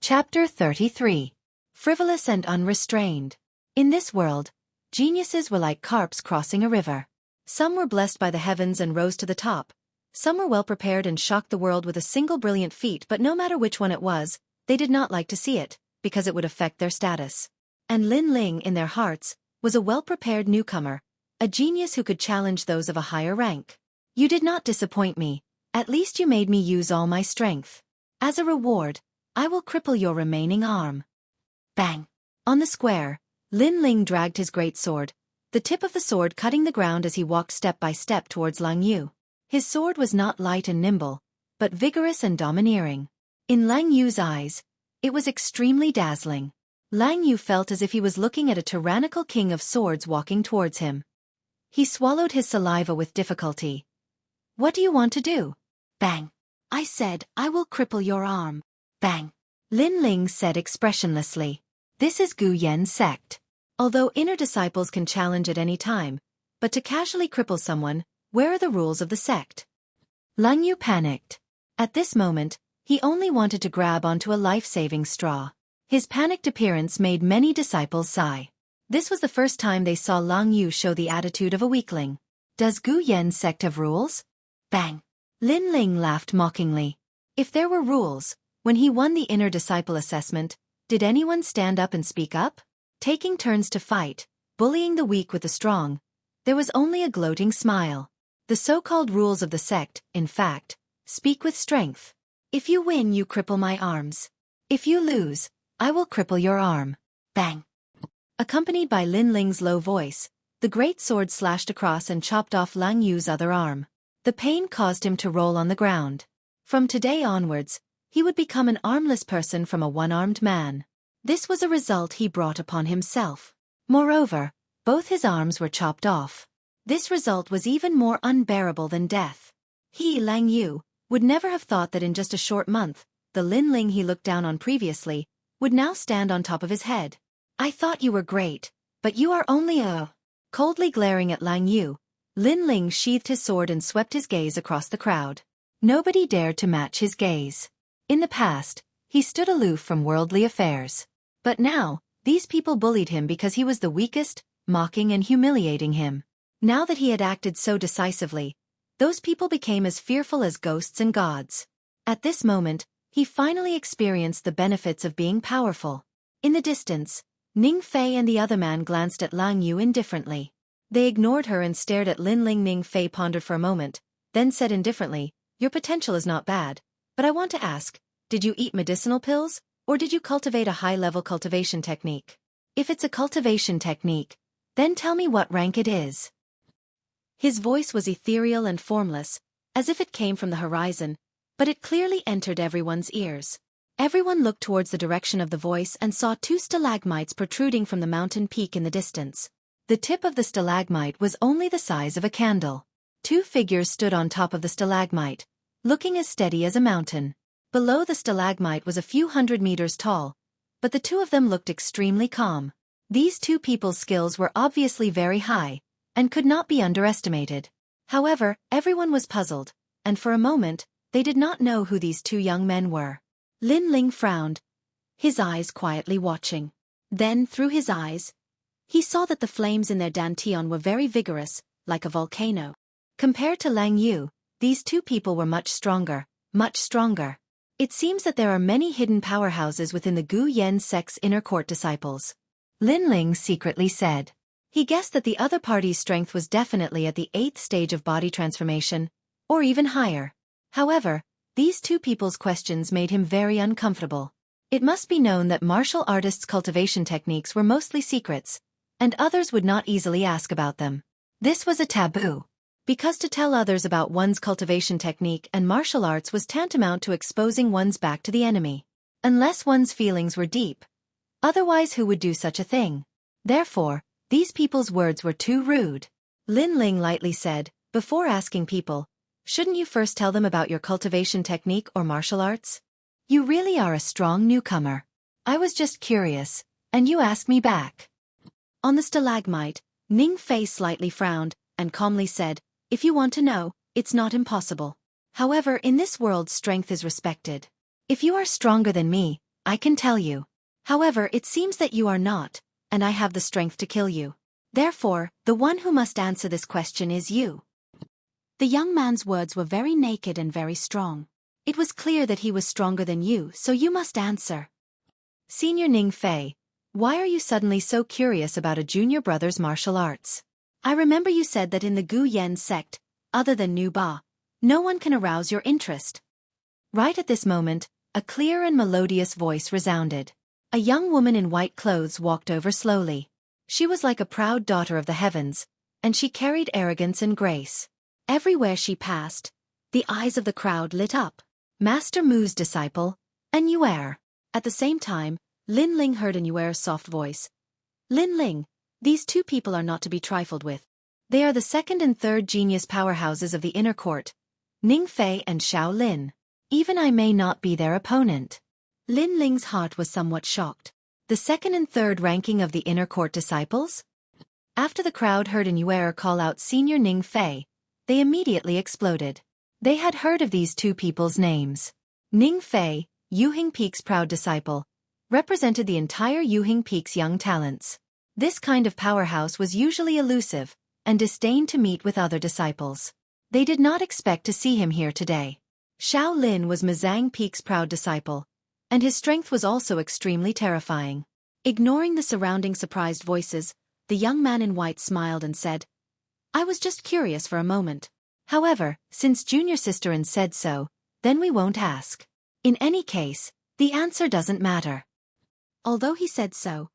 Chapter 33. Frivolous and Unrestrained. In this world, geniuses were like carps crossing a river. Some were blessed by the heavens and rose to the top. Some were well prepared and shocked the world with a single brilliant feat, but no matter which one it was, they did not like to see it, because it would affect their status. And Lin Ling, in their hearts, was a well-prepared newcomer, a genius who could challenge those of a higher rank. You did not disappoint me. At least you made me use all my strength. As a reward, I will cripple your remaining arm. Bang! On the square, Lin Ling dragged his great sword, the tip of the sword cutting the ground as he walked step by step towards Lang Yu. His sword was not light and nimble, but vigorous and domineering. In Lang Yu's eyes, it was extremely dazzling. Lang Yu felt as if he was looking at a tyrannical king of swords walking towards him. He swallowed his saliva with difficulty. What do you want to do? Bang! I said, I will cripple your arm. Bang! Lin Ling said expressionlessly. This is Gu Yan's sect. Although inner disciples can challenge at any time, but to casually cripple someone, where are the rules of the sect? Lang Yu panicked. At this moment, he only wanted to grab onto a life-saving straw. His panicked appearance made many disciples sigh. This was the first time they saw Lang Yu show the attitude of a weakling. Does Gu Yan's sect have rules? Bang! Lin Ling laughed mockingly. If there were rules, when he won the inner disciple assessment, did anyone stand up and speak up? Taking turns to fight, bullying the weak with the strong, there was only a gloating smile. The so-called rules of the sect, in fact, speak with strength. If you win, you cripple my arms. If you lose, I will cripple your arm. Bang! Accompanied by Lin Ling's low voice, the great sword slashed across and chopped off Lang Yu's other arm. The pain caused him to roll on the ground. From today onwards, he would become an armless person from a one-armed man. This was a result he brought upon himself. Moreover, both his arms were chopped off. This result was even more unbearable than death. He, Lang Yu, would never have thought that in just a short month, the Lin Ling he looked down on previously, would now stand on top of his head. I thought you were great, but you are only a... Coldly glaring at Lang Yu, Lin Ling sheathed his sword and swept his gaze across the crowd. Nobody dared to match his gaze. In the past, he stood aloof from worldly affairs. But now, these people bullied him because he was the weakest, mocking and humiliating him. Now that he had acted so decisively, those people became as fearful as ghosts and gods. At this moment, he finally experienced the benefits of being powerful. In the distance, Ning Fei and the other man glanced at Lang Yu indifferently. They ignored her and stared at Lin Ling. Ning Fei pondered for a moment, then said indifferently, Your potential is not bad, but I want to ask, did you eat medicinal pills, or did you cultivate a high-level cultivation technique? If it's a cultivation technique, then tell me what rank it is. His voice was ethereal and formless, as if it came from the horizon, but it clearly entered everyone's ears. Everyone looked towards the direction of the voice and saw two stalagmites protruding from the mountain peak in the distance. The tip of the stalagmite was only the size of a candle. Two figures stood on top of the stalagmite, looking as steady as a mountain. Below the stalagmite was a few hundred meters tall, but the two of them looked extremely calm. These two people's skills were obviously very high, and could not be underestimated. However, everyone was puzzled, and for a moment, they did not know who these two young men were. Lin Ling frowned, his eyes quietly watching. Then, through his eyes, he saw that the flames in their dantian were very vigorous, like a volcano. Compared to Lang Yu, these two people were much stronger, much stronger. It seems that there are many hidden powerhouses within the Gu Yan sect's inner court disciples. Lin Ling secretly said. He guessed that the other party's strength was definitely at the 8th stage of body transformation, or even higher. However, these two people's questions made him very uncomfortable. It must be known that martial artists' cultivation techniques were mostly secrets, and others would not easily ask about them. This was a taboo, because to tell others about one's cultivation technique and martial arts was tantamount to exposing one's back to the enemy. Unless one's feelings were deep. Otherwise, who would do such a thing? Therefore, these people's words were too rude. Lin Ling lightly said, before asking people, shouldn't you first tell them about your cultivation technique or martial arts? You really are a strong newcomer. I was just curious, and you asked me back. On the stalagmite, Ning Fei slightly frowned, and calmly said, If you want to know, it's not impossible. However, in this world strength is respected. If you are stronger than me, I can tell you. However, it seems that you are not, and I have the strength to kill you. Therefore, the one who must answer this question is you." The young man's words were very naked and very strong. It was clear that he was stronger than you, so you must answer. Senior Ning Fei, why are you suddenly so curious about a junior brother's martial arts? I remember you said that in the Gu Yen sect, other than Nu Ba, no one can arouse your interest. Right at this moment, a clear and melodious voice resounded. A young woman in white clothes walked over slowly. She was like a proud daughter of the heavens, and she carried arrogance and grace. Everywhere she passed, the eyes of the crowd lit up. Master Mu's disciple, An Yuer. At the same time, Lin Ling heard An Yuer's soft voice. Lin Ling, these two people are not to be trifled with. They are the second and third genius powerhouses of the inner court, Ning Fei and Xiao Lin. Even I may not be their opponent. Lin Ling's heart was somewhat shocked. The second and third ranking of the inner court disciples? After the crowd heard An Yuer call out Senior Ning Fei, they immediately exploded. They had heard of these two people's names. Ning Fei, Yuhing Peak's proud disciple, represented the entire Yuhing Peak's young talents. This kind of powerhouse was usually elusive, and disdained to meet with other disciples. They did not expect to see him here today. Xiao Lin was Mizang Peak's proud disciple, and his strength was also extremely terrifying. Ignoring the surrounding surprised voices, the young man in white smiled and said, I was just curious for a moment. However, since Junior Sister An said so, then we won't ask. In any case, the answer doesn't matter. Although he said so,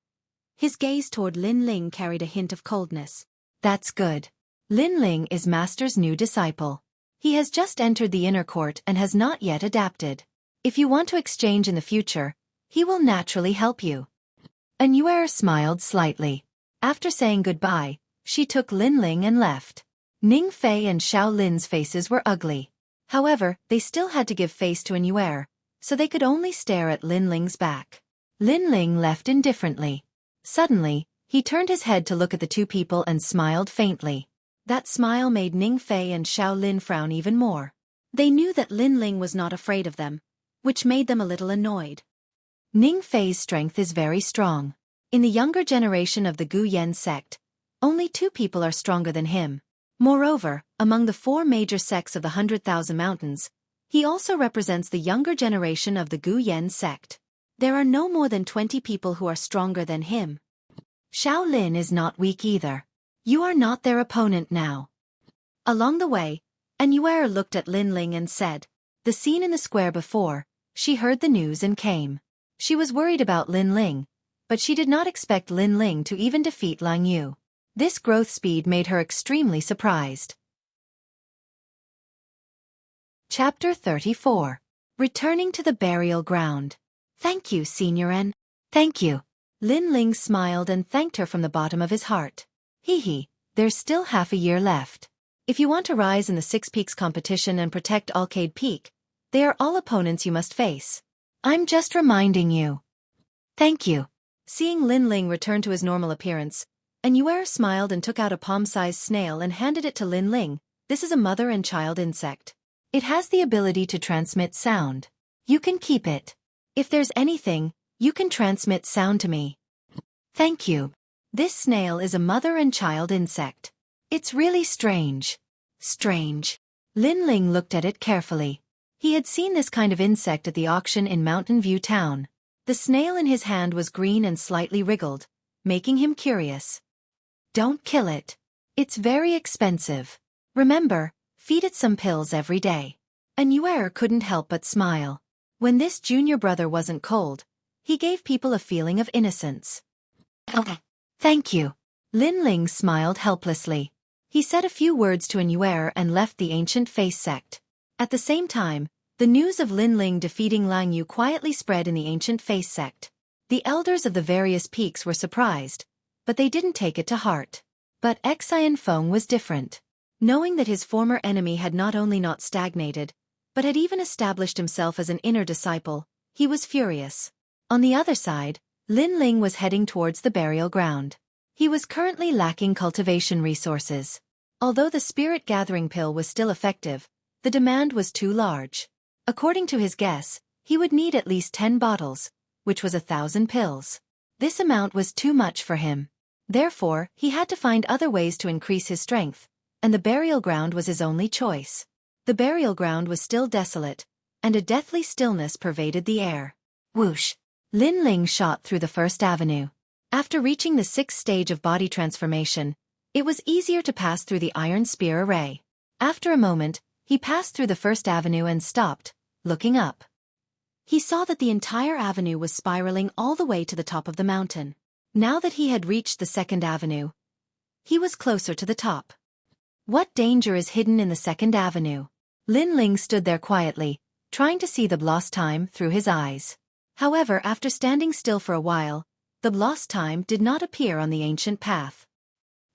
his gaze toward Lin Ling carried a hint of coldness. That's good. Lin Ling is Master's new disciple. He has just entered the inner court and has not yet adapted. If you want to exchange in the future, he will naturally help you. An Yuer smiled slightly. After saying goodbye, she took Lin Ling and left. Ning Fei and Xiao Lin's faces were ugly. However, they still had to give face to An Yuer, so they could only stare at Lin Ling's back. Lin Ling left indifferently. Suddenly, he turned his head to look at the two people and smiled faintly. That smile made Ning Fei and Xiao Lin frown even more. They knew that Lin Ling was not afraid of them, which made them a little annoyed. Ning Fei's strength is very strong. In the younger generation of the Gu Yen sect, only two people are stronger than him. Moreover, among the four major sects of the 100,000 Mountains, he also represents the younger generation of the Gu Yen sect. There are no more than 20 people who are stronger than him. Xiao Lin is not weak either. You are not their opponent now. Along the way, An Yuer looked at Lin Ling and said, the scene in the square before, she heard the news and came. She was worried about Lin Ling, but she did not expect Lin Ling to even defeat Lang Yu. This growth speed made her extremely surprised. Chapter 34. Returning to the burial ground. Thank you, Senior N. Thank you. Lin Ling smiled and thanked her from the bottom of his heart. There's still half a year left. If you want to rise in the Six Peaks competition and protect Alcade Peak, they are all opponents you must face. I'm just reminding you. Thank you. Seeing Lin Ling return to his normal appearance, An Yuer smiled and took out a palm-sized snail and handed it to Lin Ling. This is a mother and child insect. It has the ability to transmit sound. You can keep it. If there's anything, you can transmit sound to me. Thank you. This snail is a mother and child insect. It's really strange. Strange. Lin Ling looked at it carefully. He had seen this kind of insect at the auction in Mountain View Town. The snail in his hand was green and slightly wriggled, making him curious. Don't kill it. It's very expensive. Remember, feed it some pills every day. An Yuer couldn't help but smile. When this junior brother wasn't cold, he gave people a feeling of innocence. Thank you. Lin Ling smiled helplessly. He said a few words to An Yuer and left the ancient face sect. At the same time, the news of Lin Ling defeating Lang Yu quietly spread in the ancient face sect. The elders of the various peaks were surprised, but they didn't take it to heart. But Xian Feng was different. Knowing that his former enemy had not only not stagnated, but had even established himself as an inner disciple, he was furious. On the other side, Lin Ling was heading towards the burial ground. He was currently lacking cultivation resources. Although the spirit gathering pill was still effective, the demand was too large. According to his guess, he would need at least 10 bottles, which was 1,000 pills. This amount was too much for him. Therefore, he had to find other ways to increase his strength, and the burial ground was his only choice. The burial ground was still desolate, and a deathly stillness pervaded the air. Whoosh! Lin Ling shot through the first avenue. After reaching the 6th stage of body transformation, it was easier to pass through the iron spear array. After a moment, he passed through the first avenue and stopped, looking up. He saw that the entire avenue was spiraling all the way to the top of the mountain. Now that he had reached the 2nd avenue, he was closer to the top. What danger is hidden in the 2nd avenue? Lin Ling stood there quietly, trying to see the lost time through his eyes. However, after standing still for a while, the lost time did not appear on the ancient path.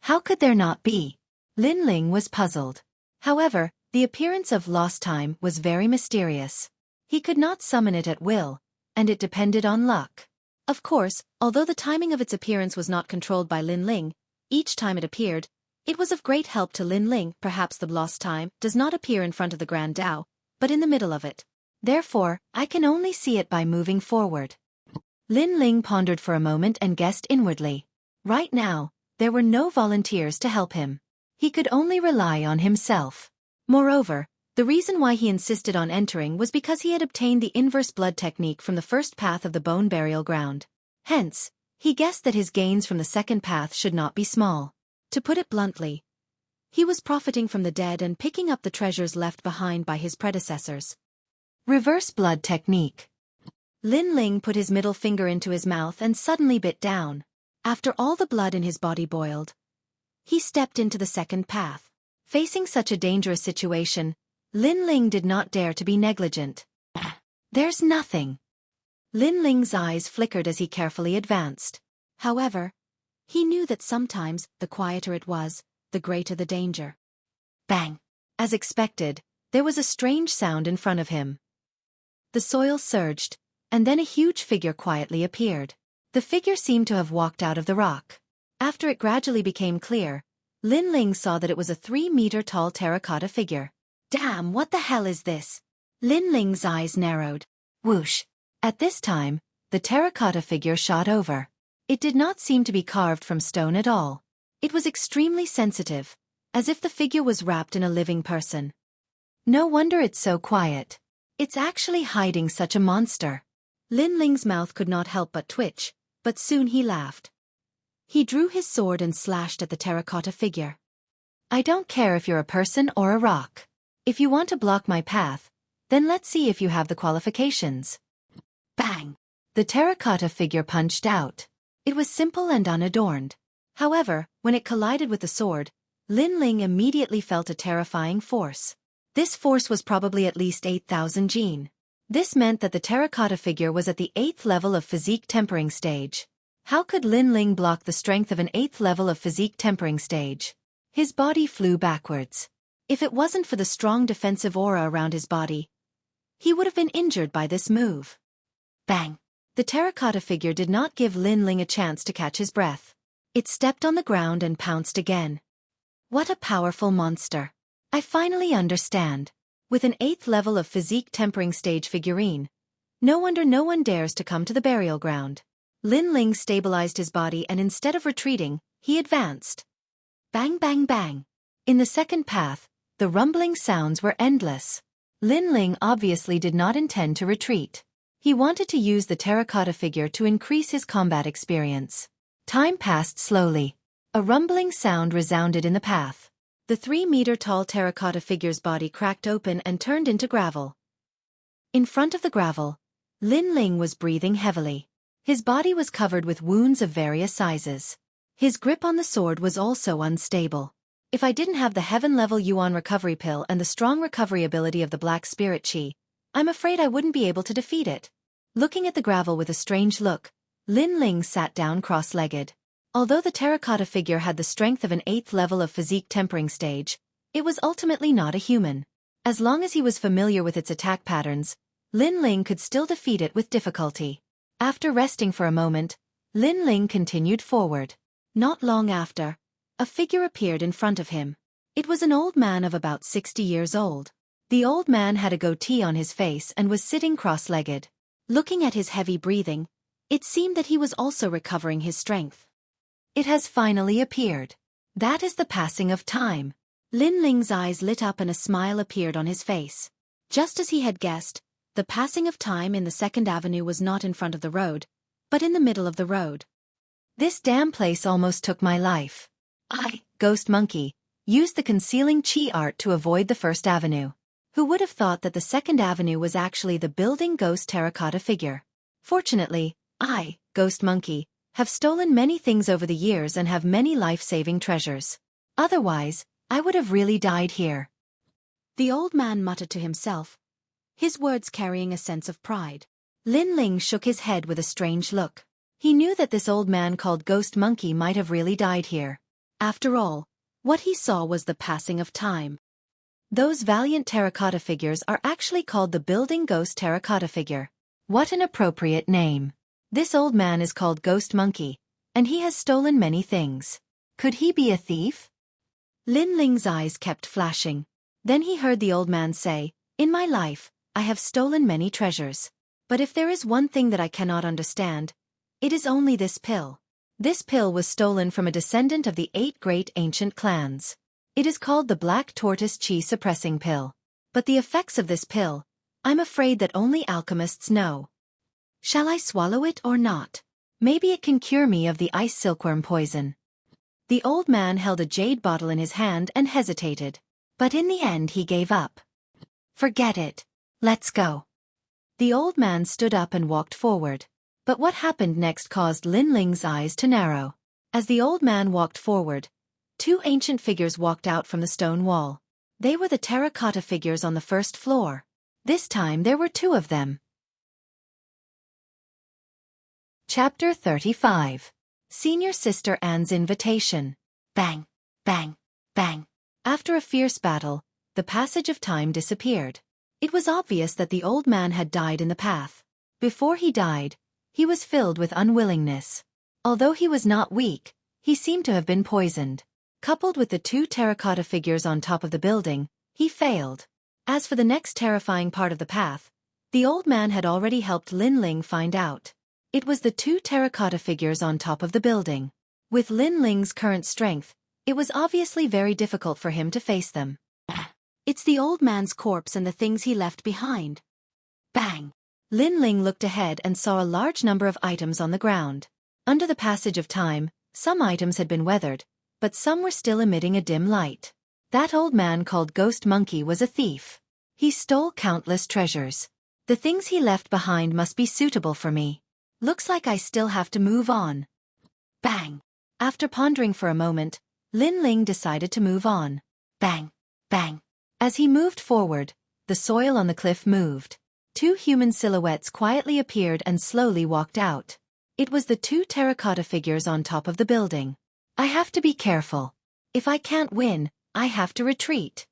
How could there not be? Lin Ling was puzzled. However, the appearance of lost time was very mysterious. He could not summon it at will, and it depended on luck. Of course, although the timing of its appearance was not controlled by Lin Ling, each time it appeared, it was of great help to Lin Ling. Perhaps the lost time does not appear in front of the Grand Tao, but in the middle of it. Therefore, I can only see it by moving forward. Lin Ling pondered for a moment and guessed inwardly. Right now, there were no volunteers to help him. He could only rely on himself. Moreover, the reason why he insisted on entering was because he had obtained the inverse blood technique from the first path of the bone burial ground. Hence, he guessed that his gains from the 2nd path should not be small. To put it bluntly, he was profiting from the dead and picking up the treasures left behind by his predecessors. Reverse blood technique. Lin Ling put his middle finger into his mouth and suddenly bit down. After all the blood in his body boiled, he stepped into the 2nd path. Facing such a dangerous situation, Lin Ling did not dare to be negligent. There's nothing. Lin Ling's eyes flickered as he carefully advanced. However, he knew that sometimes, the quieter it was, the greater the danger. Bang! As expected, there was a strange sound in front of him. The soil surged, and then a huge figure quietly appeared. The figure seemed to have walked out of the rock. After it gradually became clear, Lin Ling saw that it was a 3-meter-tall terracotta figure. Damn, what the hell is this? Lin Ling's eyes narrowed. Whoosh! At this time, the terracotta figure shot over. It did not seem to be carved from stone at all. It was extremely sensitive, as if the figure was wrapped in a living person. No wonder it's so quiet. It's actually hiding such a monster. Lin Ling's mouth could not help but twitch, but soon he laughed. He drew his sword and slashed at the terracotta figure. I don't care if you're a person or a rock. If you want to block my path, then let's see if you have the qualifications. Bang! The terracotta figure punched out. It was simple and unadorned. However, when it collided with the sword, Lin Ling immediately felt a terrifying force. This force was probably at least 8,000 jin. This meant that the terracotta figure was at the 8th level of physique tempering stage. How could Lin Ling block the strength of an 8th level of physique tempering stage? His body flew backwards. If it wasn't for the strong defensive aura around his body, he would have been injured by this move. Bang! The terracotta figure did not give Lin Ling a chance to catch his breath. It stepped on the ground and pounced again. What a powerful monster. I finally understand. With an 8th level of physique tempering stage figurine, no wonder no one dares to come to the burial ground. Lin Ling stabilized his body and instead of retreating, he advanced. Bang bang bang. In the 2nd path, the rumbling sounds were endless. Lin Ling obviously did not intend to retreat. He wanted to use the terracotta figure to increase his combat experience. Time passed slowly. A rumbling sound resounded in the path. The 3-meter-tall terracotta figure's body cracked open and turned into gravel. In front of the gravel, Lin Ling was breathing heavily. His body was covered with wounds of various sizes. His grip on the sword was also unstable. If I didn't have the heaven-level Yuan recovery pill and the strong recovery ability of the Black Spirit Chi, I'm afraid I wouldn't be able to defeat it. Looking at the gravel with a strange look, Lin Ling sat down cross-legged. Although the terracotta figure had the strength of an 8th level of physique tempering stage, it was ultimately not a human. As long as he was familiar with its attack patterns, Lin Ling could still defeat it with difficulty. After resting for a moment, Lin Ling continued forward. Not long after, a figure appeared in front of him. It was an old man of about 60 years old. The old man had a goatee on his face and was sitting cross-legged. Looking at his heavy breathing, It seemed that he was also recovering his strength. It has finally appeared. That is the passing of time. Lin Ling's eyes lit up and a smile appeared on his face. Just as he had guessed, the passing of time in the Second Avenue was not in front of the road, but in the middle of the road. This damn place almost took my life. I, Ghost Monkey, used the concealing chi art to avoid the First Avenue. Who would have thought that the Second Avenue was actually the building ghost terracotta figure? Fortunately, I, Ghost Monkey, have stolen many things over the years and have many life-saving treasures. Otherwise, I would have really died here. The old man muttered to himself, his words carrying a sense of pride. Lin Ling shook his head with a strange look. He knew that this old man called Ghost Monkey might have really died here. After all, what he saw was the passing of time. Those valiant terracotta figures are actually called the building ghost terracotta figure. What an appropriate name. This old man is called Ghost Monkey, and he has stolen many things. Could he be a thief? Lin Ling's eyes kept flashing. Then he heard the old man say, "In my life, I have stolen many treasures. But if there is one thing that I cannot understand, it is only this pill. This pill was stolen from a descendant of the 8 great ancient clans. It is called the Black Tortoise Chi Suppressing Pill. But the effects of this pill, I'm afraid that only alchemists know. Shall I swallow it or not? Maybe it can cure me of the ice silkworm poison." The old man held a jade bottle in his hand and hesitated. But in the end he gave up. "Forget it. Let's go." The old man stood up and walked forward. But what happened next caused Lin Ling's eyes to narrow. As the old man walked forward, 2 ancient figures walked out from the stone wall. They were the terracotta figures on the first floor. This time there were 2 of them. Chapter 35. Senior Sister Anne's Invitation. Bang, bang, bang. After a fierce battle, the passage of time disappeared. It was obvious that the old man had died in the path. Before he died, he was filled with unwillingness. Although he was not weak, he seemed to have been poisoned. Coupled with the 2 terracotta figures on top of the building, he failed. As for the next terrifying part of the path, the old man had already helped Lin Ling find out. It was the 2 terracotta figures on top of the building. With Lin Ling's current strength, it was obviously very difficult for him to face them. It's the old man's corpse and the things he left behind. Bang! Lin Ling looked ahead and saw a large number of items on the ground. Under the passage of time, some items had been weathered, but some were still emitting a dim light. That old man called Ghost Monkey was a thief. He stole countless treasures. The things he left behind must be suitable for me. Looks like I still have to move on. Bang! After pondering for a moment, Lin Ling decided to move on. Bang! Bang! As he moved forward, the soil on the cliff moved. 2 human silhouettes quietly appeared and slowly walked out. It was the 2 terracotta figures on top of the building. I have to be careful. If I can't win, I have to retreat.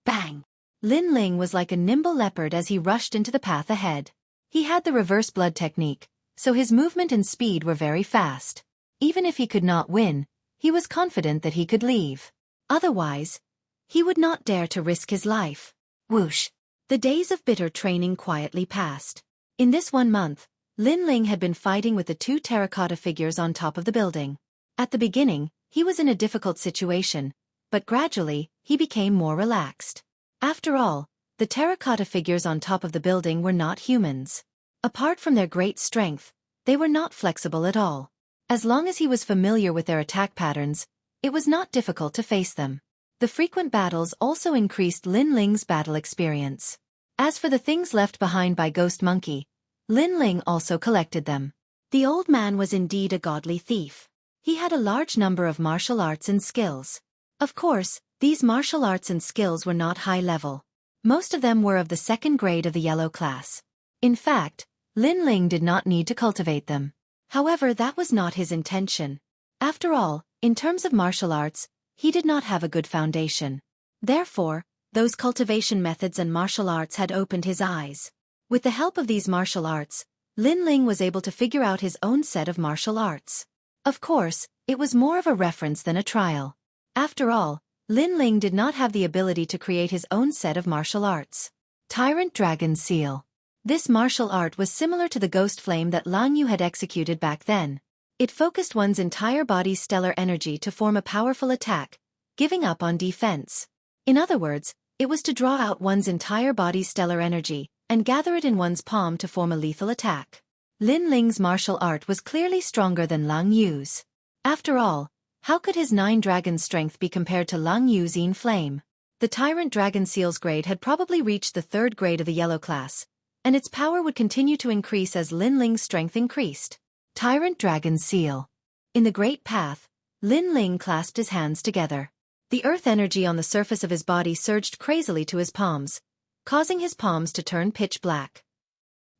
Bang! Lin Ling was like a nimble leopard as he rushed into the path ahead. He had the reverse blood technique, so his movement and speed were very fast. Even if he could not win, he was confident that he could leave. Otherwise, he would not dare to risk his life. Whoosh! The days of bitter training quietly passed. In this 1 month, Lin Ling had been fighting with the 2 terracotta figures on top of the building. At the beginning, he was in a difficult situation, but gradually, he became more relaxed. After all, the terracotta figures on top of the building were not humans. Apart from their great strength, they were not flexible at all. As long as he was familiar with their attack patterns, it was not difficult to face them. The frequent battles also increased Lin Ling's battle experience. As for the things left behind by Ghost Monkey, Lin Ling also collected them. The old man was indeed a godly thief. He had a large number of martial arts and skills. Of course, these martial arts and skills were not high level. Most of them were of the 2nd grade of the yellow class. In fact, Lin Ling did not need to cultivate them. However, that was not his intention. After all, in terms of martial arts, he did not have a good foundation. Therefore, those cultivation methods and martial arts had opened his eyes. With the help of these martial arts, Lin Ling was able to figure out his own set of martial arts. Of course, it was more of a reference than a trial. After all, Lin Ling did not have the ability to create his own set of martial arts. Tyrant Dragon Seal. This martial art was similar to the ghost flame that Lang Yu had executed back then. It focused one's entire body's stellar energy to form a powerful attack, giving up on defense. In other words, it was to draw out one's entire body's stellar energy and gather it in one's palm to form a lethal attack. Lin Ling's martial art was clearly stronger than Lang Yu's. After all, how could his 9 dragon strength be compared to Lang Yu's Yin Flame? The Tyrant Dragon Seal's grade had probably reached the 3rd grade of the yellow class, and its power would continue to increase as Lin Ling's strength increased. Tyrant Dragon Seal. In the Great Path, Lin Ling clasped his hands together. The earth energy on the surface of his body surged crazily to his palms, causing his palms to turn pitch black.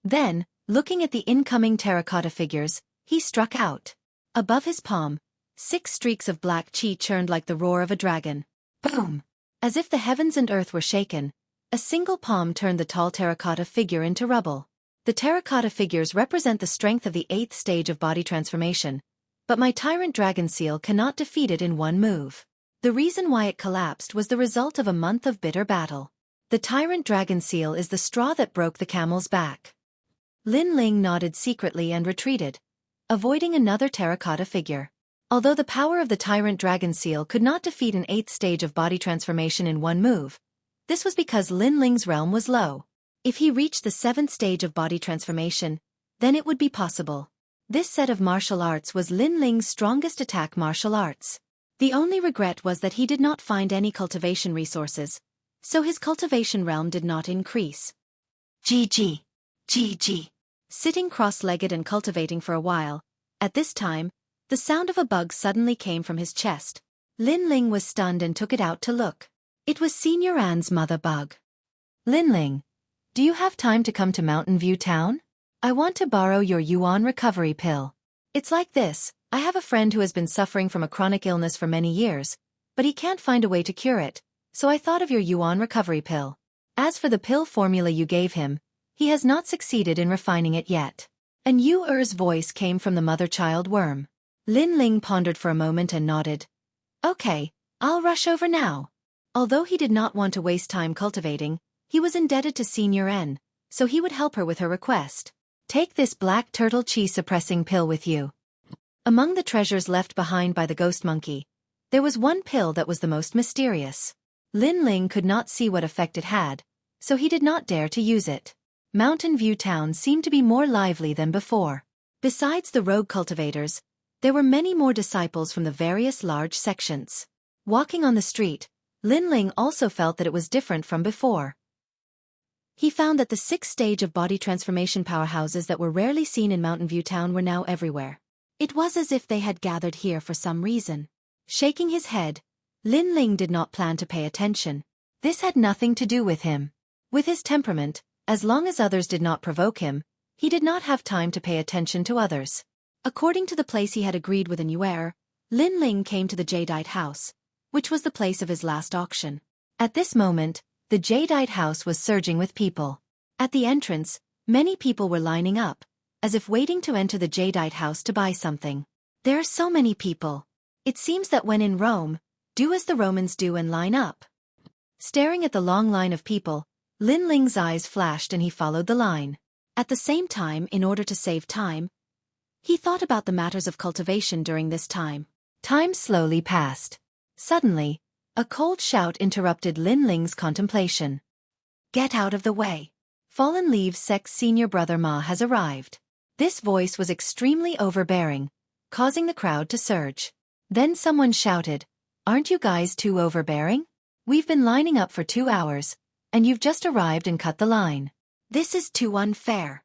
Then, looking at the incoming terracotta figures, he struck out. Above his palm, 6 streaks of black chi churned like the roar of a dragon. Boom! As if the heavens and earth were shaken, a single palm turned the tall terracotta figure into rubble. The terracotta figures represent the strength of the 8th stage of body transformation, but my Tyrant Dragon Seal cannot defeat it in one move. The reason why it collapsed was the result of a month of bitter battle. The Tyrant Dragon Seal is the straw that broke the camel's back. Lin Ling nodded secretly and retreated, avoiding another terracotta figure. Although the power of the Tyrant Dragon Seal could not defeat an 8th stage of body transformation in one move, this was because Lin Ling's realm was low. If he reached the 7th stage of body transformation, then it would be possible. This set of martial arts was Lin Ling's strongest attack martial arts. The only regret was that he did not find any cultivation resources, so his cultivation realm did not increase. GG. GG. Sitting cross-legged and cultivating for a while, at this time, the sound of a bug suddenly came from his chest. Lin Ling was stunned and took it out to look. It was Senior Anne's mother bug. Lin Ling, do you have time to come to Mountain View Town? I want to borrow your Yuan recovery pill. It's like this, I have a friend who has been suffering from a chronic illness for many years, but he can't find a way to cure it, so I thought of your Yuan recovery pill. As for the pill formula you gave him, he has not succeeded in refining it yet. An Yu-Er's voice came from the mother-child worm. Lin Ling pondered for a moment and nodded. Okay, I'll rush over now. Although he did not want to waste time cultivating, he was indebted to Senior N, so he would help her with her request. Take this black turtle chi suppressing pill with you. Among the treasures left behind by the ghost monkey, there was one pill that was the most mysterious. Lin Ling could not see what effect it had, so he did not dare to use it. Mountain View Town seemed to be more lively than before. Besides the rogue cultivators, there were many more disciples from the various large sections. Walking on the street, Lin Ling also felt that it was different from before. He found that the 6th stage of body transformation powerhouses that were rarely seen in Mountain View Town were now everywhere. It was as if they had gathered here for some reason. Shaking his head, Lin Ling did not plan to pay attention. This had nothing to do with him. With his temperament, as long as others did not provoke him, he did not have time to pay attention to others. According to the place he had agreed with Yuer, Lin Ling came to the Jadeite house, which was the place of his last auction. At this moment, the Jadeite house was surging with people. At the entrance, many people were lining up, as if waiting to enter the Jadeite house to buy something. There are so many people. It seems that when in Rome, do as the Romans do and line up. Staring at the long line of people, Lin Ling's eyes flashed and he followed the line. At the same time, in order to save time, he thought about the matters of cultivation during this time. Time slowly passed. Suddenly, a cold shout interrupted Lin Ling's contemplation. Get out of the way. Fallen Leaves Sect's senior brother Ma has arrived. This voice was extremely overbearing, causing the crowd to surge. Then someone shouted, Aren't you guys too overbearing? We've been lining up for 2 hours, and you've just arrived and cut the line. This is too unfair.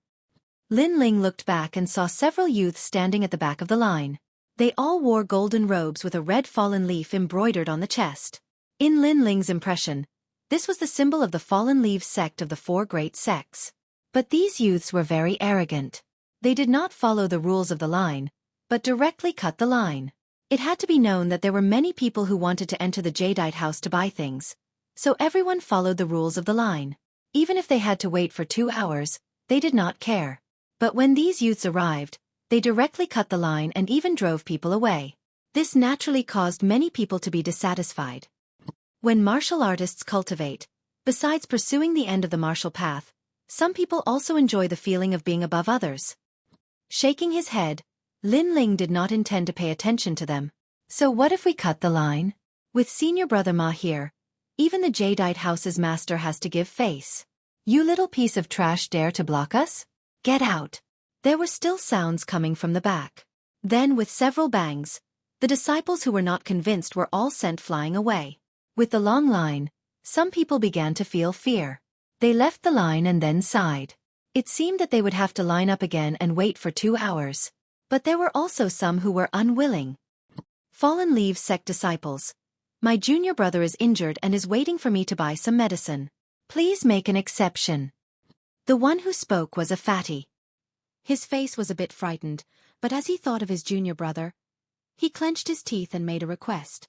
Lin Ling looked back and saw several youths standing at the back of the line. They all wore golden robes with a red fallen leaf embroidered on the chest. In Lin Ling's impression, this was the symbol of the Fallen Leaves sect of the 4 great sects. But these youths were very arrogant. They did not follow the rules of the line, but directly cut the line. It had to be known that there were many people who wanted to enter the Jadeite house to buy things, so everyone followed the rules of the line. Even if they had to wait for 2 hours, they did not care. But when these youths arrived, they directly cut the line and even drove people away. This naturally caused many people to be dissatisfied. When martial artists cultivate, besides pursuing the end of the martial path, Some people also enjoy the feeling of being above others. Shaking his head, Lin Ling did not intend to pay attention to them. So what if we cut the line? With senior brother Ma here, even the Jadeite house's master has to give face. You little piece of trash dare to block us? Get out. There were still sounds coming from the back. Then with several bangs, the disciples who were not convinced were all sent flying away. With the long line, some people began to feel fear. They left the line and then sighed. It seemed that they would have to line up again and wait for 2 hours. But there were also some who were unwilling. Fallen Leaves sect disciples. My junior brother is injured and is waiting for me to buy some medicine. Please make an exception. The one who spoke was a fatty. His face was a bit frightened, but as he thought of his junior brother, he clenched his teeth and made a request.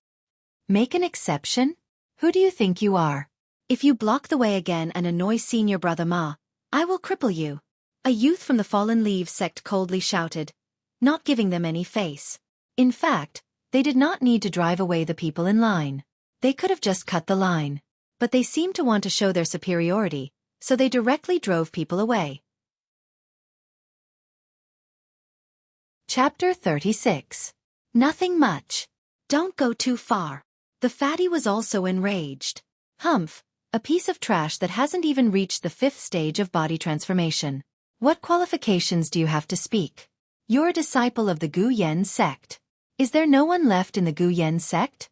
Make an exception? Who do you think you are? If you block the way again and annoy senior brother Ma, I will cripple you. A youth from the Fallen Leaves sect coldly shouted, not giving them any face. In fact, they did not need to drive away the people in line. They could have just cut the line. But they seemed to want to show their superiority, so they directly drove people away. Chapter 36. Nothing much. Don't go too far. The fatty was also enraged. Humph, a piece of trash that hasn't even reached the 5th stage of body transformation. What qualifications do you have to speak? You're a disciple of the Gu Yen sect. Is there no one left in the Gu Yen sect?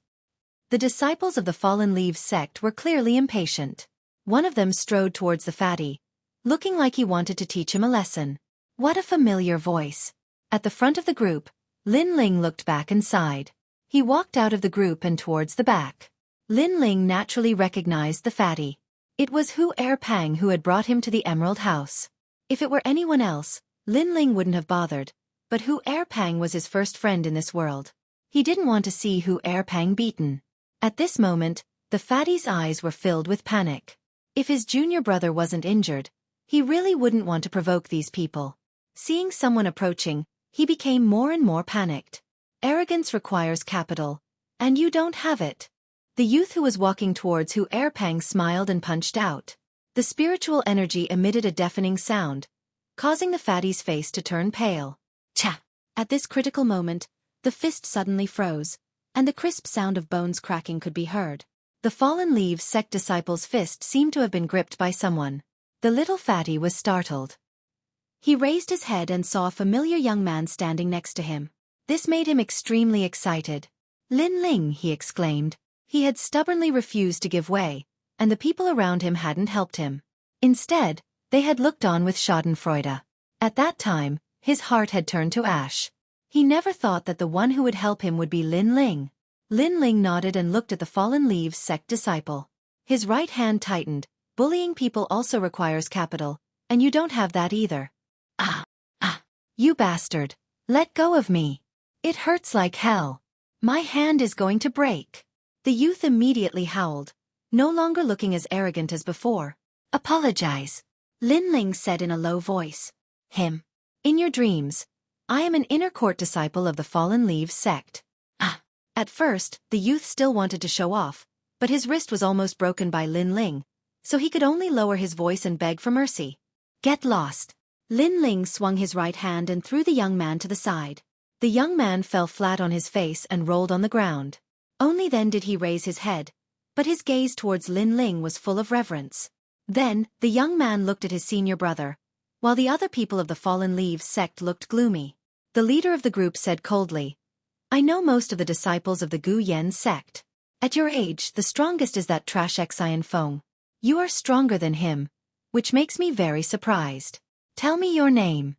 The disciples of the Fallen Leaves sect were clearly impatient. One of them strode towards the fatty, looking like he wanted to teach him a lesson. What a familiar voice. At the front of the group, Lin Ling looked back and sighed. He walked out of the group and towards the back. Lin Ling naturally recognized the fatty. It was Hu Erpang who had brought him to the Emerald House. If it were anyone else, Lin Ling wouldn't have bothered, but Hu Erpang was his first friend in this world. He didn't want to see Hu Erpang beaten. At this moment, the fatty's eyes were filled with panic. If his junior brother wasn't injured, he really wouldn't want to provoke these people. Seeing someone approaching, he became more and more panicked. Arrogance requires capital, and you don't have it. The youth who was walking towards Hu Erpang smiled and punched out. The spiritual energy emitted a deafening sound, causing the fatty's face to turn pale. Cha! At this critical moment, the fist suddenly froze, and the crisp sound of bones cracking could be heard. The Fallen Leaves sect disciple's fist seemed to have been gripped by someone. The little fatty was startled. He raised his head and saw a familiar young man standing next to him. This made him extremely excited. Lin Ling, he exclaimed. He had stubbornly refused to give way, and the people around him hadn't helped him. Instead, they had looked on with schadenfreude. At that time, his heart had turned to ash. He never thought that the one who would help him would be Lin Ling. Lin Ling nodded and looked at the Fallen Leaves sect disciple. His right hand tightened. Bullying people also requires capital, and you don't have that either. You bastard. Let go of me. It hurts like hell. My hand is going to break. The youth immediately howled, no longer looking as arrogant as before. Apologize. Lin Ling said in a low voice. In your dreams, I am an inner court disciple of the Fallen Leaves sect. At first, the youth still wanted to show off, but his wrist was almost broken by Lin Ling, so he could only lower his voice and beg for mercy. Get lost. Lin Ling swung his right hand and threw the young man to the side. The young man fell flat on his face and rolled on the ground. Only then did he raise his head, but his gaze towards Lin Ling was full of reverence. Then, the young man looked at his senior brother, while the other people of the Fallen Leaves sect looked gloomy. The leader of the group said coldly, I know most of the disciples of the Gu Yen sect. At your age, the strongest is that trash Xian Feng. You are stronger than him, which makes me very surprised. Tell me your name.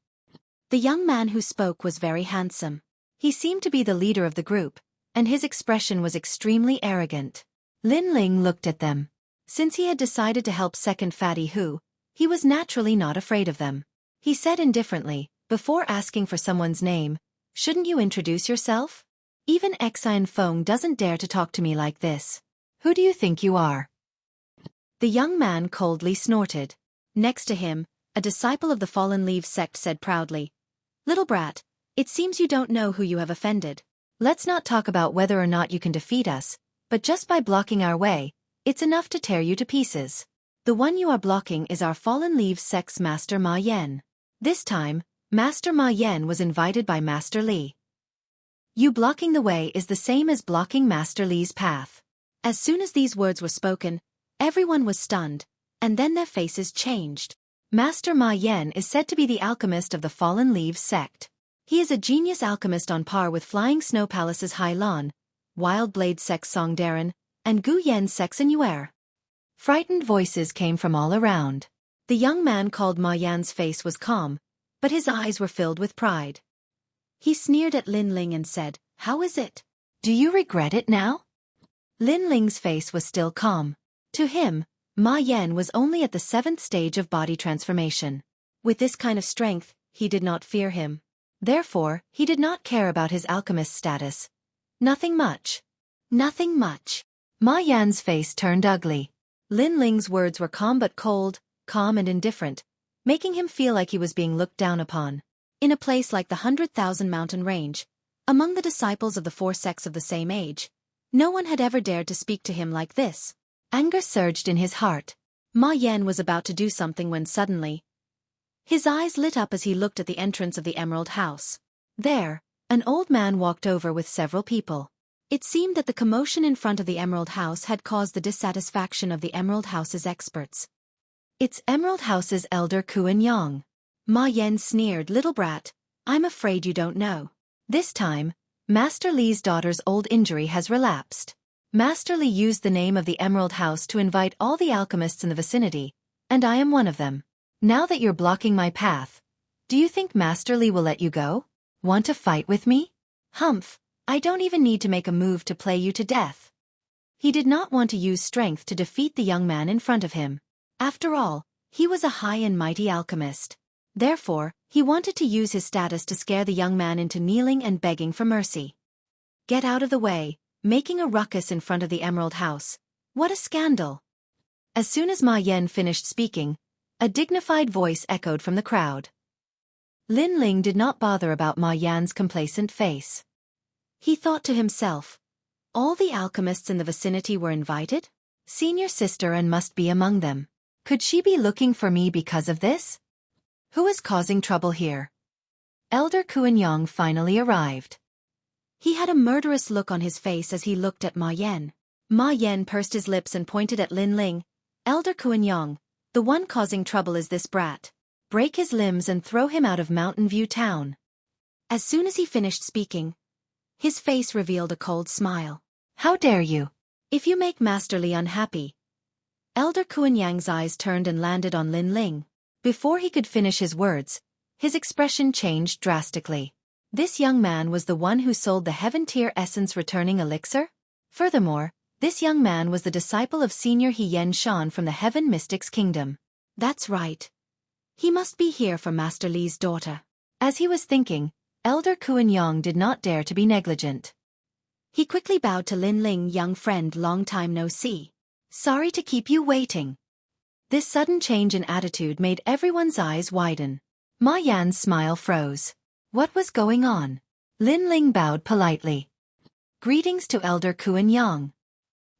The young man who spoke was very handsome. He seemed to be the leader of the group, and his expression was extremely arrogant. Lin Ling looked at them. Since he had decided to help second Fatty Hu, he was naturally not afraid of them. He said indifferently, before asking for someone's name, shouldn't you introduce yourself? Even Xian Feng doesn't dare to talk to me like this. Who do you think you are? The young man coldly snorted. Next to him, a disciple of the Fallen Leaves sect said proudly, Little brat, it seems you don't know who you have offended. Let's not talk about whether or not you can defeat us, but just by blocking our way, it's enough to tear you to pieces. The one you are blocking is our fallen leaves sect's Master Ma Yan. This time, Master Ma Yan was invited by Master Li. You blocking the way is the same as blocking Master Li's path. As soon as these words were spoken, everyone was stunned, and then their faces changed. Master Ma Yan is said to be the alchemist of the Fallen Leaves sect. He is a genius alchemist on par with Flying Snow Palace's Hai Lan, Wild Blade sect's Song Darren, and Gu Yen sect's Yuer. Frightened voices came from all around. The young man called Ma Yan's face was calm, but his eyes were filled with pride. He sneered at Lin Ling and said, "How is it? Do you regret it now?" Lin Ling's face was still calm. To him, Ma Yan was only at the 7th stage of body transformation. With this kind of strength, he did not fear him. Therefore, he did not care about his alchemist status. Nothing much. Nothing much. Ma Yan's face turned ugly. Lin Ling's words were calm but cold, calm and indifferent, making him feel like he was being looked down upon. In a place like the 100,000 mountain range, among the disciples of the 4 sects of the same age, no one had ever dared to speak to him like this. Anger surged in his heart. Ma Yan was about to do something when suddenly, his eyes lit up as he looked at the entrance of the Emerald House. There, an old man walked over with several people. It seemed that the commotion in front of the Emerald House had caused the dissatisfaction of the Emerald House's experts. "It's Emerald House's elder Kuan Yang." Ma Yan sneered, "Little brat, I'm afraid you don't know. This time, Master Li's daughter's old injury has relapsed. Master Li used the name of the Emerald House to invite all the alchemists in the vicinity, and I am one of them. Now that you're blocking my path, do you think Master Li will let you go? Want to fight with me? Humph, I don't even need to make a move to play you to death." He did not want to use strength to defeat the young man in front of him. After all, he was a high and mighty alchemist. Therefore, he wanted to use his status to scare the young man into kneeling and begging for mercy. "Get out of the way, making a ruckus in front of the Emerald House. What a scandal!" As soon as Ma Yan finished speaking, a dignified voice echoed from the crowd. Lin Ling did not bother about Ma Yan's complacent face. He thought to himself, all the alchemists in the vicinity were invited? Senior sister and must be among them. Could she be looking for me because of this? Who is causing trouble here? Elder Kuan Yang finally arrived. He had a murderous look on his face as he looked at Ma Yan. Ma Yan pursed his lips and pointed at Lin Ling. "Elder Kuan Yang, the one causing trouble is this brat. Break his limbs and throw him out of Mountain View Town." As soon as he finished speaking, his face revealed a cold smile. "How dare you? If you make Master Li unhappy." Elder Kuan Yang's eyes turned and landed on Lin Ling. Before he could finish his words, his expression changed drastically. This young man was the one who sold the Heaven-tier essence returning elixir? Furthermore, this young man was the disciple of Senior He Yen Shan from the Heaven Mystics Kingdom. That's right. He must be here for Master Li's daughter. As he was thinking, Elder Kuan Yang did not dare to be negligent. He quickly bowed to Lin Ling. "Young friend, long time no see. Sorry to keep you waiting." This sudden change in attitude made everyone's eyes widen. Ma Yan's smile froze. What was going on? Lin Ling bowed politely. "Greetings to Elder Kuan Yang."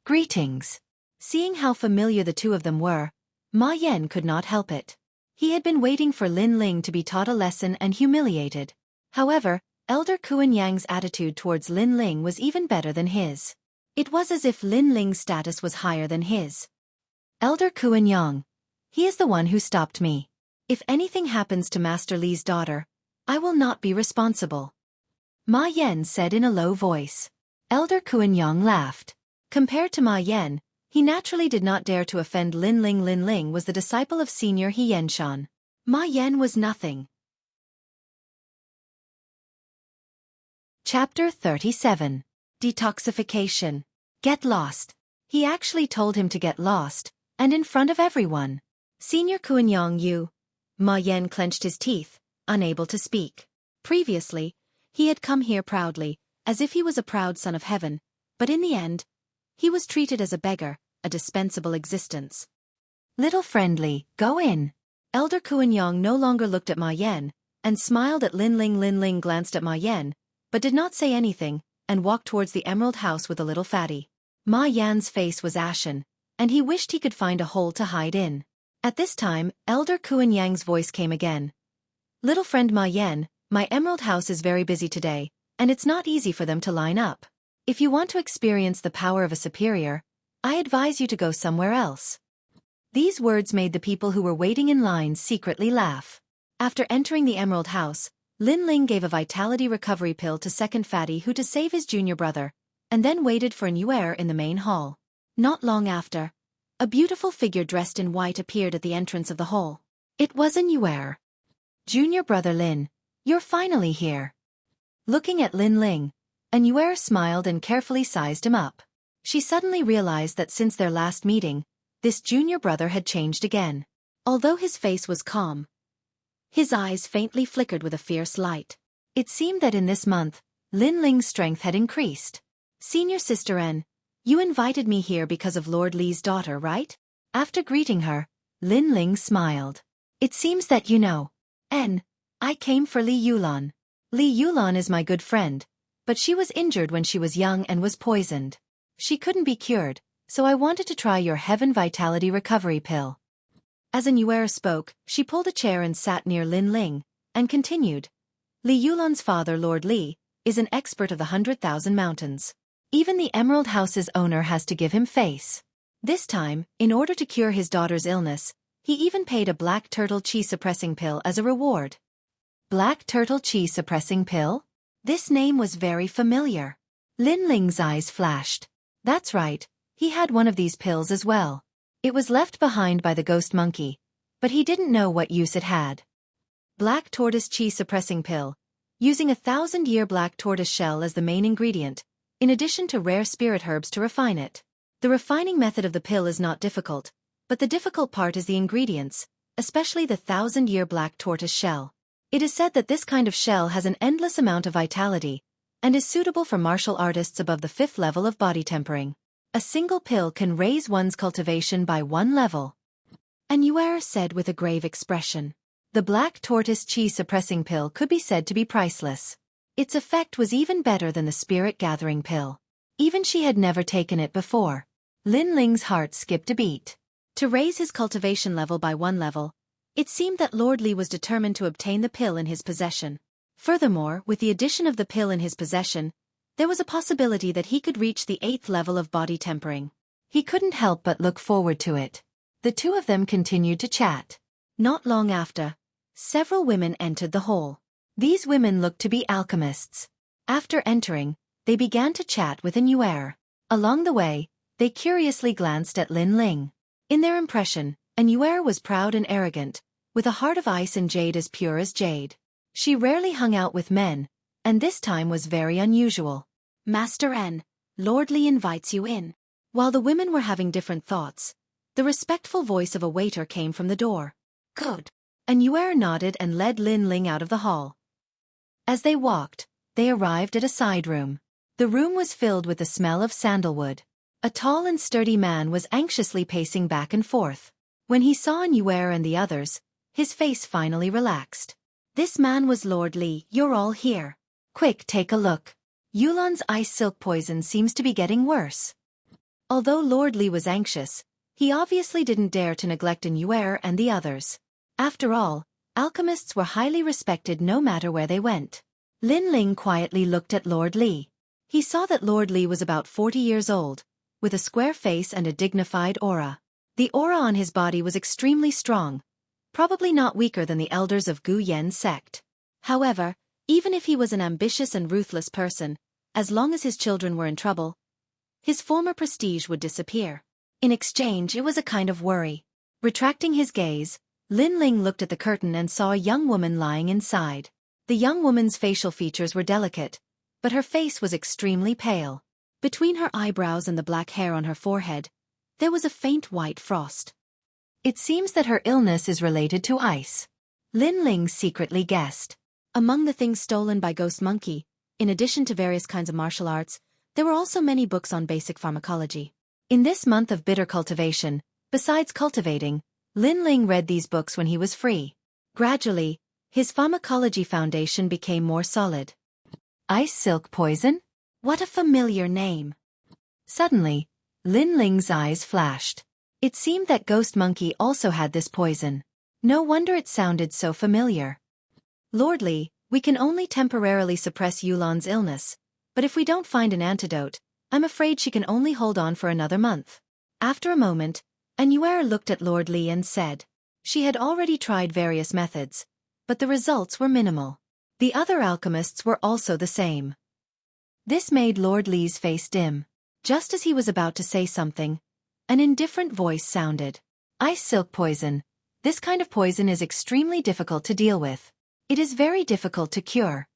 "Greetings." Seeing how familiar the two of them were, Ma Yan could not help it. He had been waiting for Lin Ling to be taught a lesson and humiliated. However, Elder Kuan Yang's attitude towards Lin Ling was even better than his. It was as if Lin Ling's status was higher than his. "Elder Kuan Yang, he is the one who stopped me. If anything happens to Master Li's daughter, I will not be responsible," Ma Yan said in a low voice. Elder Kuan Yang laughed. Compared to Ma Yan, he naturally did not dare to offend Lin Ling. Lin Ling was the disciple of Senior He Yen Shan. Ma Yan was nothing. Chapter 37. Detoxification. Get lost. He actually told him to get lost, and in front of everyone. "Senior Kuan Yang, Ma Yan clenched his teeth, unable to speak. Previously, he had come here proudly, as if he was a proud son of heaven, but in the end, he was treated as a beggar, a dispensable existence. "Little friendly, go in." Elder Kuan Yang no longer looked at Ma Yan, and smiled at Lin Ling. Lin Ling glanced at Ma Yan, but did not say anything, and walked towards the Emerald House with a little fatty. Ma Yan's face was ashen, and he wished he could find a hole to hide in. At this time, Elder Kuan Yang's voice came again. Little friend Ma Yen, my emerald house is very busy today, and it's not easy for them to line up. If you want to experience the power of a superior, I advise you to go somewhere else. These words made the people who were waiting in line secretly laugh. After entering the emerald house, Lin Ling gave a vitality recovery pill to second fatty Hu to save his junior brother, and then waited for an Yuer in the main hall. Not long after, a beautiful figure dressed in white appeared at the entrance of the hall. It was an Yuer. Junior brother Lin, you're finally here. Looking at Lin Ling, an Yuer smiled and carefully sized him up. She suddenly realized that since their last meeting, this junior brother had changed again. Although his face was calm, his eyes faintly flickered with a fierce light. It seemed that in this month, Lin Ling's strength had increased. Senior sister En, you invited me here because of Lord Li's daughter, right? After greeting her, Lin Ling smiled. It seems that you know. En, I came for Li Yulan. Li Yulan is my good friend, but she was injured when she was young and was poisoned. She couldn't be cured, so I wanted to try your Heaven Vitality Recovery Pill. As an Yuer spoke, she pulled a chair and sat near Lin Ling, and continued. Li Yulan's father, Lord Li, is an expert of the 100,000 mountains. Even the Emerald House's owner has to give him face. This time, in order to cure his daughter's illness, he even paid a black turtle chi suppressing pill as a reward. Black turtle chi suppressing pill? This name was very familiar. Lin Ling's eyes flashed. That's right, he had one of these pills as well. It was left behind by the ghost monkey, but he didn't know what use it had. Black tortoise chi suppressing pill, using 1,000-year black tortoise shell as the main ingredient, in addition to rare spirit herbs to refine it. The refining method of the pill is not difficult, but the difficult part is the ingredients, especially the 1,000-year black tortoise shell. It is said that this kind of shell has an endless amount of vitality, and is suitable for martial artists above the 5th level of body tempering. A single pill can raise one's cultivation by 1 level. An Yuer said with a grave expression. The black tortoise chi suppressing pill could be said to be priceless. Its effect was even better than the spirit gathering pill. Even she had never taken it before. Lin Ling's heart skipped a beat. To raise his cultivation level by 1 level, it seemed that Lord Li was determined to obtain the pill in his possession. Furthermore, with the addition of the pill in his possession, there was a possibility that he could reach the 8th level of body tempering. He couldn't help but look forward to it. The two of them continued to chat. Not long after, several women entered the hall. These women looked to be alchemists. After entering, they began to chat with an Yuer. Along the way, they curiously glanced at Lin Ling. In their impression, an Yuer was proud and arrogant, with a heart of ice and jade as pure as jade. She rarely hung out with men, and this time was very unusual. Master En, Lord Li invites you in. While the women were having different thoughts, the respectful voice of a waiter came from the door. Good. An Yuer nodded and led Lin Ling out of the hall. As they walked, they arrived at a side room. The room was filled with the smell of sandalwood. A tall and sturdy man was anxiously pacing back and forth. When he saw an Yuer and the others, his face finally relaxed. This man was Lord Li. You're all here. Quick, take a look. Yulan's ice silk poison seems to be getting worse. Although Lord Li was anxious, he obviously didn't dare to neglect an Yuer and the others. After all, alchemists were highly respected no matter where they went. Lin Ling quietly looked at Lord Li. He saw that Lord Li was about 40 years old, with a square face and a dignified aura. The aura on his body was extremely strong, probably not weaker than the elders of Gu Yen's sect. However, even if he was an ambitious and ruthless person, as long as his children were in trouble, his former prestige would disappear. In exchange, it was a kind of worry. Retracting his gaze, Lin Ling looked at the curtain and saw a young woman lying inside. The young woman's facial features were delicate, but her face was extremely pale. Between her eyebrows and the black hair on her forehead, there was a faint white frost. It seems that her illness is related to ice. Lin Ling secretly guessed. Among the things stolen by Ghost Monkey, in addition to various kinds of martial arts, there were also many books on basic pharmacology. In this month of bitter cultivation, besides cultivating, Lin Ling read these books when he was free. Gradually, his pharmacology foundation became more solid. Ice silk poison? What a familiar name. Suddenly, Lin Ling's eyes flashed. It seemed that Ghost Monkey also had this poison. No wonder it sounded so familiar. Lord Li, we can only temporarily suppress Yulan's illness, but if we don't find an antidote, I'm afraid she can only hold on for another month. After a moment, Anuera looked at Lord Li and said. She had already tried various methods, but the results were minimal. The other alchemists were also the same. This made Lord Li's face dim. Just as he was about to say something, an indifferent voice sounded. Ice silk poison. This kind of poison is extremely difficult to deal with. It is very difficult to cure.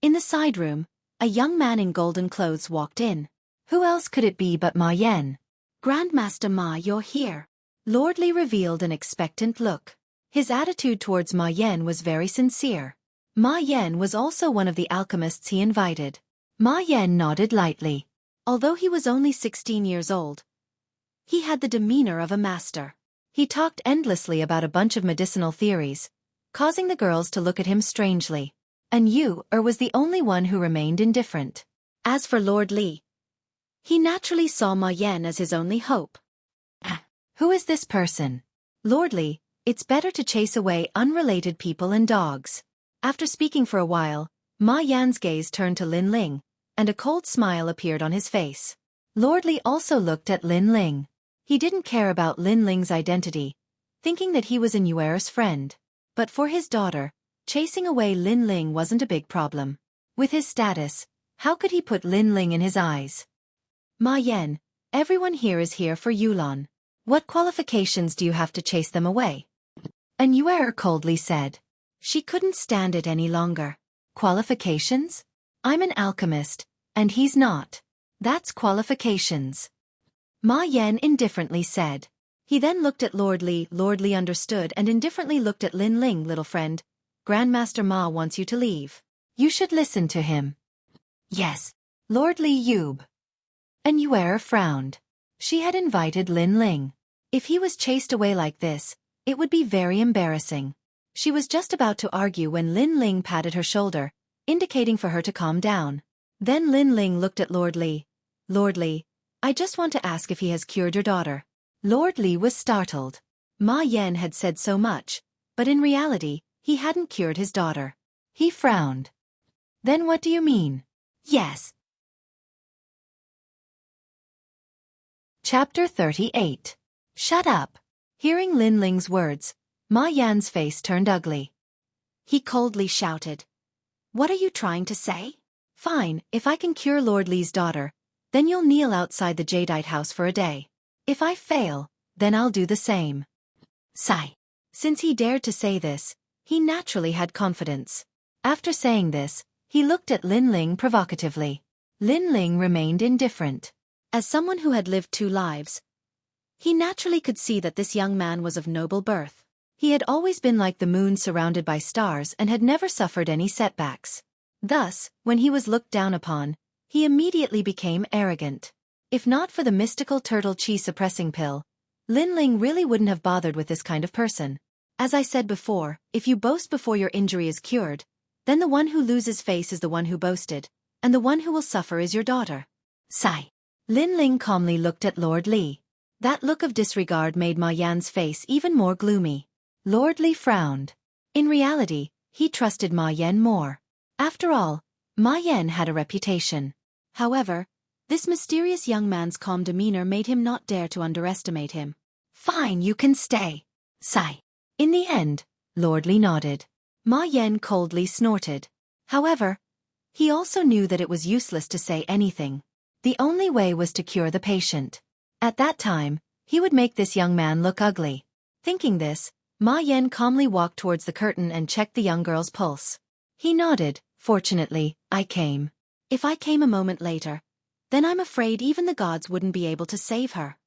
In the side room, a young man in golden clothes walked in. Who else could it be but Ma Yan? Grandmaster Ma, you're here. Lord Li revealed an expectant look. His attitude towards Ma Yan was very sincere. Ma Yan was also one of the alchemists he invited. Ma Yan nodded lightly. Although he was only 16 years old, he had the demeanor of a master. He talked endlessly about a bunch of medicinal theories, causing the girls to look at him strangely. And was the only one who remained indifferent. As for Lord Li, he naturally saw Ma Yan as his only hope. Who is this person? Lord Li, it's better to chase away unrelated people and dogs. After speaking for a while, Ma Yan's gaze turned to Lin Ling, and a cold smile appeared on his face. Lord Li also looked at Lin Ling. He didn't care about Lin Ling's identity, thinking that he was Anuera's friend. But for his daughter, chasing away Lin Ling wasn't a big problem. With his status, how could he put Lin Ling in his eyes? Ma Yan, everyone here is here for Yulan. What qualifications do you have to chase them away? Anuera coldly said. She couldn't stand it any longer. Qualifications? I'm an alchemist, and he's not. That's qualifications. Ma Yan indifferently said. He then looked at Lord Li. Lord Li understood and indifferently looked at Lin Ling. Little friend, Grandmaster Ma wants you to leave. You should listen to him. Yes. Lord Li Yub. Anuera frowned. She had invited Lin Ling. If he was chased away like this, it would be very embarrassing. She was just about to argue when Lin Ling patted her shoulder, indicating for her to calm down. Then Lin Ling looked at Lord Li. Lord Li, I just want to ask if he has cured your daughter. Lord Li was startled. Ma Yan had said so much, but in reality, he hadn't cured his daughter. He frowned. Then what do you mean? Yes. Chapter 38. Shut up. Hearing Lin Ling's words, Ma Yan's face turned ugly. He coldly shouted. What are you trying to say? Fine, if I can cure Lord Li's daughter, then you'll kneel outside the Jadeite house for a day. If I fail, then I'll do the same. Sigh. Since he dared to say this, he naturally had confidence. After saying this, he looked at Lin Ling provocatively. Lin Ling remained indifferent. As someone who had lived 2 lives, he naturally could see that this young man was of noble birth. He had always been like the moon surrounded by stars and had never suffered any setbacks. Thus, when he was looked down upon, he immediately became arrogant. If not for the mystical turtle chi suppressing pill, Lin Ling really wouldn't have bothered with this kind of person. As I said before, if you boast before your injury is cured, then the one who loses face is the one who boasted, and the one who will suffer is your daughter. Sigh. Lin Ling calmly looked at Lord Li. That look of disregard made Ma Yan's face even more gloomy. Lord Li frowned. In reality, he trusted Ma Yan more. After all, Ma Yan had a reputation. However, this mysterious young man's calm demeanor made him not dare to underestimate him. Fine, you can stay. Sigh. In the end, Lord Li nodded. Ma Yan coldly snorted. However, he also knew that it was useless to say anything. The only way was to cure the patient. At that time, he would make this young man look ugly. Thinking this, Ma Yan calmly walked towards the curtain and checked the young girl's pulse. He nodded. Fortunately, I came. If I came a moment later, then I'm afraid even the gods wouldn't be able to save her.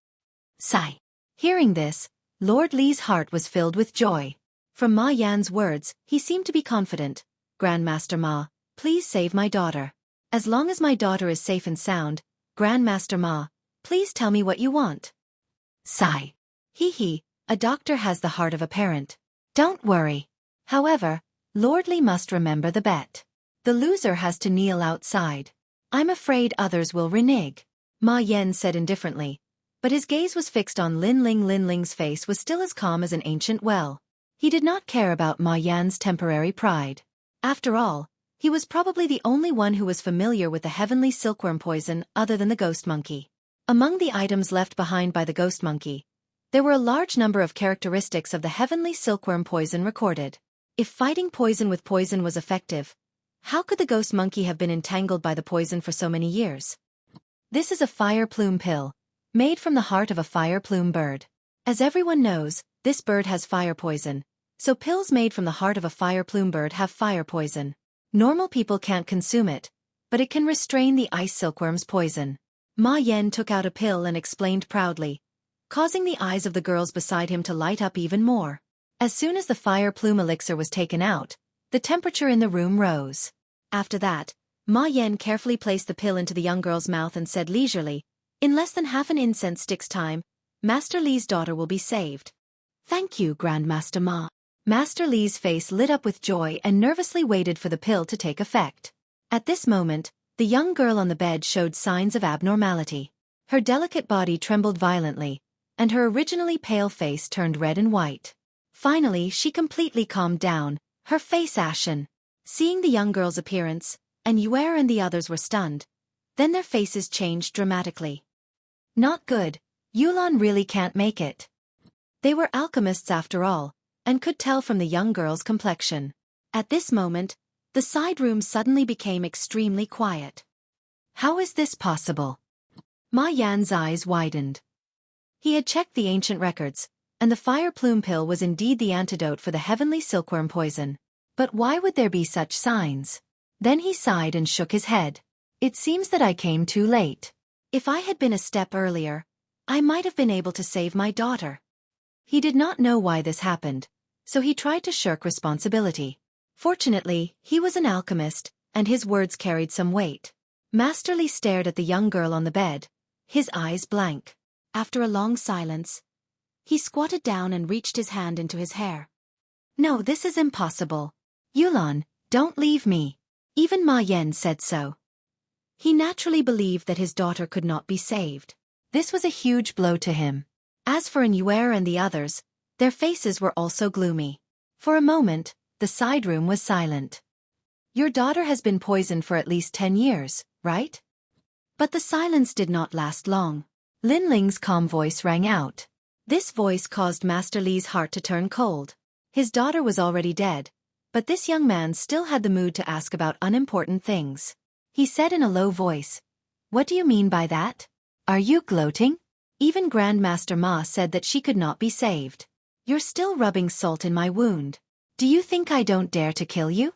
Sigh. Hearing this, Lord Li's heart was filled with joy. From Ma Yan's words, he seemed to be confident. Grandmaster Ma, please save my daughter. As long as my daughter is safe and sound, Grandmaster Ma, please tell me what you want. Sigh. Hee, a doctor has the heart of a parent. Don't worry. However, Lord Li must remember the bet. The loser has to kneel outside. I'm afraid others will renege. Ma Yan said indifferently. But his gaze was fixed on Lin Ling. Lin Ling's face was still as calm as an ancient well. He did not care about Ma Yan's temporary pride. After all, he was probably the only one who was familiar with the heavenly silkworm poison other than the ghost monkey. Among the items left behind by the ghost monkey, there were a large number of characteristics of the heavenly silkworm poison recorded. If fighting poison with poison was effective, how could the ghost monkey have been entangled by the poison for so many years? This is a fire plume pill, made from the heart of a fire plume bird. As everyone knows, this bird has fire poison, so pills made from the heart of a fire plume bird have fire poison. Normal people can't consume it, but it can restrain the ice silkworm's poison. Ma Yan took out a pill and explained proudly, causing the eyes of the girls beside him to light up even more. As soon as the fire plume elixir was taken out, the temperature in the room rose. After that, Ma Yan carefully placed the pill into the young girl's mouth and said leisurely, "In less than half an incense stick's time, Master Li's daughter will be saved." "Thank you, Grandmaster Ma." Master Li's face lit up with joy and nervously waited for the pill to take effect. At this moment, the young girl on the bed showed signs of abnormality. Her delicate body trembled violently, and her originally pale face turned red and white. Finally, she completely calmed down, her face ashen. Seeing the young girl's appearance, and Xueqi and the others were stunned. Then their faces changed dramatically. Not good. Yulan really can't make it. They were alchemists after all, and could tell from the young girl's complexion. At this moment, the side room suddenly became extremely quiet. How is this possible? Ma Yan's eyes widened. He had checked the ancient records, and the fire plume pill was indeed the antidote for the heavenly silkworm poison. But why would there be such signs? Then he sighed and shook his head. It seems that I came too late. If I had been a step earlier, I might have been able to save my daughter. He did not know why this happened, so he tried to shirk responsibility. Fortunately, he was an alchemist, and his words carried some weight. Master Li stared at the young girl on the bed, his eyes blank. After a long silence, he squatted down and reached his hand into his hair. "No, this is impossible. Yulan, don't leave me." Even Ma Yan said so. He naturally believed that his daughter could not be saved. This was a huge blow to him. As for Xueqi and the others, their faces were also gloomy. For a moment, the side room was silent. "Your daughter has been poisoned for at least 10 years, right?" But the silence did not last long. Lin Ling's calm voice rang out. This voice caused Master Li's heart to turn cold. His daughter was already dead, but this young man still had the mood to ask about unimportant things. He said in a low voice, "What do you mean by that? Are you gloating?" Even Grandmaster Ma said that she could not be saved. "You're still rubbing salt in my wound. Do you think I don't dare to kill you?"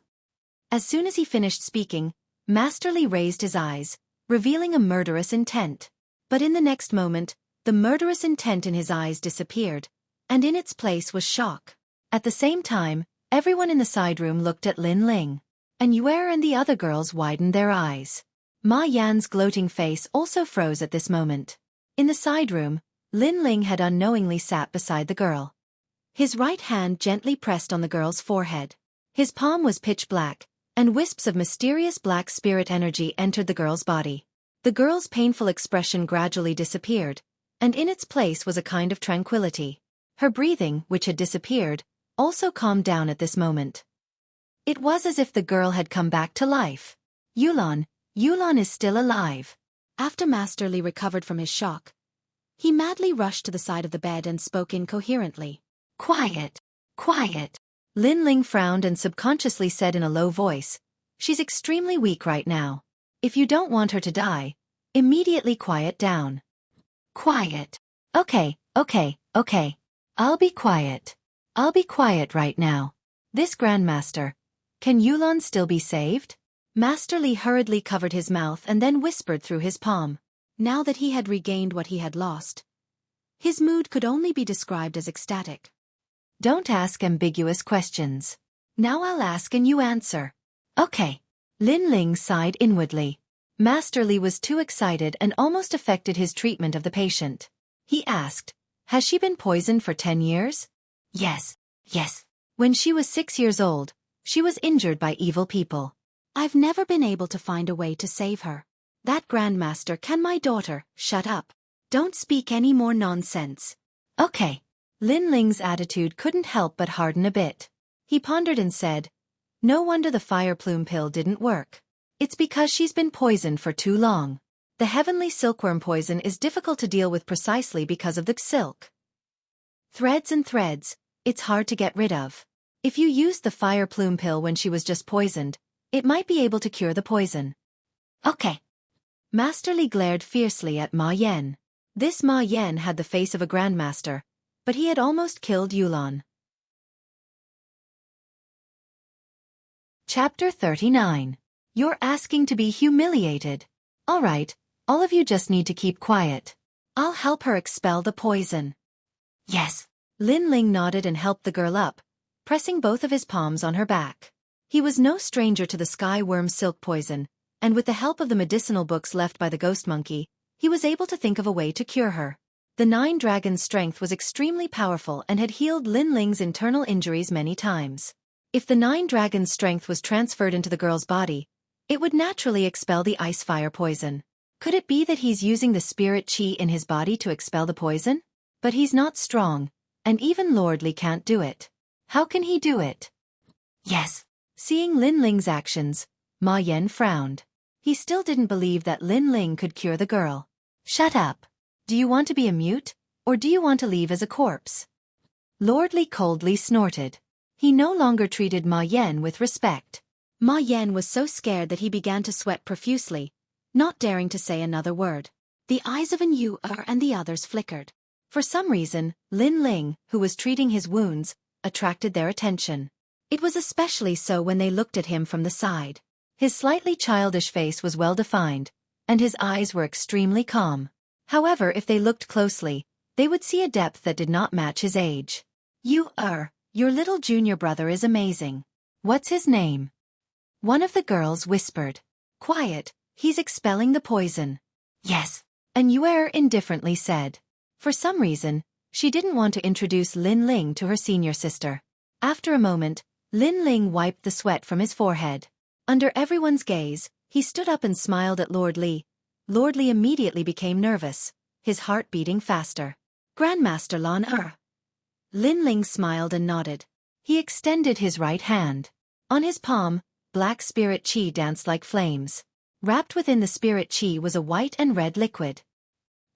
As soon as he finished speaking, Master Li raised his eyes, revealing a murderous intent. But in the next moment, the murderous intent in his eyes disappeared, and in its place was shock. At the same time, everyone in the side room looked at Lin Ling, and Xueqi and the other girls widened their eyes. Ma Yan's gloating face also froze at this moment. In the side room, Lin Ling had unknowingly sat beside the girl. His right hand gently pressed on the girl's forehead. His palm was pitch black, and wisps of mysterious black spirit energy entered the girl's body. The girl's painful expression gradually disappeared, and in its place was a kind of tranquility. Her breathing, which had disappeared, also calmed down at this moment. It was as if the girl had come back to life. Yulan is still alive." After Master Li recovered from his shock, he madly rushed to the side of the bed and spoke incoherently. "Quiet! Quiet!" Lin Ling frowned and subconsciously said in a low voice, "She's extremely weak right now. If you don't want her to die, immediately quiet down." "Quiet. Okay. I'll be quiet. I'll be quiet right now." "This Grandmaster, can Yulan still be saved?" Master Li hurriedly covered his mouth and then whispered through his palm. Now that he had regained what he had lost, his mood could only be described as ecstatic. "Don't ask ambiguous questions. Now I'll ask and you answer." "Okay." Lin Ling sighed inwardly. Master Li was too excited and almost affected his treatment of the patient. He asked, "Has she been poisoned for 10 years?" Yes. "When she was 6 years old, she was injured by evil people. I've never been able to find a way to save her." "That Grandmaster can my daughter, shut up." Don't speak any more nonsense. Okay. Lin Ling's attitude couldn't help but harden a bit. He pondered and said, no wonder the fire plume pill didn't work. It's because she's been poisoned for too long. The heavenly silkworm poison is difficult to deal with precisely because of the silk threads and threads, it's hard to get rid of. If you used the fire plume pill when she was just poisoned, it might be able to cure the poison. Okay. Master Li glared fiercely at Ma Yan. This Ma Yan had the face of a grandmaster, but he had almost killed Yulan. Chapter 39. You're asking to be humiliated. All right, all of you just need to keep quiet. I'll help her expel the poison. Yes. Lin Ling nodded and helped the girl up, pressing both of his palms on her back. He was no stranger to the sky worm silk poison, and with the help of the medicinal books left by the ghost monkey, he was able to think of a way to cure her. The 9 dragon's strength was extremely powerful and had healed Lin Ling's internal injuries many times. If the 9 dragon's strength was transferred into the girl's body, it would naturally expel the ice fire poison. Could it be that he's using the spirit chi in his body to expel the poison? But he's not strong, and even Lord Li can't do it. How can he do it? Yes. Seeing Lin Ling's actions, Ma Yan frowned. He still didn't believe that Lin Ling could cure the girl. Shut up. Do you want to be a mute, or do you want to leave as a corpse? Lord Li coldly snorted. He no longer treated Ma Yan with respect. Ma Yan was so scared that he began to sweat profusely, not daring to say another word. The eyes of An Yu and the others flickered. For some reason, Lin Ling, who was treating his wounds, attracted their attention. It was especially so when they looked at him from the side. His slightly childish face was well defined, and his eyes were extremely calm. However, if they looked closely, they would see a depth that did not match his age. Your little junior brother is amazing. What's his name? One of the girls whispered. Quiet, he's expelling the poison. Yes. And Yu indifferently said. For some reason, she didn't want to introduce Lin Ling to her senior sister. After a moment, Lin Ling wiped the sweat from his forehead. Under everyone's gaze, he stood up and smiled at Lord Li. Lord Li immediately became nervous, his heart beating faster. Grandmaster Lan Lin Ling smiled and nodded. He extended his right hand. On his palm, black spirit chi danced like flames. Wrapped within the spirit chi was a white and red liquid.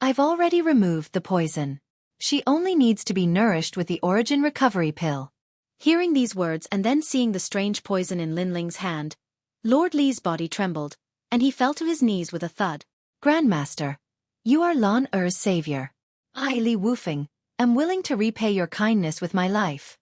I've already removed the poison. She only needs to be nourished with the origin recovery pill. Hearing these words and then seeing the strange poison in Lin Ling's hand, Lord Li's body trembled, and he fell to his knees with a thud. Grandmaster, you are Lan Er's savior. I, Li Wufeng, am willing to repay your kindness with my life.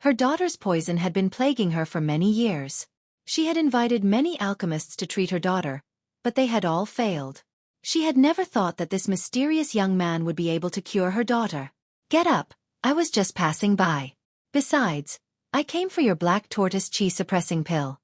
Her daughter's poison had been plaguing her for many years. She had invited many alchemists to treat her daughter, but they had all failed. She had never thought that this mysterious young man would be able to cure her daughter. Get up, I was just passing by. Besides, I came for your black tortoise chi suppressing pill.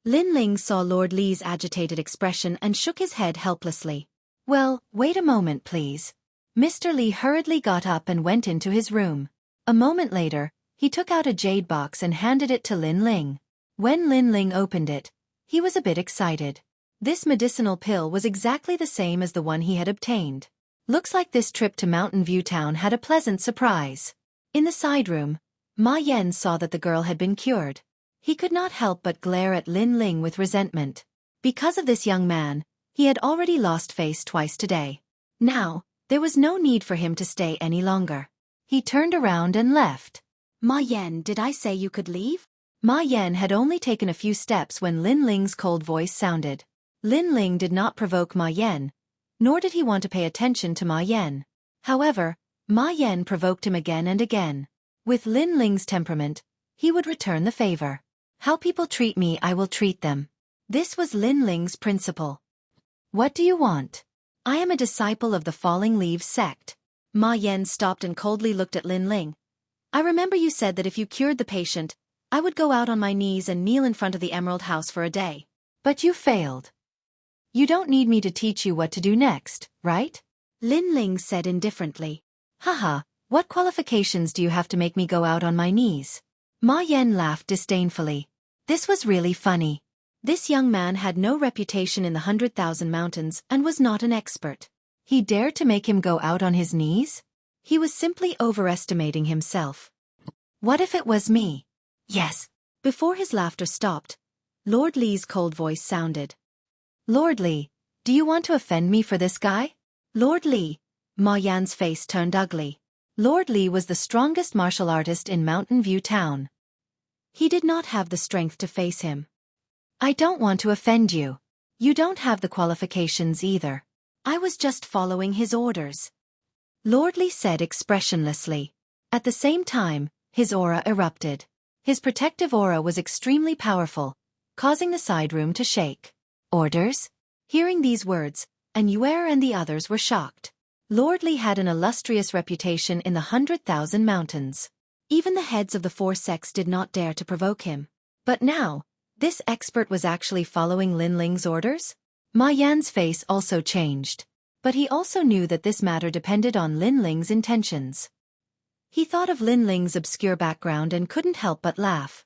Lin Ling saw Lord Li's agitated expression and shook his head helplessly. Well, wait a moment please. Mr. Li hurriedly got up and went into his room. A moment later, he took out a jade box and handed it to Lin Ling. When Lin Ling opened it, he was a bit excited. This medicinal pill was exactly the same as the one he had obtained. Looks like this trip to Mountain View Town had a pleasant surprise. In the side room, Ma Yan saw that the girl had been cured. He could not help but glare at Lin Ling with resentment. Because of this young man, he had already lost face twice today. Now, there was no need for him to stay any longer. He turned around and left. Ma Yan, did I say you could leave? Ma Yan had only taken a few steps when Lin Ling's cold voice sounded. Lin Ling did not provoke Ma Yan, nor did he want to pay attention to Ma Yan. However, Ma Yan provoked him again and again. With Lin Ling's temperament, he would return the favor. How people treat me, I will treat them. This was Lin Ling's principle. What do you want? I am a disciple of the Falling Leaves sect. Ma Yan stopped and coldly looked at Lin Ling. I remember you said that if you cured the patient, I would go out on my knees and kneel in front of the Emerald House for a day. But you failed. You don't need me to teach you what to do next, right? Lin Ling said indifferently. Haha, what qualifications do you have to make me go out on my knees? Ma Yan laughed disdainfully. This was really funny. This young man had no reputation in the 100,000 mountains and was not an expert. He dared to make him go out on his knees? He was simply overestimating himself. What if it was me? Yes. Before his laughter stopped, Lord Li's cold voice sounded. Lord Li, do you want to offend me for this guy? Lord Li. Ma Yan's face turned ugly. Lord Li was the strongest martial artist in Mountain View Town. He did not have the strength to face him. I don't want to offend you. You don't have the qualifications either. I was just following his orders. Lord Li said expressionlessly. At the same time, his aura erupted. His protective aura was extremely powerful, causing the side room to shake. Orders? Hearing these words, Xueqi and the others were shocked. Lord Li had an illustrious reputation in the 100,000 mountains. Even the heads of the 4 sects did not dare to provoke him. But now, this expert was actually following Lin Ling's orders? Ma Yan's face also changed. But he also knew that this matter depended on Lin Ling's intentions. He thought of Lin Ling's obscure background and couldn't help but laugh.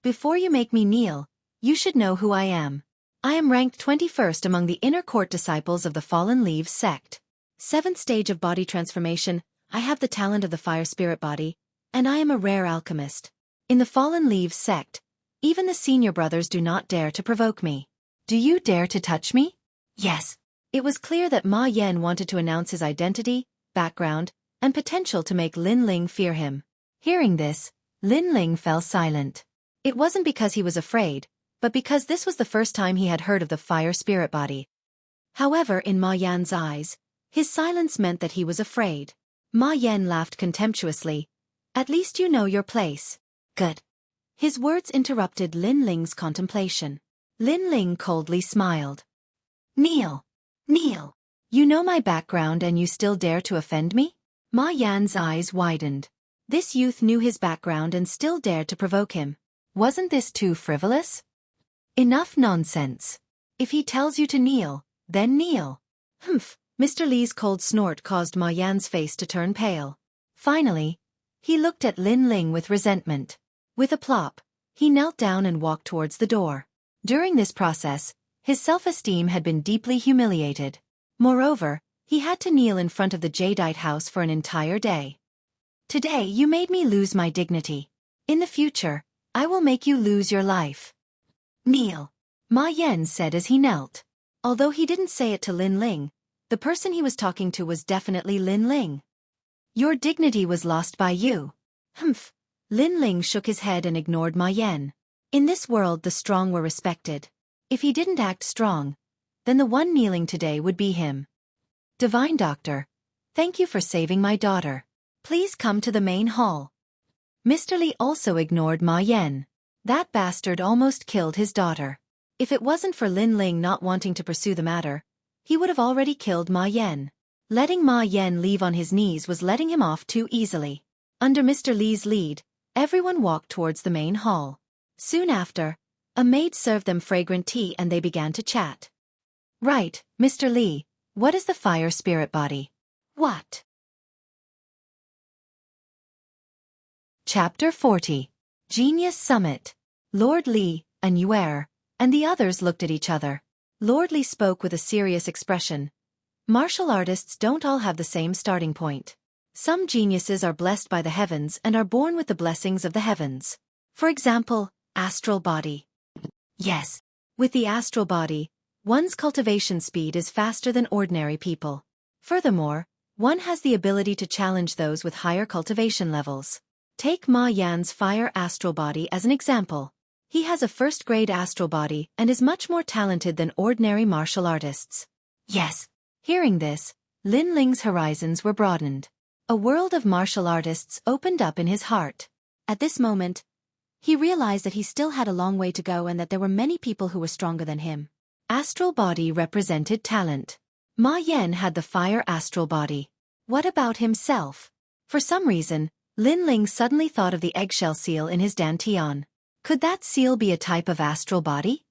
Before you make me kneel, you should know who I am. I am ranked 21st among the inner court disciples of the Fallen Leaves sect. 7th stage of body transformation, I have the talent of the fire spirit body, and I am a rare alchemist. In the Fallen Leaves sect, even the senior brothers do not dare to provoke me. Do you dare to touch me? Yes. It was clear that Ma Yan wanted to announce his identity, background, and potential to make Lin Ling fear him. Hearing this, Lin Ling fell silent. It wasn't because he was afraid, but because this was the first time he had heard of the fire spirit body. However, in Ma Yan's eyes, his silence meant that he was afraid. Ma Yan laughed contemptuously. At least you know your place. Good. His words interrupted Lin Ling's contemplation. Lin Ling coldly smiled. Kneel. Kneel. You know my background and you still dare to offend me? Ma Yan's eyes widened. This youth knew his background and still dared to provoke him. Wasn't this too frivolous? Enough nonsense. If he tells you to kneel, then kneel. Humph. Mr. Li's cold snort caused Ma Yan's face to turn pale. Finally, he looked at Lin Ling with resentment. With a plop, he knelt down and walked towards the door. During this process, his self-esteem had been deeply humiliated. Moreover, he had to kneel in front of the Jadeite house for an entire day. Today you made me lose my dignity. In the future, I will make you lose your life. Kneel. Ma Yan said as he knelt. Although he didn't say it to Lin Ling, the person he was talking to was definitely Lin Ling. Your dignity was lost by you. Humph. Lin Ling shook his head and ignored Ma Yan. In this world the strong were respected. If he didn't act strong, then the one kneeling today would be him. Divine Doctor, thank you for saving my daughter. Please come to the main hall. Mr. Li also ignored Ma Yan. That bastard almost killed his daughter. If it wasn't for Lin Ling not wanting to pursue the matter, he would have already killed Ma Yan. Letting Ma Yan leave on his knees was letting him off too easily. Under Mr. Li's lead, everyone walked towards the main hall. Soon after, a maid served them fragrant tea and they began to chat. Right, Mr. Li, what is the fire spirit body? What? Chapter 40. Genius Summit. Lord Li, Xueqi, and the others looked at each other. Lord Li spoke with a serious expression. Martial artists don't all have the same starting point. Some geniuses are blessed by the heavens and are born with the blessings of the heavens. For example, astral body. Yes. With the astral body, one's cultivation speed is faster than ordinary people. Furthermore, one has the ability to challenge those with higher cultivation levels. Take Ma Yan's fire astral body as an example. He has a first-grade astral body and is much more talented than ordinary martial artists. Yes. Hearing this, Lin Ling's horizons were broadened. A world of martial artists opened up in his heart. At this moment, he realized that he still had a long way to go and that there were many people who were stronger than him. Astral body represented talent. Ma Yan had the fire astral body. What about himself? For some reason, Lin Ling suddenly thought of the eggshell seal in his dantian. Could that seal be a type of astral body?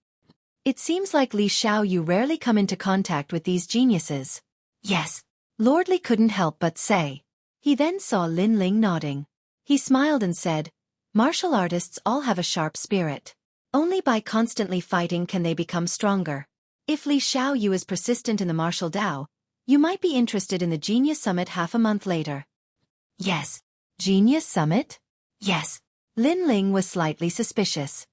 It seems like Li Xiaoyu rarely come into contact with these geniuses. Yes. Lord Li couldn't help but say. He then saw Lin Ling nodding. He smiled and said, martial artists all have a sharp spirit. Only by constantly fighting can they become stronger. If Li Xiaoyu is persistent in the martial Dao, You might be interested in the Genius Summit half a month later. Yes. Genius Summit? Yes. Lin Ling was slightly suspicious.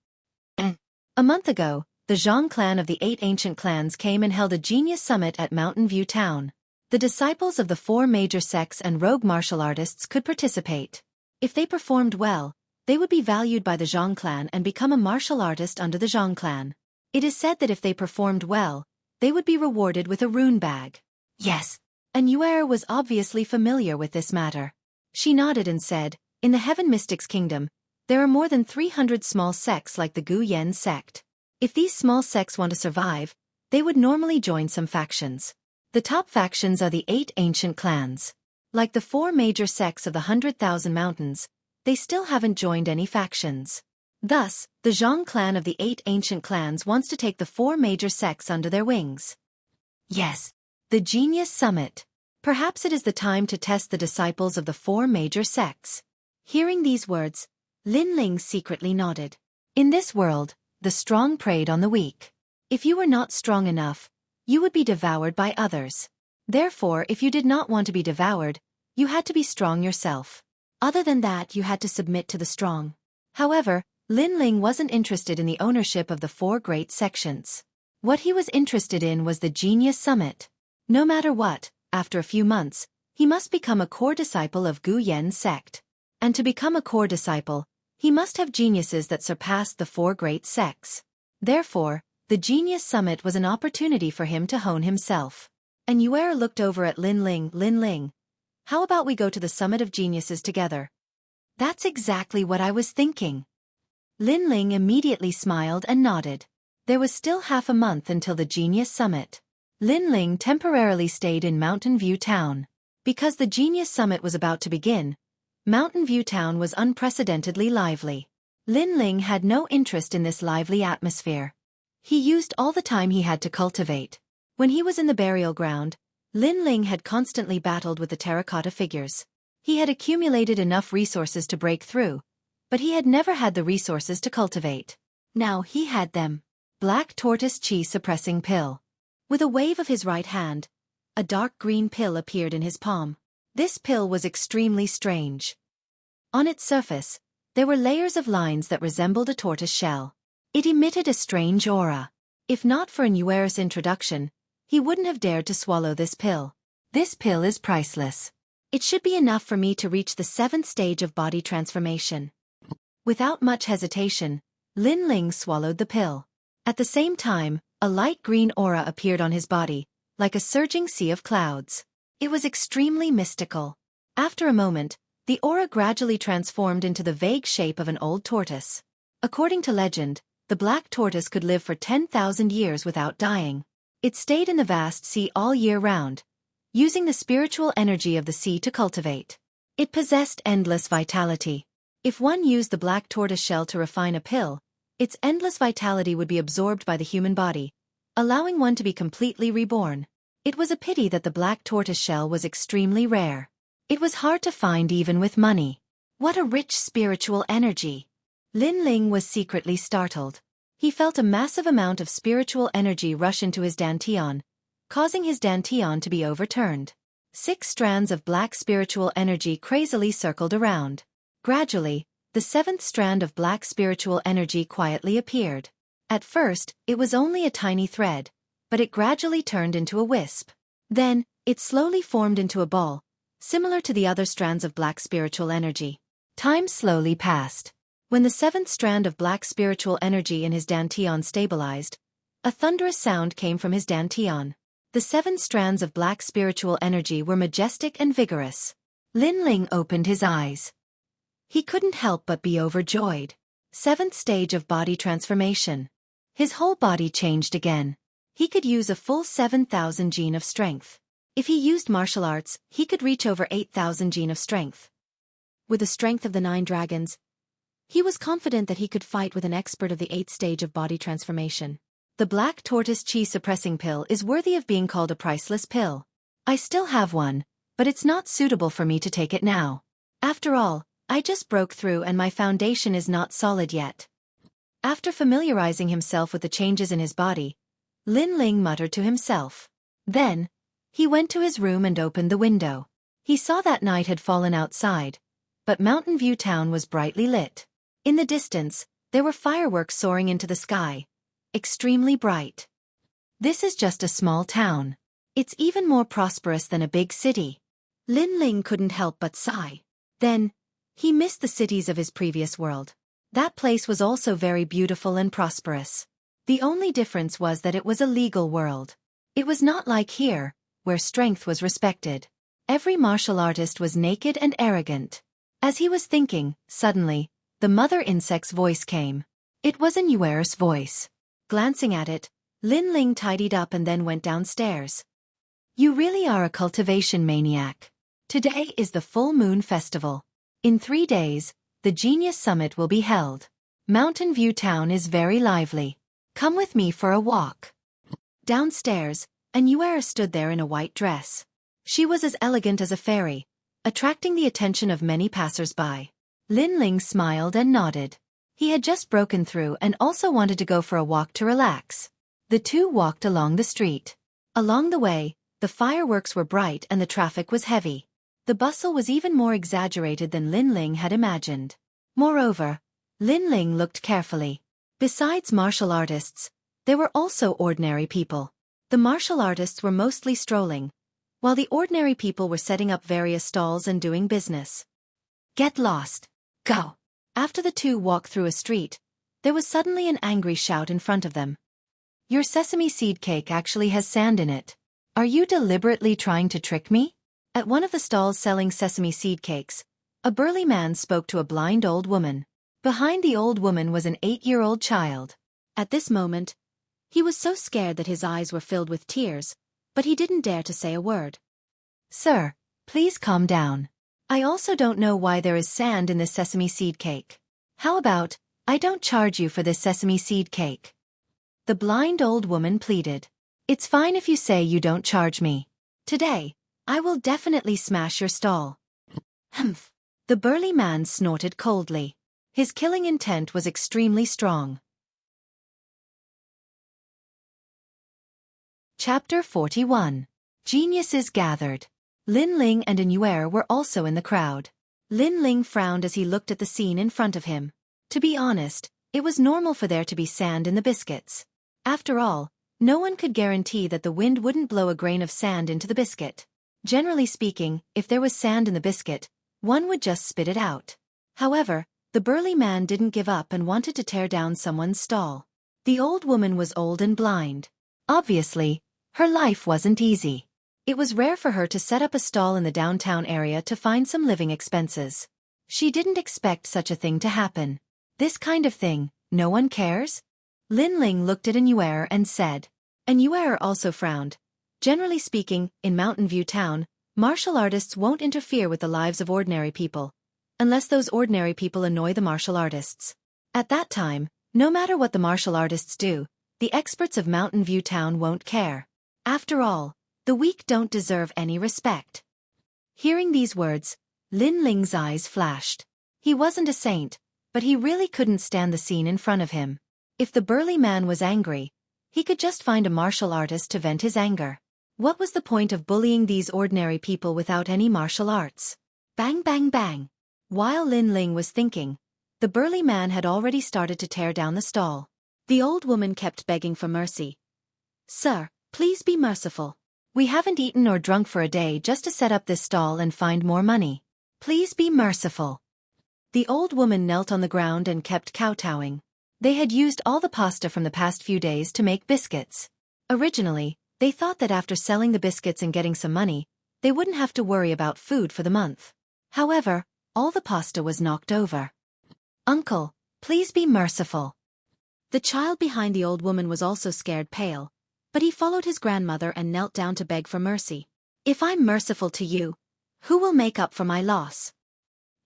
A month ago, the Zhang clan of the 8 ancient clans came and held a Genius Summit at Mountain View Town. The disciples of the 4 major sects and rogue martial artists could participate. If they performed well, they would be valued by the Zhang clan and become a martial artist under the Zhang clan. It is said that if they performed well, they would be rewarded with a rune bag. Yes. And Xueqi was obviously familiar with this matter. She nodded and said, in the Heaven Mystics Kingdom, there are more than 300 small sects like the Gu Yen sect. If these small sects want to survive, they would normally join some factions. The top factions are the 8 ancient clans. Like the 4 major sects of the 100,000 Mountains, they still haven't joined any factions. Thus, the Zhang clan of the 8 ancient clans wants to take the 4 major sects under their wings. Yes. The Genius Summit. Perhaps it is the time to test the disciples of the 4 major sects. Hearing these words, Lin Ling secretly nodded. In this world, the strong preyed on the weak. If you were not strong enough, you would be devoured by others. Therefore, if you did not want to be devoured, you had to be strong yourself. Other than that, you had to submit to the strong. However, Lin Ling wasn't interested in the ownership of the 4 great sections. What he was interested in was the Genius Summit. No matter what, after a few months, he must become a core disciple of Gu Yen sect. And to become a core disciple, he must have geniuses that surpassed the 4 great sects. Therefore, the Genius Summit was an opportunity for him to hone himself. And Xueqi looked over at Lin Ling. Lin Ling, how about we go to the Summit of Geniuses together? That's exactly what I was thinking. Lin Ling immediately smiled and nodded. There was still half a month until the Genius Summit. Lin Ling temporarily stayed in Mountain View Town. Because the Genius Summit was about to begin, Mountain View Town was unprecedentedly lively. Lin Ling had no interest in this lively atmosphere. He used all the time he had to cultivate. When he was in the burial ground, Lin Ling had constantly battled with the terracotta figures. He had accumulated enough resources to break through, but he had never had the resources to cultivate. Now he had them. Black tortoise chi suppressing pill. With a wave of his right hand, a dark green pill appeared in his palm. This pill was extremely strange. On its surface, there were layers of lines that resembled a tortoise shell. It emitted a strange aura. If not for an Xueqi's introduction, he wouldn't have dared to swallow this pill. This pill is priceless. It should be enough for me to reach the 7th stage of body transformation. Without much hesitation, Lin Ling swallowed the pill. At the same time, a light green aura appeared on his body, like a surging sea of clouds. It was extremely mystical. After a moment, the aura gradually transformed into the vague shape of an old tortoise. According to legend, the black tortoise could live for 10,000 years without dying. It stayed in the vast sea all year round, using the spiritual energy of the sea to cultivate. It possessed endless vitality. If one used the black tortoise shell to refine a pill, its endless vitality would be absorbed by the human body, allowing one to be completely reborn. It was a pity that the black tortoise shell was extremely rare. It was hard to find even with money. What a rich spiritual energy! Lin Ling was secretly startled. He felt a massive amount of spiritual energy rush into his dantian, causing his dantian to be overturned. 6 strands of black spiritual energy crazily circled around. Gradually, the 7th strand of black spiritual energy quietly appeared. At first, it was only a tiny thread, but it gradually turned into a wisp. Then, it slowly formed into a ball, similar to the other strands of black spiritual energy. Time slowly passed. When the 7th strand of black spiritual energy in his dantian stabilized, a thunderous sound came from his dantian. The 7 strands of black spiritual energy were majestic and vigorous. Lin Ling opened his eyes. He couldn't help but be overjoyed. 7th stage of body transformation. His whole body changed again. He could use a full 7,000 gene of strength. If he used martial arts, he could reach over 8,000 gene of strength. With the strength of the 9 dragons, he was confident that he could fight with an expert of the 8th stage of body transformation. The black tortoise chi suppressing pill is worthy of being called a priceless pill. I still have one, but it's not suitable for me to take it now. After all, I just broke through and my foundation is not solid yet. After familiarizing himself with the changes in his body, Lin Ling muttered to himself. Then, He went to his room and opened the window. He saw that night had fallen outside, but Mountain View Town was brightly lit. In the distance, there were fireworks soaring into the sky, extremely bright. This is just a small town. It's even more prosperous than a big city. Lin Ling couldn't help but sigh. Then, he missed the cities of his previous world. That place was also very beautiful and prosperous. The only difference was that it was a legal world. It was not like here, where strength was respected. Every martial artist was naked and arrogant. As he was thinking, suddenly, the mother insect's voice came. It was a Nuer's voice. Glancing at it, Lin Ling tidied up and then went downstairs. You really are a cultivation maniac. Today is the full moon festival. In 3 days, the Genius Summit will be held. Mountain View Town is very lively. Come with me for a walk. Downstairs, a Nuer stood there in a white dress. She was as elegant as a fairy, attracting the attention of many passers-by. Lin Ling smiled and nodded. He had just broken through and also wanted to go for a walk to relax. The two walked along the street. Along the way, the fireworks were bright and the traffic was heavy. The bustle was even more exaggerated than Lin Ling had imagined. Moreover, Lin Ling looked carefully. Besides martial artists, there were also ordinary people. The martial artists were mostly strolling, while the ordinary people were setting up various stalls and doing business. Get lost. Go. After the two walked through a street, there was suddenly an angry shout in front of them. Your sesame seed cake actually has sand in it. Are you deliberately trying to trick me? At one of the stalls selling sesame seed cakes, a burly man spoke to a blind old woman. Behind the old woman was an 8-year-old child. At this moment, he was so scared that his eyes were filled with tears, but he didn't dare to say a word. Sir, please calm down. I also don't know why there is sand in this sesame seed cake. How about, I don't charge you for this sesame seed cake? The blind old woman pleaded. It's fine if you say you don't charge me. Today, I will definitely smash your stall. Humph. The burly man snorted coldly. His killing intent was extremely strong. Chapter 41. Geniuses Gathered. Lin Ling and a Nuer were also in the crowd. Lin Ling frowned as he looked at the scene in front of him. To be honest, it was normal for there to be sand in the biscuits. After all, no one could guarantee that the wind wouldn't blow a grain of sand into the biscuit. Generally speaking, if there was sand in the biscuit, one would just spit it out. However, the burly man didn't give up and wanted to tear down someone's stall. The old woman was old and blind. Obviously, her life wasn't easy. It was rare for her to set up a stall in the downtown area to find some living expenses. She didn't expect such a thing to happen. This kind of thing, no one cares? Lin Ling looked at a Nuer and said. A Nuer also frowned. Generally speaking, in Mountain View Town, martial artists won't interfere with the lives of ordinary people, unless those ordinary people annoy the martial artists. At that time, no matter what the martial artists do, the experts of Mountain View Town won't care. After all, the weak don't deserve any respect. Hearing these words, Lin Ling's eyes flashed. He wasn't a saint, but he really couldn't stand the scene in front of him. If the burly man was angry, he could just find a martial artist to vent his anger. What was the point of bullying these ordinary people without any martial arts? Bang bang bang. While Lin Ling was thinking, the burly man had already started to tear down the stall. The old woman kept begging for mercy. Sir, please be merciful. We haven't eaten or drunk for a day just to set up this stall and find more money. Please be merciful. The old woman knelt on the ground and kept kowtowing. They had used all the pasta from the past few days to make biscuits. Originally, they thought that after selling the biscuits and getting some money, they wouldn't have to worry about food for the month. However, all the pasta was knocked over. Uncle, please be merciful. The child behind the old woman was also scared pale, but he followed his grandmother and knelt down to beg for mercy. If I'm merciful to you, who will make up for my loss?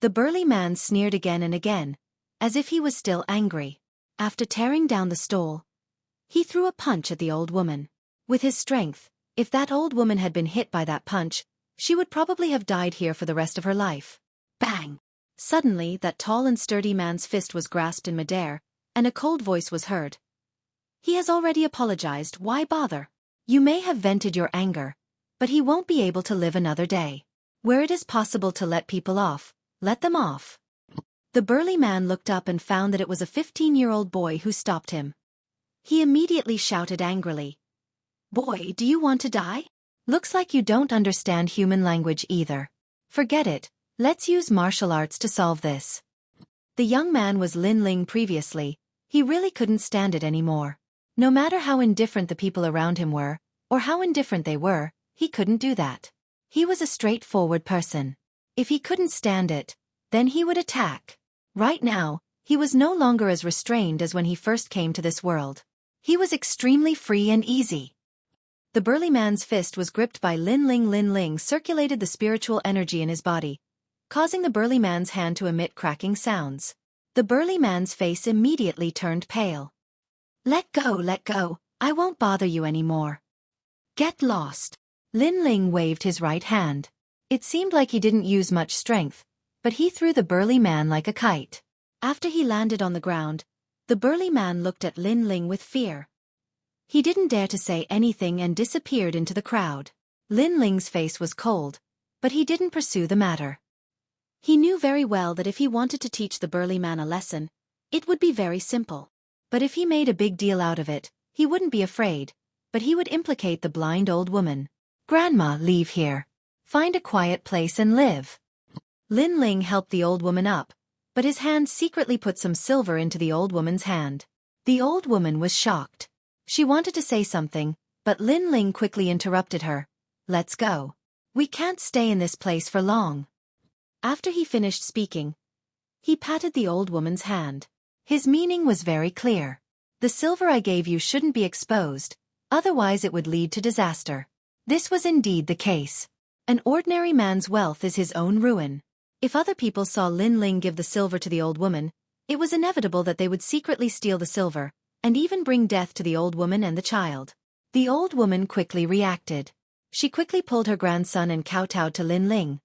The burly man sneered again and again, as if he was still angry. After tearing down the stall, he threw a punch at the old woman. With his strength, if that old woman had been hit by that punch, she would probably have died here for the rest of her life. Bang! Suddenly, that tall and sturdy man's fist was grasped in midair, and a cold voice was heard. He has already apologized, why bother? You may have vented your anger, but he won't be able to live another day. Where it is possible to let people off, let them off. The burly man looked up and found that it was a 15-year-old boy who stopped him. He immediately shouted angrily, "Boy, do you want to die? Looks like you don't understand human language either. Forget it, let's use martial arts to solve this." The young man was Lin Ling previously. He really couldn't stand it anymore. No matter how indifferent the people around him were, or how indifferent they were, he couldn't do that. He was a straightforward person. If he couldn't stand it, then he would attack. Right now, he was no longer as restrained as when he first came to this world. He was extremely free and easy. The burly man's fist was gripped by Lin Ling. Lin Ling circulated the spiritual energy in his body, causing the burly man's hand to emit cracking sounds. The burly man's face immediately turned pale. Let go, I won't bother you anymore. Get lost." Lin Ling waved his right hand. It seemed like he didn't use much strength, but he threw the burly man like a kite. After he landed on the ground, the burly man looked at Lin Ling with fear. He didn't dare to say anything and disappeared into the crowd. Lin Ling's face was cold, but he didn't pursue the matter. He knew very well that if he wanted to teach the burly man a lesson, it would be very simple. But if he made a big deal out of it, he wouldn't be afraid, but he would implicate the blind old woman. "Grandma, leave here. Find a quiet place and live." Lin Ling helped the old woman up, but his hand secretly put some silver into the old woman's hand. The old woman was shocked. She wanted to say something, but Lin Ling quickly interrupted her. "Let's go. We can't stay in this place for long." After he finished speaking, he patted the old woman's hand. His meaning was very clear. "The silver I gave you shouldn't be exposed, otherwise it would lead to disaster." This was indeed the case. An ordinary man's wealth is his own ruin. If other people saw Lin Ling give the silver to the old woman, it was inevitable that they would secretly steal the silver, and even bring death to the old woman and the child. The old woman quickly reacted. She quickly pulled her grandson and kowtowed to Lin Ling.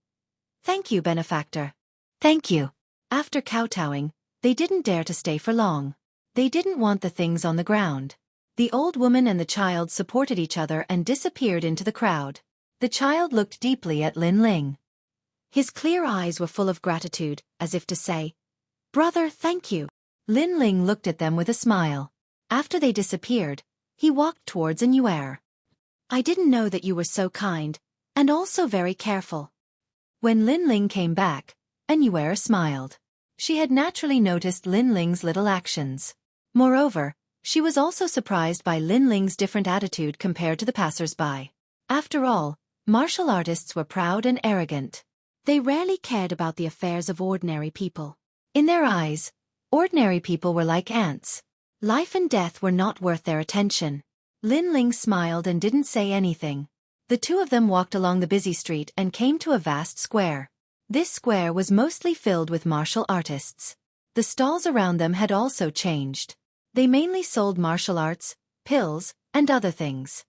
"Thank you, benefactor." "Thank you." After kowtowing, they didn't dare to stay for long. They didn't want the things on the ground. The old woman and the child supported each other and disappeared into the crowd. The child looked deeply at Lin Ling. His clear eyes were full of gratitude, as if to say, "Brother, thank you." Lin Ling looked at them with a smile. After they disappeared, he walked towards Xueqi. "I didn't know that you were so kind, and also very careful." When Lin Ling came back, Xueqi smiled. She had naturally noticed Lin Ling's little actions. Moreover, she was also surprised by Lin Ling's different attitude compared to the passers-by. After all, martial artists were proud and arrogant. They rarely cared about the affairs of ordinary people. In their eyes, ordinary people were like ants. Life and death were not worth their attention. Lin Ling smiled and didn't say anything. The two of them walked along the busy street and came to a vast square. This square was mostly filled with martial artists. The stalls around them had also changed. They mainly sold martial arts, pills, and other things.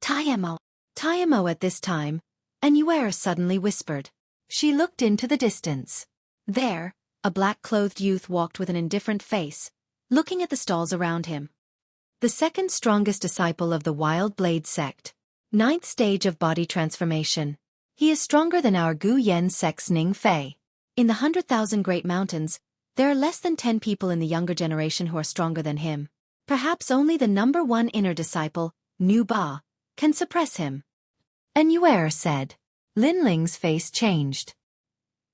"Tayamo." Tayamo at this time, Xueqi suddenly whispered. She looked into the distance. There, a black-clothed youth walked with an indifferent face, looking at the stalls around him. The second strongest disciple of the Wild Blade sect. 9th stage of body transformation. He is stronger than our Gu Yen sect's Ning Fei. In the 100,000 Great Mountains, there are less than 10 people in the younger generation who are stronger than him. Perhaps only the number one inner disciple, Nu Ba, can suppress him. Xueqi said. Lin Ling's face changed.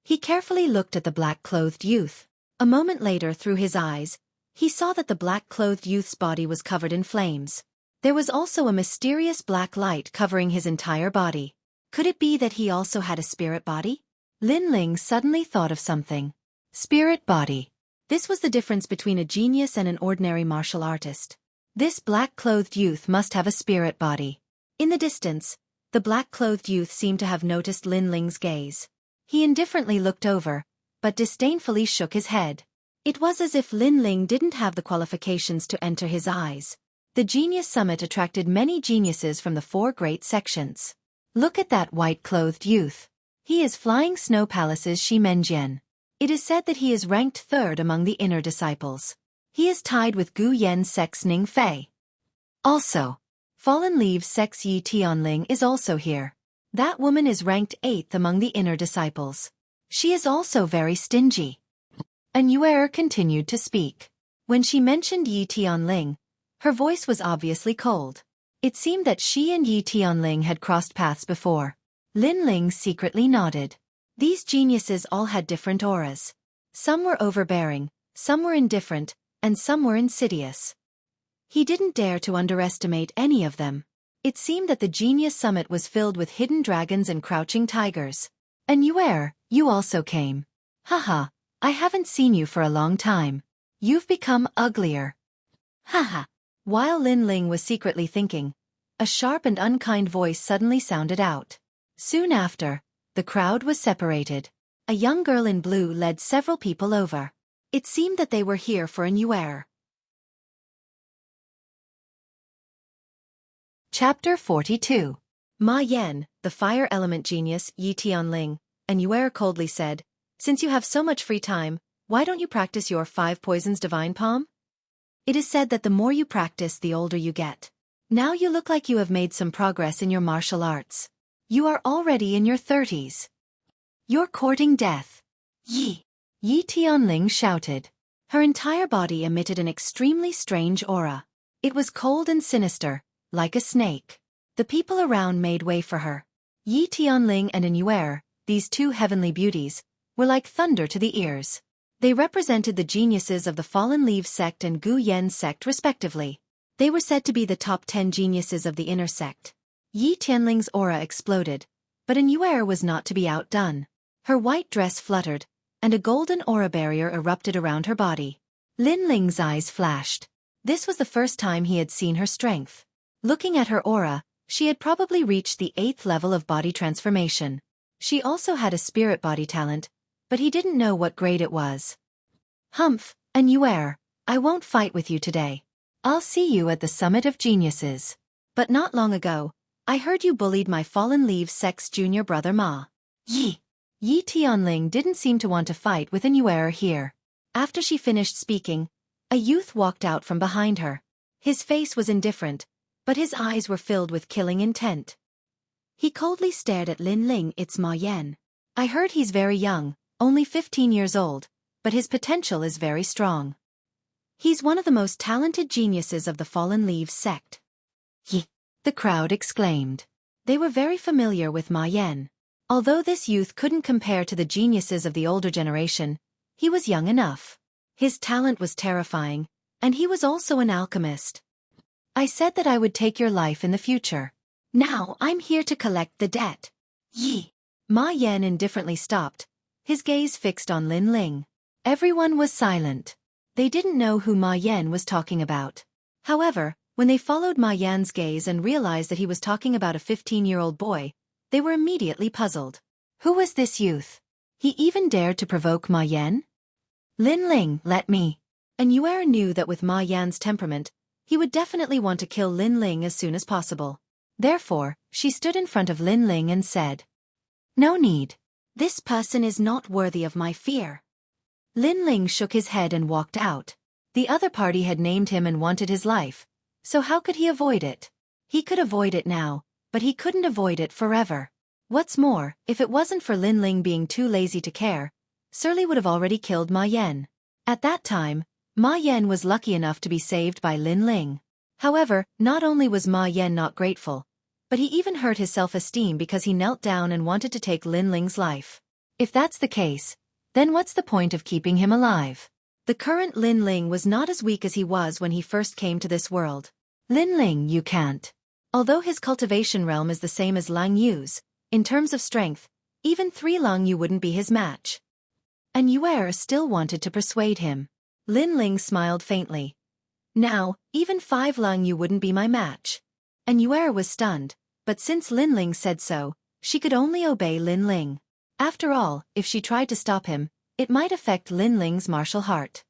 He carefully looked at the black-clothed youth. A moment later, through his eyes, he saw that the black-clothed youth's body was covered in flames. There was also a mysterious black light covering his entire body. Could it be that he also had a spirit body? Lin Ling suddenly thought of something. Spirit body. This was the difference between a genius and an ordinary martial artist. This black-clothed youth must have a spirit body. In the distance, the black-clothed youth seemed to have noticed Lin Ling's gaze. He indifferently looked over, but disdainfully shook his head. It was as if Lin Ling didn't have the qualifications to enter his eyes. The Genius Summit attracted many geniuses from the 4 great sections. Look at that white-clothed youth. He is flying Snow Palace's Shimenjian. It is said that he is ranked 3rd among the inner disciples. He is tied with Gu Yen sect's Ning Fei. Also, Fallen Leaves Sect's Yi Tianling is also here. That woman is ranked 8th among the inner disciples. She is also very stingy. And Yuer continued to speak. When she mentioned Yi Tianling, her voice was obviously cold. It seemed that she and Yi Tianling had crossed paths before. Lin Ling secretly nodded. These geniuses all had different auras. Some were overbearing, some were indifferent, and some were insidious. He didn't dare to underestimate any of them. It seemed that the Genius Summit was filled with hidden dragons and crouching tigers. And Yuer, you also came. Haha, I haven't seen you for a long time. You've become uglier. Haha. While Lin Ling was secretly thinking, a sharp and unkind voice suddenly sounded out. Soon after, the crowd was separated. A young girl in blue led several people over. It seemed that they were here for an Yuer. Chapter 42. Ma Yan, the fire element genius Yi Tianling, and Yuer coldly said, "Since you have so much free time, why don't you practice your 5 poisons divine palm? It is said that the more you practice, the older you get. Now you look like you have made some progress in your martial arts. You are already in your 30s. You're courting death." Yi Tianling shouted. Her entire body emitted an extremely strange aura. It was cold and sinister, like a snake. The people around made way for her. Yi Tianling and Yuer, these 2 heavenly beauties, were like thunder to the ears. They represented the geniuses of the Fallen Leaves sect and Gu Yen sect respectively. They were said to be the top 10 geniuses of the inner sect. Yi Tianling's aura exploded, but Yuer was not to be outdone. Her white dress fluttered, and a golden aura barrier erupted around her body. Lin Ling's eyes flashed. This was the first time he had seen her strength. Looking at her aura, she had probably reached the 8th level of body transformation. She also had a spirit body talent, but he didn't know what grade it was. "Humph, and Yuer, I won't fight with you today. I'll see you at the Summit of Geniuses. But not long ago, I heard you bullied my Fallen Leaves sect's junior brother Ma." Yi Tianling didn't seem to want to fight with an Yuer here. After she finished speaking, a youth walked out from behind her. His face was indifferent, but his eyes were filled with killing intent. He coldly stared at Lin Ling. "It's Ma Yan. I heard he's very young, only 15 years old, but his potential is very strong. He's one of the most talented geniuses of the Fallen Leaves sect." Yi, the crowd exclaimed. They were very familiar with Ma Yan. Although this youth couldn't compare to the geniuses of the older generation, he was young enough. His talent was terrifying, and he was also an alchemist. "I said that I would take your life in the future. Now I'm here to collect the debt." Ma Yan indifferently stopped, his gaze fixed on Lin Ling. Everyone was silent. They didn't know who Ma Yan was talking about. However, when they followed Ma Yan's gaze and realized that he was talking about a 15-year-old boy, they were immediately puzzled. Who was this youth? He even dared to provoke Ma Yan? "Lin Ling, let me." And Yuer knew that with Ma Yan's temperament, he would definitely want to kill Lin Ling as soon as possible. Therefore, she stood in front of Lin Ling and said, "No need. This person is not worthy of my fear." Lin Ling shook his head and walked out. The other party had named him and wanted his life, so how could he avoid it? He could avoid it now, but he couldn't avoid it forever. What's more, if it wasn't for Lin Ling being too lazy to care, Surly would have already killed Ma Yan. At that time, Ma Yan was lucky enough to be saved by Lin Ling. However, not only was Ma Yan not grateful, but he even hurt his self-esteem because he knelt down and wanted to take Lin Ling's life. If that's the case, then what's the point of keeping him alive? The current Lin Ling was not as weak as he was when he first came to this world. "Lin Ling, you can't." Although his cultivation realm is the same as Lang Yu's, in terms of strength, even 3 Lang Yu wouldn't be his match. And Yuer still wanted to persuade him. Lin Ling smiled faintly. "Now, even 5 Lang Yu wouldn't be my match." And Yuer was stunned, but since Lin Ling said so, she could only obey Lin Ling. After all, if she tried to stop him, it might affect Lin Ling's martial heart.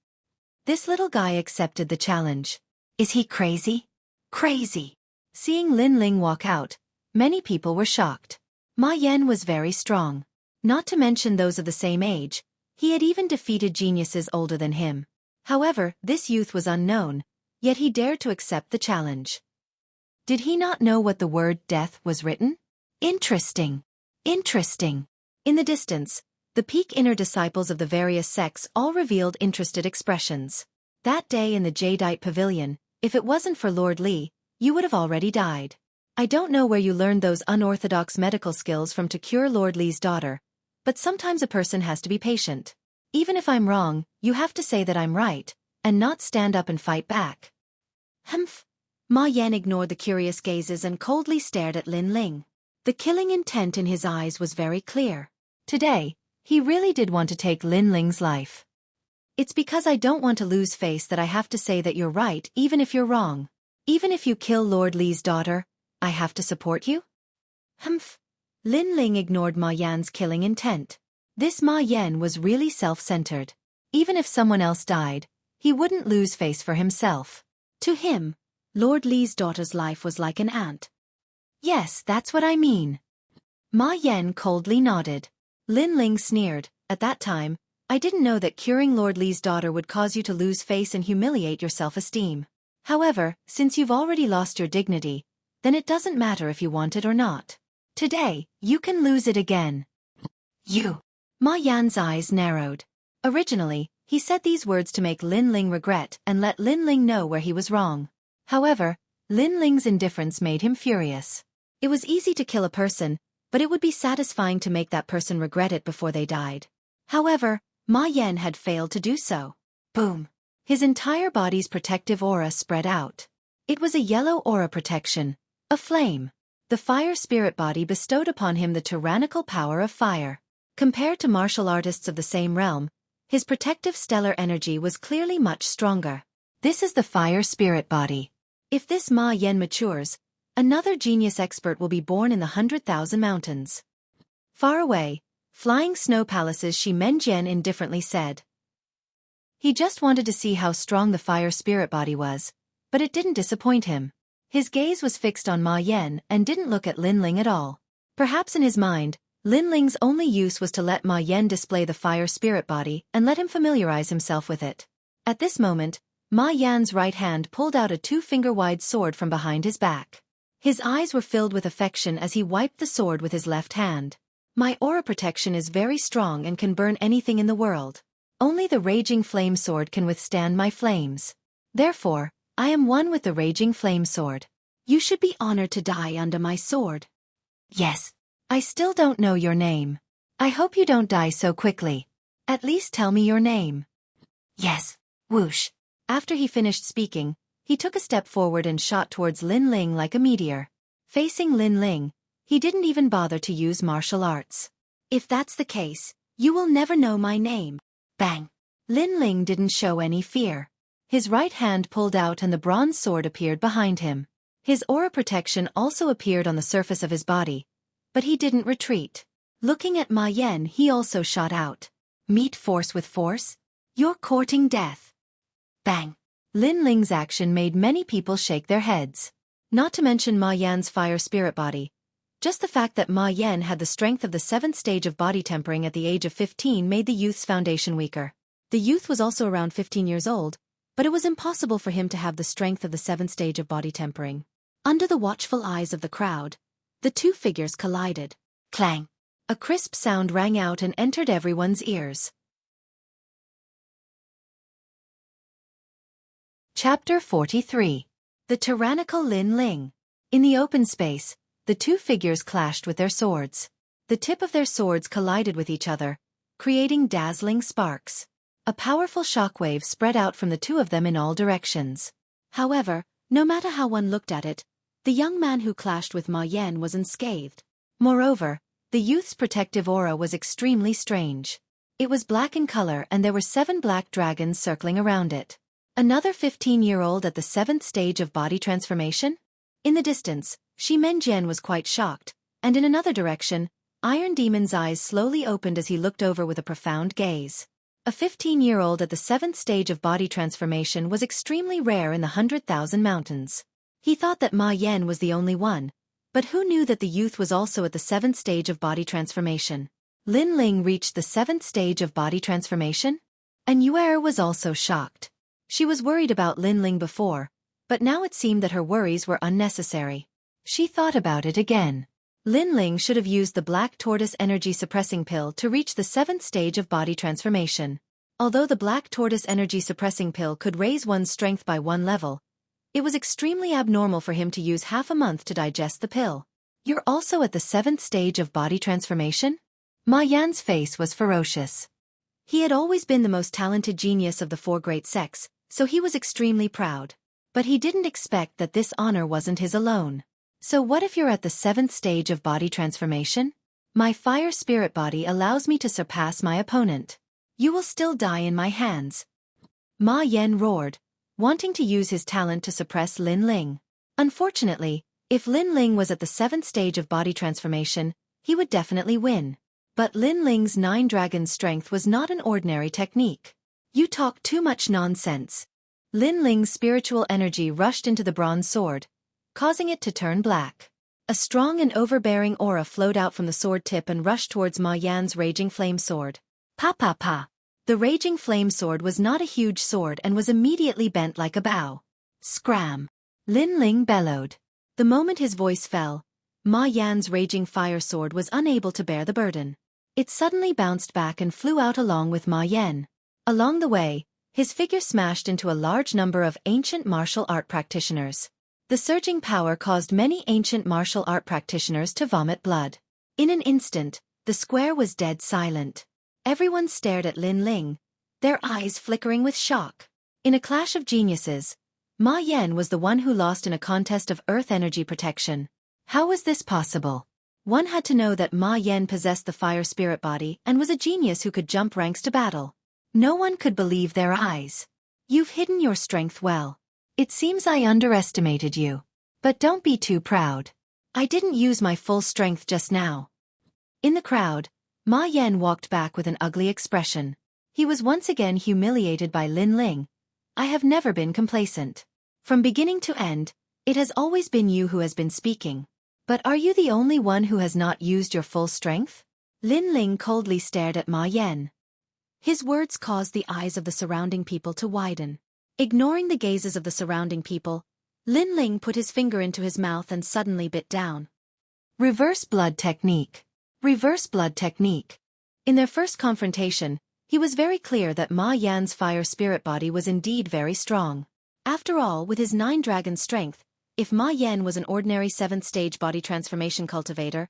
This little guy accepted the challenge. Is he crazy? Crazy! Seeing Lin Ling walk out, many people were shocked. Ma Yan was very strong. Not to mention those of the same age, he had even defeated geniuses older than him. However, this youth was unknown, yet he dared to accept the challenge. Did he not know what the word death was written? Interesting. Interesting. In the distance, the peak inner disciples of the various sects all revealed interested expressions. That day in the Jadeite pavilion, if it wasn't for Lord Li, you would have already died. I don't know where you learned those unorthodox medical skills from to cure Lord Li's daughter, but sometimes a person has to be patient. Even if I'm wrong, you have to say that I'm right, and not stand up and fight back. Humph. Ma Yan ignored the curious gazes and coldly stared at Lin Ling. The killing intent in his eyes was very clear. Today, he really did want to take Lin Ling's life. It's because I don't want to lose face that I have to say that you're right even if you're wrong. Even if you kill Lord Li's daughter, I have to support you? Humph. Lin Ling ignored Ma Yan's killing intent. This Ma Yan was really self-centered. Even if someone else died, he wouldn't lose face for himself. To him, Lord Li's daughter's life was like an ant. Yes, that's what I mean. Ma Yan coldly nodded. Lin Ling sneered. At that time, I didn't know that curing Lord Li's daughter would cause you to lose face and humiliate your self-esteem. However, since you've already lost your dignity, then it doesn't matter if you want it or not. Today, you can lose it again. You. Ma Yan's eyes narrowed. Originally, he said these words to make Lin Ling regret and let Lin Ling know where he was wrong. However, Lin Ling's indifference made him furious. It was easy to kill a person, but it would be satisfying to make that person regret it before they died. However, Ma Yan had failed to do so. Boom. His entire body's protective aura spread out. It was a yellow aura protection, a flame. The fire spirit body bestowed upon him the tyrannical power of fire. Compared to martial artists of the same realm, his protective stellar energy was clearly much stronger. This is the fire spirit body. If this Ma Yan matures, another genius expert will be born in the 100,000 mountains. Far away, flying snow palaces, Shi Menjian indifferently said. He just wanted to see how strong the fire spirit body was, but it didn't disappoint him. His gaze was fixed on Ma Yan and didn't look at Lin Ling at all. Perhaps in his mind, Lin Ling's only use was to let Ma Yan display the fire spirit body and let him familiarize himself with it. At this moment, Ma Yan's right hand pulled out a 2-finger-wide sword from behind his back. His eyes were filled with affection as he wiped the sword with his left hand. My aura protection is very strong and can burn anything in the world. Only the raging flame sword can withstand my flames. Therefore, I am one with the raging flame sword. You should be honored to die under my sword. Yes. I still don't know your name. I hope you don't die so quickly. At least tell me your name. Yes. Whoosh. After he finished speaking, he took a step forward and shot towards Lin Ling like a meteor. Facing Lin Ling, he didn't even bother to use martial arts. If that's the case, you will never know my name. Bang. Lin Ling didn't show any fear. His right hand pulled out and the bronze sword appeared behind him. His aura protection also appeared on the surface of his body, but he didn't retreat. Looking at Ma Yan, he also shot out. Meet force with force? You're courting death. Bang. Lin Ling's action made many people shake their heads. Not to mention Ma Yan's fire spirit body. Just the fact that Ma Yan had the strength of the 7th stage of body tempering at the age of 15 made the youth's foundation weaker. The youth was also around 15 years old, but it was impossible for him to have the strength of the 7th stage of body tempering. Under the watchful eyes of the crowd, the two figures collided. Clang! A crisp sound rang out and entered everyone's ears. Chapter 43. The Tyrannical Lin Ling. In the open space, the two figures clashed with their swords. The tip of their swords collided with each other, creating dazzling sparks. A powerful shockwave spread out from the two of them in all directions. However, no matter how one looked at it, the young man who clashed with Ma Yan was unscathed. Moreover, the youth's protective aura was extremely strange. It was black in color and there were 7 black dragons circling around it. Another 15-year-old at the 7th stage of body transformation? In the distance, Shi Menjian was quite shocked, and in another direction, Iron Demon's eyes slowly opened as he looked over with a profound gaze. A 15-year-old at the 7th stage of body transformation was extremely rare in the 100,000 mountains. He thought that Ma Yan was the only one, but who knew that the youth was also at the 7th stage of body transformation? Lin Ling reached the 7th stage of body transformation? And Yuer was also shocked. She was worried about Lin Ling before, But now it seemed that her worries were unnecessary. She thought about it again. Lin Ling should have used the Black Tortoise Energy Suppressing Pill to reach the 7th stage of body transformation. Although the Black Tortoise Energy Suppressing Pill could raise one's strength by 1 level, it was extremely abnormal for him to use half a month to digest the pill. You're also at the 7th stage of body transformation? Ma Yan's face was ferocious. He had always been the most talented genius of the 4 great sects, so he was extremely proud. But he didn't expect that this honor wasn't his alone. So what if you're at the 7th stage of body transformation? My fire spirit body allows me to surpass my opponent. You will still die in my hands. Ma Yan roared, wanting to use his talent to suppress Lin Ling. Unfortunately, if Lin Ling was at the 7th stage of body transformation, he would definitely win. But Lin Ling's 9 dragon strength was not an ordinary technique. You talk too much nonsense. Lin Ling's spiritual energy rushed into the bronze sword, causing it to turn black. A strong and overbearing aura flowed out from the sword tip and rushed towards Ma Yan's raging flame sword. Pa pa pa. The raging flame sword was not a huge sword and was immediately bent like a bow. Scram! Lin Ling bellowed. The moment his voice fell, Ma Yan's raging fire sword was unable to bear the burden. It suddenly bounced back and flew out along with Ma Yan. Along the way, his figure smashed into a large number of ancient martial art practitioners. The surging power caused many ancient martial art practitioners to vomit blood. In an instant, the square was dead silent. Everyone stared at Lin Ling, their eyes flickering with shock. In a clash of geniuses, Ma Yan was the one who lost in a contest of earth energy protection. How was this possible? One had to know that Ma Yan possessed the fire spirit body and was a genius who could jump ranks to battle. No one could believe their eyes. You've hidden your strength well. It seems I underestimated you. But don't be too proud. I didn't use my full strength just now. In the crowd, Ma Yan walked back with an ugly expression. He was once again humiliated by Lin Ling. I have never been complacent. From beginning to end, it has always been you who has been speaking. But are you the only one who has not used your full strength? Lin Ling coldly stared at Ma Yan. His words caused the eyes of the surrounding people to widen. Ignoring the gazes of the surrounding people, Lin Ling put his finger into his mouth and suddenly bit down. Reverse blood technique. Reverse blood technique. In their first confrontation, he was very clear that Ma Yan's fire spirit body was indeed very strong. After all, with his 9 dragon strength, if Ma Yan was an ordinary 7th stage body transformation cultivator,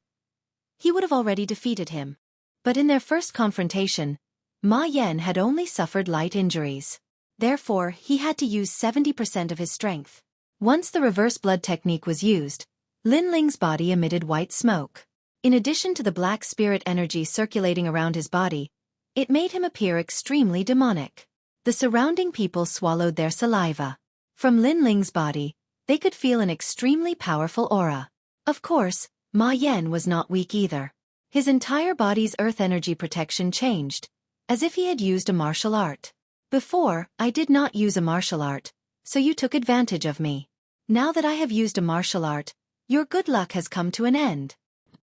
he would have already defeated him. But in their first confrontation, Ma Yan had only suffered light injuries. Therefore, he had to use 70% of his strength. Once the reverse blood technique was used, Lin Ling's body emitted white smoke. In addition to the black spirit energy circulating around his body, it made him appear extremely demonic. The surrounding people swallowed their saliva. From Lin Ling's body, they could feel an extremely powerful aura. Of course, Ma Yan was not weak either. His entire body's earth energy protection changed, as if he had used a martial art. Before, I did not use a martial art, so you took advantage of me. Now that I have used a martial art, your good luck has come to an end.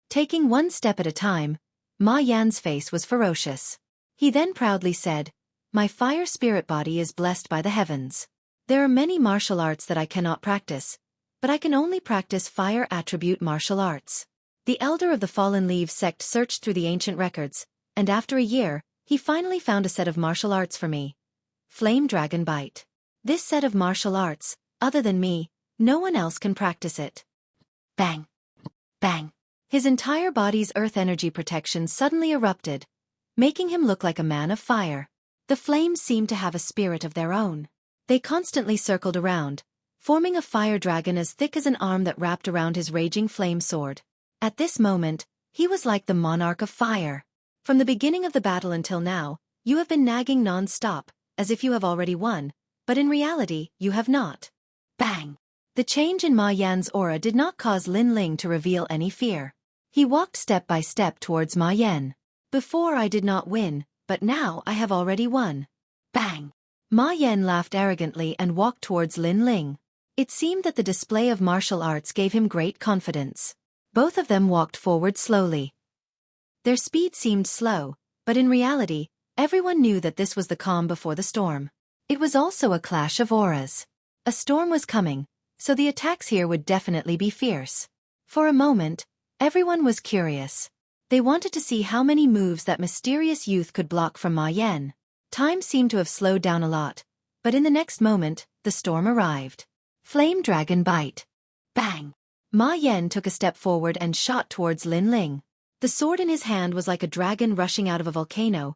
Taking one step at a time, Ma Yan's face was ferocious. He then proudly said, My fire spirit body is blessed by the heavens. There are many martial arts that I cannot practice, but I can only practice fire attribute martial arts. The elder of the Fallen Leaves sect searched through the ancient records, and after a year, he finally found a set of martial arts for me. Flame Dragon Bite. This set of martial arts, other than me, no one else can practice it. Bang! Bang! His entire body's earth energy protection suddenly erupted, making him look like a man of fire. The flames seemed to have a spirit of their own. They constantly circled around, forming a fire dragon as thick as an arm that wrapped around his raging flame sword. At this moment, he was like the monarch of fire. From the beginning of the battle until now, you have been nagging non-stop, as if you have already won, but in reality, you have not. Bang! The change in Ma Yan's aura did not cause Lin Ling to reveal any fear. He walked step by step towards Ma Yan. Before I did not win, but now I have already won. Bang! Ma Yan laughed arrogantly and walked towards Lin Ling. It seemed that the display of martial arts gave him great confidence. Both of them walked forward slowly. Their speed seemed slow, but in reality, everyone knew that this was the calm before the storm. It was also a clash of auras. A storm was coming, so the attacks here would definitely be fierce. For a moment, everyone was curious. They wanted to see how many moves that mysterious youth could block from Ma Yan. Time seemed to have slowed down a lot, but in the next moment, the storm arrived. Flame Dragon Bite. Bang! Ma Yan took a step forward and shot towards Lin Ling. The sword in his hand was like a dragon rushing out of a volcano,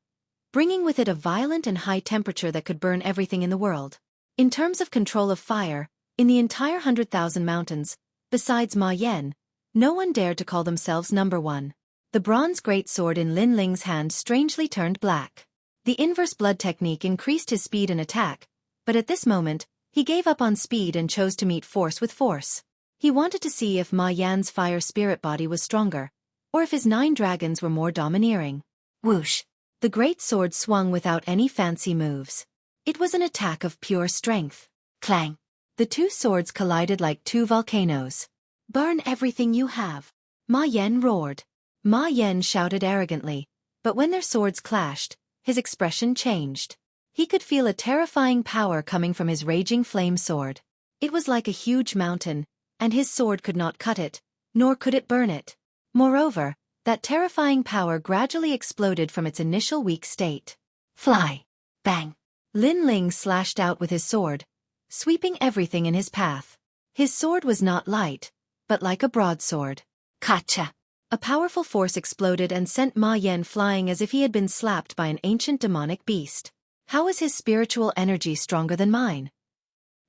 bringing with it a violent and high temperature that could burn everything in the world. In terms of control of fire, in the entire 100,000 mountains, besides Ma Yan, no one dared to call themselves number one. The bronze greatsword in Lin Ling's hand strangely turned black. The inverse blood technique increased his speed and attack, but at this moment, he gave up on speed and chose to meet force with force. He wanted to see if Ma Yan's fire spirit body was stronger, or if his 9 dragons were more domineering. Whoosh! The great sword swung without any fancy moves. It was an attack of pure strength. Clang! The 2 swords collided like 2 volcanoes. Burn everything you have! Ma Yan roared. Ma Yan shouted arrogantly, but when their swords clashed, his expression changed. He could feel a terrifying power coming from his raging flame sword. It was like a huge mountain, and his sword could not cut it, nor could it burn it. Moreover, that terrifying power gradually exploded from its initial weak state. Fly! Bang! Lin Ling slashed out with his sword, sweeping everything in his path. His sword was not light, but like a broadsword. Kacha! A powerful force exploded and sent Ma Yan flying as if he had been slapped by an ancient demonic beast. How is his spiritual energy stronger than mine?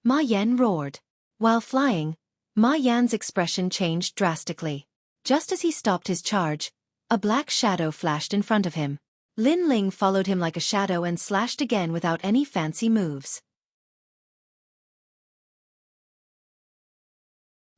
Ma Yan roared. While flying, Ma Yan's expression changed drastically. Just as he stopped his charge, a black shadow flashed in front of him. Lin Ling followed him like a shadow and slashed again without any fancy moves.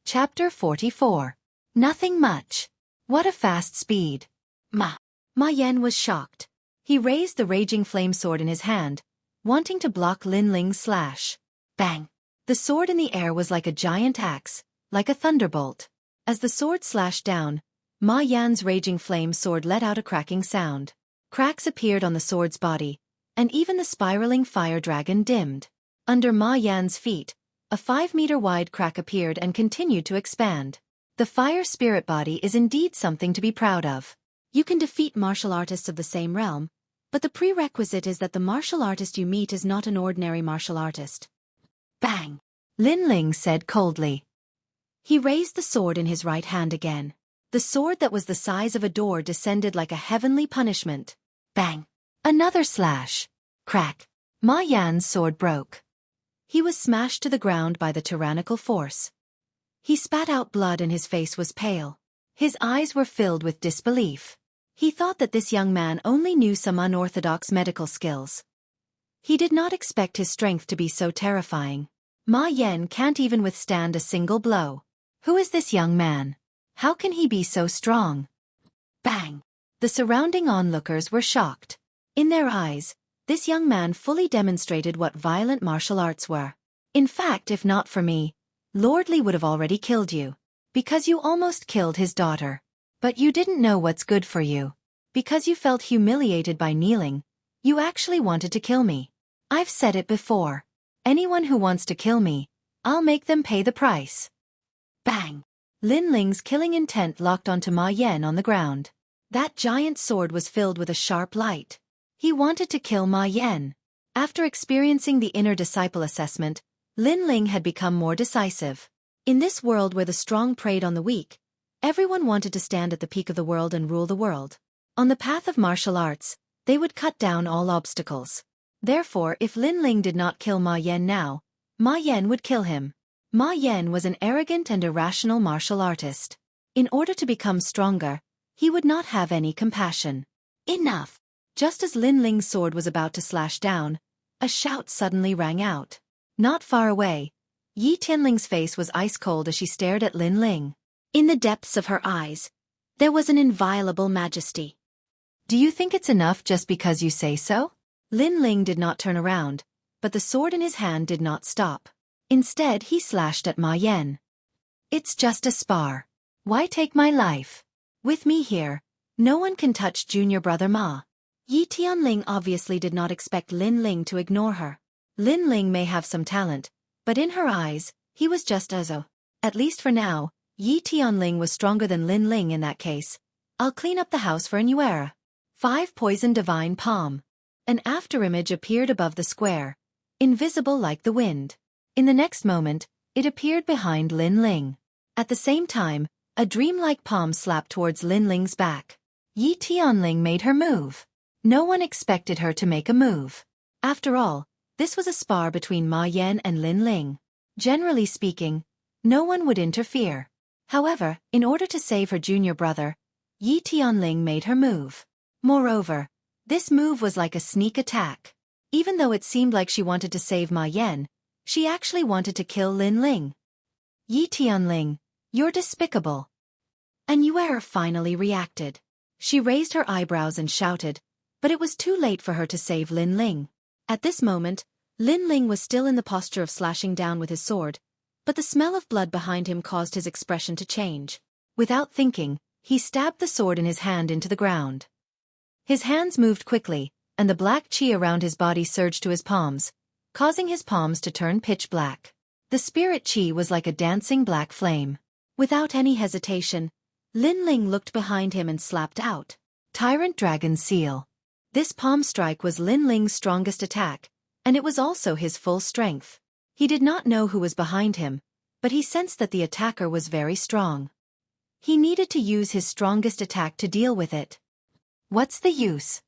Chapter 44. Nothing much. What a fast speed. Ma Yan was shocked. He raised the raging flame sword in his hand, wanting to block Lin Ling's slash. Bang! The sword in the air was like a giant axe, like a thunderbolt. As the sword slashed down, Ma Yan's raging flame sword let out a cracking sound. Cracks appeared on the sword's body, and even the spiraling fire dragon dimmed. Under Ma Yan's feet, a 5-meter-wide crack appeared and continued to expand. The fire spirit body is indeed something to be proud of. You can defeat martial artists of the same realm, but the prerequisite is that the martial artist you meet is not an ordinary martial artist. Bang! Lin Ling said coldly. He raised the sword in his right hand again. The sword that was the size of a door descended like a heavenly punishment. Bang! Another slash. Crack! Ma Yan's sword broke. He was smashed to the ground by the tyrannical force. He spat out blood and his face was pale. His eyes were filled with disbelief. He thought that this young man only knew some unorthodox medical skills. He did not expect his strength to be so terrifying. Ma Yan can't even withstand a single blow. Who is this young man? How can he be so strong? Bang! The surrounding onlookers were shocked. In their eyes, this young man fully demonstrated what violent martial arts were. In fact, if not for me, Lord Li would have already killed you. Because you almost killed his daughter. But you didn't know what's good for you. Because you felt humiliated by kneeling, you actually wanted to kill me. I've said it before. Anyone who wants to kill me, I'll make them pay the price. Bang! Lin Ling's killing intent locked onto Ma Yan on the ground. That giant sword was filled with a sharp light. He wanted to kill Ma Yan. After experiencing the inner disciple assessment, Lin Ling had become more decisive. In this world where the strong preyed on the weak, everyone wanted to stand at the peak of the world and rule the world. On the path of martial arts, they would cut down all obstacles. Therefore, if Lin Ling did not kill Ma Yan now, Ma Yan would kill him. Ma Yan was an arrogant and irrational martial artist. In order to become stronger, he would not have any compassion. Enough! Just as Lin Ling's sword was about to slash down, a shout suddenly rang out. Not far away, Yi Tianling's face was ice-cold as she stared at Lin Ling. In the depths of her eyes, there was an inviolable majesty. Do you think it's enough just because you say so? Lin Ling did not turn around, but the sword in his hand did not stop. Instead, he slashed at Ma Yan. It's just a spar. Why take my life? With me here, no one can touch junior brother Ma. Yi Tianling obviously did not expect Lin Ling to ignore her. Lin Ling may have some talent, But in her eyes, he was just as a. At least for now, Yi Tianling was stronger than Lin Ling in that case. I'll clean up the house for Nuera. 5 Poison Divine Palm. An afterimage appeared above the square, invisible like the wind. In the next moment, it appeared behind Lin Ling. At the same time, a dreamlike palm slapped towards Lin Ling's back. Yi Tianling made her move. No one expected her to make a move. After all, this was a spar between Ma Yan and Lin Ling. Generally speaking, no one would interfere. However, in order to save her junior brother, Yi Tianling made her move. Moreover, this move was like a sneak attack. Even though it seemed like she wanted to save Ma Yan, she actually wanted to kill Lin Ling. Yi Tianling, you're despicable. And Nuera finally reacted. She raised her eyebrows and shouted, but it was too late for her to save Lin Ling. At this moment, Lin Ling was still in the posture of slashing down with his sword, but the smell of blood behind him caused his expression to change. Without thinking, he stabbed the sword in his hand into the ground. His hands moved quickly, and the black chi around his body surged to his palms, causing his palms to turn pitch black. The spirit chi was like a dancing black flame. Without any hesitation, Lin Ling looked behind him and slapped out. Tyrant Dragon Seal. This palm strike was Lin Ling's strongest attack, and it was also his full strength. He did not know who was behind him, but he sensed that the attacker was very strong. He needed to use his strongest attack to deal with it. What's the use?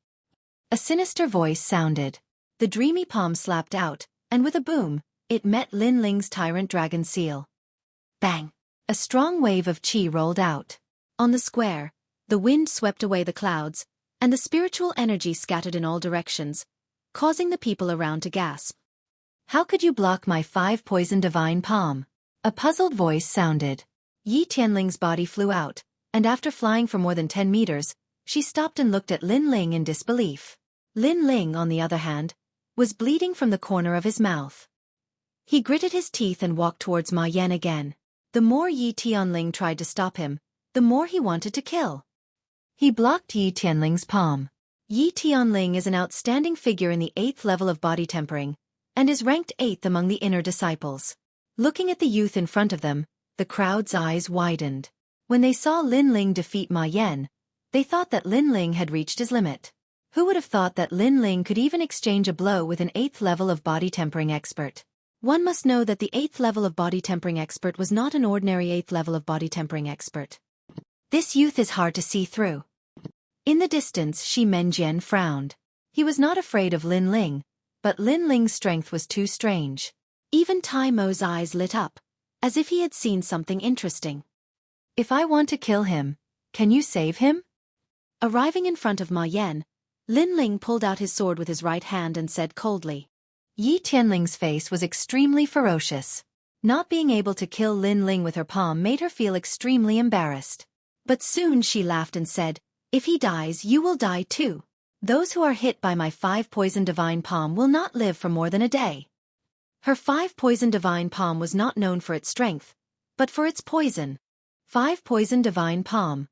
A sinister voice sounded. The dreamy palm slapped out, and with a boom, it met Lin Ling's Tyrant Dragon Seal. Bang! A strong wave of chi rolled out. On the square, the wind swept away the clouds, and the spiritual energy scattered in all directions, causing the people around to gasp. How could you block my 5 Poison Divine Palm? A puzzled voice sounded. Yi Tianling's body flew out, and after flying for more than 10 meters, she stopped and looked at Lin Ling in disbelief. Lin Ling, on the other hand, was bleeding from the corner of his mouth. He gritted his teeth and walked towards Ma Yan again. The more Yi Tianling tried to stop him, the more he wanted to kill. He blocked Yi Tianling's palm. Yi Tianling is an outstanding figure in the 8th level of body tempering, and is ranked 8th among the inner disciples. Looking at the youth in front of them, the crowd's eyes widened. When they saw Lin Ling defeat Ma Yan, they thought that Lin Ling had reached his limit. Who would have thought that Lin Ling could even exchange a blow with an 8th level of body tempering expert? One must know that the 8th level of body tempering expert was not an ordinary 8th level of body tempering expert. This youth is hard to see through. In the distance, Shi Menjian frowned. He was not afraid of Lin Ling, but Lin Ling's strength was too strange. Even Tai Mo's eyes lit up, as if he had seen something interesting. If I want to kill him, can you save him? Arriving in front of Ma Yan, Lin Ling pulled out his sword with his right hand and said coldly. Yi Tianling's face was extremely ferocious. Not being able to kill Lin Ling with her palm made her feel extremely embarrassed. But soon she laughed and said, if he dies, you will die too. Those who are hit by my 5 Poison Divine Palm will not live for more than a day. Her 5 Poison Divine Palm was not known for its strength, but for its poison. 5 Poison Divine Palm.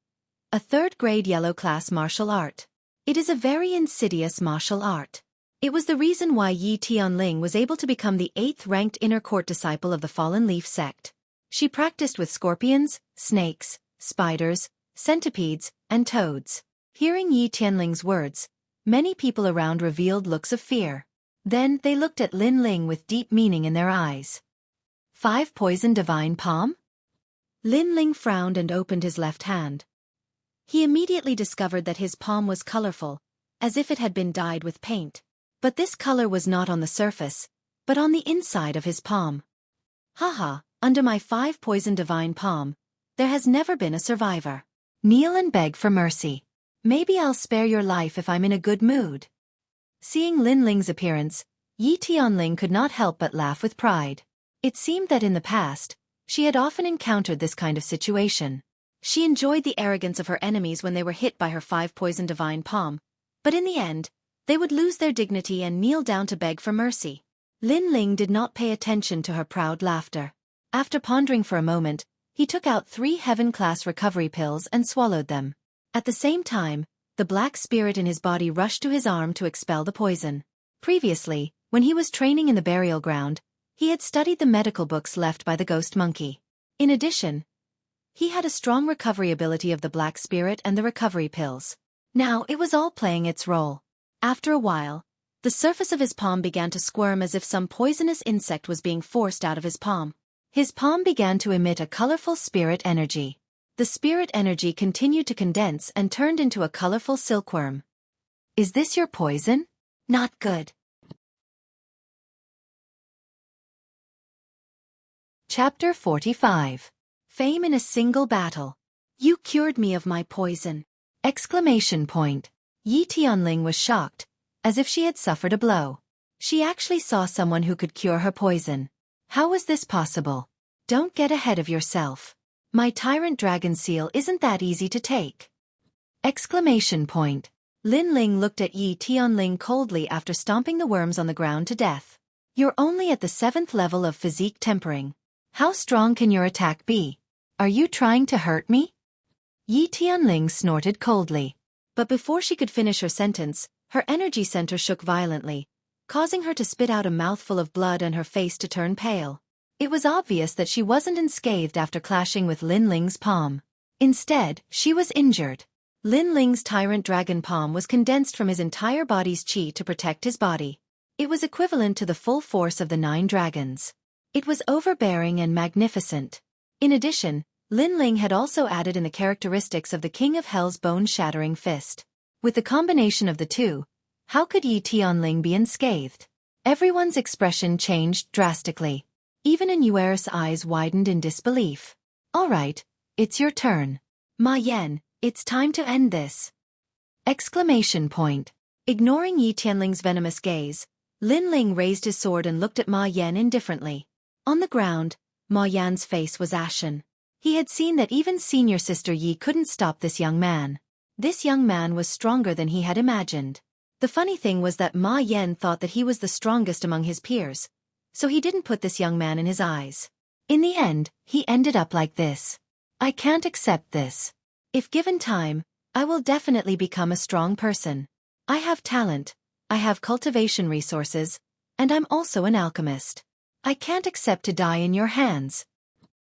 A 3rd grade yellow class martial art. It is a very insidious martial art. It was the reason why Yi Tianling was able to become the 8th ranked inner court disciple of the Fallen Leaf sect. She practiced with scorpions, snakes, spiders, centipedes, and toads. Hearing Yi Tianling's words, many people around revealed looks of fear. Then they looked at Lin Ling with deep meaning in their eyes. 5 Poison Divine Palm? Lin Ling frowned and opened his left hand. He immediately discovered that his palm was colorful, as if it had been dyed with paint. But this color was not on the surface, but on the inside of his palm. Haha, under my 5 Poison Divine Palm, there has never been a survivor. Kneel and beg for mercy. Maybe I'll spare your life if I'm in a good mood. Seeing Lin Ling's appearance, Yi Tianling could not help but laugh with pride. It seemed that in the past, she had often encountered this kind of situation. She enjoyed the arrogance of her enemies when they were hit by her 5 Poison Divine Palm, but in the end, they would lose their dignity and kneel down to beg for mercy. Lin Ling did not pay attention to her proud laughter. After pondering for a moment, he took out 3 heaven-class recovery pills and swallowed them. At the same time, the black spirit in his body rushed to his arm to expel the poison. Previously, when he was training in the burial ground, He had studied the medical books left by the ghost monkey. In addition, he had a strong recovery ability of the black spirit and the recovery pills. Now it was all playing its role. After a while, the surface of his palm began to squirm as if some poisonous insect was being forced out of his palm. His palm began to emit a colorful spirit energy. The spirit energy continued to condense and turned into a colorful silkworm. Is this your poison? Not good. Chapter 45. Fame in a single battle. You cured me of my poison! Exclamation point. Yi Tianling was shocked, as if she had suffered a blow. She actually saw someone who could cure her poison. How was this possible? Don't get ahead of yourself. My tyrant dragon seal isn't that easy to take. Exclamation point. Lin Ling looked at Yi Tianling coldly after stomping the worms on the ground to death. You're only at the 7th level of physique tempering. How strong can your attack be? Are you trying to hurt me? Yi Tianling snorted coldly. But before she could finish her sentence, her energy center shook violently, causing her to spit out a mouthful of blood and her face to turn pale. It was obvious that she wasn't unscathed after clashing with Lin Ling's palm. Instead, she was injured. Lin Ling's tyrant dragon palm was condensed from his entire body's chi to protect his body. It was equivalent to the full force of the 9 dragons. It was overbearing and magnificent. In addition, Lin Ling had also added in the characteristics of the King of Hell's bone-shattering fist. With the combination of the two, how could Yi Tianling be unscathed? Everyone's expression changed drastically. Even Xueqi's eyes widened in disbelief. All right, it's your turn. Ma Yan, it's time to end this. Exclamation point. Ignoring Yi Tianling's venomous gaze, Lin Ling raised his sword and looked at Ma Yan indifferently. On the ground, Ma Yan's face was ashen. He had seen that even senior sister Yi couldn't stop this young man. This young man was stronger than he had imagined. The funny thing was that Ma Yan thought that he was the strongest among his peers, so he didn't put this young man in his eyes. In the end, he ended up like this. I can't accept this. If given time, I will definitely become a strong person. I have talent, I have cultivation resources, and I'm also an alchemist. I can't accept to die in your hands.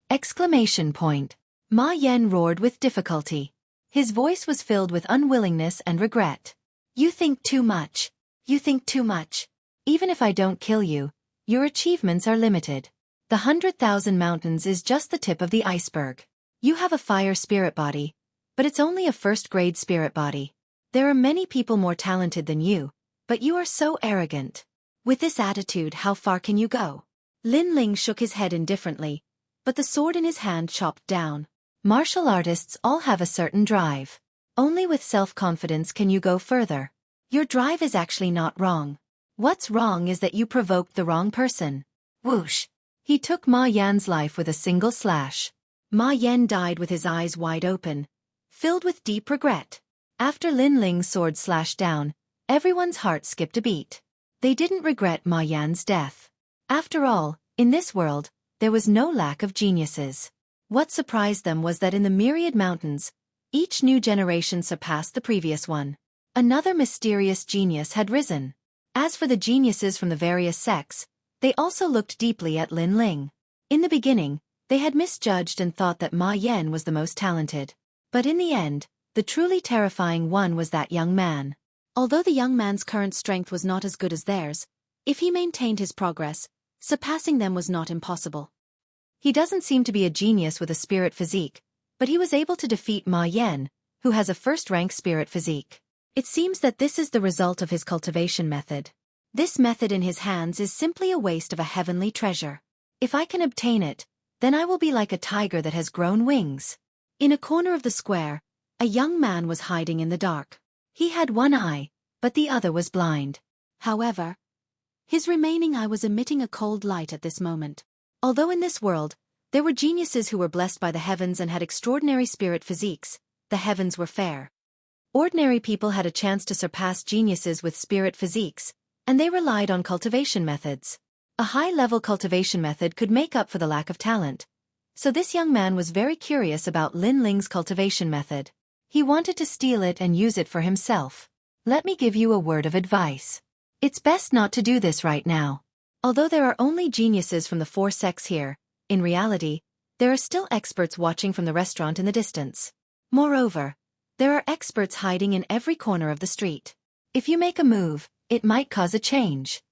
Exclamation point. Ma Yan roared with difficulty. His voice was filled with unwillingness and regret. You think too much. You think too much. Even if I don't kill you, your achievements are limited. The 100,000 mountains is just the tip of the iceberg. You have a fire spirit body, but it's only a first-grade spirit body. There are many people more talented than you, but you are so arrogant. With this attitude, how far can you go? Lin Ling shook his head indifferently, but the sword in his hand chopped down. Martial artists all have a certain drive. Only with self-confidence can you go further. Your drive is actually not wrong. What's wrong is that you provoked the wrong person. Whoosh! He took Ma Yan's life with a single slash. Ma Yan died with his eyes wide open, filled with deep regret. After Lin Ling's sword slashed down, everyone's heart skipped a beat. They didn't regret Ma Yan's death. After all, in this world, there was no lack of geniuses. What surprised them was that in the myriad mountains, each new generation surpassed the previous one. Another mysterious genius had risen. As for the geniuses from the various sects, they also looked deeply at Lin Ling. In the beginning, they had misjudged and thought that Ma Yan was the most talented. But in the end, the truly terrifying one was that young man. Although the young man's current strength was not as good as theirs, if he maintained his progress, surpassing them was not impossible. He doesn't seem to be a genius with a spirit physique, but he was able to defeat Ma Yan, who has a first-rank spirit physique. It seems that this is the result of his cultivation method. This method in his hands is simply a waste of a heavenly treasure. If I can obtain it, then I will be like a tiger that has grown wings. In a corner of the square, a young man was hiding in the dark. He had one eye, but the other was blind. However, his remaining eye was emitting a cold light at this moment. Although in this world, there were geniuses who were blessed by the heavens and had extraordinary spirit physiques, the heavens were fair. Ordinary people had a chance to surpass geniuses with spirit physiques, and they relied on cultivation methods. A high-level cultivation method could make up for the lack of talent. So this young man was very curious about Lin Ling's cultivation method. He wanted to steal it and use it for himself. Let me give you a word of advice. It's best not to do this right now. Although there are only geniuses from the four sects here, in reality, there are still experts watching from the restaurant in the distance. Moreover, there are experts hiding in every corner of the street. If you make a move, it might cause a change.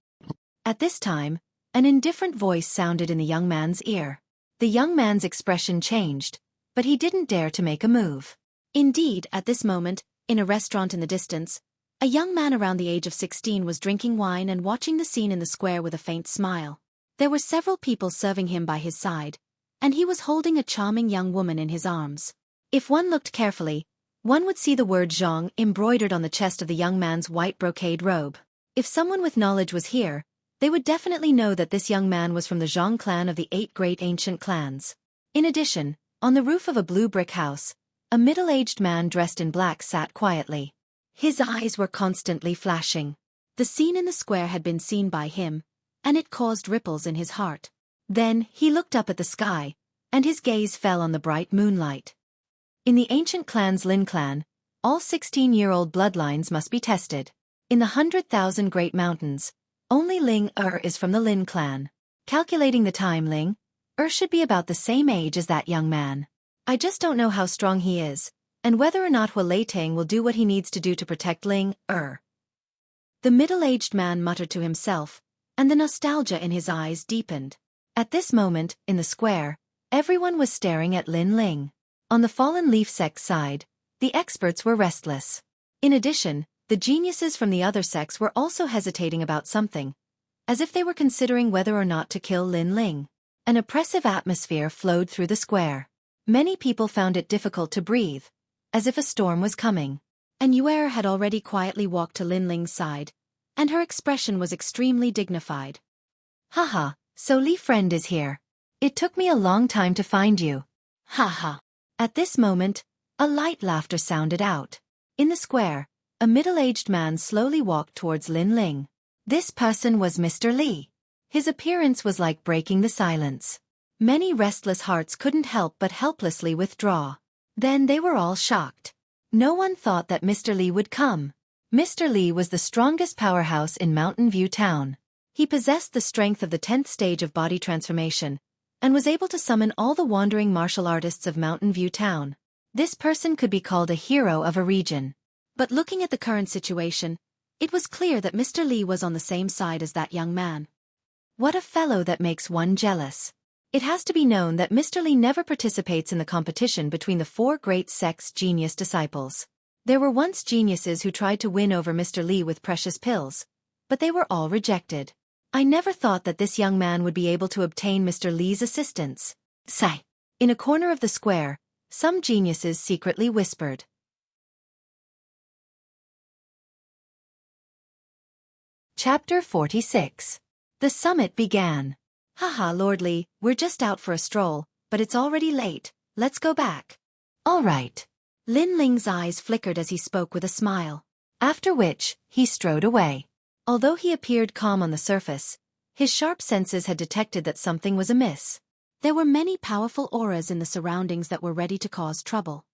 At this time, an indifferent voice sounded in the young man's ear. The young man's expression changed, but he didn't dare to make a move. Indeed, at this moment, in a restaurant in the distance, a young man around the age of 16 was drinking wine and watching the scene in the square with a faint smile. There were several people serving him by his side, and he was holding a charming young woman in his arms. If one looked carefully, one would see the word Zhang embroidered on the chest of the young man's white brocade robe. If someone with knowledge was here, they would definitely know that this young man was from the Zhang clan of the 8 great ancient clans. In addition, on the roof of a blue brick house, a middle-aged man dressed in black sat quietly. His eyes were constantly flashing. The scene in the square had been seen by him, and it caused ripples in his heart. Then, he looked up at the sky, and his gaze fell on the bright moonlight. In the ancient clan's Lin clan, all 16-year-old bloodlines must be tested. In the 100,000 Great Mountains, only Ling is from the Lin clan. Calculating the time, Ling should be about the same age as that young man. I just don't know how strong he is, and whether or not Hua Leitang will do what he needs to do to protect Ling The middle-aged man muttered to himself, and the nostalgia in his eyes deepened. At this moment, in the square, everyone was staring at Lin Ling. On the fallen leaf sect side, the experts were restless. In addition, the geniuses from the other sects were also hesitating about something, as if they were considering whether or not to kill Lin Ling. An oppressive atmosphere flowed through the square. Many people found it difficult to breathe, as if a storm was coming. And Yue had already quietly walked to Lin Ling's side, and her expression was extremely dignified. Haha, so Li friend is here. It took me a long time to find you. Haha. At this moment, a light laughter sounded out. In the square, a middle-aged man slowly walked towards Lin Ling. This person was Mr. Li. His appearance was like breaking the silence. Many restless hearts couldn't help but helplessly withdraw. Then they were all shocked. No one thought that Mr. Li would come. Mr. Li was the strongest powerhouse in Mountain View Town. He possessed the strength of the 10th stage of body transformation, and was able to summon all the wandering martial artists of Mountain View Town. This person could be called a hero of a region. But looking at the current situation, it was clear that Mr. Li was on the same side as that young man. What a fellow that makes one jealous. It has to be known that Mr. Li never participates in the competition between the 4 great sects' genius disciples. There were once geniuses who tried to win over Mr. Li with precious pills, but they were all rejected. I never thought that this young man would be able to obtain Mr. Li's assistance. Sigh. In a corner of the square, some geniuses secretly whispered. Chapter 46. The summit began. Haha, Lord Li, we're just out for a stroll, but it's already late. Let's go back. All right. Lin Ling's eyes flickered as he spoke with a smile. After which, he strode away. Although he appeared calm on the surface, his sharp senses had detected that something was amiss. There were many powerful auras in the surroundings that were ready to cause trouble.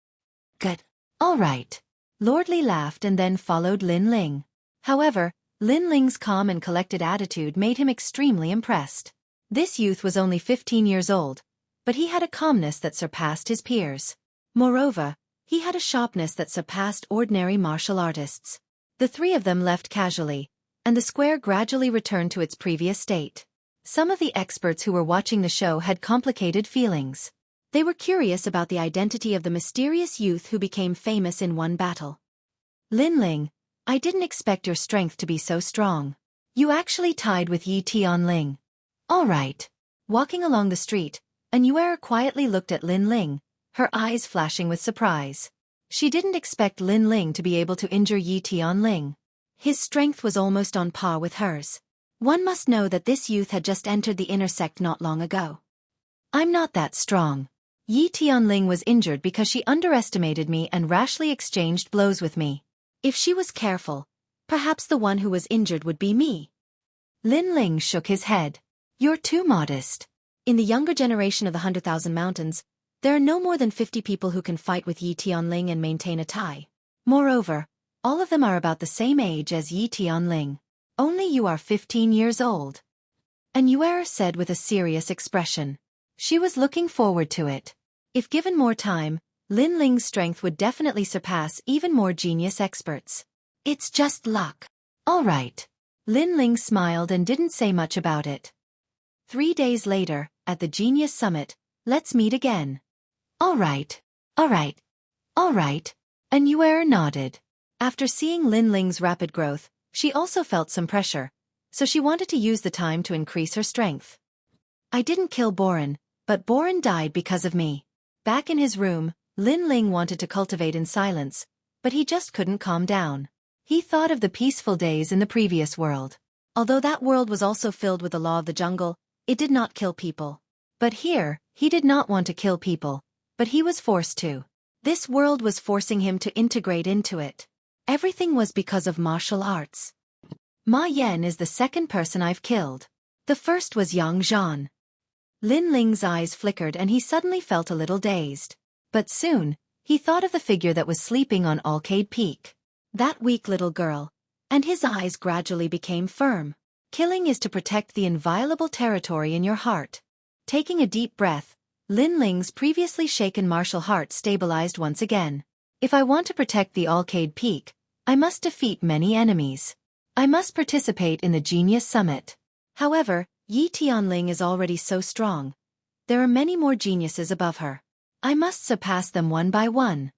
Good. All right. Lord Li laughed and then followed Lin Ling. However, Lin Ling's calm and collected attitude made him extremely impressed. This youth was only 15 years old, but he had a calmness that surpassed his peers. Moreover, he had a sharpness that surpassed ordinary martial artists. The 3 of them left casually, and the square gradually returned to its previous state. Some of the experts who were watching the show had complicated feelings. They were curious about the identity of the mysterious youth who became famous in one battle. Lin Ling, I didn't expect your strength to be so strong. You actually tied with Yi Tianling. All right. Walking along the street, Yue quietly looked at Lin Ling, her eyes flashing with surprise. She didn't expect Lin Ling to be able to injure Yi Tianling. His strength was almost on par with hers. One must know that this youth had just entered the inner sect not long ago. I'm not that strong. Yi Tianling was injured because she underestimated me and rashly exchanged blows with me. If she was careful, perhaps the one who was injured would be me. Lin Ling shook his head. You're too modest. In the younger generation of the 100,000 Mountains, there are no more than 50 people who can fight with Yi Tianling and maintain a tie. Moreover, all of them are about the same age as Yi Tianling. Only you are 15 years old. And Yuer said with a serious expression. She was looking forward to it. If given more time, Lin Ling's strength would definitely surpass even more genius experts. It's just luck. All right. Lin Ling smiled and didn't say much about it. 3 days later, at the Genius Summit, let's meet again. All right. All right. All right. And Yuer nodded. After seeing Lin Ling's rapid growth, she also felt some pressure, so she wanted to use the time to increase her strength. I didn't kill Boren, but Boren died because of me. Back in his room, Lin Ling wanted to cultivate in silence, but he just couldn't calm down. He thought of the peaceful days in the previous world. Although that world was also filled with the law of the jungle, it did not kill people. But here, he did not want to kill people, but he was forced to. This world was forcing him to integrate into it. Everything was because of martial arts. Ma Yan is the second person I've killed. The first was Yang Zhan. Lin Ling's eyes flickered and he suddenly felt a little dazed. But soon, he thought of the figure that was sleeping on Alcade Peak. That weak little girl. And his eyes gradually became firm. Killing is to protect the inviolable territory in your heart. Taking a deep breath, Lin Ling's previously shaken martial heart stabilized once again. If I want to protect the Alcade Peak, I must defeat many enemies. I must participate in the Genius Summit. However, Yi Tianling is already so strong. There are many more geniuses above her. I must surpass them one by one.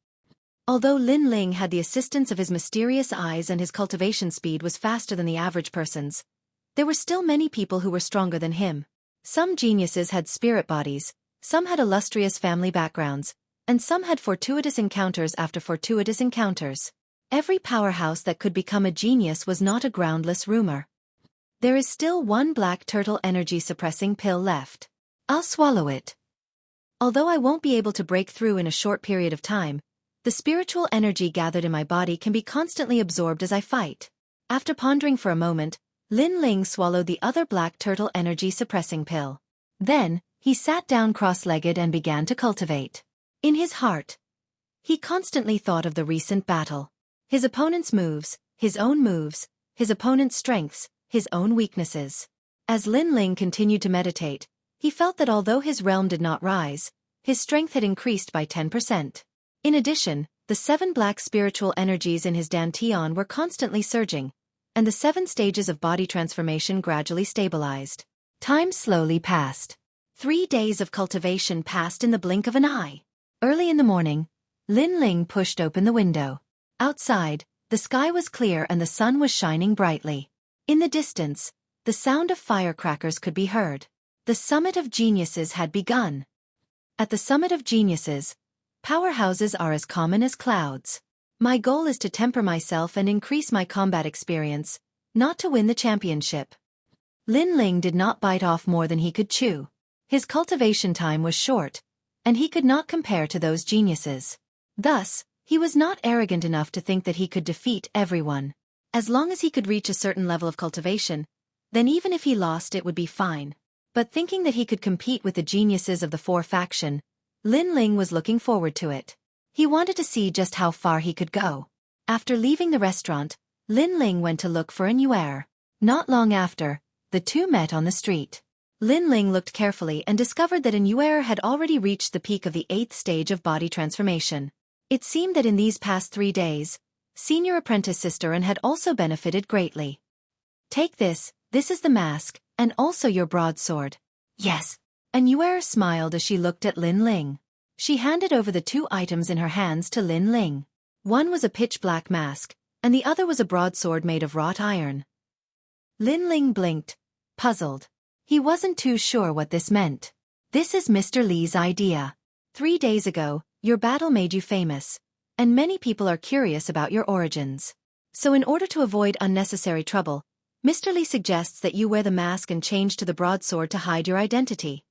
Although Lin Ling had the assistance of his mysterious eyes and his cultivation speed was faster than the average person's, there were still many people who were stronger than him. Some geniuses had spirit bodies, some had illustrious family backgrounds, and some had fortuitous encounters after fortuitous encounters. Every powerhouse that could become a genius was not a groundless rumor. There is still one black turtle energy suppressing pill left. I'll swallow it. Although I won't be able to break through in a short period of time, the spiritual energy gathered in my body can be constantly absorbed as I fight. After pondering for a moment, Lin Ling swallowed the other black turtle energy suppressing pill. Then, he sat down cross-legged and began to cultivate. In his heart, he constantly thought of the recent battle. His opponent's moves, his own moves, his opponent's strengths, his own weaknesses. As Lin Ling continued to meditate, he felt that although his realm did not rise, his strength had increased by 10%. In addition, the 7 black spiritual energies in his dantian were constantly surging, and the 7 stages of body transformation gradually stabilized. Time slowly passed. 3 days of cultivation passed in the blink of an eye. Early in the morning, Lin Ling pushed open the window. Outside, the sky was clear and the sun was shining brightly. In the distance, the sound of firecrackers could be heard. The Summit of Geniuses had begun. At the Summit of Geniuses, powerhouses are as common as clouds. My goal is to temper myself and increase my combat experience, not to win the championship. Lin Ling did not bite off more than he could chew. His cultivation time was short, and he could not compare to those geniuses. Thus, he was not arrogant enough to think that he could defeat everyone. As long as he could reach a certain level of cultivation, then even if he lost it would be fine. But thinking that he could compete with the geniuses of the 4 faction, Lin Ling was looking forward to it. He wanted to see just how far he could go. After leaving the restaurant, Lin Ling went to look for an Yuer. Not long after, the two met on the street. Lin Ling looked carefully and discovered that an Yuer had already reached the peak of the 8th stage of body transformation. It seemed that in these past 3 days, Senior Apprentice Sister An had also benefited greatly. Take this is the mask, and also your broadsword. Yes. An Yuer smiled as she looked at Lin Ling. She handed over the 2 items in her hands to Lin Ling. One was a pitch-black mask, and the other was a broadsword made of wrought iron. Lin Ling blinked, puzzled. He wasn't too sure what this meant. This is Mr. Li's idea. 3 days ago, your battle made you famous, and many people are curious about your origins. So in order to avoid unnecessary trouble, Mr. Li suggests that you wear the mask and change to the broadsword to hide your identity.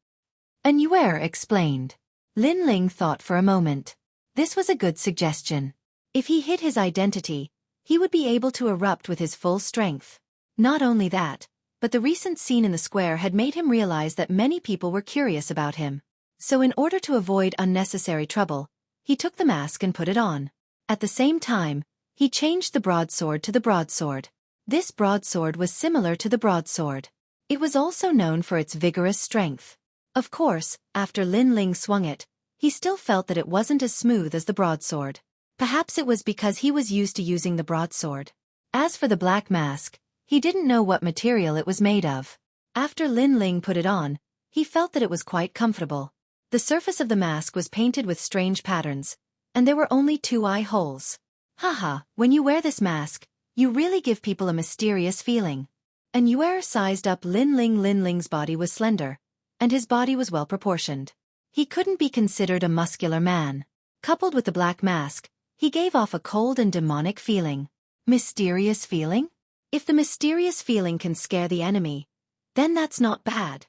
An Yuer explained. Lin Ling thought for a moment. This was a good suggestion. If he hid his identity, he would be able to erupt with his full strength. Not only that, but the recent scene in the square had made him realize that many people were curious about him. So in order to avoid unnecessary trouble, he took the mask and put it on. At the same time, he changed the broadsword to the broadsword. This broadsword was similar to the broadsword. It was also known for its vigorous strength. Of course, after Lin Ling swung it, he still felt that it wasn't as smooth as the broadsword. Perhaps it was because he was used to using the broadsword. As for the black mask, he didn't know what material it was made of. After Lin Ling put it on, he felt that it was quite comfortable. The surface of the mask was painted with strange patterns, and there were only 2 eye holes. Haha, when you wear this mask, you really give people a mysterious feeling. And Yuer sized up Lin Ling. Lin Ling's body was slender, and his body was well proportioned. He couldn't be considered a muscular man. Coupled with the black mask, he gave off a cold and demonic feeling. Mysterious feeling? If the mysterious feeling can scare the enemy, then that's not bad.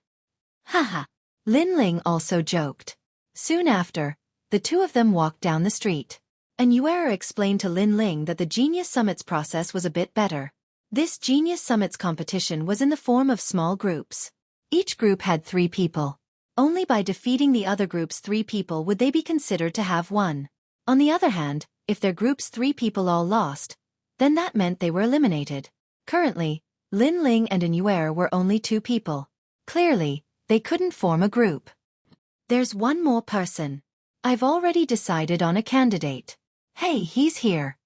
Haha. Lin Ling also joked. Soon after, the 2 of them walked down the street. And Yuer explained to Lin Ling that the Genius Summits process was a bit better. This Genius Summits competition was in the form of small groups. Each group had 3 people. Only by defeating the other group's 3 people would they be considered to have won. On the other hand, if their group's 3 people all lost, then that meant they were eliminated. Currently, Lin Ling and Yuer were only 2 people. Clearly, they couldn't form a group. There's one more person. I've already decided on a candidate. Hey, he's here.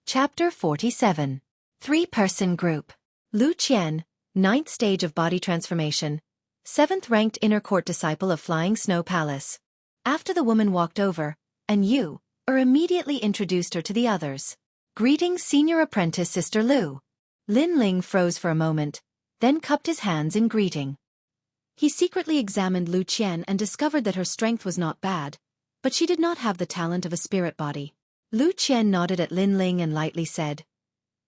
Chapter 47. 3-person group. Lu Qian, 9th stage of body transformation, 7th ranked inner court disciple of Flying Snow Palace. After the woman walked over, and Yuer immediately introduced her to the others. Greetings, senior apprentice Sister Lu. Lin Ling froze for a moment, then cupped his hands in greeting. He secretly examined Lu Qian and discovered that her strength was not bad, but she did not have the talent of a spirit body. Lu Qian nodded at Lin Ling and lightly said,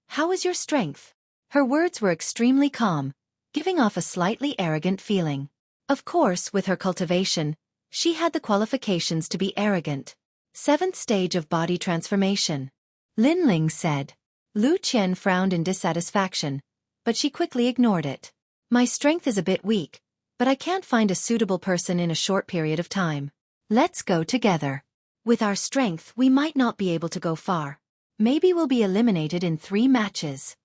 "How is your strength?" Her words were extremely calm, giving off a slightly arrogant feeling. Of course, with her cultivation, she had the qualifications to be arrogant. 7th stage of body transformation. Lin Ling said. Lu Qian frowned in dissatisfaction, but she quickly ignored it. My strength is a bit weak, but I can't find a suitable person in a short period of time. Let's go together. With our strength, we might not be able to go far. Maybe we'll be eliminated in 3 matches.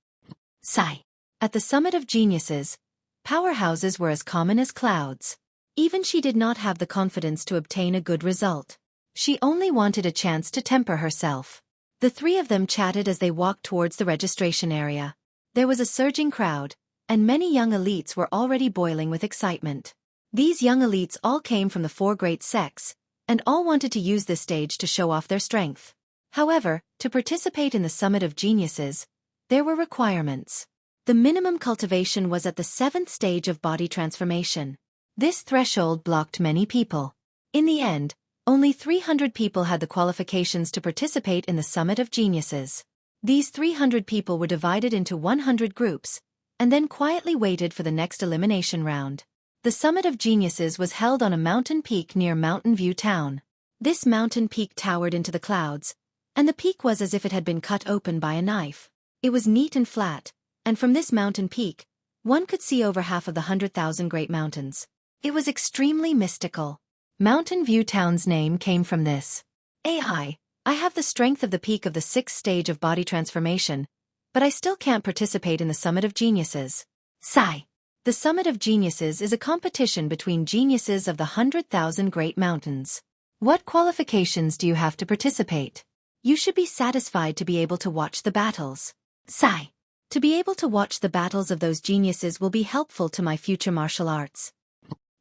Sigh. At the summit of geniuses, powerhouses were as common as clouds. Even she did not have the confidence to obtain a good result. She only wanted a chance to temper herself. The 3 of them chatted as they walked towards the registration area. There was a surging crowd, and many young elites were already boiling with excitement. These young elites all came from the 4 great sects, and all wanted to use this stage to show off their strength. However, to participate in the Summit of Geniuses, there were requirements. The minimum cultivation was at the 7th stage of body transformation. This threshold blocked many people. In the end, only 300 people had the qualifications to participate in the Summit of Geniuses. These 300 people were divided into 100 groups, and then quietly waited for the next elimination round. The Summit of Geniuses was held on a mountain peak near Mountain View Town. This mountain peak towered into the clouds, and the peak was as if it had been cut open by a knife. It was neat and flat, and from this mountain peak, one could see over half of the 100,000 Great Mountains. It was extremely mystical. Mountain View Town's name came from this. I have the strength of the peak of the 6th stage of body transformation, but I still can't participate in the Summit of Geniuses. Sigh. The Summit of Geniuses is a competition between geniuses of the 100,000 Great Mountains. What qualifications do you have to participate? You should be satisfied to be able to watch the battles. Sigh. To be able to watch the battles of those geniuses will be helpful to my future martial arts.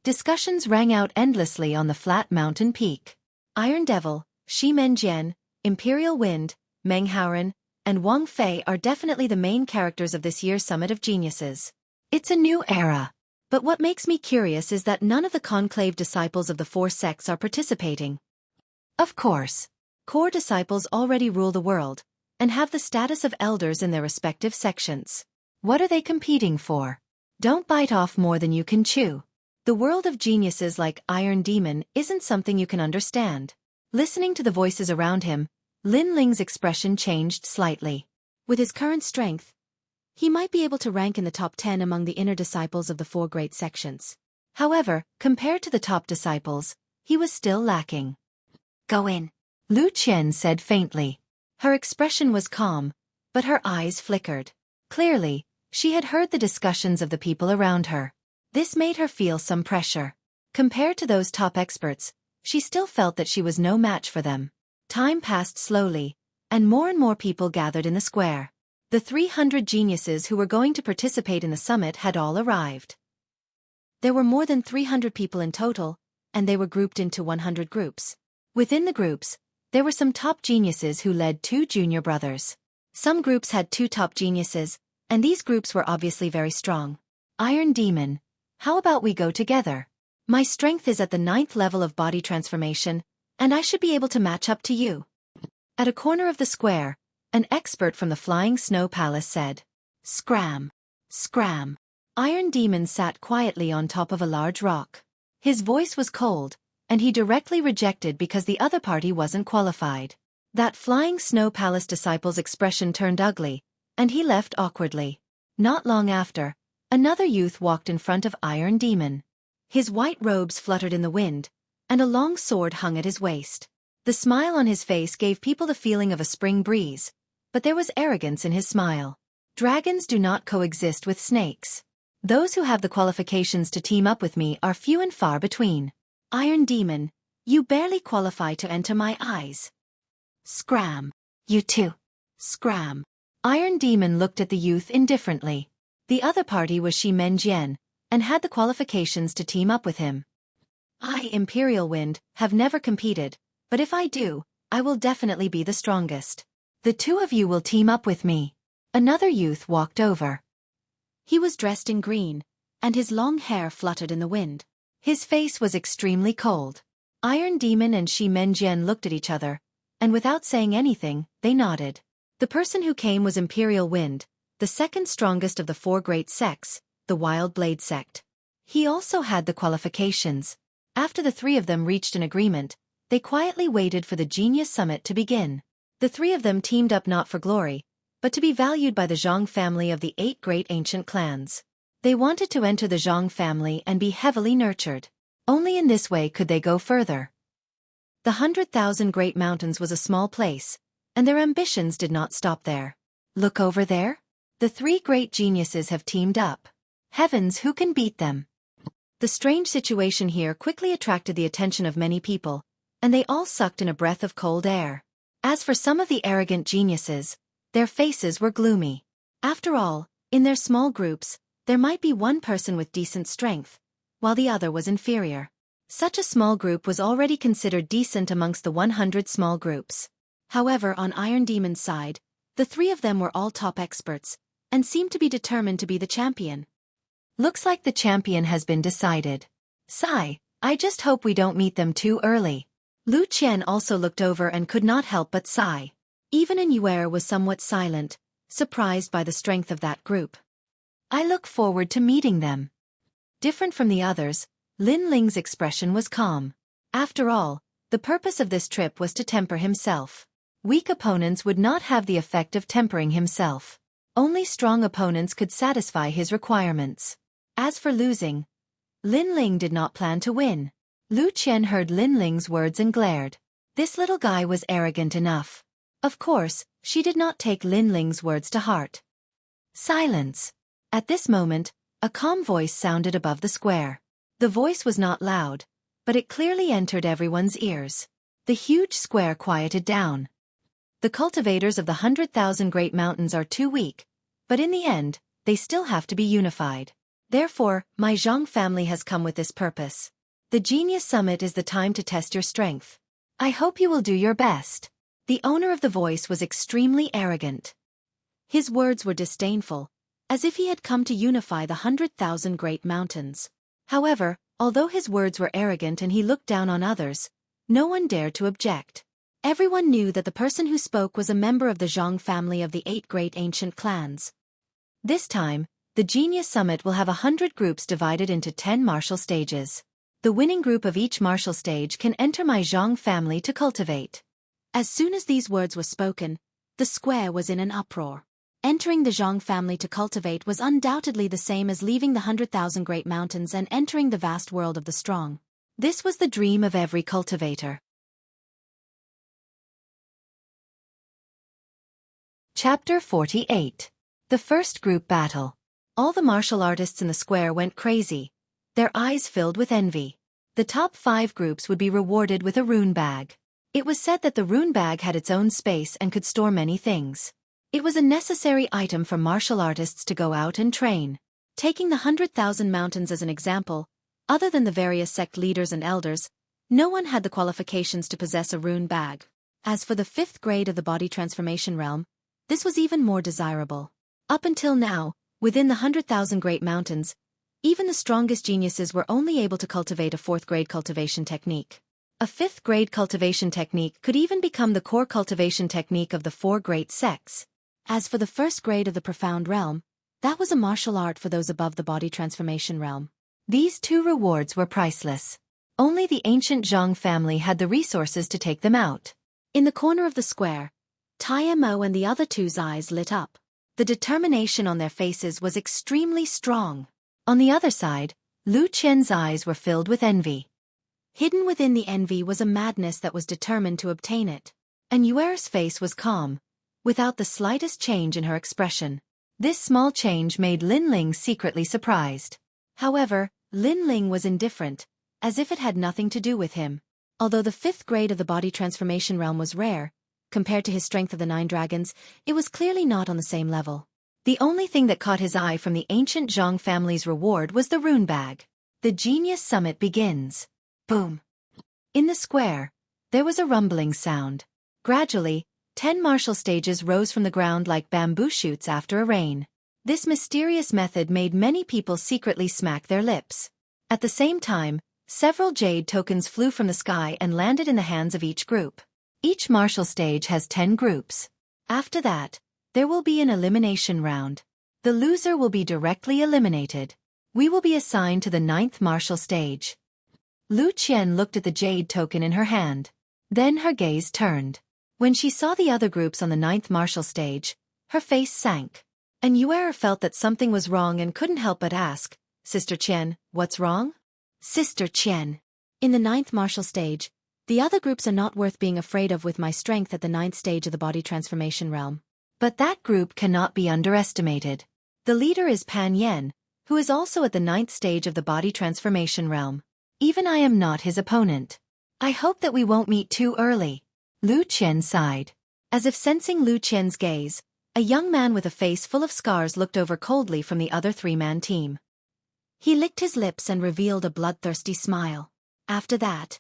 Discussions rang out endlessly on the flat mountain peak. Iron Devil, Shi Menjian, Imperial Wind, Meng Haoren, and Wang Fei are definitely the main characters of this year's Summit of Geniuses. It's a new era. But what makes me curious is that none of the conclave disciples of the 4 sects are participating. Of course. Core disciples already rule the world, and have the status of elders in their respective sections. What are they competing for? Don't bite off more than you can chew. The world of geniuses like Iron Demon isn't something you can understand. Listening to the voices around him, Lin Ling's expression changed slightly. With his current strength, he might be able to rank in the top 10 among the inner disciples of the 4 great sections. However, compared to the top disciples, he was still lacking. Go in. Lu Qian said faintly. Her expression was calm, but her eyes flickered. Clearly, she had heard the discussions of the people around her. This made her feel some pressure. Compared to those top experts, she still felt that she was no match for them. Time passed slowly, and more people gathered in the square. The 300 geniuses who were going to participate in the summit had all arrived. There were more than 300 people in total, and they were grouped into 100 groups. Within the groups, there were some top geniuses who led 2 junior brothers. Some groups had 2 top geniuses, and these groups were obviously very strong. Iron Demon, how about we go together? My strength is at the 9th level of body transformation, and I should be able to match up to you. At a corner of the square, an expert from the Flying Snow Palace said, "Scram! Scram!" Iron Demon sat quietly on top of a large rock. His voice was cold, and he directly rejected because the other party wasn't qualified. That Flying Snow Palace disciple's expression turned ugly, and he left awkwardly. Not long after, another youth walked in front of Iron Demon. His white robes fluttered in the wind, and a long sword hung at his waist. The smile on his face gave people the feeling of a spring breeze, but there was arrogance in his smile. Dragons do not coexist with snakes. Those who have the qualifications to team up with me are few and far between. Iron Demon, you barely qualify to enter my eyes. Scram. You too. Scram. Iron Demon looked at the youth indifferently. The other party was Shi Menjian, and had the qualifications to team up with him. I, Imperial Wind, have never competed, but if I do, I will definitely be the strongest. The 2 of you will team up with me. Another youth walked over. He was dressed in green, and his long hair fluttered in the wind. His face was extremely cold. Iron Demon and Shi Menjian looked at each other, and without saying anything, they nodded. The person who came was Imperial Wind, the second strongest of the 4 great sects, the Wild Blade sect. He also had the qualifications. After the 3 of them reached an agreement, they quietly waited for the Genius Summit to begin. The 3 of them teamed up not for glory, but to be valued by the Zhang family of the 8 great ancient clans. They wanted to enter the Zhang family and be heavily nurtured. Only in this way could they go further. The 100,000 Great Mountains was a small place, and their ambitions did not stop there. Look over there. The 3 great geniuses have teamed up. Heavens, who can beat them? The strange situation here quickly attracted the attention of many people, and they all sucked in a breath of cold air. As for some of the arrogant geniuses, their faces were gloomy. After all, in their small groups, there might be one person with decent strength, while the other was inferior. Such a small group was already considered decent amongst the 100 small groups. However, on Iron Demon's side, the 3 of them were all top experts, and seemed to be determined to be the champion. Looks like the champion has been decided. Sigh, I just hope we don't meet them too early. Lu Qian also looked over and could not help but sigh. Even An Yuer was somewhat silent, surprised by the strength of that group. I look forward to meeting them. Different from the others, Lin Ling's expression was calm. After all, the purpose of this trip was to temper himself. Weak opponents would not have the effect of tempering himself. Only strong opponents could satisfy his requirements. As for losing, Lin Ling did not plan to win. Lu Qian heard Lin Ling's words and glared. This little guy was arrogant enough. Of course, she did not take Lin Ling's words to heart. Silence. At this moment, a calm voice sounded above the square. The voice was not loud, but it clearly entered everyone's ears. The huge square quieted down. The cultivators of the 100,000 Great Mountains are too weak, but in the end, they still have to be unified. Therefore, my Zhang family has come with this purpose. The Genius Summit is the time to test your strength. I hope you will do your best. The owner of the voice was extremely arrogant. His words were disdainful, as if he had come to unify the 100,000 Great Mountains. However, although his words were arrogant and he looked down on others, no one dared to object. Everyone knew that the person who spoke was a member of the Zhang family of the 8 great ancient clans. This time, the Genius Summit will have 100 groups divided into 10 martial stages. The winning group of each martial stage can enter my Zhang family to cultivate. As soon as these words were spoken, the square was in an uproar. Entering the Zhang family to cultivate was undoubtedly the same as leaving the 100,000 Great Mountains and entering the vast world of the strong. This was the dream of every cultivator. Chapter 48. The First Group Battle. All the martial artists in the square went crazy, their eyes filled with envy. The top 5 groups would be rewarded with a rune bag. It was said that the rune bag had its own space and could store many things. It was a necessary item for martial artists to go out and train. Taking the 100,000 mountains as an example, other than the various sect leaders and elders, no one had the qualifications to possess a rune bag. As for the 5th grade of the body transformation realm, this was even more desirable. Up until now, within the 100,000 great mountains, even the strongest geniuses were only able to cultivate a 4th grade cultivation technique. A 5th grade cultivation technique could even become the core cultivation technique of the 4 great sects. As for the 1st grade of the profound realm, that was a martial art for those above the body transformation realm. These 2 rewards were priceless. Only the ancient Zhang family had the resources to take them out. In the corner of the square, Tai Mo and the other 2's eyes lit up. The determination on their faces was extremely strong. On the other side, Lu Qian's eyes were filled with envy. Hidden within the envy was a madness that was determined to obtain it. And Yuer's face was calm, without the slightest change in her expression. This small change made Lin Ling secretly surprised. However, Lin Ling was indifferent, as if it had nothing to do with him. Although the 5th grade of the body transformation realm was rare, compared to his strength of the 9 dragons, it was clearly not on the same level. The only thing that caught his eye from the ancient Zhang family's reward was the rune bag. The Genius Summit begins. Boom. In the square, there was a rumbling sound. Gradually, 10 martial stages rose from the ground like bamboo shoots after a rain. This mysterious method made many people secretly smack their lips. At the same time, several jade tokens flew from the sky and landed in the hands of each group. Each martial stage has 10 groups. After that, there will be an elimination round. The loser will be directly eliminated. We will be assigned to the 9th martial stage. Lu Qian looked at the jade token in her hand. Then her gaze turned. When she saw the other groups on the 9th martial stage, her face sank. And Yuer felt that something was wrong and couldn't help but ask, "Sister Qian, what's wrong?" "Sister Qian, in the 9th martial stage, the other groups are not worth being afraid of with my strength at the 9th stage of the body transformation realm. But that group cannot be underestimated. The leader is Pan Yan, who is also at the 9th stage of the body transformation realm. Even I am not his opponent. I hope that we won't meet too early." Lu Qian sighed. As if sensing Lu Qian's gaze, a young man with a face full of scars looked over coldly from the other 3-man team. He licked his lips and revealed a bloodthirsty smile. After that,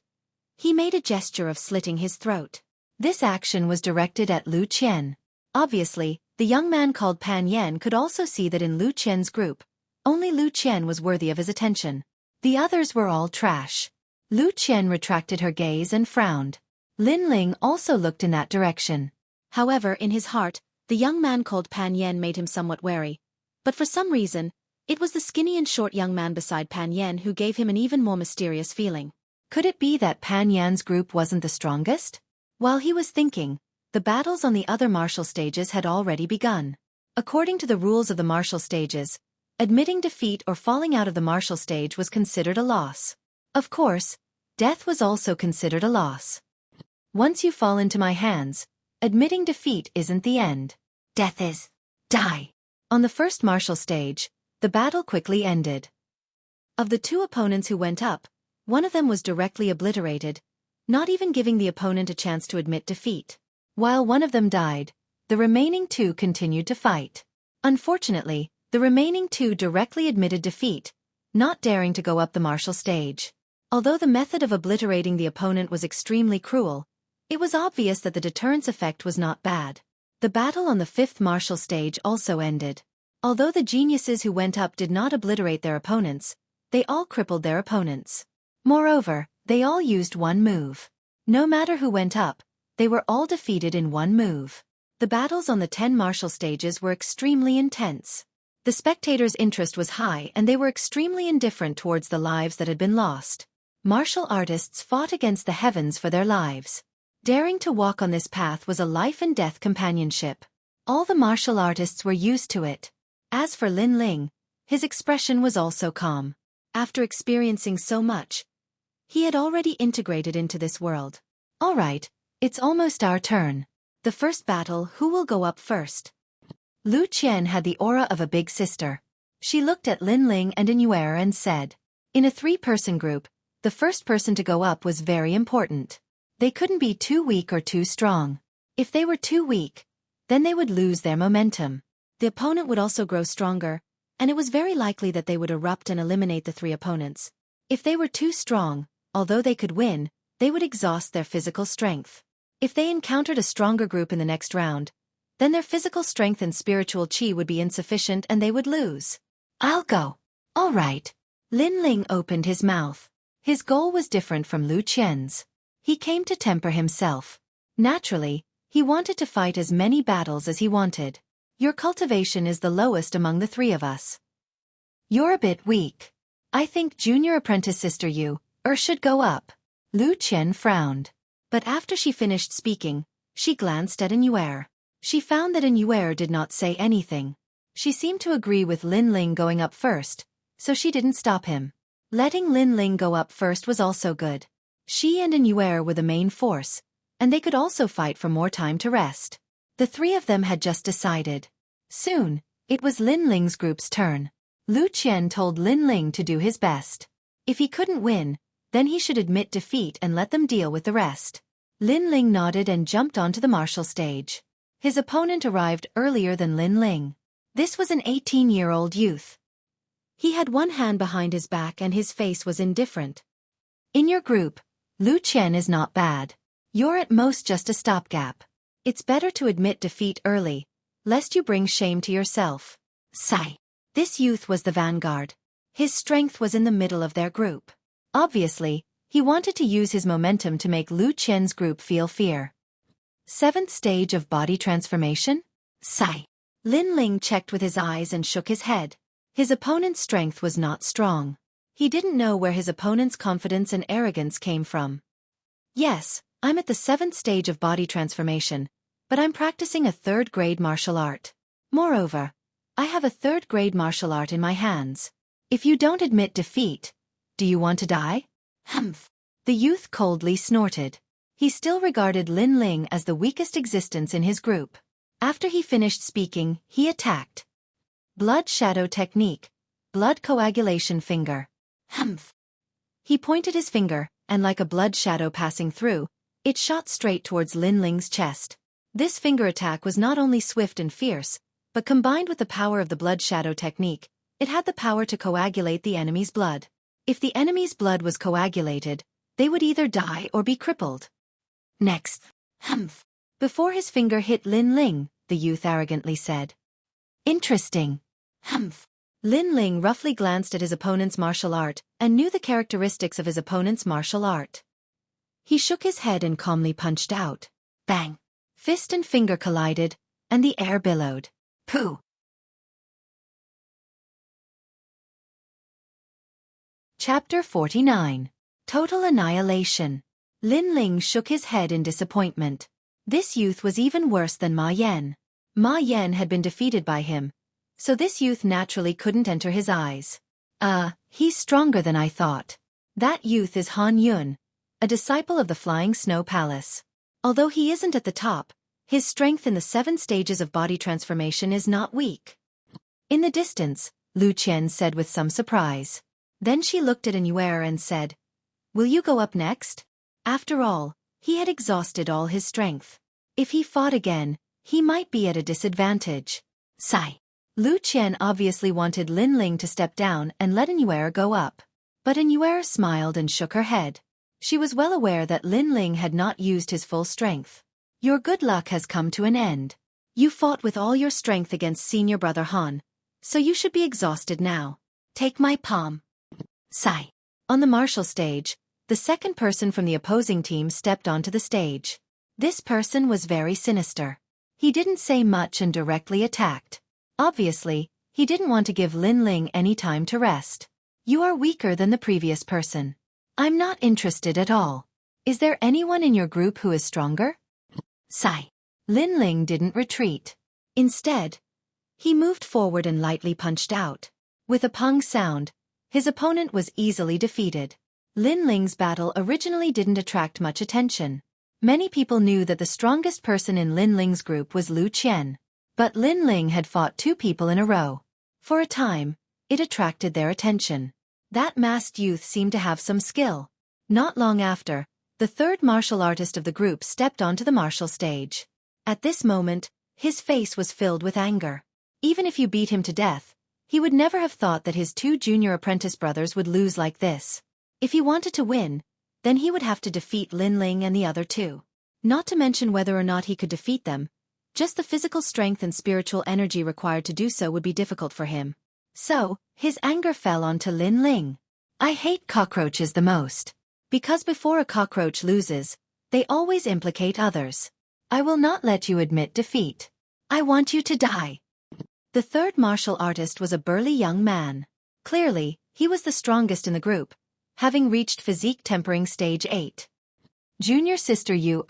he made a gesture of slitting his throat. This action was directed at Lu Qian. Obviously, the young man called Pan Yan could also see that in Lu Qian's group, only Lu Qian was worthy of his attention. The others were all trash. Lu Qian retracted her gaze and frowned. Lin Ling also looked in that direction. However, in his heart, the young man called Pan Yan made him somewhat wary. But for some reason, it was the skinny and short young man beside Pan Yan who gave him an even more mysterious feeling. Could it be that Pan Yan's group wasn't the strongest? While he was thinking, the battles on the other martial stages had already begun. According to the rules of the martial stages, admitting defeat or falling out of the martial stage was considered a loss. Of course, death was also considered a loss. Once you fall into my hands, admitting defeat isn't the end. Death is. Die. On the first martial stage, the battle quickly ended. Of the 2 opponents who went up, one of them was directly obliterated, not even giving the opponent a chance to admit defeat. While one of them died, the remaining 2 continued to fight. Unfortunately, the remaining 2 directly admitted defeat, not daring to go up the martial stage. Although the method of obliterating the opponent was extremely cruel, it was obvious that the deterrence effect was not bad. The battle on the 5th martial stage also ended. Although the geniuses who went up did not obliterate their opponents, they all crippled their opponents. Moreover, they all used one move. No matter who went up, they were all defeated in one move. The battles on the 10 martial stages were extremely intense. The spectators' interest was high and they were extremely indifferent towards the lives that had been lost. Martial artists fought against the heavens for their lives. Daring to walk on this path was a life-and-death companionship. All the martial artists were used to it. As for Lin Ling, his expression was also calm. After experiencing so much, he had already integrated into this world. All right, it's almost our turn. The first battle, who will go up first? Lu Qian had the aura of a big sister. She looked at Lin Ling and Inuer and said, in a 3-person group, the first person to go up was very important. They couldn't be too weak or too strong. If they were too weak, then they would lose their momentum. The opponent would also grow stronger, and it was very likely that they would erupt and eliminate the 3 opponents. If they were too strong, although they could win, they would exhaust their physical strength. If they encountered a stronger group in the next round, then their physical strength and spiritual chi would be insufficient and they would lose. I'll go. All right. Lin Ling opened his mouth. His goal was different from Lu Qian's. He came to temper himself. Naturally, he wanted to fight as many battles as he wanted. Your cultivation is the lowest among the 3 of us. You're a bit weak. I think junior apprentice sister you, should go up. Lu Qian frowned. But after she finished speaking, she glanced at Inuer. She found that Inuer did not say anything. She seemed to agree with Lin Ling going up first, so she didn't stop him. Letting Lin Ling go up first was also good. She and Inuer were the main force, and they could also fight for more time to rest. The 3 of them had just decided. Soon, it was Lin Ling's group's turn. Lu Qian told Lin Ling to do his best. If he couldn't win, then he should admit defeat and let them deal with the rest. Lin Ling nodded and jumped onto the martial stage. His opponent arrived earlier than Lin Ling. This was an 18-year-old youth. He had one hand behind his back and his face was indifferent. In your group, Lu Qian is not bad. You're at most just a stopgap. It's better to admit defeat early, lest you bring shame to yourself. Sigh. This youth was the vanguard. His strength was in the middle of their group. Obviously, he wanted to use his momentum to make Lu Qian's group feel fear. 7th stage of body transformation? Sigh. Lin Ling checked with his eyes and shook his head. His opponent's strength was not strong. He didn't know where his opponent's confidence and arrogance came from. Yes, I'm at the 7th stage of body transformation, but I'm practicing a 3rd-grade martial art. Moreover, I have a 3rd-grade martial art in my hands. If you don't admit defeat, do you want to die? Humph. The youth coldly snorted. He still regarded Lin Ling as the weakest existence in his group. After he finished speaking, he attacked. Blood shadow technique. Blood coagulation finger. Humph. He pointed his finger, and like a blood shadow passing through, it shot straight towards Lin Ling's chest. This finger attack was not only swift and fierce, but combined with the power of the blood shadow technique, it had the power to coagulate the enemy's blood. If the enemy's blood was coagulated, they would either die or be crippled. Next. Humph. Before his finger hit Lin Ling, the youth arrogantly said. Interesting. Humph. Lin Ling roughly glanced at his opponent's martial art and knew the characteristics of his opponent's martial art. He shook his head and calmly punched out. Bang. Fist and finger collided, and the air billowed. Pooh. Chapter 49. Total Annihilation. Lin Ling shook his head in disappointment. This youth was even worse than Ma Yan. Ma Yan had been defeated by him, so this youth naturally couldn't enter his eyes. He's stronger than I thought. That youth is Han Yun, a disciple of the Flying Snow Palace. Although he isn't at the top, his strength in the 7 stages of body transformation is not weak. In the distance, Lu Qian said with some surprise. Then she looked at Inuer and said, Will you go up next? After all, he had exhausted all his strength. If he fought again, he might be at a disadvantage. Sigh. Lu Qian obviously wanted Lin Ling to step down and let Inuer go up. But Inuer smiled and shook her head. She was well aware that Lin Ling had not used his full strength. Your good luck has come to an end. You fought with all your strength against senior brother Han, so you should be exhausted now. Take my palm. Sigh. On the martial stage, the second person from the opposing team stepped onto the stage. This person was very sinister. He didn't say much and directly attacked. Obviously, he didn't want to give Lin Ling any time to rest. You are weaker than the previous person. I'm not interested at all. Is there anyone in your group who is stronger? Sigh. Lin Ling didn't retreat. Instead, he moved forward and lightly punched out. With a pong sound, his opponent was easily defeated. Lin Ling's battle originally didn't attract much attention. Many people knew that the strongest person in Lin Ling's group was Lu Qian. But Lin Ling had fought 2 people in a row. For a time, it attracted their attention. That masked youth seemed to have some skill. Not long after, the 3rd martial artist of the group stepped onto the martial stage. At this moment, his face was filled with anger. Even if you beat him to death, he would never have thought that his 2 junior apprentice brothers would lose like this. If he wanted to win, then he would have to defeat Lin Ling and the other 2. Not to mention whether or not he could defeat them, just the physical strength and spiritual energy required to do so would be difficult for him. So, his anger fell onto Lin Ling. I hate cockroaches the most. Because before a cockroach loses, they always implicate others. I will not let you admit defeat. I want you to die. The 3rd martial artist was a burly young man. Clearly, he was the strongest in the group, having reached physique tempering stage 8. Junior sister Yu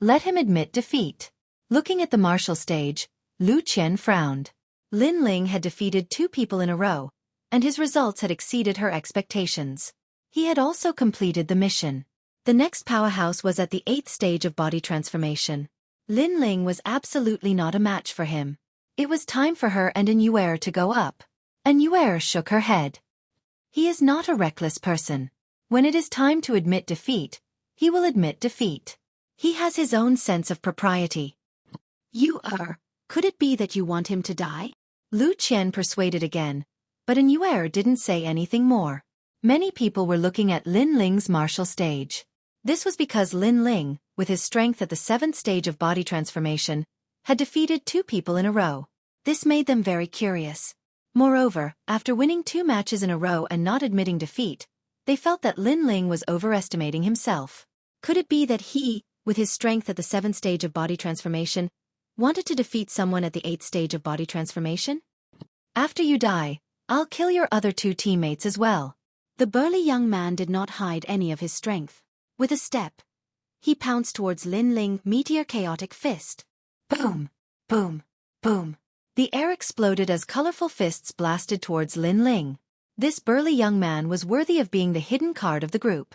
let him admit defeat. Looking at the martial stage, Lu Qian frowned. Lin Ling had defeated 2 people in a row, and his results had exceeded her expectations. He had also completed the mission. The next powerhouse was at the 8th stage of body transformation. Lin Ling was absolutely not a match for him. It was time for her and Xueqi to go up. Xueqi shook her head. He is not a reckless person. When it is time to admit defeat, he will admit defeat. He has his own sense of propriety. Could it be that you want him to die? Lu Qian persuaded again, but Xueqi didn't say anything more. Many people were looking at Lin Ling's martial stage. This was because Lin Ling, with his strength at the 7th stage of body transformation, had defeated 2 people in a row. This made them very curious. Moreover, after winning 2 matches in a row and not admitting defeat, they felt that Lin Ling was overestimating himself. Could it be that he, with his strength at the 7th stage of body transformation, wanted to defeat someone at the 8th stage of body transformation? After you die, I'll kill your other 2 teammates as well. The burly young man did not hide any of his strength. With a step, he pounced towards Lin Ling Meteor Chaotic Fist. Boom! Boom! Boom! The air exploded as colorful fists blasted towards Lin Ling. This burly young man was worthy of being the hidden card of the group.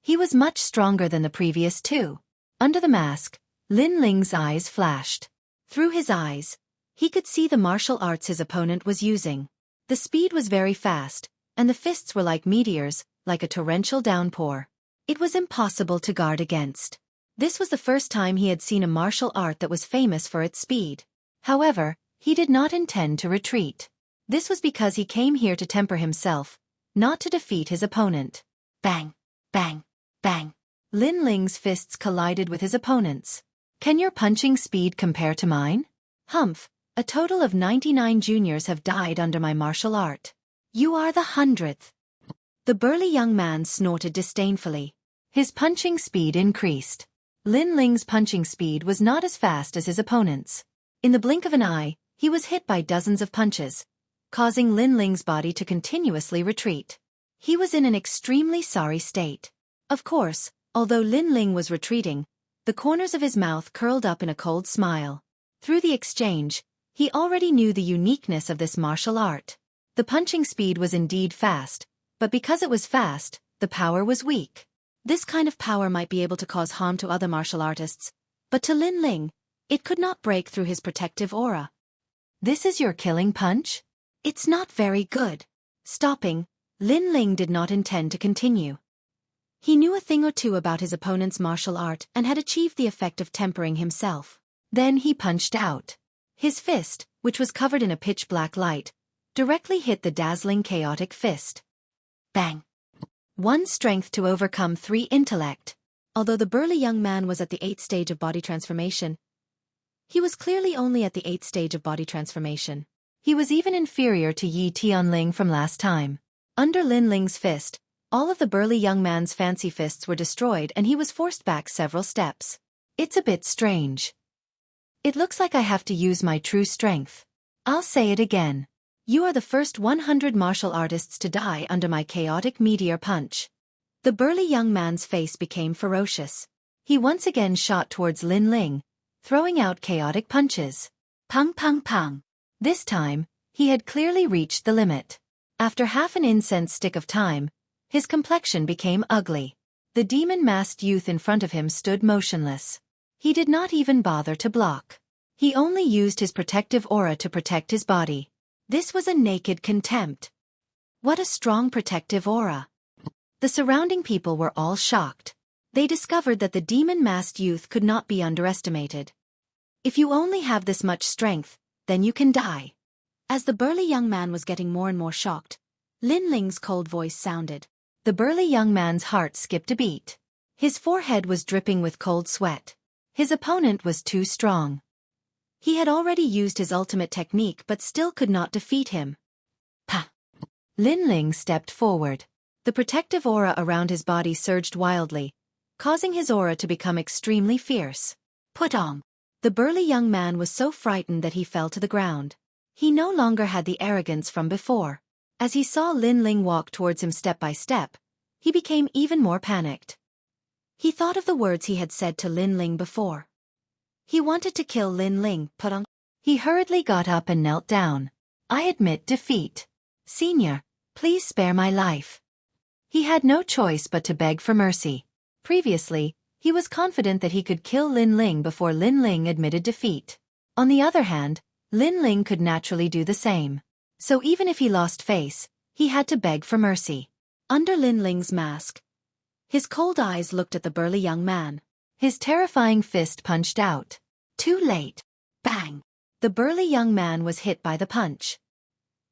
He was much stronger than the previous 2. Under the mask, Lin Ling's eyes flashed. Through his eyes, he could see the martial arts his opponent was using. The speed was very fast, and the fists were like meteors, like a torrential downpour. It was impossible to guard against. This was the first time he had seen a martial art that was famous for its speed. However, he did not intend to retreat. This was because he came here to temper himself, not to defeat his opponent. Bang! Bang! Bang! Lin Ling's fists collided with his opponent's. Can your punching speed compare to mine? Humph, a total of 99 juniors have died under my martial art. You are the 100th. The burly young man snorted disdainfully. His punching speed increased. Lin Ling's punching speed was not as fast as his opponent's. In the blink of an eye, he was hit by dozens of punches, causing Lin Ling's body to continuously retreat. He was in an extremely sorry state. Of course, although Lin Ling was retreating, the corners of his mouth curled up in a cold smile. Through the exchange, he already knew the uniqueness of this martial art. The punching speed was indeed fast, but because it was fast, the power was weak. This kind of power might be able to cause harm to other martial artists, but to Lin Ling, it could not break through his protective aura. This is your killing punch? It's not very good. Stopping, Lin Ling did not intend to continue. He knew a thing or two about his opponent's martial art and had achieved the effect of tempering himself. Then he punched out. His fist, which was covered in a pitch-black light, directly hit the dazzling chaotic fist. Bang! 1 strength to overcome 3 intellect. Although the burly young man was at the 8th stage of body transformation, he was clearly only at the 8th stage of body transformation. He was even inferior to Yi Tianling from last time. Under Lin Ling's fist, all of the burly young man's fancy fists were destroyed and he was forced back several steps. It's a bit strange. It looks like I have to use my true strength. I'll say it again. You are the first 100 martial artists to die under my chaotic meteor punch. The burly young man's face became ferocious. He once again shot towards Lin Ling, throwing out chaotic punches. Pang pang pang. This time, he had clearly reached the limit. After half an incense stick of time, his complexion became ugly. The demon-masked youth in front of him stood motionless. He did not even bother to block. He only used his protective aura to protect his body. This was a naked contempt. What a strong protective aura. The surrounding people were all shocked. They discovered that the demon-masked youth could not be underestimated. If you only have this much strength, then you can die. As the burly young man was getting more and more shocked, Lin Ling's cold voice sounded. The burly young man's heart skipped a beat. His forehead was dripping with cold sweat. His opponent was too strong. He had already used his ultimate technique but still could not defeat him. Pa! Lin Ling stepped forward. The protective aura around his body surged wildly, causing his aura to become extremely fierce. Put on! The burly young man was so frightened that he fell to the ground. He no longer had the arrogance from before. As he saw Lin Ling walk towards him step by step, he became even more panicked. He thought of the words he had said to Lin Ling before. He wanted to kill Lin Ling, put on. He hurriedly got up and knelt down. I admit defeat. Senior, please spare my life. He had no choice but to beg for mercy. Previously, he was confident that he could kill Lin Ling before Lin Ling admitted defeat. On the other hand, Lin Ling could naturally do the same. So even if he lost face, he had to beg for mercy. Under Lin Ling's mask, his cold eyes looked at the burly young man. His terrifying fist punched out. Too late. Bang! The burly young man was hit by the punch.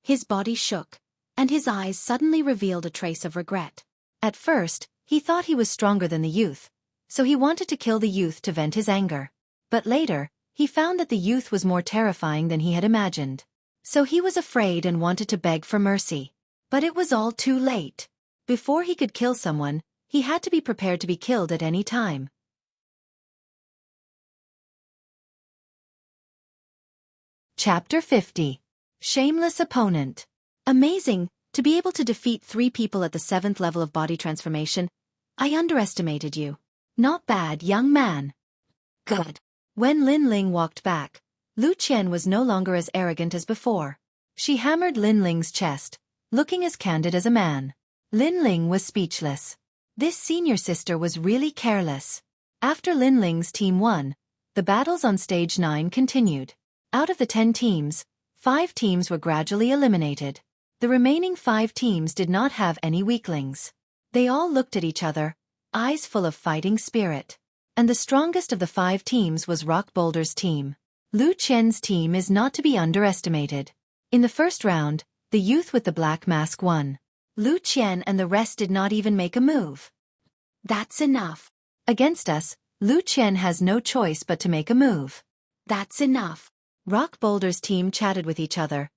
His body shook, and his eyes suddenly revealed a trace of regret. At first, he thought he was stronger than the youth, so he wanted to kill the youth to vent his anger. But later, he found that the youth was more terrifying than he had imagined. So he was afraid and wanted to beg for mercy. But it was all too late. Before he could kill someone, he had to be prepared to be killed at any time. Chapter 50. Shameless Opponent. Amazing, to be able to defeat 3 people at the 7th level of body transformation. I underestimated you. Not bad, young man. Good. When Lin Ling walked back, Lu Qian was no longer as arrogant as before. She hammered Lin Ling's chest, looking as candid as a man. Lin Ling was speechless. This senior sister was really careless. After Lin Ling's team won, the battles on stage 9 continued. Out of the 10 teams, 5 teams were gradually eliminated. The remaining 5 teams did not have any weaklings. They all looked at each other, eyes full of fighting spirit. And the strongest of the 5 teams was Rock Boulder's team. Lu Qian's team is not to be underestimated. In the first round, the youth with the black mask won. Lu Qian and the rest did not even make a move. That's enough. Against us, Lu Qian has no choice but to make a move. That's enough. Rock Boulder's team chatted with each other,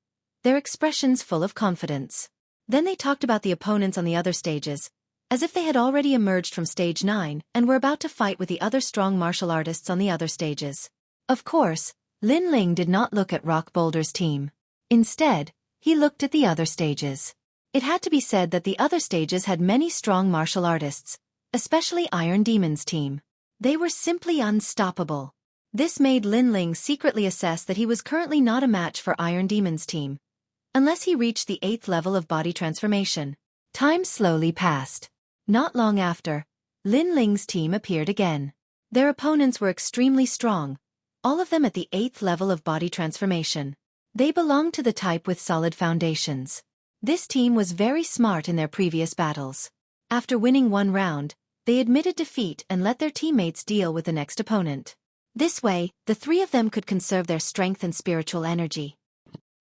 their expressions full of confidence. Then they talked about the opponents on the other stages, as if they had already emerged from stage 9 and were about to fight with the other strong martial artists on the other stages. Of course, Lin Ling did not look at Rock Boulder's team. Instead, he looked at the other stages. It had to be said that the other stages had many strong martial artists, especially Iron Demon's team. They were simply unstoppable. This made Lin Ling secretly assess that he was currently not a match for Iron Demon's team, unless he reached the 8th level of body transformation. Time slowly passed. Not long after, Lin Ling's team appeared again. Their opponents were extremely strong, all of them at the 8th level of body transformation. They belonged to the type with solid foundations. This team was very smart in their previous battles. After winning 1 round, they admitted defeat and let their teammates deal with the next opponent. This way, the 3 of them could conserve their strength and spiritual energy.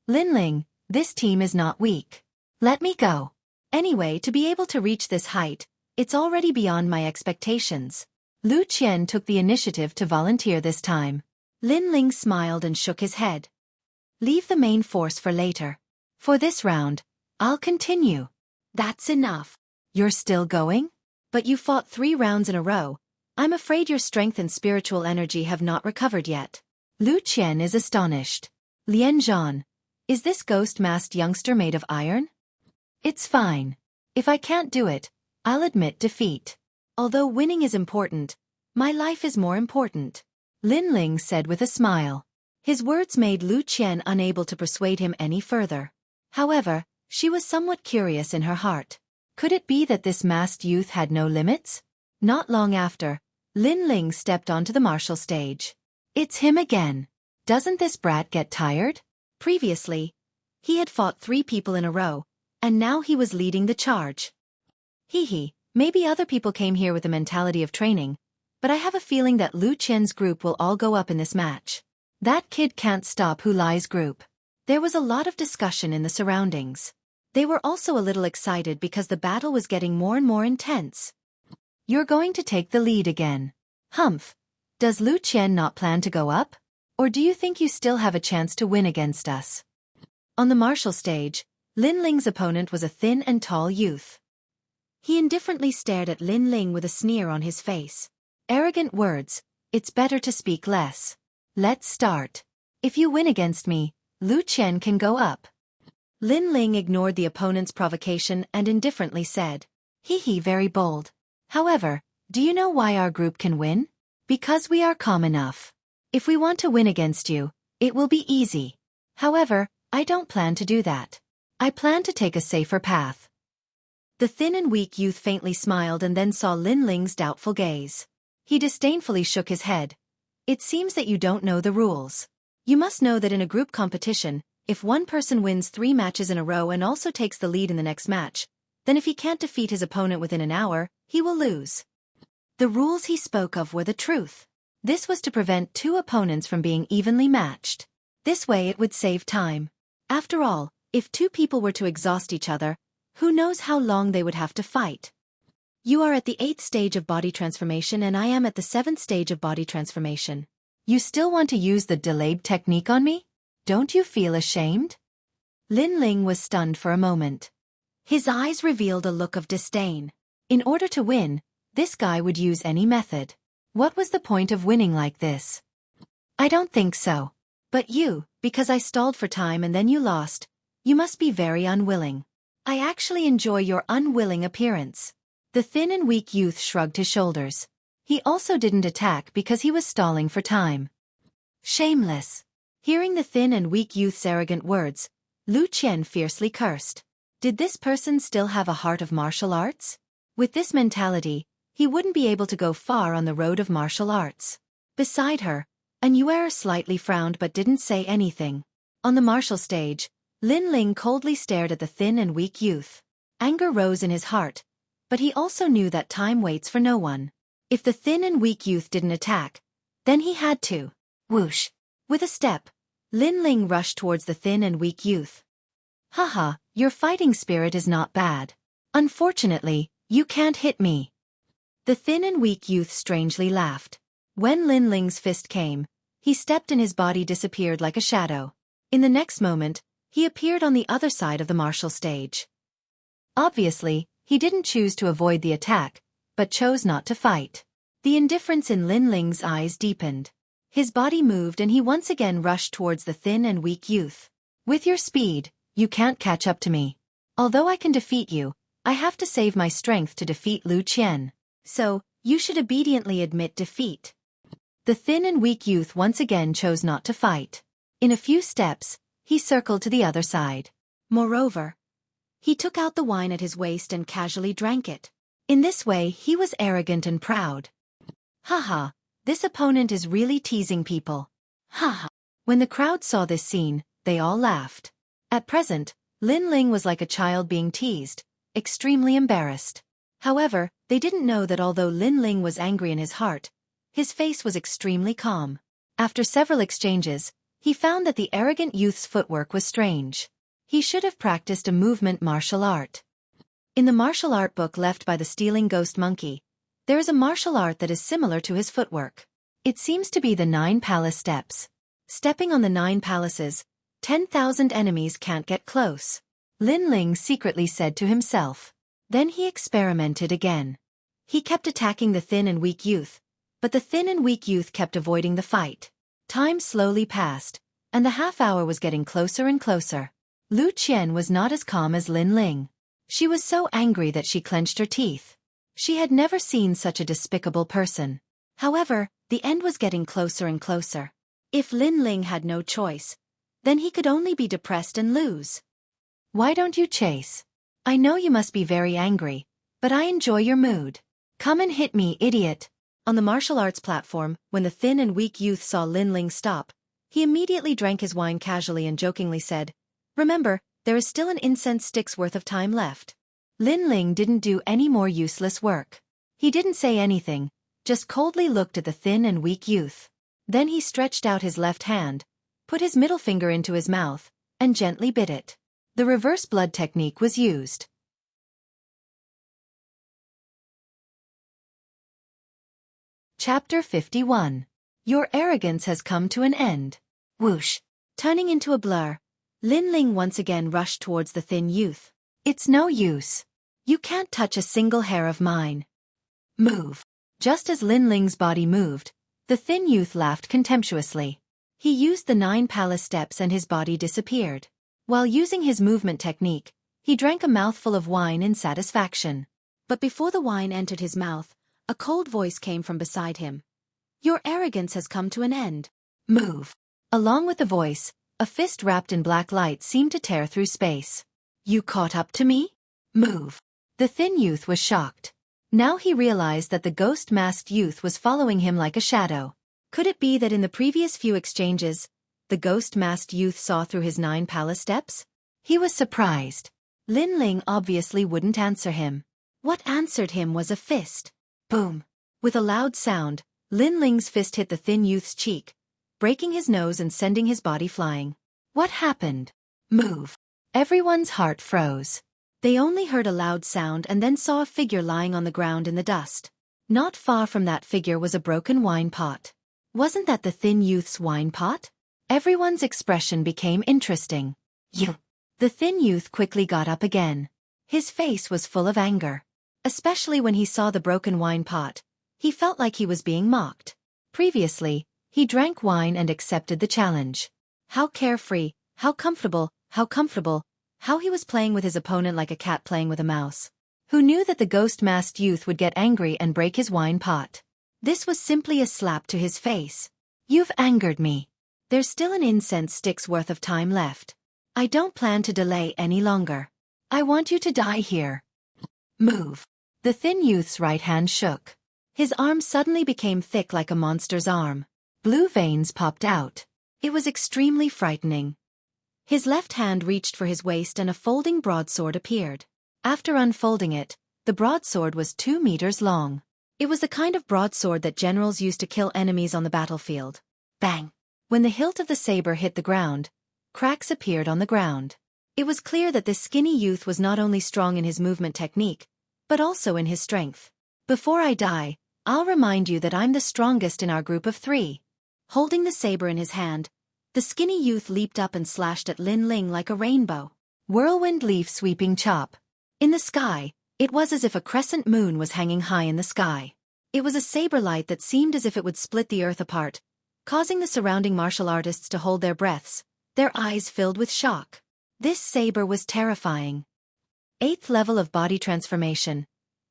Lin Ling, this team is not weak. Let me go. Anyway, to be able to reach this height, it's already beyond my expectations. Lu Qian took the initiative to volunteer this time. Lin Ling smiled and shook his head. Leave the main force for later. For this round, I'll continue. That's enough. You're still going? But you fought 3 rounds in a row. I'm afraid your strength and spiritual energy have not recovered yet. Lu Qian is astonished. Lian Zhan, is this ghost-masked youngster made of iron? It's fine. If I can't do it, I'll admit defeat. Although winning is important, my life is more important. Lin Ling said with a smile. His words made Lu Qian unable to persuade him any further. However, she was somewhat curious in her heart. Could it be that this masked youth had no limits? Not long after, Lin Ling stepped onto the martial stage. It's him again. Doesn't this brat get tired? Previously, he had fought 3 people in a row, and now he was leading the charge. Maybe other people came here with the mentality of training, but I have a feeling that Lu Qian's group will all go up in this match. That kid can't stop Hu Lai's group. There was a lot of discussion in the surroundings. They were also a little excited because the battle was getting more and more intense. You're going to take the lead again. Humph. Does Lu Qian not plan to go up? Or do you think you still have a chance to win against us? On the martial stage, Lin Ling's opponent was a thin and tall youth. He indifferently stared at Lin Ling with a sneer on his face. Arrogant words, it's better to speak less. Let's start. If you win against me, Lu Qian can go up. Lin Ling ignored the opponent's provocation and indifferently said, very bold. However, do you know why our group can win? Because we are calm enough. If we want to win against you, it will be easy. However, I don't plan to do that. I plan to take a safer path. The thin and weak youth faintly smiled and then saw Lin Ling's doubtful gaze. He disdainfully shook his head. It seems that you don't know the rules. You must know that in a group competition, if one person wins 3 matches in a row and also takes the lead in the next match, then if he can't defeat his opponent within an hour, he will lose. The rules he spoke of were the truth. This was to prevent 2 opponents from being evenly matched. This way it would save time. After all, if 2 people were to exhaust each other, who knows how long they would have to fight. You are at the 8th stage of body transformation and I am at the 7th stage of body transformation. You still want to use the delayed technique on me? Don't you feel ashamed? Lin Ling was stunned for a moment. His eyes revealed a look of disdain. In order to win, this guy would use any method. What was the point of winning like this? I don't think so. But you, because I stalled for time and then you lost, you must be very unwilling. I actually enjoy your unwilling appearance. The thin and weak youth shrugged his shoulders. He also didn't attack because he was stalling for time. Shameless. Hearing the thin and weak youth's arrogant words, Lu Qian fiercely cursed. Did this person still have a heart of martial arts? With this mentality, he wouldn't be able to go far on the road of martial arts. Beside her, An Yuer slightly frowned but didn't say anything. On the martial stage, Lin Ling coldly stared at the thin and weak youth. Anger rose in his heart, but he also knew that time waits for no one. If the thin and weak youth didn't attack, then he had to. Whoosh! With a step, Lin Ling rushed towards the thin and weak youth. Haha, your fighting spirit is not bad. Unfortunately, you can't hit me. The thin and weak youth strangely laughed. When Lin Ling's fist came, he stepped and his body disappeared like a shadow. In the next moment, he appeared on the other side of the martial stage. Obviously, he didn't choose to avoid the attack, but chose not to fight. The indifference in Lin Ling's eyes deepened. His body moved and he once again rushed towards the thin and weak youth. With your speed, you can't catch up to me. Although I can defeat you, I have to save my strength to defeat Lu Qian. So, you should obediently admit defeat. The thin and weak youth once again chose not to fight. In a few steps, he circled to the other side. Moreover, he took out the wine at his waist and casually drank it. In this way he was arrogant and proud. Haha, this opponent is really teasing people. Haha. When the crowd saw this scene, they all laughed. At present, Lin Ling was like a child being teased, extremely embarrassed. However, they didn't know that although Lin Ling was angry in his heart, his face was extremely calm. After several exchanges, he found that the arrogant youth's footwork was strange. He should have practiced a movement martial art. In the martial art book left by the stealing ghost monkey, there is a martial art that is similar to his footwork. It seems to be the 9 palace steps. Stepping on the 9 palaces, 10,000 enemies can't get close. Lin Ling secretly said to himself. Then he experimented again. He kept attacking the thin and weak youth, but the thin and weak youth kept avoiding the fight. Time slowly passed, and the half-hour was getting closer and closer. Lu Qian was not as calm as Lin Ling. She was so angry that she clenched her teeth. She had never seen such a despicable person. However, the end was getting closer and closer. If Lin Ling had no choice, then he could only be depressed and lose. Why don't you chase? I know you must be very angry, but I enjoy your mood. Come and hit me, idiot. On the martial arts platform, when the thin and weak youth saw Lin Ling stop, he immediately drank his wine casually and jokingly said, "Remember, there is still an incense stick's worth of time left." Lin Ling didn't do any more useless work. He didn't say anything, just coldly looked at the thin and weak youth. Then he stretched out his left hand, put his middle finger into his mouth, and gently bit it. The reverse blood technique was used. Chapter 51. Your arrogance has come to an end. Whoosh. Turning into a blur, Lin Ling once again rushed towards the thin youth. "It's no use. You can't touch a single hair of mine. Move." Just as Lin Ling's body moved, the thin youth laughed contemptuously. He used the 9 palace steps and his body disappeared. While using his movement technique, he drank a mouthful of wine in satisfaction. But before the wine entered his mouth, a cold voice came from beside him. "Your arrogance has come to an end. Move." Along with the voice, a fist wrapped in black light seemed to tear through space. "You caught up to me? Move." The thin youth was shocked. Now he realized that the ghost-masked youth was following him like a shadow. Could it be that in the previous few exchanges, the ghost-masked youth saw through his 9 palace steps? He was surprised. Lin Ling obviously wouldn't answer him. What answered him was a fist. Boom! With a loud sound, Lin Ling's fist hit the thin youth's cheek, breaking his nose and sending his body flying. What happened? Move! Everyone's heart froze. They only heard a loud sound and then saw a figure lying on the ground in the dust. Not far from that figure was a broken wine pot. Wasn't that the thin youth's wine pot? Everyone's expression became interesting. "You!" The thin youth quickly got up again. His face was full of anger. Especially when he saw the broken wine pot, he felt like he was being mocked. Previously, he drank wine and accepted the challenge. How carefree, how comfortable, how he was playing with his opponent like a cat playing with a mouse. Who knew that the ghost-masked youth would get angry and break his wine pot? This was simply a slap to his face. "You've angered me. There's still an incense stick's worth of time left. I don't plan to delay any longer. I want you to die here. Move." The thin youth's right hand shook. His arm suddenly became thick like a monster's arm. Blue veins popped out. It was extremely frightening. His left hand reached for his waist and a folding broadsword appeared. After unfolding it, the broadsword was 2 meters long. It was the kind of broadsword that generals used to kill enemies on the battlefield. Bang! When the hilt of the saber hit the ground, cracks appeared on the ground. It was clear that this skinny youth was not only strong in his movement technique, but also in his strength. "Before I die, I'll remind you that I'm the strongest in our group of 3. Holding the saber in his hand, the skinny youth leaped up and slashed at Lin Ling like a rainbow. Whirlwind leaf sweeping chop. In the sky, it was as if a crescent moon was hanging high in the sky. It was a saber light that seemed as if it would split the earth apart, causing the surrounding martial artists to hold their breaths, their eyes filled with shock. This saber was terrifying. 8th level of body transformation.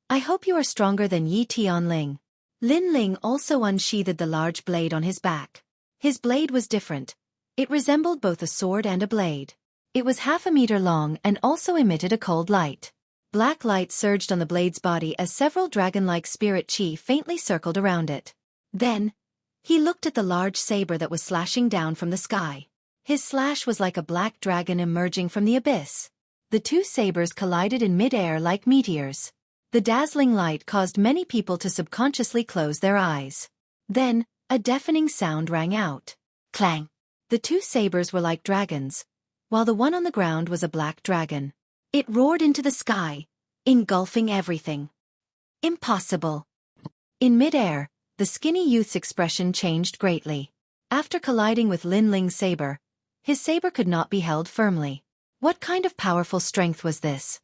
I hope you are stronger than Yi Tianling. Lin Ling also unsheathed the large blade on his back. His blade was different. It resembled both a sword and a blade. It was 1/2 meter long and also emitted a cold light. Black light surged on the blade's body as several dragon-like spirit chi faintly circled around it. Then, he looked at the large saber that was slashing down from the sky. His slash was like a black dragon emerging from the abyss. The 2 sabers collided in mid-air like meteors. The dazzling light caused many people to subconsciously close their eyes. Then, a deafening sound rang out. Clang! The 2 sabers were like dragons, while the one on the ground was a black dragon. It roared into the sky, engulfing everything. Impossible! In mid-air, the skinny youth's expression changed greatly. After colliding with Lin Ling's saber, his saber could not be held firmly. What kind of powerful strength was this?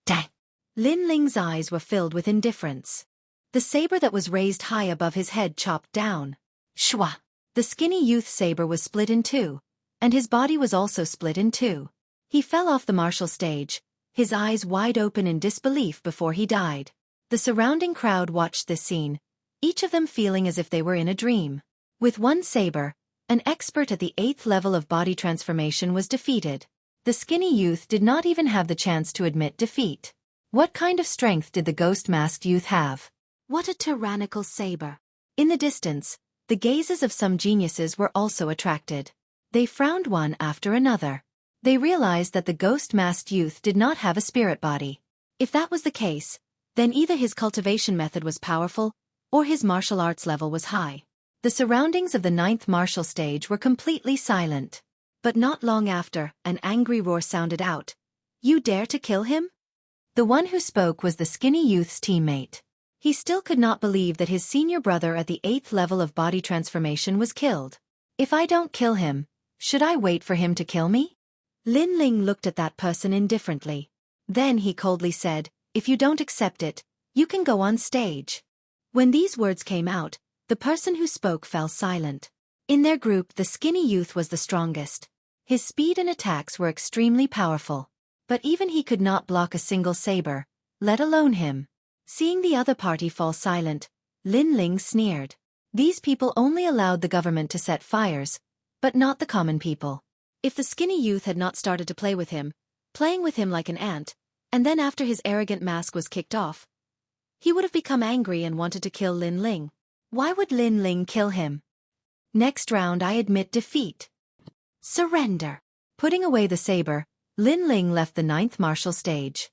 Dang! Lin Ling's eyes were filled with indifference. The saber that was raised high above his head chopped down. Shwa! The skinny youth's saber was split in 2, and his body was also split in 2. He fell off the martial stage, his eyes wide open in disbelief before he died. The surrounding crowd watched this scene, each of them feeling as if they were in a dream. With one saber, an expert at the 8th level of body transformation was defeated. The skinny youth did not even have the chance to admit defeat. What kind of strength did the ghost-masked youth have? What a tyrannical saber. In the distance, the gazes of some geniuses were also attracted. They frowned one after another. They realized that the ghost-masked youth did not have a spirit body. If that was the case, then either his cultivation method was powerful, or his martial arts level was high. The surroundings of the 9th martial stage were completely silent. But not long after, an angry roar sounded out. "You dare to kill him?" The one who spoke was the skinny youth's teammate. He still could not believe that his senior brother at the 8th level of body transformation was killed. "If I don't kill him, should I wait for him to kill me?" Lin Ling looked at that person indifferently. Then he coldly said, "If you don't accept it, you can go on stage." When these words came out, the person who spoke fell silent. In their group, the skinny youth was the strongest. His speed and attacks were extremely powerful. But even he could not block a single saber, let alone him. Seeing the other party fall silent, Lin Ling sneered. These people only allowed the government to set fires, but not the common people. If the skinny youth had not started to play with him, playing with him like an ant, and then after his arrogant mask was kicked off, he would have become angry and wanted to kill Lin Ling. Why would Lin Ling kill him? "Next round I admit defeat. Surrender." Putting away the saber, Lin Ling left the 9th martial stage.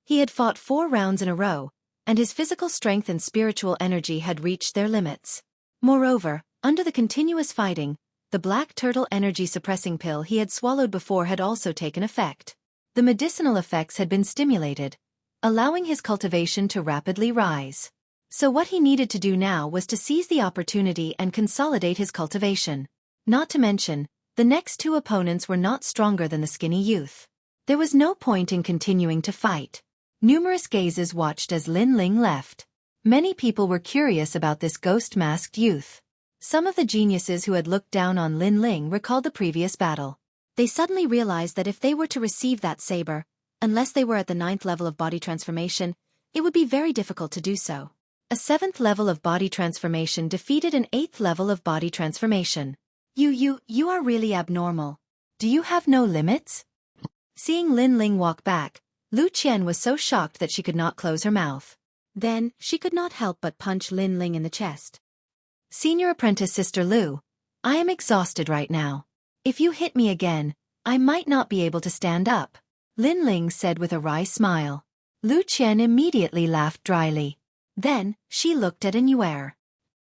He had fought 4 rounds in a row, and his physical strength and spiritual energy had reached their limits. Moreover, under the continuous fighting, the black turtle energy suppressing pill he had swallowed before had also taken effect. The medicinal effects had been stimulated, allowing his cultivation to rapidly rise. So what he needed to do now was to seize the opportunity and consolidate his cultivation. Not to mention, the next 2 opponents were not stronger than the skinny youth. There was no point in continuing to fight. Numerous gazes watched as Lin Ling left. Many people were curious about this ghost-masked youth. Some of the geniuses who had looked down on Lin Ling recalled the previous battle. They suddenly realized that if they were to receive that saber, unless they were at the 9th level of body transformation, it would be very difficult to do so. A 7th level of body transformation defeated an 8th level of body transformation. You are really abnormal. Do you have no limits?" Seeing Lin Ling walk back, Lu Qian was so shocked that she could not close her mouth. Then, she could not help but punch Lin Ling in the chest. "Senior apprentice Sister Lu, I am exhausted right now. If you hit me again, I might not be able to stand up," Lin Ling said with a wry smile. Lu Qian immediately laughed dryly. Then, she looked at Yuer.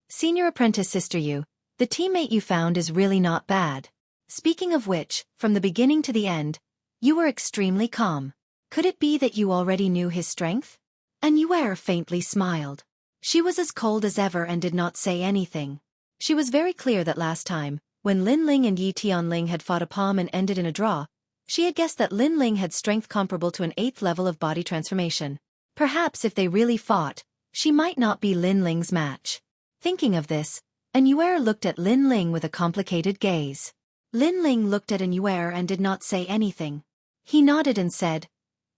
"Senior apprentice Sister Yu, the teammate you found is really not bad. Speaking of which, from the beginning to the end, you were extremely calm. Could it be that you already knew his strength?" And Yuer faintly smiled. She was as cold as ever and did not say anything. She was very clear that last time, when Lin Ling and Yi Tianling had fought a palm and ended in a draw, she had guessed that Lin Ling had strength comparable to an 8th level of body transformation. Perhaps if they really fought, she might not be Lin Ling's match. Thinking of this, Yuer looked at Lin Ling with a complicated gaze. Lin Ling looked at Yuer and did not say anything. He nodded and said,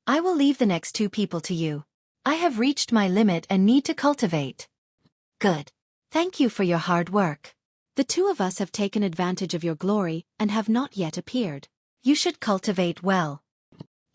"I will leave the next 2 people to you. I have reached my limit and need to cultivate." "Good. Thank you for your hard work. The 2 of us have taken advantage of your glory and have not yet appeared. You should cultivate well,"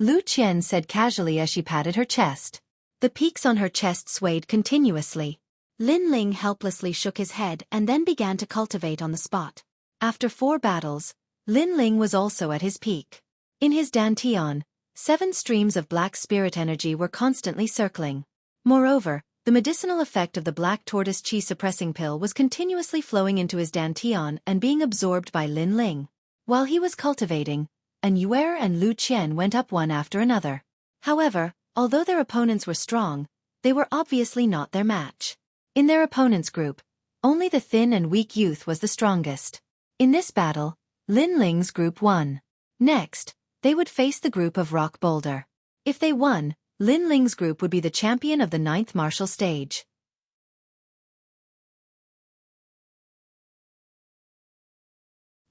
Lu Qian said casually as she patted her chest. The peaks on her chest swayed continuously. Lin Ling helplessly shook his head and then began to cultivate on the spot. After 4 battles, Lin Ling was also at his peak. In his dantian, 7 streams of black spirit energy were constantly circling. Moreover, the medicinal effect of the black tortoise chi suppressing pill was continuously flowing into his dantian and being absorbed by Lin Ling. While he was cultivating, Yuer and Lu Qian went up one after another. However, although their opponents were strong, they were obviously not their match. In their opponent's group, only the thin and weak youth was the strongest. In this battle, Lin Ling's group won. Next, they would face the group of Rock Boulder. If they won, Lin Ling's group would be the champion of the 9th martial stage.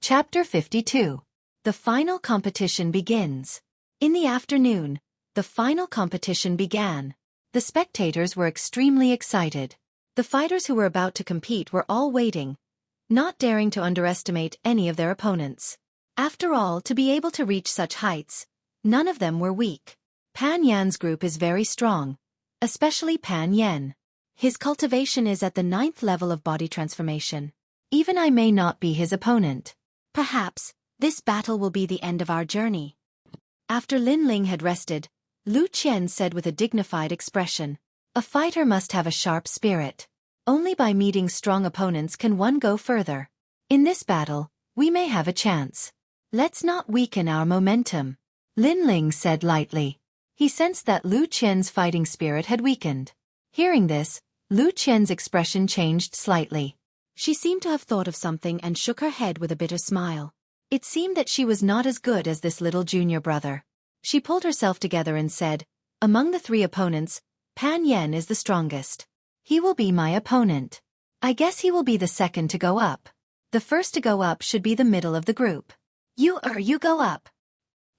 Chapter 52. The final competition begins. In the afternoon, the final competition began. The spectators were extremely excited. The fighters who were about to compete were all waiting, not daring to underestimate any of their opponents. After all, to be able to reach such heights, none of them were weak. Pan Yan's group is very strong, especially Pan Yan. His cultivation is at the 9th level of body transformation. Even I may not be his opponent. Perhaps, this battle will be the end of our journey. After Lin Ling had rested, Lu Qian said with a dignified expression, "A fighter must have a sharp spirit. Only by meeting strong opponents can one go further. In this battle, we may have a chance. Let's not weaken our momentum," Lin Ling said lightly. He sensed that Lu Qian's fighting spirit had weakened. Hearing this, Lu Qian's expression changed slightly. She seemed to have thought of something and shook her head with a bitter smile. It seemed that she was not as good as this little junior brother. She pulled herself together and said, "Among the 3 opponents, Pan Yan is the strongest. He will be my opponent. I guess he will be the second to go up. The first to go up should be the middle of the group. You go up."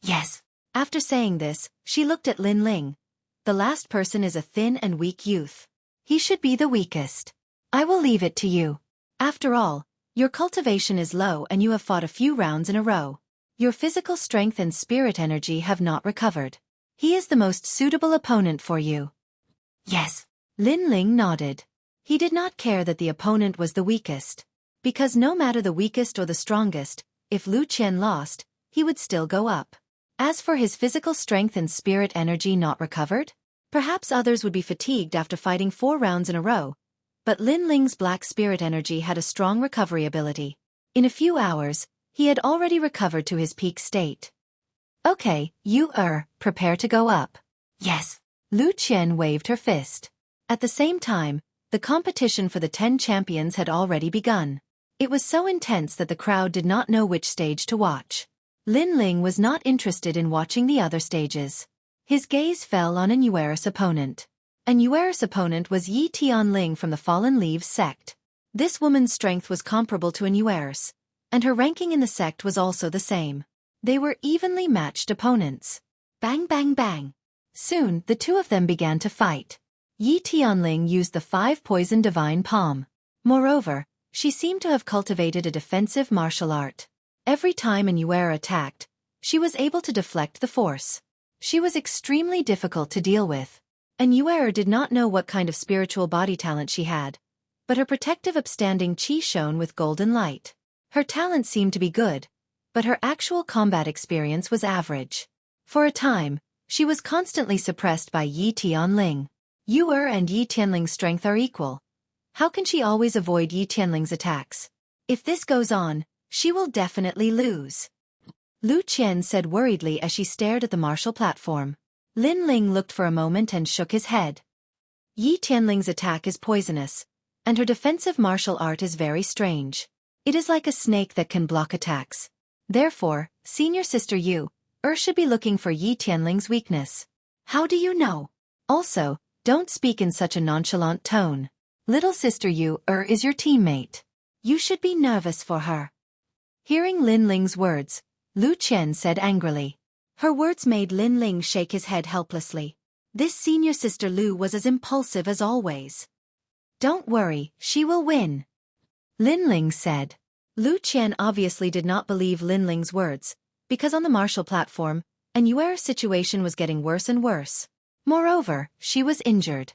Yes. After saying this, she looked at Lin Ling. The last person is a thin and weak youth. He should be the weakest. I will leave it to you. After all, your cultivation is low and you have fought a few rounds in a row. Your physical strength and spirit energy have not recovered. He is the most suitable opponent for you. Yes. Lin Ling nodded. He did not care that the opponent was the weakest. Because no matter the weakest or the strongest, if Lu Qian lost, he would still go up. As for his physical strength and spirit energy not recovered, perhaps others would be fatigued after fighting 4 rounds in a row, but Lin Ling's black spirit energy had a strong recovery ability. In a few hours, he had already recovered to his peak state. Okay, you prepare to go up. Yes. Lu Qian waved her fist. At the same time, the competition for the 10 champions had already begun. It was so intense that the crowd did not know which stage to watch. Lin Ling was not interested in watching the other stages. His gaze fell on a Nueris opponent. A Nueris opponent was Yi Tianling from the Fallen Leaves sect. This woman's strength was comparable to a Nueris, and her ranking in the sect was also the same. They were evenly matched opponents. Bang bang bang. Soon, the 2 of them began to fight. Yi Tianling used the 5 poison divine palm. Moreover, she seemed to have cultivated a defensive martial art. Every time a Nuera attacked, she was able to deflect the force. She was extremely difficult to deal with. A Nuera did not know what kind of spiritual body talent she had, but her protective upstanding qi shone with golden light. Her talent seemed to be good, but her actual combat experience was average. For a time, she was constantly suppressed by Yi Tianling. Yu'er and Yi Tianling's strength are equal. How can she always avoid Yi Tianling's attacks? If this goes on, she will definitely lose. Lu Qian said worriedly as she stared at the martial platform. Lin Ling looked for a moment and shook his head. Yi Tianling's attack is poisonous, and her defensive martial art is very strange. It is like a snake that can block attacks. Therefore, senior sister Yu should be looking for Yi Tianling's weakness. How do you know? Also, don't speak in such a nonchalant tone. Little sister Yu is your teammate. You should be nervous for her. Hearing Lin Ling's words, Lu Qian said angrily. Her words made Lin Ling shake his head helplessly. This senior sister Lu was as impulsive as always. Don't worry, she will win, Lin Ling said. Lu Qian obviously did not believe Lin Ling's words, because on the martial platform, a Nuera situation was getting worse and worse. Moreover, she was injured.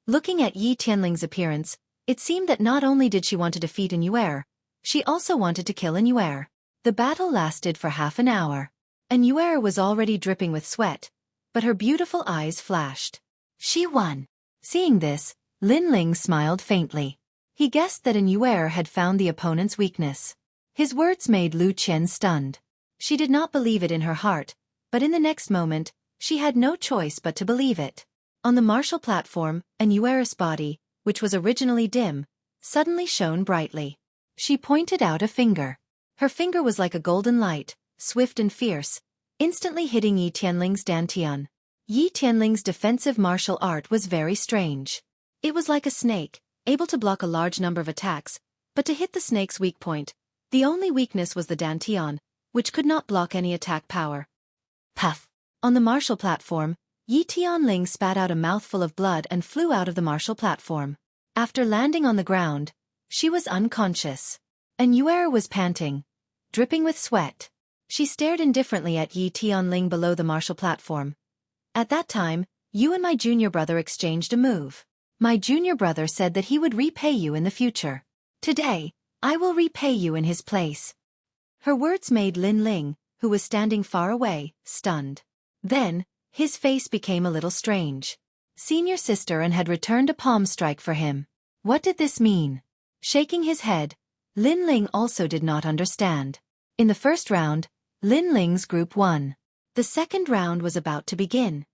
Looking at Yi Tianling's appearance, it seemed that not only did she want to defeat a Nuera, she also wanted to kill a Nuera. The battle lasted for half an hour. A Nuera was already dripping with sweat, but her beautiful eyes flashed. She won. Seeing this, Lin Ling smiled faintly. He guessed that a Nuera had found the opponent's weakness. His words made Lu Qian stunned. She did not believe it in her heart, but in the next moment, she had no choice but to believe it. On the martial platform, a Nuera's body, which was originally dim, suddenly shone brightly. She pointed out a finger. Her finger was like a golden light, swift and fierce, instantly hitting Yi Tianling's dantian. Yi Tianling's defensive martial art was very strange. It was like a snake, able to block a large number of attacks, but to hit the snake's weak point, the only weakness was the dantian, which could not block any attack power. Puff! On the martial platform, Yi Tianling spat out a mouthful of blood and flew out of the martial platform. After landing on the ground, she was unconscious. A Nuera was panting, dripping with sweat. She stared indifferently at Yi Tianling below the martial platform. At that time, you and my junior brother exchanged a move. My junior brother said that he would repay you in the future. Today, I will repay you in his place." Her words made Lin Ling, who was standing far away, stunned. Then, his face became a little strange. Senior sister and had returned a palm strike for him. What did this mean? Shaking his head, Lin Ling also did not understand. In the first round, Lin Ling's group won. The second round was about to begin.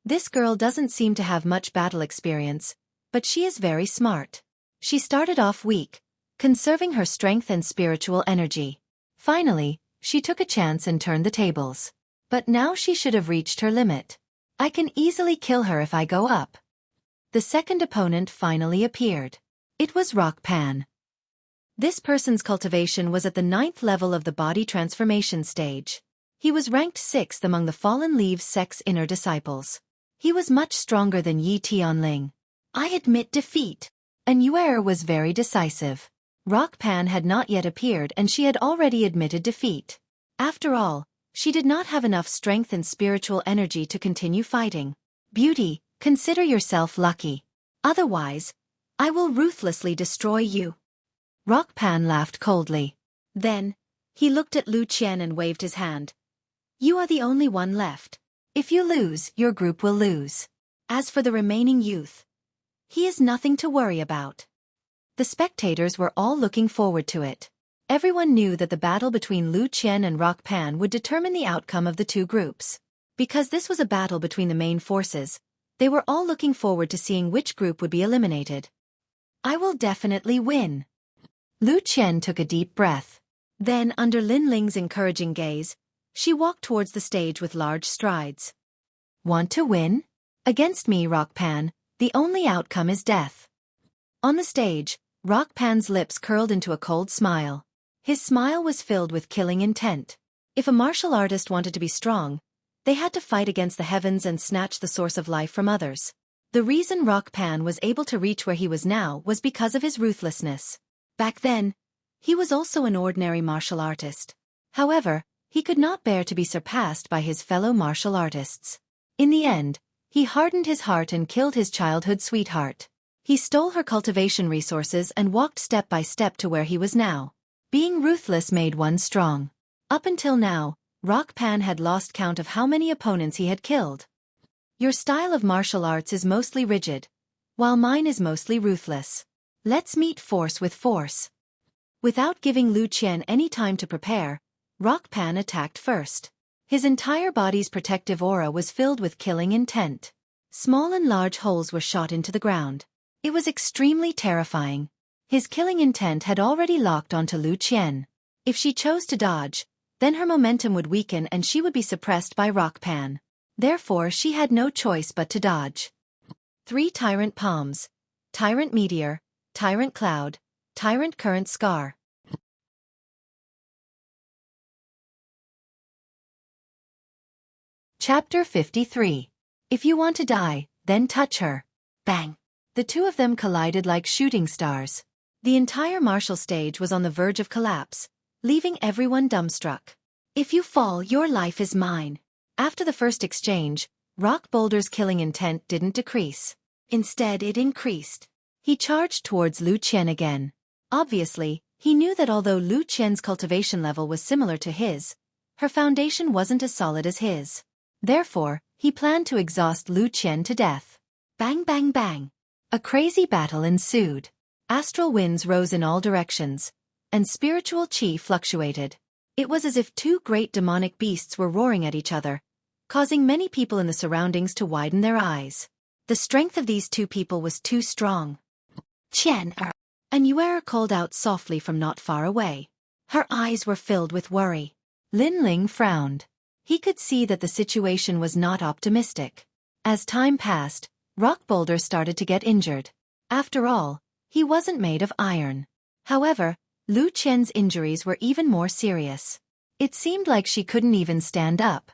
This girl doesn't seem to have much battle experience, but she is very smart. She started off weak, conserving her strength and spiritual energy. Finally, she took a chance and turned the tables. But now she should have reached her limit. I can easily kill her if I go up. The second opponent finally appeared. It was Rock Pan. This person's cultivation was at the 9th level of the body transformation stage. He was ranked 6th among the Fallen Leaves sect's inner disciples. He was much stronger than Yi Tianling. I admit defeat. And Yuer was very decisive. Rock Pan had not yet appeared and she had already admitted defeat. After all, she did not have enough strength and spiritual energy to continue fighting. Beauty, consider yourself lucky. Otherwise, I will ruthlessly destroy you. Rock Pan laughed coldly. Then, he looked at Lu Qian and waved his hand. You are the only one left. If you lose, your group will lose. As for the remaining youth, he is nothing to worry about. The spectators were all looking forward to it. Everyone knew that the battle between Lu Qian and Rock Pan would determine the outcome of the two groups. Because this was a battle between the main forces, they were all looking forward to seeing which group would be eliminated. I will definitely win. Lu Qian took a deep breath. Then, under Lin Ling's encouraging gaze, she walked towards the stage with large strides. Want to win? Against me, Rock Pan, the only outcome is death. On the stage, Rock Pan's lips curled into a cold smile. His smile was filled with killing intent. If a martial artist wanted to be strong, they had to fight against the heavens and snatch the source of life from others. The reason Rock Pan was able to reach where he was now was because of his ruthlessness. Back then, he was also an ordinary martial artist. However, he could not bear to be surpassed by his fellow martial artists. In the end, he hardened his heart and killed his childhood sweetheart. He stole her cultivation resources and walked step by step to where he was now. Being ruthless made one strong. Up until now, Rock Pan had lost count of how many opponents he had killed. Your style of martial arts is mostly rigid, while mine is mostly ruthless. Let's meet force with force. Without giving Lu Qian any time to prepare, Rock Pan attacked first. His entire body's protective aura was filled with killing intent. Small and large holes were shot into the ground. It was extremely terrifying. His killing intent had already locked onto Lu Qian. If she chose to dodge, then her momentum would weaken and she would be suppressed by Rock Pan. Therefore she had no choice but to dodge. 3 Tyrant Palms, Tyrant Meteor, Tyrant Cloud, Tyrant Current Scar. Chapter 53. If you want to die, then touch her. Bang! The two of them collided like shooting stars. The entire martial stage was on the verge of collapse, leaving everyone dumbstruck. If you fall, your life is mine. After the first exchange, Rock Boulder's killing intent didn't decrease. Instead, it increased. He charged towards Lu Qian again. Obviously, he knew that although Lu Qian's cultivation level was similar to his, her foundation wasn't as solid as his. Therefore, he planned to exhaust Lu Qian to death. Bang bang bang. A crazy battle ensued. Astral winds rose in all directions, and spiritual chi fluctuated. It was as if two great demonic beasts were roaring at each other, causing many people in the surroundings to widen their eyes. The strength of these two people was too strong. Qian, and Yuer called out softly from not far away. Her eyes were filled with worry. Lin Ling frowned. He could see that the situation was not optimistic. As time passed, Rock Boulder started to get injured. After all, he wasn't made of iron. However, Lu Qian's injuries were even more serious. It seemed like she couldn't even stand up.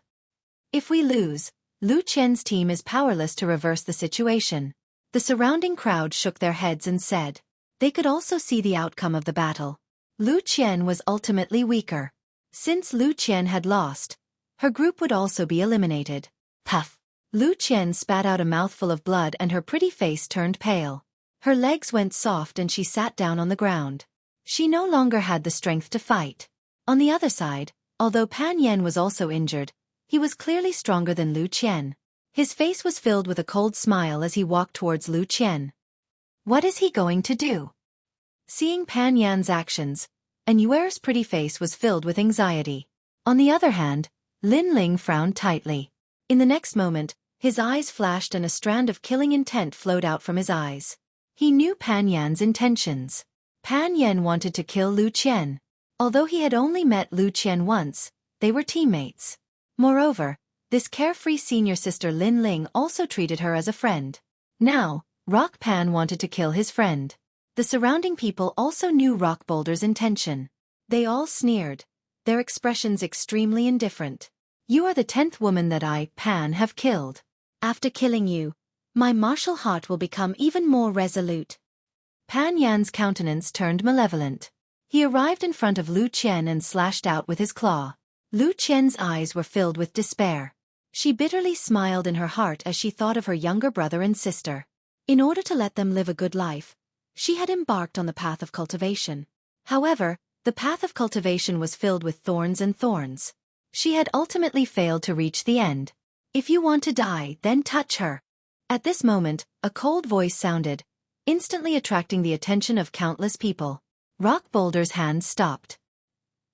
If we lose, Lu Qian's team is powerless to reverse the situation. The surrounding crowd shook their heads and said. They could also see the outcome of the battle. Lu Qian was ultimately weaker. Since Lu Qian had lost, her group would also be eliminated. Puff! Lu Qian spat out a mouthful of blood and her pretty face turned pale. Her legs went soft and she sat down on the ground. She no longer had the strength to fight. On the other side, although Pan Yan was also injured, he was clearly stronger than Lu Qian. His face was filled with a cold smile as he walked towards Lu Qian. What is he going to do? Seeing Pan Yan's actions, and Yuer's pretty face was filled with anxiety. On the other hand, Lin Ling frowned tightly. In the next moment, his eyes flashed and a strand of killing intent flowed out from his eyes. He knew Pan Yan's intentions. Pan Yan wanted to kill Lu Qian. Although he had only met Lu Qian once, they were teammates. Moreover, this carefree senior sister Lin Ling also treated her as a friend. Now, Rock Pan wanted to kill his friend. The surrounding people also knew Rock Boulder's intention. They all sneered, their expressions extremely indifferent. You are the 10th woman that I, Pan, have killed. After killing you, my martial heart will become even more resolute. Pan Yan's countenance turned malevolent. He arrived in front of Lu Qian and slashed out with his claw. Lu Qian's eyes were filled with despair. She bitterly smiled in her heart as she thought of her younger brother and sister. In order to let them live a good life, she had embarked on the path of cultivation. However, the path of cultivation was filled with thorns and thorns. She had ultimately failed to reach the end. If you want to die, then touch her. At this moment, a cold voice sounded, instantly attracting the attention of countless people. Rock Boulder's hand stopped.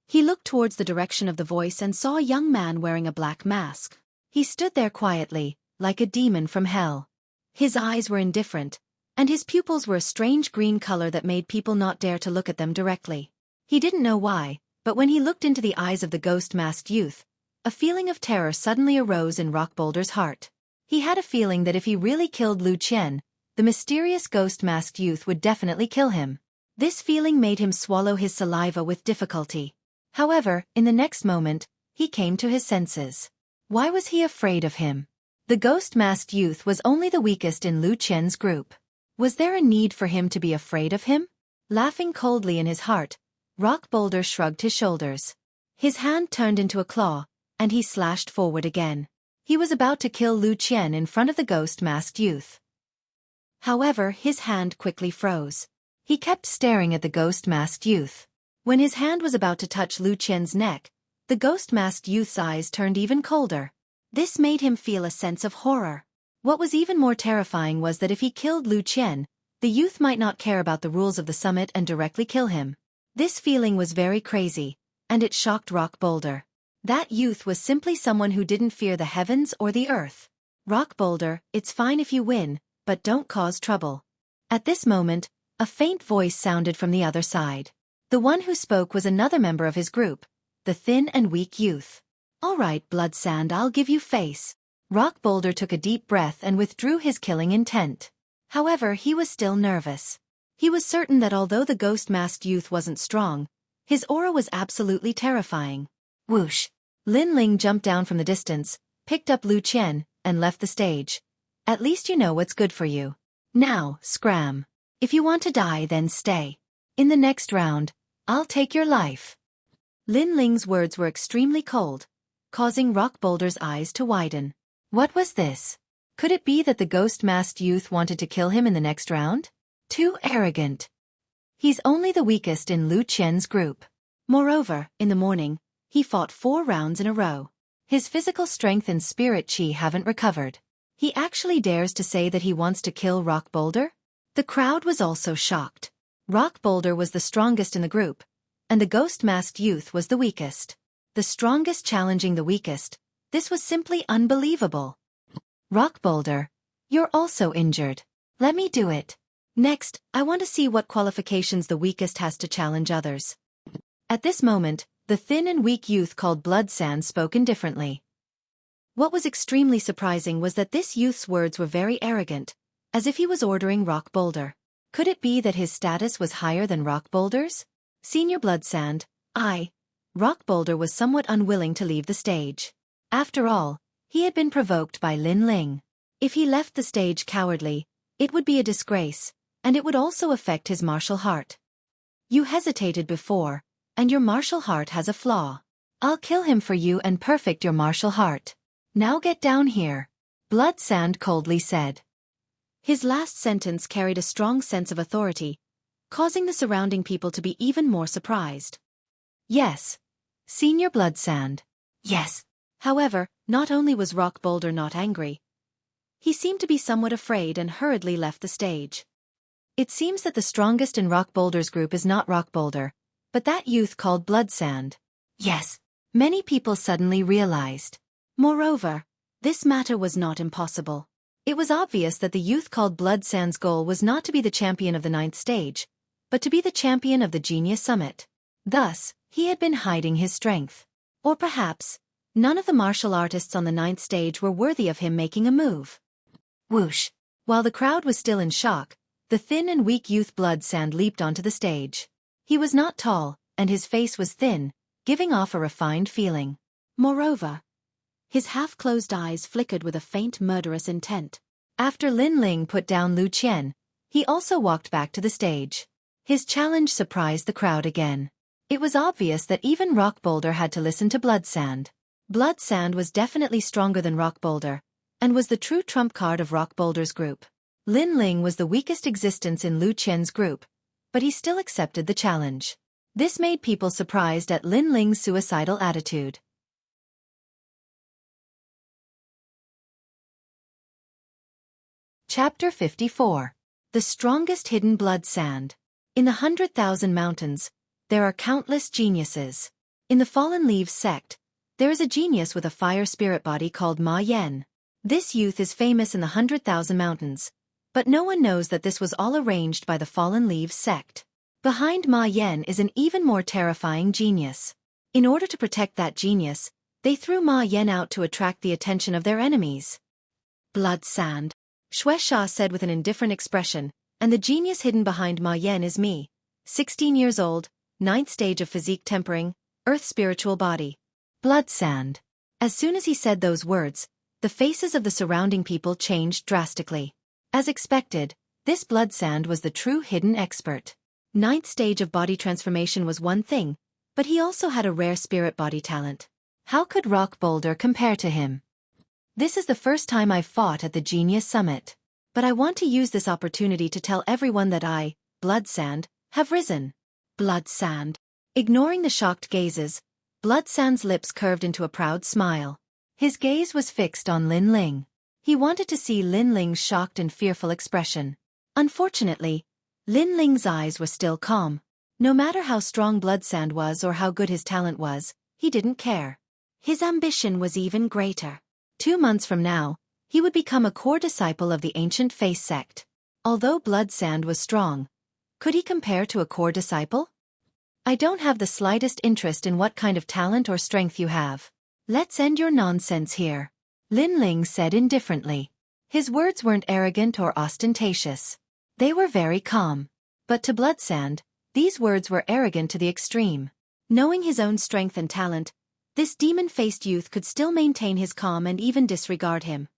He looked towards the direction of the voice and saw a young man wearing a black mask. He stood there quietly, like a demon from hell. His eyes were indifferent, and his pupils were a strange green color that made people not dare to look at them directly. He didn't know why, but when he looked into the eyes of the ghost-masked youth, a feeling of terror suddenly arose in Rock Boulder's heart. He had a feeling that if he really killed Lu Qian, the mysterious ghost-masked youth would definitely kill him. This feeling made him swallow his saliva with difficulty. However, in the next moment, he came to his senses. Why was he afraid of him? The ghost-masked youth was only the weakest in Lu Qian's group. Was there a need for him to be afraid of him? Laughing coldly in his heart, Rock Boulder shrugged his shoulders. His hand turned into a claw, and he slashed forward again. He was about to kill Lu Qian in front of the ghost-masked youth. However, his hand quickly froze. He kept staring at the ghost-masked youth. When his hand was about to touch Lu Qian's neck, the ghost-masked youth's eyes turned even colder. This made him feel a sense of horror. What was even more terrifying was that if he killed Lu Qian, the youth might not care about the rules of the summit and directly kill him. This feeling was very crazy, and it shocked Rock Boulder. That youth was simply someone who didn't fear the heavens or the earth. Rock Boulder, it's fine if you win, but don't cause trouble. At this moment, a faint voice sounded from the other side. The one who spoke was another member of his group, the thin and weak youth. All right, Blood Sand, I'll give you face. Rock Boulder took a deep breath and withdrew his killing intent. However, he was still nervous. He was certain that although the ghost-masked youth wasn't strong, his aura was absolutely terrifying. Whoosh! Lin Ling jumped down from the distance, picked up Lu Qian, and left the stage. At least you know what's good for you. Now, scram. If you want to die, then stay. In the next round, I'll take your life. Lin Ling's words were extremely cold, causing Rock Boulder's eyes to widen. What was this? Could it be that the ghost-masked youth wanted to kill him in the next round? Too arrogant. He's only the weakest in Lu Qian's group. Moreover, in the morning, he fought 4 rounds in a row. His physical strength and spirit chi haven't recovered. He actually dares to say that he wants to kill Rock Boulder? The crowd was also shocked. Rock Boulder was the strongest in the group, and the ghost-masked youth was the weakest. The strongest challenging the weakest. This was simply unbelievable. Rock Boulder, you're also injured. Let me do it. Next, I want to see what qualifications the weakest has to challenge others. At this moment, the thin and weak youth called Blood Sand spoke indifferently. What was extremely surprising was that this youth's words were very arrogant, as if he was ordering Rock Boulder. Could it be that his status was higher than Rock Boulder's? Senior Blood Sand, Rock Boulder was somewhat unwilling to leave the stage. After all, he had been provoked by Lin Ling. If he left the stage cowardly, it would be a disgrace, and it would also affect his martial heart. You hesitated before, and your martial heart has a flaw. I'll kill him for you and perfect your martial heart. Now get down here. Blood Sand coldly said. His last sentence carried a strong sense of authority, causing the surrounding people to be even more surprised. Yes, Senior Blood Sand. Yes. However, not only was Rock Boulder not angry, he seemed to be somewhat afraid and hurriedly left the stage. It seems that the strongest in Rock Boulder's group is not Rock Boulder, but that youth called Blood Sand. Yes. Many people suddenly realized. Moreover, this matter was not impossible. It was obvious that the youth called Blood Sand's goal was not to be the champion of the 9th stage, but to be the champion of the Genius Summit. Thus, he had been hiding his strength. Or perhaps, none of the martial artists on the 9th stage were worthy of him making a move. Whoosh! While the crowd was still in shock, the thin and weak youth Blood Sand leaped onto the stage. He was not tall, and his face was thin, giving off a refined feeling. Moreover, his half-closed eyes flickered with a faint murderous intent. After Lin Ling put down Lu Qian, he also walked back to the stage. His challenge surprised the crowd again. It was obvious that even Rock Boulder had to listen to Blood Sand. Blood Sand was definitely stronger than Rock Boulder, and was the true trump card of Rock Boulder's group. Lin Ling was the weakest existence in Lu Qian's group, but he still accepted the challenge. This made people surprised at Lin Ling's suicidal attitude. Chapter 54. The Strongest Hidden Blood Sand. In the 100,000 mountains, there are countless geniuses. In the Fallen Leaves sect, there is a genius with a fire spirit body called Ma Yen. This youth is famous in the 100,000 mountains, but no one knows that this was all arranged by the Fallen Leaves sect. Behind Ma Yen is an even more terrifying genius. In order to protect that genius, they threw Ma Yen out to attract the attention of their enemies. Blood Sand, Xueqi said with an indifferent expression, and the genius hidden behind Ma Yen is me, 16 years old, 9th stage of physique tempering, earth spiritual body. Blood Sand. As soon as he said those words, the faces of the surrounding people changed drastically. As expected, this Blood Sand was the true hidden expert. 9th stage of body transformation was one thing, but he also had a rare spirit body talent. How could Rock Boulder compare to him? This is the first time I've fought at the Genius Summit. But I want to use this opportunity to tell everyone that I, Blood Sand, have risen. Blood Sand. Ignoring the shocked gazes, Blood Sand's lips curved into a proud smile. His gaze was fixed on Lin Ling. He wanted to see Lin Ling's shocked and fearful expression. Unfortunately, Lin Ling's eyes were still calm. No matter how strong Blood Sand was or how good his talent was, he didn't care. His ambition was even greater. 2 months from now, he would become a core disciple of the Ancient Face sect. Although Blood Sand was strong, could he compare to a core disciple? I don't have the slightest interest in what kind of talent or strength you have. Let's end your nonsense here, Lin Ling said indifferently. His words weren't arrogant or ostentatious. They were very calm. But to Blood Sand, these words were arrogant to the extreme. Knowing his own strength and talent, this demon-faced youth could still maintain his calm and even disregard him.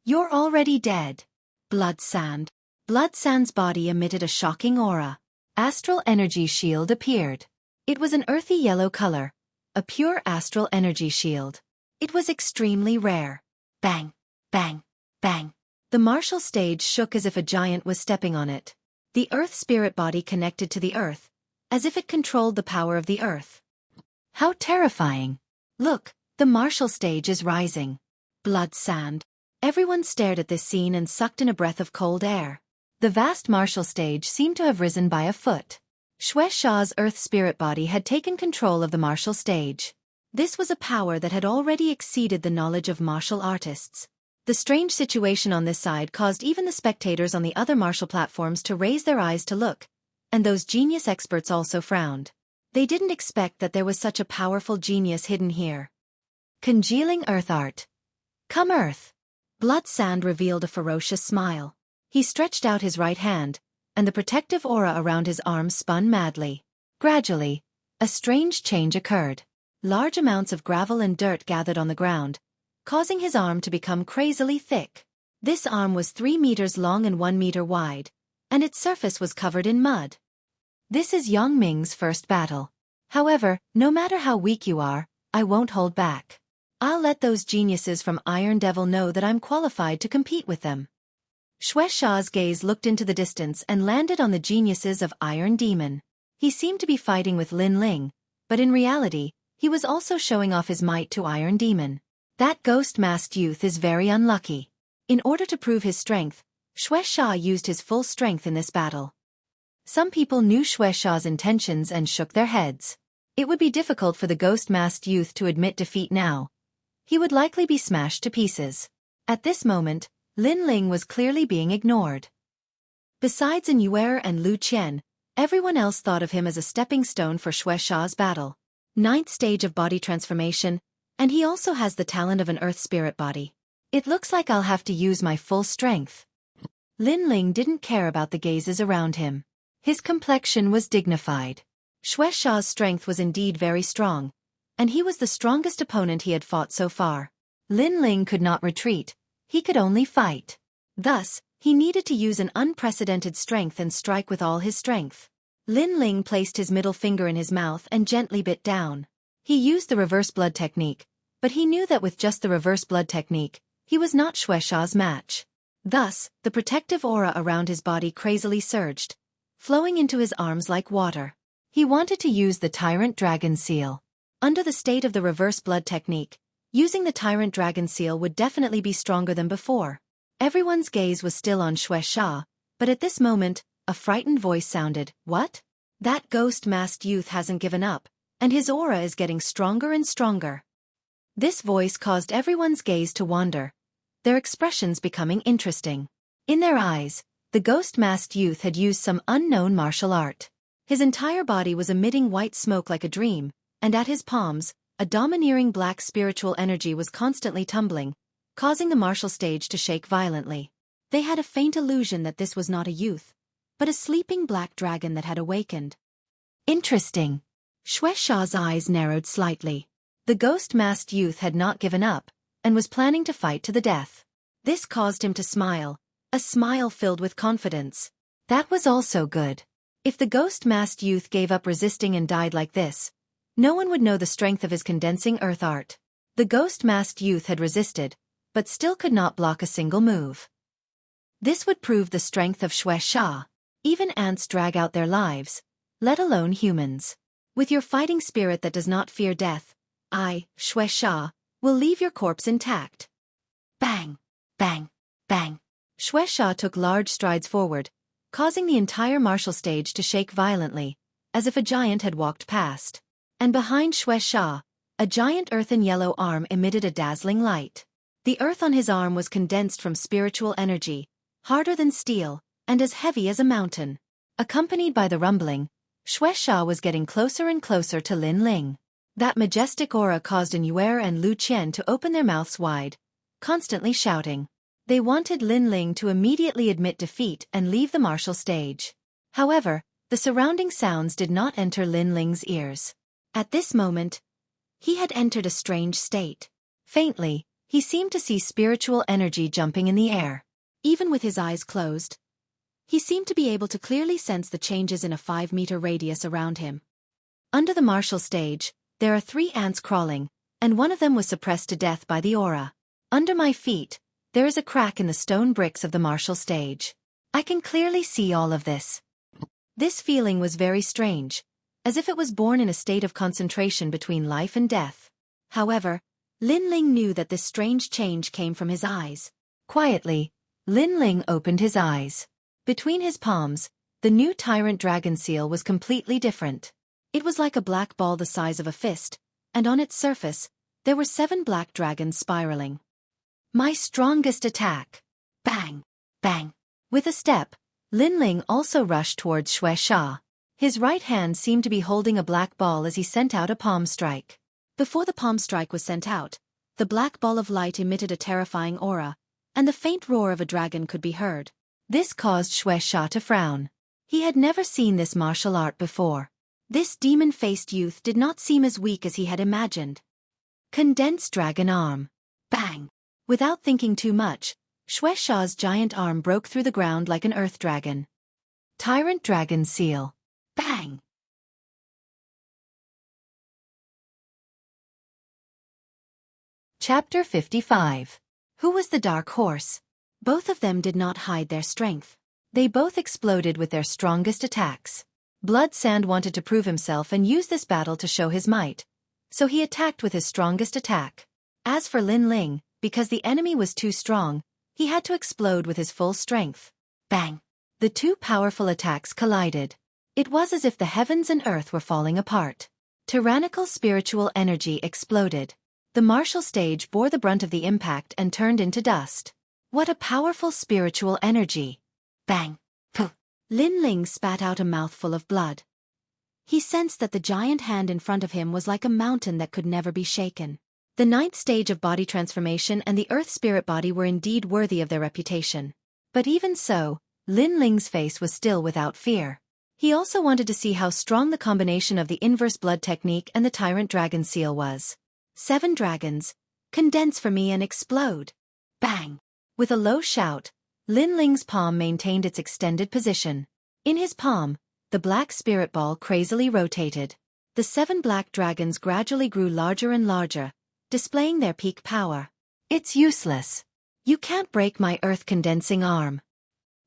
You're already dead. Blood Sand. Blood Sand's body emitted a shocking aura. Astral energy shield appeared. It was an earthy yellow color, a pure astral energy shield. It was extremely rare. Bang, bang, bang. The martial stage shook as if a giant was stepping on it. The earth spirit body connected to the earth, as if it controlled the power of the earth. How terrifying. Look, the martial stage is rising. Blood Sand. Everyone stared at this scene and sucked in a breath of cold air. The vast martial stage seemed to have risen by a foot. Xueqi's earth spirit body had taken control of the martial stage. This was a power that had already exceeded the knowledge of martial artists. The strange situation on this side caused even the spectators on the other martial platforms to raise their eyes to look, and those genius experts also frowned. They didn't expect that there was such a powerful genius hidden here. Congealing Earth Art. Come Earth. Blood Sand revealed a ferocious smile. He stretched out his right hand, and the protective aura around his arm spun madly. Gradually, a strange change occurred. Large amounts of gravel and dirt gathered on the ground, causing his arm to become crazily thick. This arm was 3 meters long and 1 meter wide, and its surface was covered in mud. This is Yang Ming's first battle. However, no matter how weak you are, I won't hold back. I'll let those geniuses from Iron Devil know that I'm qualified to compete with them. Xueqi's gaze looked into the distance and landed on the geniuses of Iron Demon. He seemed to be fighting with Lin Ling, but in reality, he was also showing off his might to Iron Demon. That ghost-masked youth is very unlucky. In order to prove his strength, Xueqi used his full strength in this battle. Some people knew Xueqi's intentions and shook their heads. It would be difficult for the ghost-masked youth to admit defeat now. He would likely be smashed to pieces. At this moment, Lin Ling was clearly being ignored. Besides Yuer and Lu Qian, everyone else thought of him as a stepping stone for Xueqi's battle. 9th stage of body transformation, and he also has the talent of an earth spirit body. It looks like I'll have to use my full strength. Lin Ling didn't care about the gazes around him. His complexion was dignified. Xueqi's strength was indeed very strong, and he was the strongest opponent he had fought so far. Lin Ling could not retreat, he could only fight. Thus, he needed to use an unprecedented strength and strike with all his strength. Lin Ling placed his middle finger in his mouth and gently bit down. He used the reverse blood technique, but he knew that with just the reverse blood technique, he was not Xueqi's match. Thus, the protective aura around his body crazily surged, flowing into his arms like water. He wanted to use the Tyrant Dragon Seal. Under the state of the reverse blood technique, using the Tyrant Dragon Seal would definitely be stronger than before. Everyone's gaze was still on Xueqi, but at this moment, a frightened voice sounded, "What? That ghost-masked youth hasn't given up, and his aura is getting stronger and stronger." This voice caused everyone's gaze to wander, their expressions becoming interesting. In their eyes, the ghost-masked youth had used some unknown martial art. His entire body was emitting white smoke like a dream, and at his palms, a domineering black spiritual energy was constantly tumbling, causing the martial stage to shake violently. They had a faint illusion that this was not a youth, but a sleeping black dragon that had awakened. Interesting. Xueqi's eyes narrowed slightly. The ghost-masked youth had not given up, and was planning to fight to the death. This caused him to smile, a smile filled with confidence. That was also good. If the ghost-masked youth gave up resisting and died like this, no one would know the strength of his condensing earth art. The ghost-masked youth had resisted, but still could not block a single move. This would prove the strength of Xueqi. Even ants drag out their lives, let alone humans. With your fighting spirit that does not fear death, I, Xueqi, will leave your corpse intact. Bang! Bang! Bang! Xueqi took large strides forward, causing the entire martial stage to shake violently, as if a giant had walked past. And behind Xueqi, a giant earthen yellow arm emitted a dazzling light. The earth on his arm was condensed from spiritual energy, harder than steel, and as heavy as a mountain. Accompanied by the rumbling, Xueqi was getting closer and closer to Lin Ling. That majestic aura caused Yuer and Lu Qian to open their mouths wide, constantly shouting. They wanted Lin Ling to immediately admit defeat and leave the martial stage. However, the surrounding sounds did not enter Lin Ling's ears. At this moment, he had entered a strange state. Faintly, he seemed to see spiritual energy jumping in the air. Even with his eyes closed, he seemed to be able to clearly sense the changes in a 5-meter radius around him. Under the martial stage, there are 3 ants crawling, and one of them was suppressed to death by the aura. Under my feet, there is a crack in the stone bricks of the martial stage. I can clearly see all of this. This feeling was very strange, as if it was born in a state of concentration between life and death. However, Lin Ling knew that this strange change came from his eyes. Quietly, Lin Ling opened his eyes. Between his palms, the new Tyrant Dragon Seal was completely different. It was like a black ball the size of a fist, and on its surface, there were 7 black dragons spiraling. My strongest attack. Bang! Bang! With a step, Lin Ling also rushed towards Xueqi. His right hand seemed to be holding a black ball as he sent out a palm strike. Before the palm strike was sent out, the black ball of light emitted a terrifying aura, and the faint roar of a dragon could be heard. This caused Xueqi to frown. He had never seen this martial art before. This demon-faced youth did not seem as weak as he had imagined. Condensed dragon arm. Bang! Without thinking too much, Xueqi's giant arm broke through the ground like an earth dragon. Tyrant Dragon Seal. Bang! Chapter 55. Who was the dark horse? Both of them did not hide their strength. They both exploded with their strongest attacks. Blood Sand wanted to prove himself and use this battle to show his might, so he attacked with his strongest attack. As for Lin Ling, because the enemy was too strong, he had to explode with his full strength. Bang! The two powerful attacks collided. It was as if the heavens and earth were falling apart. Tyrannical spiritual energy exploded. The martial stage bore the brunt of the impact and turned into dust. What a powerful spiritual energy! Bang! Puh! Lin Ling spat out a mouthful of blood. He sensed that the giant hand in front of him was like a mountain that could never be shaken. The 9th stage of body transformation and the earth spirit body were indeed worthy of their reputation. But even so, Lin Ling's face was still without fear. He also wanted to see how strong the combination of the inverse blood technique and the tyrant dragon seal was. 7 dragons, condense for me and explode. Bang! With a low shout, Lin Ling's palm maintained its extended position. In his palm, the black spirit ball crazily rotated. The 7 black dragons gradually grew larger and larger, displaying their peak power. It's useless. You can't break my earth-condensing arm.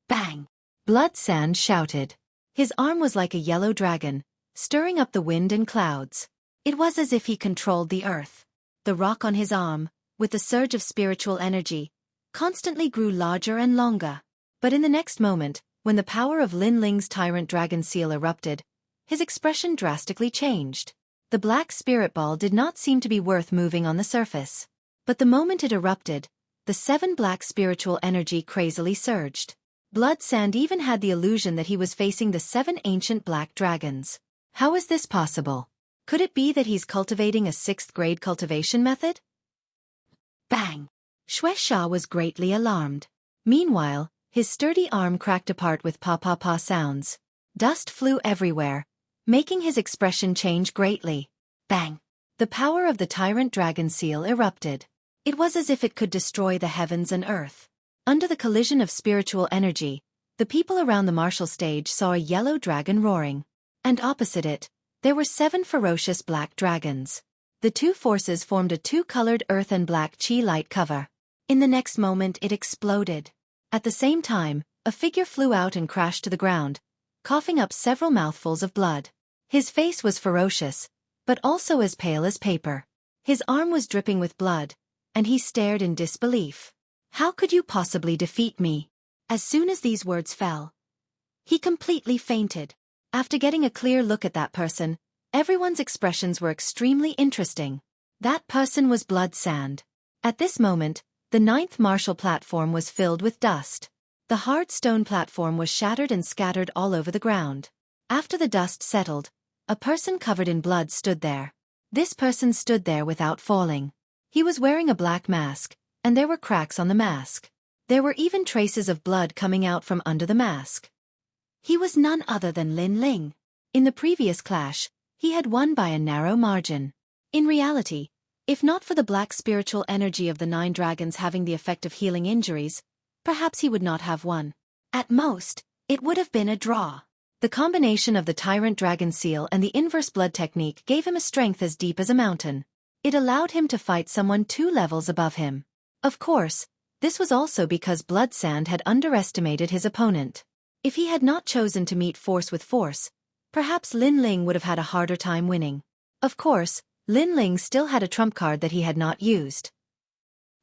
Bang! Blood Sand shouted. His arm was like a yellow dragon, stirring up the wind and clouds. It was as if he controlled the earth. The rock on his arm, with the surge of spiritual energy, constantly grew larger and longer. But in the next moment, when the power of Lin Ling's tyrant dragon seal erupted, his expression drastically changed. The black spirit ball did not seem to be worth moving on the surface. But the moment it erupted, the 7 black spiritual energy crazily surged. Blood Sand even had the illusion that he was facing the 7 ancient black dragons. How is this possible? Could it be that he's cultivating a 6th grade cultivation method? Bang! Xueqi was greatly alarmed. Meanwhile, his sturdy arm cracked apart with pa-pa-pa sounds. Dust flew everywhere, making his expression change greatly. Bang! The power of the tyrant dragon seal erupted. It was as if it could destroy the heavens and earth. Under the collision of spiritual energy, the people around the martial stage saw a yellow dragon roaring. And opposite it, there were 7 ferocious black dragons. The two forces formed a 2-colored earth and black chi light cover. In the next moment it exploded. At the same time, a figure flew out and crashed to the ground, coughing up several mouthfuls of blood. His face was ferocious, but also as pale as paper. His arm was dripping with blood, and he stared in disbelief. How could you possibly defeat me? As soon as these words fell, he completely fainted. After getting a clear look at that person, everyone's expressions were extremely interesting. That person was Blood Sand. At this moment, the 9th martial platform was filled with dust. The hard stone platform was shattered and scattered all over the ground. After the dust settled, a person covered in blood stood there. This person stood there without falling. He was wearing a black mask, and there were cracks on the mask. There were even traces of blood coming out from under the mask. He was none other than Lin Ling. In the previous clash, he had won by a narrow margin. In reality, if not for the black spiritual energy of the 9 dragons having the effect of healing injuries, perhaps he would not have won. At most, it would have been a draw. The combination of the tyrant dragon seal and the inverse blood technique gave him a strength as deep as a mountain. It allowed him to fight someone 2 levels above him. Of course, this was also because Blood Sand had underestimated his opponent. If he had not chosen to meet force with force, perhaps Lin Ling would have had a harder time winning. Of course, Lin Ling still had a trump card that he had not used.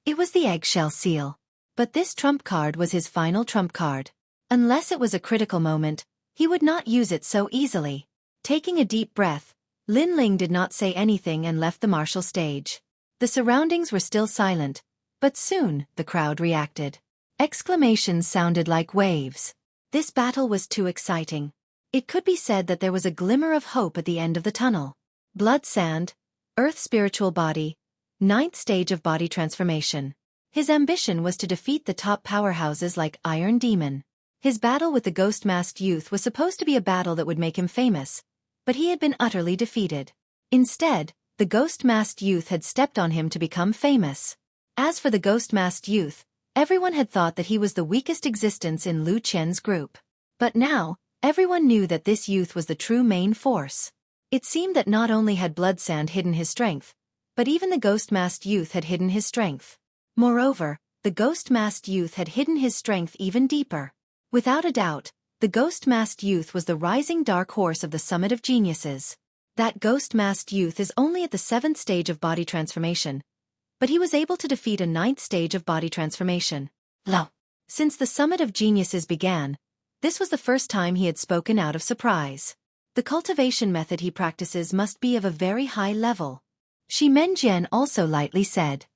It was the eggshell seal. But this trump card was his final trump card. Unless it was a critical moment, he would not use it so easily. Taking a deep breath, Lin Ling did not say anything and left the martial stage. The surroundings were still silent, but soon the crowd reacted. Exclamations sounded like waves. This battle was too exciting. It could be said that there was a glimmer of hope at the end of the tunnel. Blood Sand, Earth spiritual body, 9th stage of body transformation. His ambition was to defeat the top powerhouses like Iron Demon. His battle with the ghost-masked youth was supposed to be a battle that would make him famous, but he had been utterly defeated. Instead, the ghost-masked youth had stepped on him to become famous. As for the ghost-masked youth, everyone had thought that he was the weakest existence in Lu Qian's group. But now, everyone knew that this youth was the true main force. It seemed that not only had Blood Sand hidden his strength, But even the ghost-masked youth had hidden his strength. Moreover, the ghost-masked youth had hidden his strength even deeper. Without a doubt, the ghost-masked youth was the rising dark horse of the Summit of Geniuses. That ghost-masked youth is only at the 7th stage of body transformation, but he was able to defeat a 9th stage of body transformation. Lo! Since the Summit of Geniuses began, this was the first time he had spoken out of surprise. The cultivation method he practices must be of a very high level. Shi Menjian also lightly said.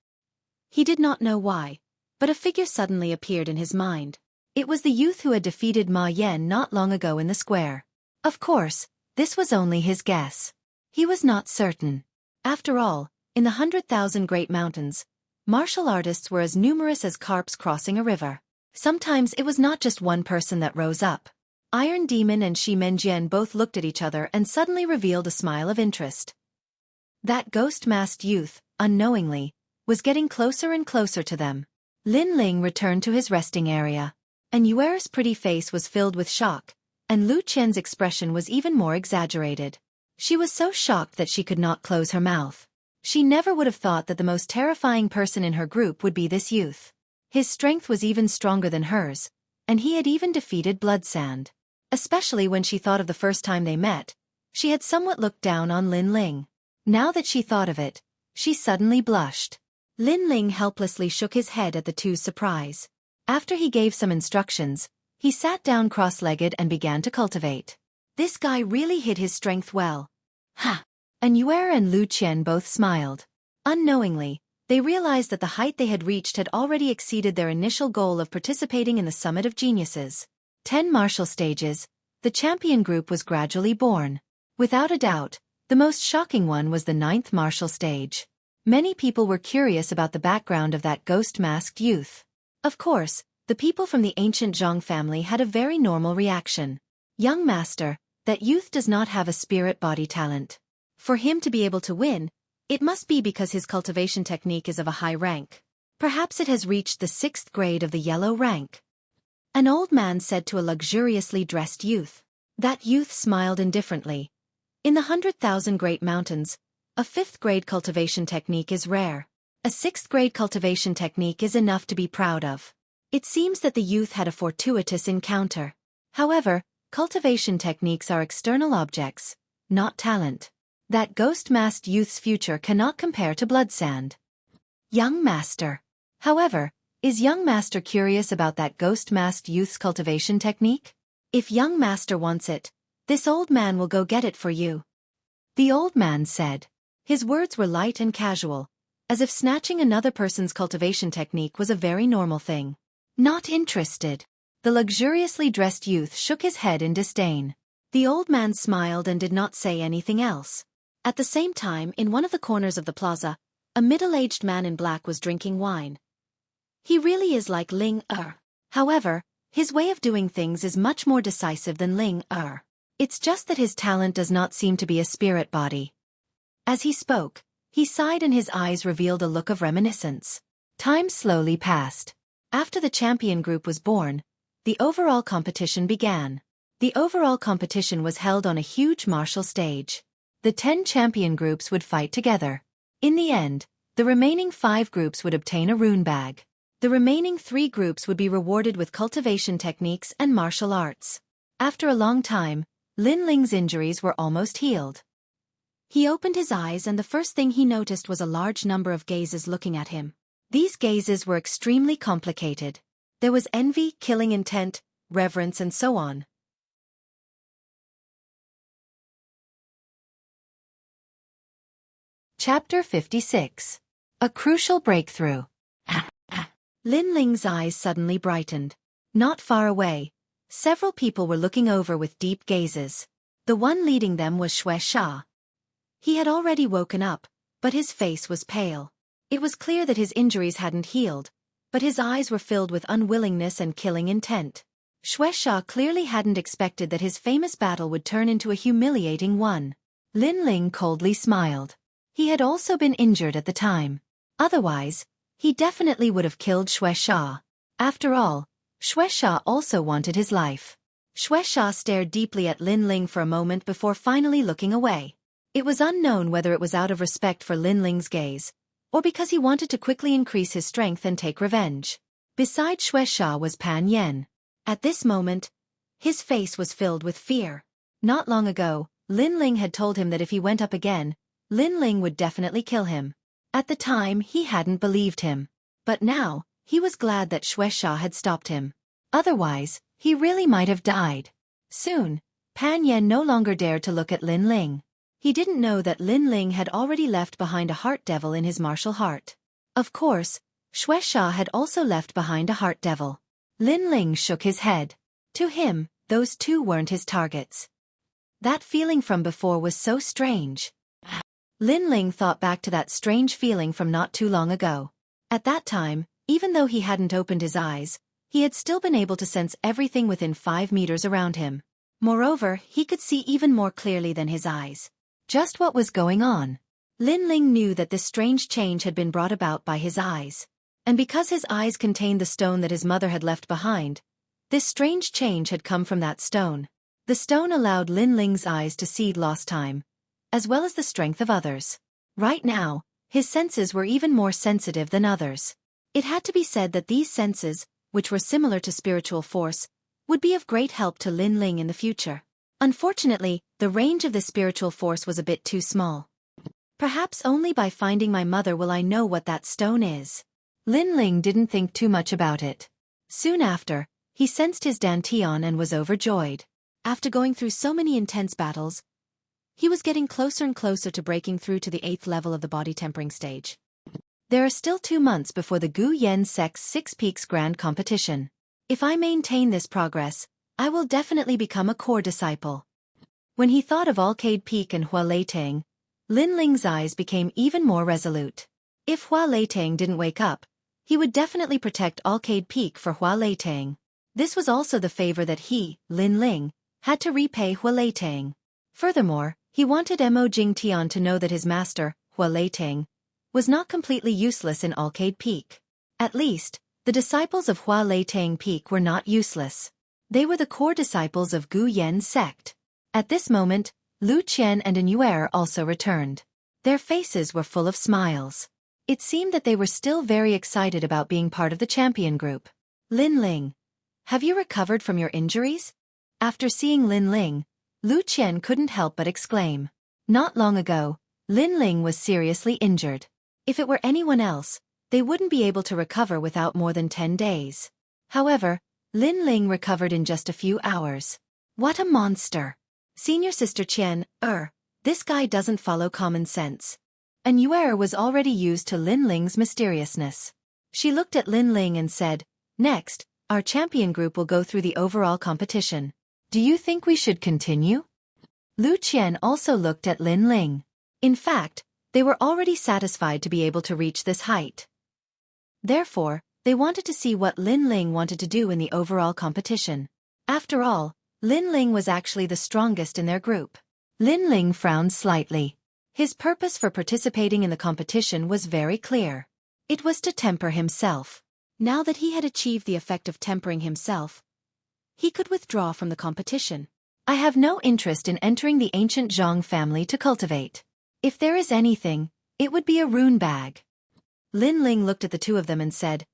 He did not know why, but a figure suddenly appeared in his mind. It was the youth who had defeated Ma Yan not long ago in the square. Of course, this was only his guess. He was not certain. After all, in the 100,000 great mountains, martial artists were as numerous as carps crossing a river. Sometimes it was not just one person that rose up. Iron Demon and Shi Menjian both looked at each other and suddenly revealed a smile of interest. That ghost-masked youth, unknowingly, was getting closer and closer to them. Lin Ling returned to his resting area. And Yuer's pretty face was filled with shock, and Lu Qian's expression was even more exaggerated. She was so shocked that she could not close her mouth. She never would have thought that the most terrifying person in her group would be this youth. His strength was even stronger than hers, and he had even defeated Bloodsand. Especially when she thought of the first time they met, she had somewhat looked down on Lin Ling. Now that she thought of it, she suddenly blushed. Lin Ling helplessly shook his head at the two's surprise. After he gave some instructions, he sat down cross-legged and began to cultivate. This guy really hid his strength well. Ha! And Yuer and Lu Qian both smiled. Unknowingly, they realized that the height they had reached had already exceeded their initial goal of participating in the Summit of Geniuses. 10 martial stages, the champion group was gradually born. Without a doubt, the most shocking one was the 9th martial stage. Many people were curious about the background of that ghost-masked youth. Of course, the people from the ancient Zhang family had a very normal reaction. Young master, that youth does not have a spirit-body talent. For him to be able to win, it must be because his cultivation technique is of a high rank. Perhaps it has reached the 6th grade of the yellow rank. An old man said to a luxuriously dressed youth. That youth smiled indifferently. In the 100,000 great mountains, a 5th grade cultivation technique is rare. A 6th grade cultivation technique is enough to be proud of. It seems that the youth had a fortuitous encounter. However, cultivation techniques are external objects, not talent. That ghost-masked youth's future cannot compare to Bloodsand. Young master. However, is young master curious about that ghost-masked youth's cultivation technique? If young master wants it, this old man will go get it for you. The old man said. His words were light and casual, as if snatching another person's cultivation technique was a very normal thing. Not interested. The luxuriously dressed youth shook his head in disdain. The old man smiled and did not say anything else. At the same time, in one of the corners of the plaza, a middle-aged man in black was drinking wine. He really is like Ling Er. However, his way of doing things is much more decisive than Ling Er. It's just that his talent does not seem to be a spirit body. As he spoke, he sighed and his eyes revealed a look of reminiscence. Time slowly passed. After the champion group was born, the overall competition began. The overall competition was held on a huge martial stage. The 10 champion groups would fight together. In the end, the remaining 5 groups would obtain a rune bag. The remaining 3 groups would be rewarded with cultivation techniques and martial arts. After a long time, Lin Ling's injuries were almost healed. He opened his eyes and the first thing he noticed was a large number of gazes looking at him. These gazes were extremely complicated. There was envy, killing intent, reverence and so on. Chapter 56. A Crucial Breakthrough. Lin Ling's eyes suddenly brightened. Not far away, several people were looking over with deep gazes. The one leading them was Xueqi. He had already woken up, but his face was pale. It was clear that his injuries hadn't healed, but his eyes were filled with unwillingness and killing intent. Xueqi clearly hadn't expected that his famous battle would turn into a humiliating one. Lin Ling coldly smiled. He had also been injured at the time. Otherwise, he definitely would have killed Xueqi. After all, Xueqi also wanted his life. Xueqi stared deeply at Lin Ling for a moment before finally looking away. It was unknown whether it was out of respect for Lin Ling's gaze, or because he wanted to quickly increase his strength and take revenge. Beside Xueqi was Pan Yan. At this moment, his face was filled with fear. Not long ago, Lin Ling had told him that if he went up again, Lin Ling would definitely kill him. At the time, he hadn't believed him. But now, he was glad that Xueqi had stopped him. Otherwise, he really might have died. Soon, Pan Yan no longer dared to look at Lin Ling. He didn't know that Lin Ling had already left behind a heart devil in his martial heart. Of course, Xueqi had also left behind a heart devil. Lin Ling shook his head. To him, those two weren't his targets. That feeling from before was so strange. Lin Ling thought back to that strange feeling from not too long ago. At that time, even though he hadn't opened his eyes, he had still been able to sense everything within 5 meters around him. Moreover, he could see even more clearly than his eyes. Just what was going on? Lin Ling knew that this strange change had been brought about by his eyes. And because his eyes contained the stone that his mother had left behind, this strange change had come from that stone. The stone allowed Lin Ling's eyes to see lost time, as well as the strength of others. Right now, his senses were even more sensitive than others. It had to be said that these senses, which were similar to spiritual force, would be of great help to Lin Ling in the future. Unfortunately, the range of the spiritual force was a bit too small. Perhaps only by finding my mother will I know what that stone is. Lin Ling didn't think too much about it. Soon after, he sensed his dantian and was overjoyed. After going through so many intense battles, he was getting closer and closer to breaking through to the 8th level of the body tempering stage. There are still 2 months before the Gu Yen Sect's 6 Peaks Grand Competition. If I maintain this progress, I will definitely become a core disciple. When he thought of Alcade Peak and Hua Leitang, Lin Ling's eyes became even more resolute. If Hua Leitang didn't wake up, he would definitely protect Alcade Peak for Hua Leitang. This was also the favor that he, Lin Ling, had to repay Hua Leitang. Furthermore, he wanted Mo Jingtian to know that his master, Hua Leitang, was not completely useless in Alcade Peak. At least, the disciples of Hua Leitang Peak were not useless. They were the core disciples of Gu Yen sect. At this moment, Lu Qian and An Yuer also returned. Their faces were full of smiles. It seemed that they were still very excited about being part of the champion group. Lin Ling, have you recovered from your injuries? After seeing Lin Ling, Lu Qian couldn't help but exclaim. Not long ago, Lin Ling was seriously injured. If it were anyone else, they wouldn't be able to recover without more than 10 days. However, Lin Ling recovered in just a few hours. What a monster! Senior Sister Qian, this guy doesn't follow common sense. An Yuer was already used to Lin Ling's mysteriousness. She looked at Lin Ling and said, "Next, our champion group will go through the overall competition. Do you think we should continue?" Lu Qian also looked at Lin Ling. In fact, they were already satisfied to be able to reach this height. Therefore, they wanted to see what Lin Ling wanted to do in the overall competition. After all, Lin Ling was actually the strongest in their group. Lin Ling frowned slightly. His purpose for participating in the competition was very clear. It was to temper himself. Now that he had achieved the effect of tempering himself, he could withdraw from the competition. I have no interest in entering the ancient Zhang family to cultivate. If there is anything, it would be a rune bag. Lin Ling looked at the two of them and said,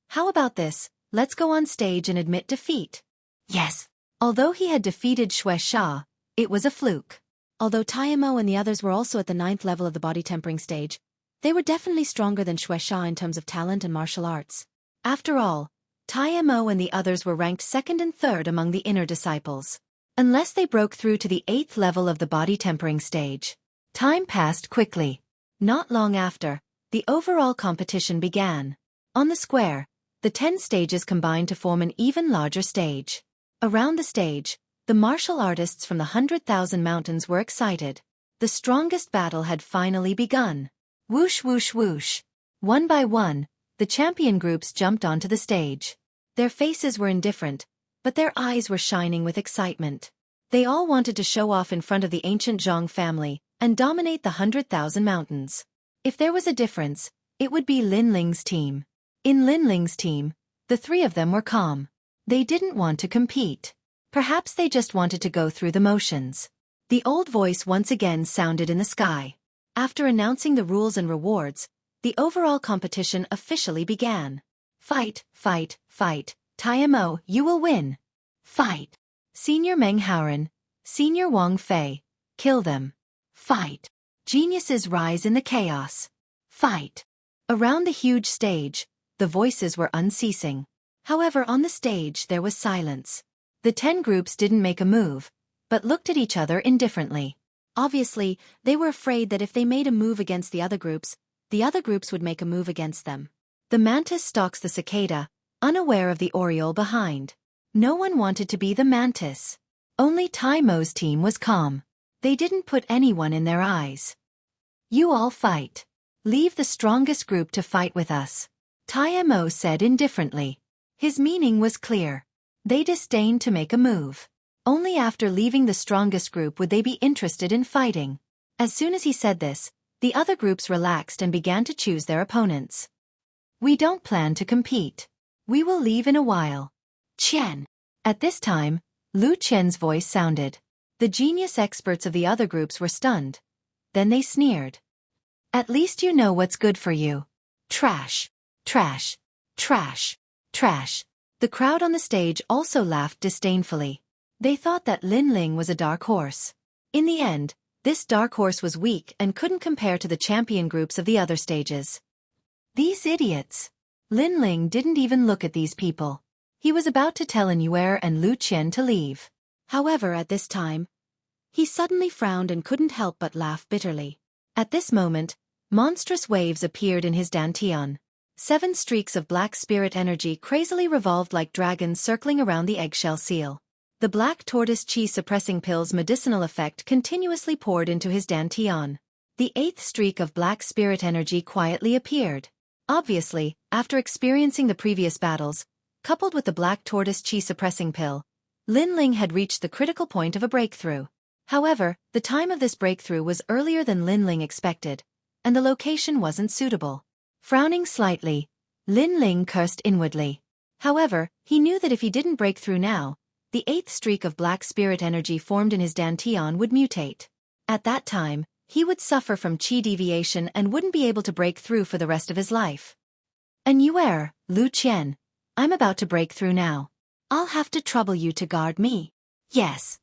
"How about this, let's go on stage and admit defeat." Yes. Although he had defeated Xueqi, it was a fluke. Although Taimo and the others were also at the 9th level of the body tempering stage, they were definitely stronger than Xueqi in terms of talent and martial arts. After all, Taimo and the others were ranked 2nd and 3rd among the inner disciples. Unless they broke through to the 8th level of the body tempering stage. Time passed quickly. Not long after, the overall competition began. On the square, the 10 stages combined to form an even larger stage. Around the stage, the martial artists from the 100,000 mountains were excited. The strongest battle had finally begun. Whoosh whoosh whoosh. One by one, the champion groups jumped onto the stage. Their faces were indifferent, but their eyes were shining with excitement. They all wanted to show off in front of the ancient Zhang family and dominate the 100,000 mountains. If there was a difference, it would be Lin Ling's team. In Lin Ling's team, the 3 of them were calm. They didn't want to compete. Perhaps they just wanted to go through the motions. The old voice once again sounded in the sky. After announcing the rules and rewards, the overall competition officially began. Fight, fight, fight. Taimo, you will win. Fight. Senior Meng Haoren, Senior Wang Fei, kill them. Fight. Geniuses rise in the chaos. Fight. Around the huge stage, the voices were unceasing. However, on the stage there was silence. The 10 groups didn't make a move, but looked at each other indifferently. Obviously, they were afraid that if they made a move against the other groups would make a move against them. The mantis stalks the cicada, unaware of the oriole behind. No one wanted to be the mantis. Only Taimo's team was calm. They didn't put anyone in their eyes. You all fight. Leave the strongest group to fight with us. Taimo said indifferently. His meaning was clear. They disdained to make a move. Only after leaving the strongest group would they be interested in fighting. As soon as he said this, the other groups relaxed and began to choose their opponents. We don't plan to compete. We will leave in a while. Qian. At this time, Lu Qian's voice sounded. The genius experts of the other groups were stunned. Then they sneered. At least you know what's good for you. Trash. Trash. Trash. Trash. The crowd on the stage also laughed disdainfully. They thought that Linling was a dark horse. In the end, this dark horse was weak and couldn't compare to the champion groups of the other stages. These idiots. Linling didn't even look at these people. He was about to tell Anyuer and Lu Qian to leave. However, at this time, he suddenly frowned and couldn't help but laugh bitterly. At this moment, monstrous waves appeared in his dantian. 7 streaks of black spirit energy crazily revolved like dragons circling around the eggshell seal. The black tortoise chi suppressing pill's medicinal effect continuously poured into his dantian. The 8th streak of black spirit energy quietly appeared. Obviously, after experiencing the previous battles, coupled with the black tortoise chi suppressing pill, Linling had reached the critical point of a breakthrough. However, the time of this breakthrough was earlier than Linling expected, and the location wasn't suitable. Frowning slightly, Linling cursed inwardly. However, he knew that if he didn't break through now, the 8th streak of black spirit energy formed in his dantian would mutate. At that time, he would suffer from chi deviation and wouldn't be able to break through for the rest of his life. Anyuer, Lu Qian, I'm about to break through now. I'll have to trouble you to guard me. Yes.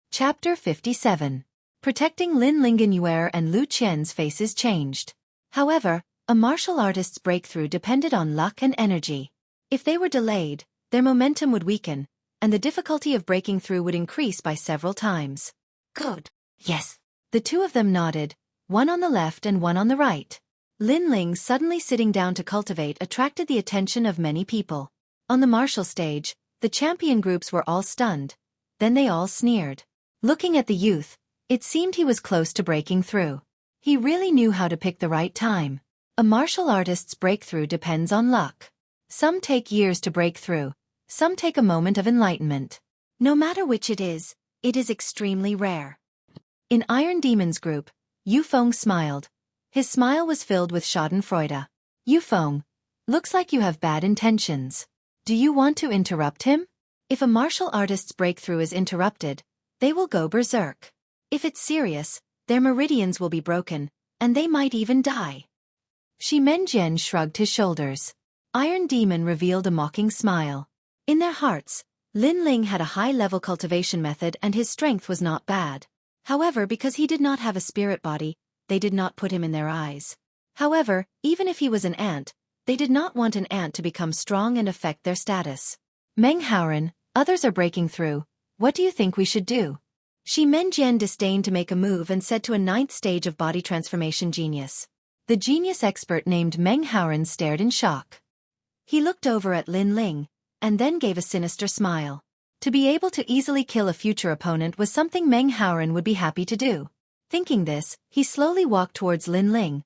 Chapter 57. Protecting Linling. Anyuer and Lu Qian's faces changed. However, a martial artist's breakthrough depended on luck and energy. If they were delayed, their momentum would weaken, and the difficulty of breaking through would increase by several times. Good. Yes. The two of them nodded, one on the left and one on the right. Linling suddenly sitting down to cultivate attracted the attention of many people. On the martial stage, the champion groups were all stunned. Then they all sneered. Looking at the youth, it seemed he was close to breaking through. He really knew how to pick the right time. A martial artist's breakthrough depends on luck. Some take years to break through, some take a moment of enlightenment. No matter which it is extremely rare. In Iron Demon's group, Yufeng smiled. His smile was filled with schadenfreude. Yufeng, looks like you have bad intentions. Do you want to interrupt him? If a martial artist's breakthrough is interrupted, they will go berserk. If it's serious, their meridians will be broken, and they might even die. Shi Menjian shrugged his shoulders. Iron Demon revealed a mocking smile. In their hearts, Linling had a high-level cultivation method and his strength was not bad. However, because he did not have a spirit body, they did not put him in their eyes. However, even if he was an ant, they did not want an ant to become strong and affect their status. Meng Haoren, others are breaking through. What do you think we should do? Shi Menjian disdained to make a move and said to a 9th stage of body transformation genius. The genius expert named Meng Haoren stared in shock. He looked over at Linling, and then gave a sinister smile. To be able to easily kill a future opponent was something Meng Haoren would be happy to do. Thinking this, he slowly walked towards Linling.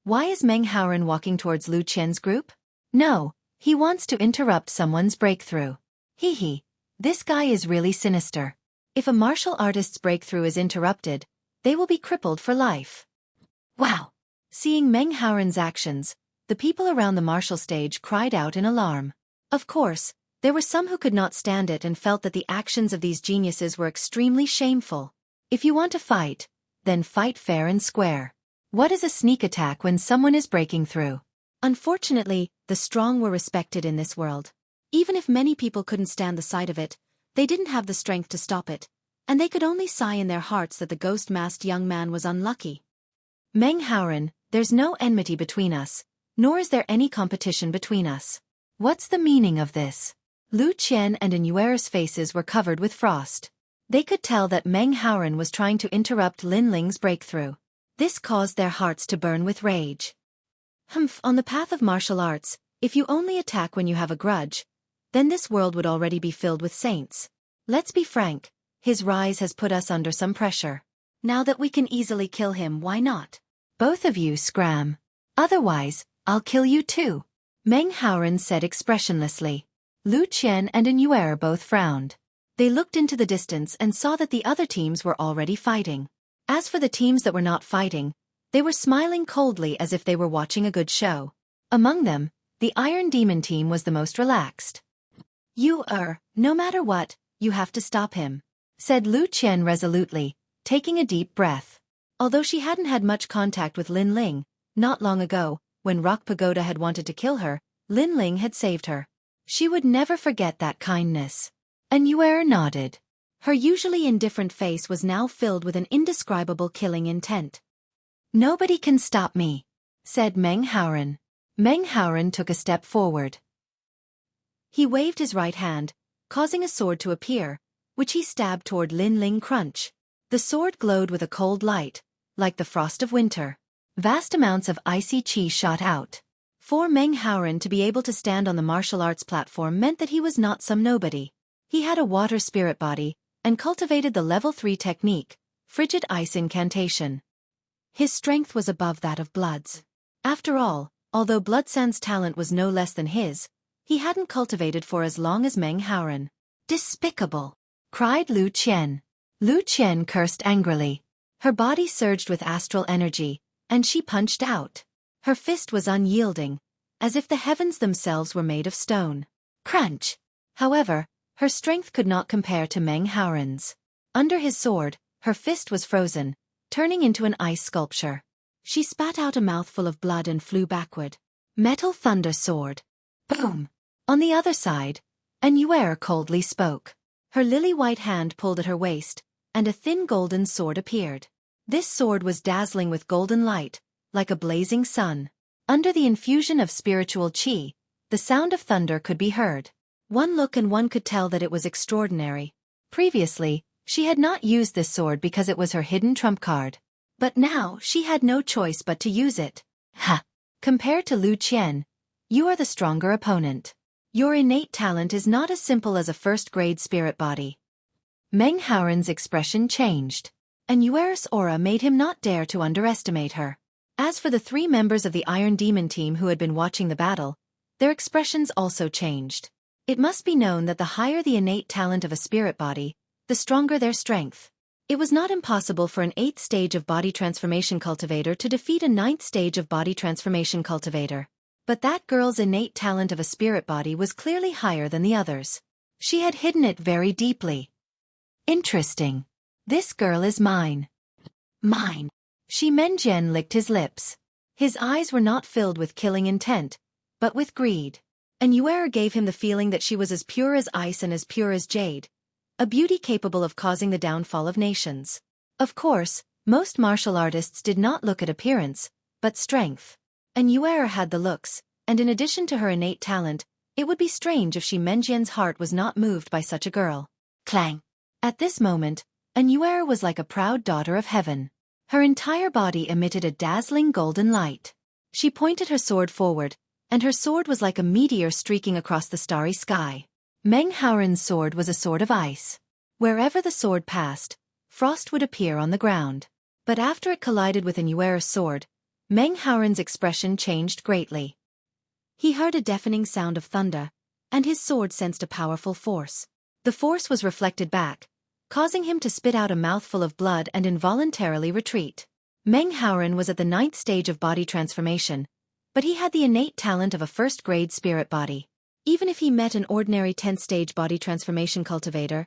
Why is Meng Haoren walking towards Lu Qian's group? No, he wants to interrupt someone's breakthrough. Hee, this guy is really sinister. If a martial artist's breakthrough is interrupted, they will be crippled for life. Wow! Seeing Meng Haoren's actions, the people around the martial stage cried out in alarm. Of course, There were some who could not stand it and felt that the actions of these geniuses were extremely shameful. If you want to fight, then fight fair and square. What is a sneak attack when someone is breaking through? Unfortunately, the strong were respected in this world. Even if many people couldn't stand the sight of it, they didn't have the strength to stop it, and they could only sigh in their hearts that the ghost-masked young man was unlucky. Meng Haoren, there's no enmity between us, nor is there any competition between us. What's the meaning of this? Lu Qian and Anuera's faces were covered with frost. They could tell that Meng Haoren was trying to interrupt Lin Ling's breakthrough. This caused their hearts to burn with rage. On the path of martial arts, if you only attack when you have a grudge, then this world would already be filled with saints. Let's be frank, his rise has put us under some pressure. Now that we can easily kill him, why not? Both of you scram. Otherwise, I'll kill you too. Meng Haoren said expressionlessly. Lu Qian and Anuera both frowned. They looked into the distance and saw that the other teams were already fighting. As for the teams that were not fighting, they were smiling coldly as if they were watching a good show. Among them, the Iron Demon team was the most relaxed. No matter what, you have to stop him, said Lu Qian resolutely, taking a deep breath. Although she hadn't had much contact with Lin Ling, not long ago, when Rock Pagoda had wanted to kill her, Lin Ling had saved her. She would never forget that kindness. Anuera nodded. Her usually indifferent face was now filled with an indescribable killing intent. Nobody can stop me, said Meng Haoren. Meng Haoren took a step forward. He waved his right hand, causing a sword to appear, which he stabbed toward Lin Ling Crunch. The sword glowed with a cold light, like the frost of winter. Vast amounts of icy chi shot out. For Meng Haoren to be able to stand on the martial arts platform meant that he was not some nobody. He had a water spirit body, and cultivated the level 3 technique, frigid ice incantation. His strength was above that of Blood's. After all, although Bloodsand's talent was no less than his, he hadn't cultivated for as long as Meng Haoren. Despicable! Cried Lu Qian. Lu Qian cursed angrily. Her body surged with astral energy, and she punched out. Her fist was unyielding, as if the heavens themselves were made of stone. Crunch! However, her strength could not compare to Meng Haoren's. Under his sword, her fist was frozen, turning into an ice sculpture. She spat out a mouthful of blood and flew backward. Metal thunder sword. Boom! On the other side, Anuera coldly spoke. Her lily-white hand pulled at her waist, and a thin golden sword appeared. This sword was dazzling with golden light, like a blazing sun. Under the infusion of spiritual chi, the sound of thunder could be heard. One look and one could tell that it was extraordinary. Previously, she had not used this sword because it was her hidden trump card. But now she had no choice but to use it. Ha! Compared to Lu Qian, you are the stronger opponent. Your innate talent is not as simple as a first-grade spirit body. Meng Haoren's expression changed. Anuera's aura made him not dare to underestimate her. As for the 3 members of the Iron Demon team who had been watching the battle, their expressions also changed. It must be known that the higher the innate talent of a spirit body, the stronger their strength. It was not impossible for an 8th stage of body transformation cultivator to defeat a 9th stage of body transformation cultivator. But that girl's innate talent of a spirit body was clearly higher than the others. She had hidden it very deeply. Interesting. This girl is mine. Mine. Shi Menjian licked his lips. His eyes were not filled with killing intent, but with greed. Anuera gave him the feeling that she was as pure as ice and as pure as jade, a beauty capable of causing the downfall of nations. Of course, most martial artists did not look at appearance, but strength. Anuera had the looks, and in addition to her innate talent, it would be strange if Shi Menjian's heart was not moved by such a girl. Clang! At this moment, Anuera was like a proud daughter of heaven. Her entire body emitted a dazzling golden light. She pointed her sword forward, and her sword was like a meteor streaking across the starry sky. Meng Haoren's sword was a sword of ice. Wherever the sword passed, frost would appear on the ground. But after it collided with Anuera's sword, Meng Haoren's expression changed greatly. He heard a deafening sound of thunder, and his sword sensed a powerful force. The force was reflected back, causing him to spit out a mouthful of blood and involuntarily retreat. Meng Haoren was at the 9th stage of body transformation, but he had the innate talent of a first-grade spirit body. Even if he met an ordinary 10th stage body transformation cultivator,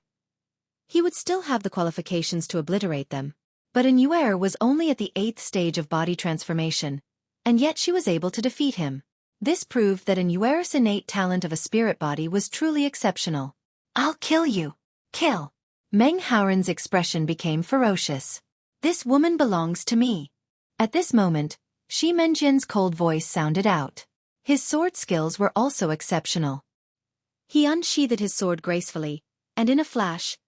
he would still have the qualifications to obliterate them. But Xueqi was only at the 8th stage of body transformation, and yet she was able to defeat him. This proved that Xueqi's innate talent of a spirit body was truly exceptional. "I'll kill you. Kill." Meng Haoren's expression became ferocious. "This woman belongs to me." At this moment, Shi Menjian's cold voice sounded out. His sword skills were also exceptional. He unsheathed his sword gracefully, and in a flash,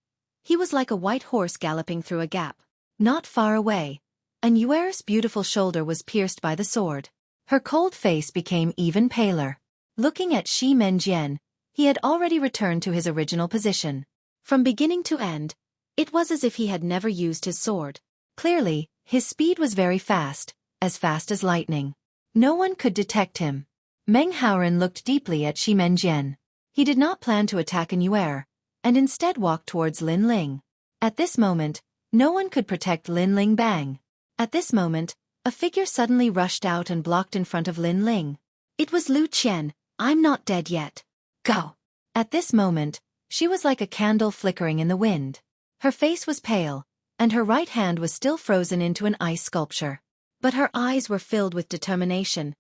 he was like a white horse galloping through a gap. Not far away, Xueqi's beautiful shoulder was pierced by the sword. Her cold face became even paler. Looking at Shi Menjian, he had already returned to his original position. From beginning to end, it was as if he had never used his sword. Clearly, his speed was very fast as lightning. No one could detect him. Meng Haoren looked deeply at Shi Menjian. He did not plan to attack Xueqi, and instead walked towards Lin Ling. At this moment, no one could protect Lin Ling Bang. At this moment, a figure suddenly rushed out and blocked in front of Lin Ling. It was Lu Qian. "I'm not dead yet. Go." At this moment, she was like a candle flickering in the wind. Her face was pale, and her right hand was still frozen into an ice sculpture. But her eyes were filled with determination,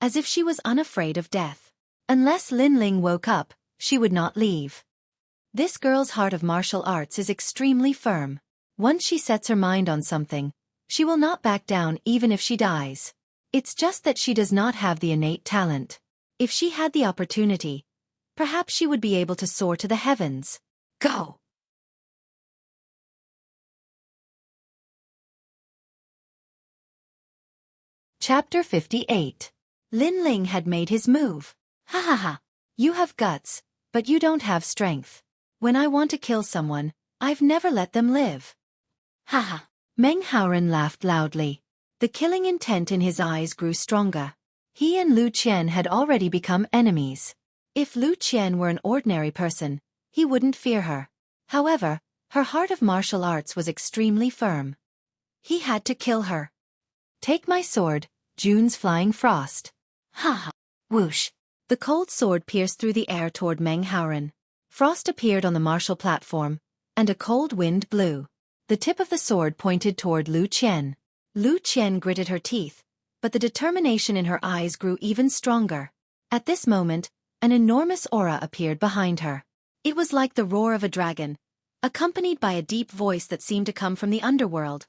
as if she was unafraid of death. Unless Lin Ling woke up, she would not leave. This girl's heart of martial arts is extremely firm. Once she sets her mind on something, she will not back down even if she dies. It's just that she does not have the innate talent. If she had the opportunity, perhaps she would be able to soar to the heavens. Go! Chapter 58. Lin Ling had made his move. "Ha ha ha. You have guts, but you don't have strength. When I want to kill someone, I've never let them live." "Ha ha." Meng Haoren laughed loudly. The killing intent in his eyes grew stronger. He and Lu Qian had already become enemies. If Lu Qian were an ordinary person, he wouldn't fear her. However, her heart of martial arts was extremely firm. He had to kill her. "Take my sword, June's flying frost." "Ha ha." Whoosh. The cold sword pierced through the air toward Meng Haoren. Frost appeared on the martial platform, and a cold wind blew. The tip of the sword pointed toward Lu Qian. Lu Qian gritted her teeth, but the determination in her eyes grew even stronger. At this moment, an enormous aura appeared behind her. It was like the roar of a dragon, accompanied by a deep voice that seemed to come from the underworld.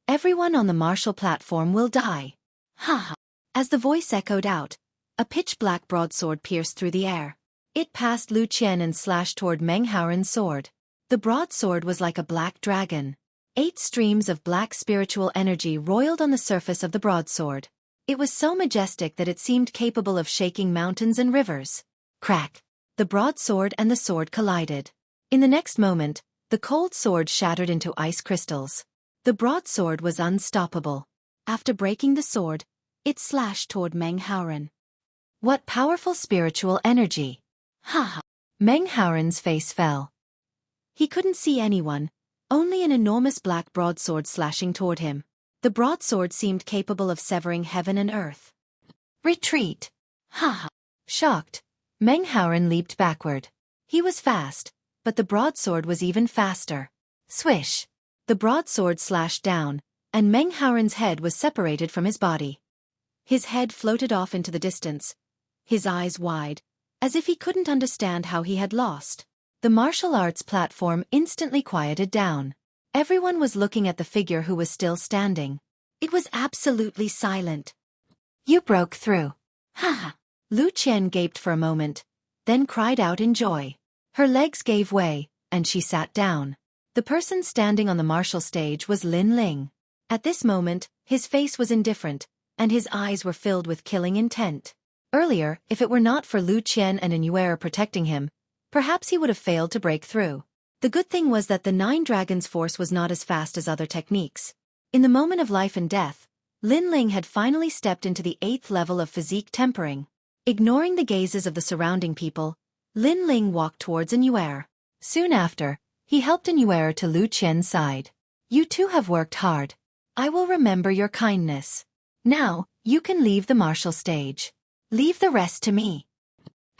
"Everyone on the martial platform will die." Ha ha. As the voice echoed out, a pitch-black broadsword pierced through the air. It passed Lu Qian and slashed toward Meng Haoren's sword. The broadsword was like a black dragon. 8 streams of black spiritual energy roiled on the surface of the broadsword. It was so majestic that it seemed capable of shaking mountains and rivers. Crack! The broadsword and the sword collided. In the next moment, the cold sword shattered into ice crystals. The broadsword was unstoppable. After breaking the sword, it slashed toward Meng Haoren. What powerful spiritual energy! Ha ha! Meng Haoren's face fell. He couldn't see anyone, only an enormous black broadsword slashing toward him. The broadsword seemed capable of severing heaven and earth. "Retreat!" Ha ha! Shocked, Meng Haoren leaped backward. He was fast, but the broadsword was even faster. Swish! The broadsword slashed down, and Meng Haoren's head was separated from his body. His head floated off into the distance, his eyes wide, as if he couldn't understand how he had lost. The martial arts platform instantly quieted down. Everyone was looking at the figure who was still standing. It was absolutely silent. "You broke through." Ha ha! Lu Qian gaped for a moment, then cried out in joy. Her legs gave way, and she sat down. The person standing on the martial stage was Lin Ling. At this moment, his face was indifferent, and his eyes were filled with killing intent. Earlier, if it were not for Lu Qian and Xueqi protecting him, perhaps he would have failed to break through. The good thing was that the 9 dragons' force was not as fast as other techniques. In the moment of life and death, Lin Ling had finally stepped into the 8th level of physique tempering. Ignoring the gazes of the surrounding people, Lin Ling walked towards Xueqi. Soon after, he helped Xueqi to Lu Qian's side. "You two have worked hard. I will remember your kindness. Now, you can leave the martial stage. Leave the rest to me."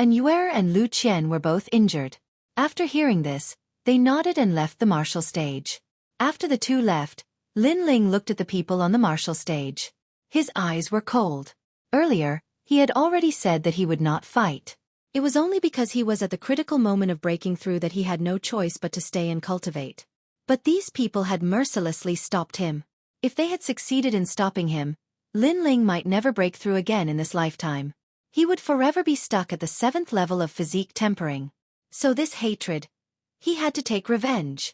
and Yue and Lu Qian were both injured. After hearing this, they nodded and left the martial stage. After the two left, Lin Ling looked at the people on the martial stage. His eyes were cold. Earlier, he had already said that he would not fight. It was only because he was at the critical moment of breaking through that he had no choice but to stay and cultivate. But these people had mercilessly stopped him. If they had succeeded in stopping him, Lin Ling might never break through again in this lifetime. He would forever be stuck at the 7th level of physique tempering. So this hatred, he had to take revenge.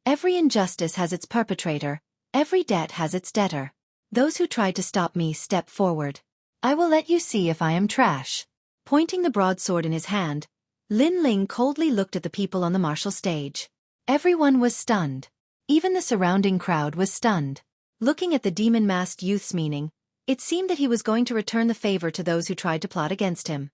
Every injustice has its perpetrator, every debt has its debtor. Those who tried to stop me step forward. I will let you see if I am trash. Pointing the broadsword in his hand, Lin Ling coldly looked at the people on the martial stage. Everyone was stunned. Even the surrounding crowd was stunned. Looking at the demon-masked youth's meaning, it seemed that he was going to return the favor to those who tried to plot against him.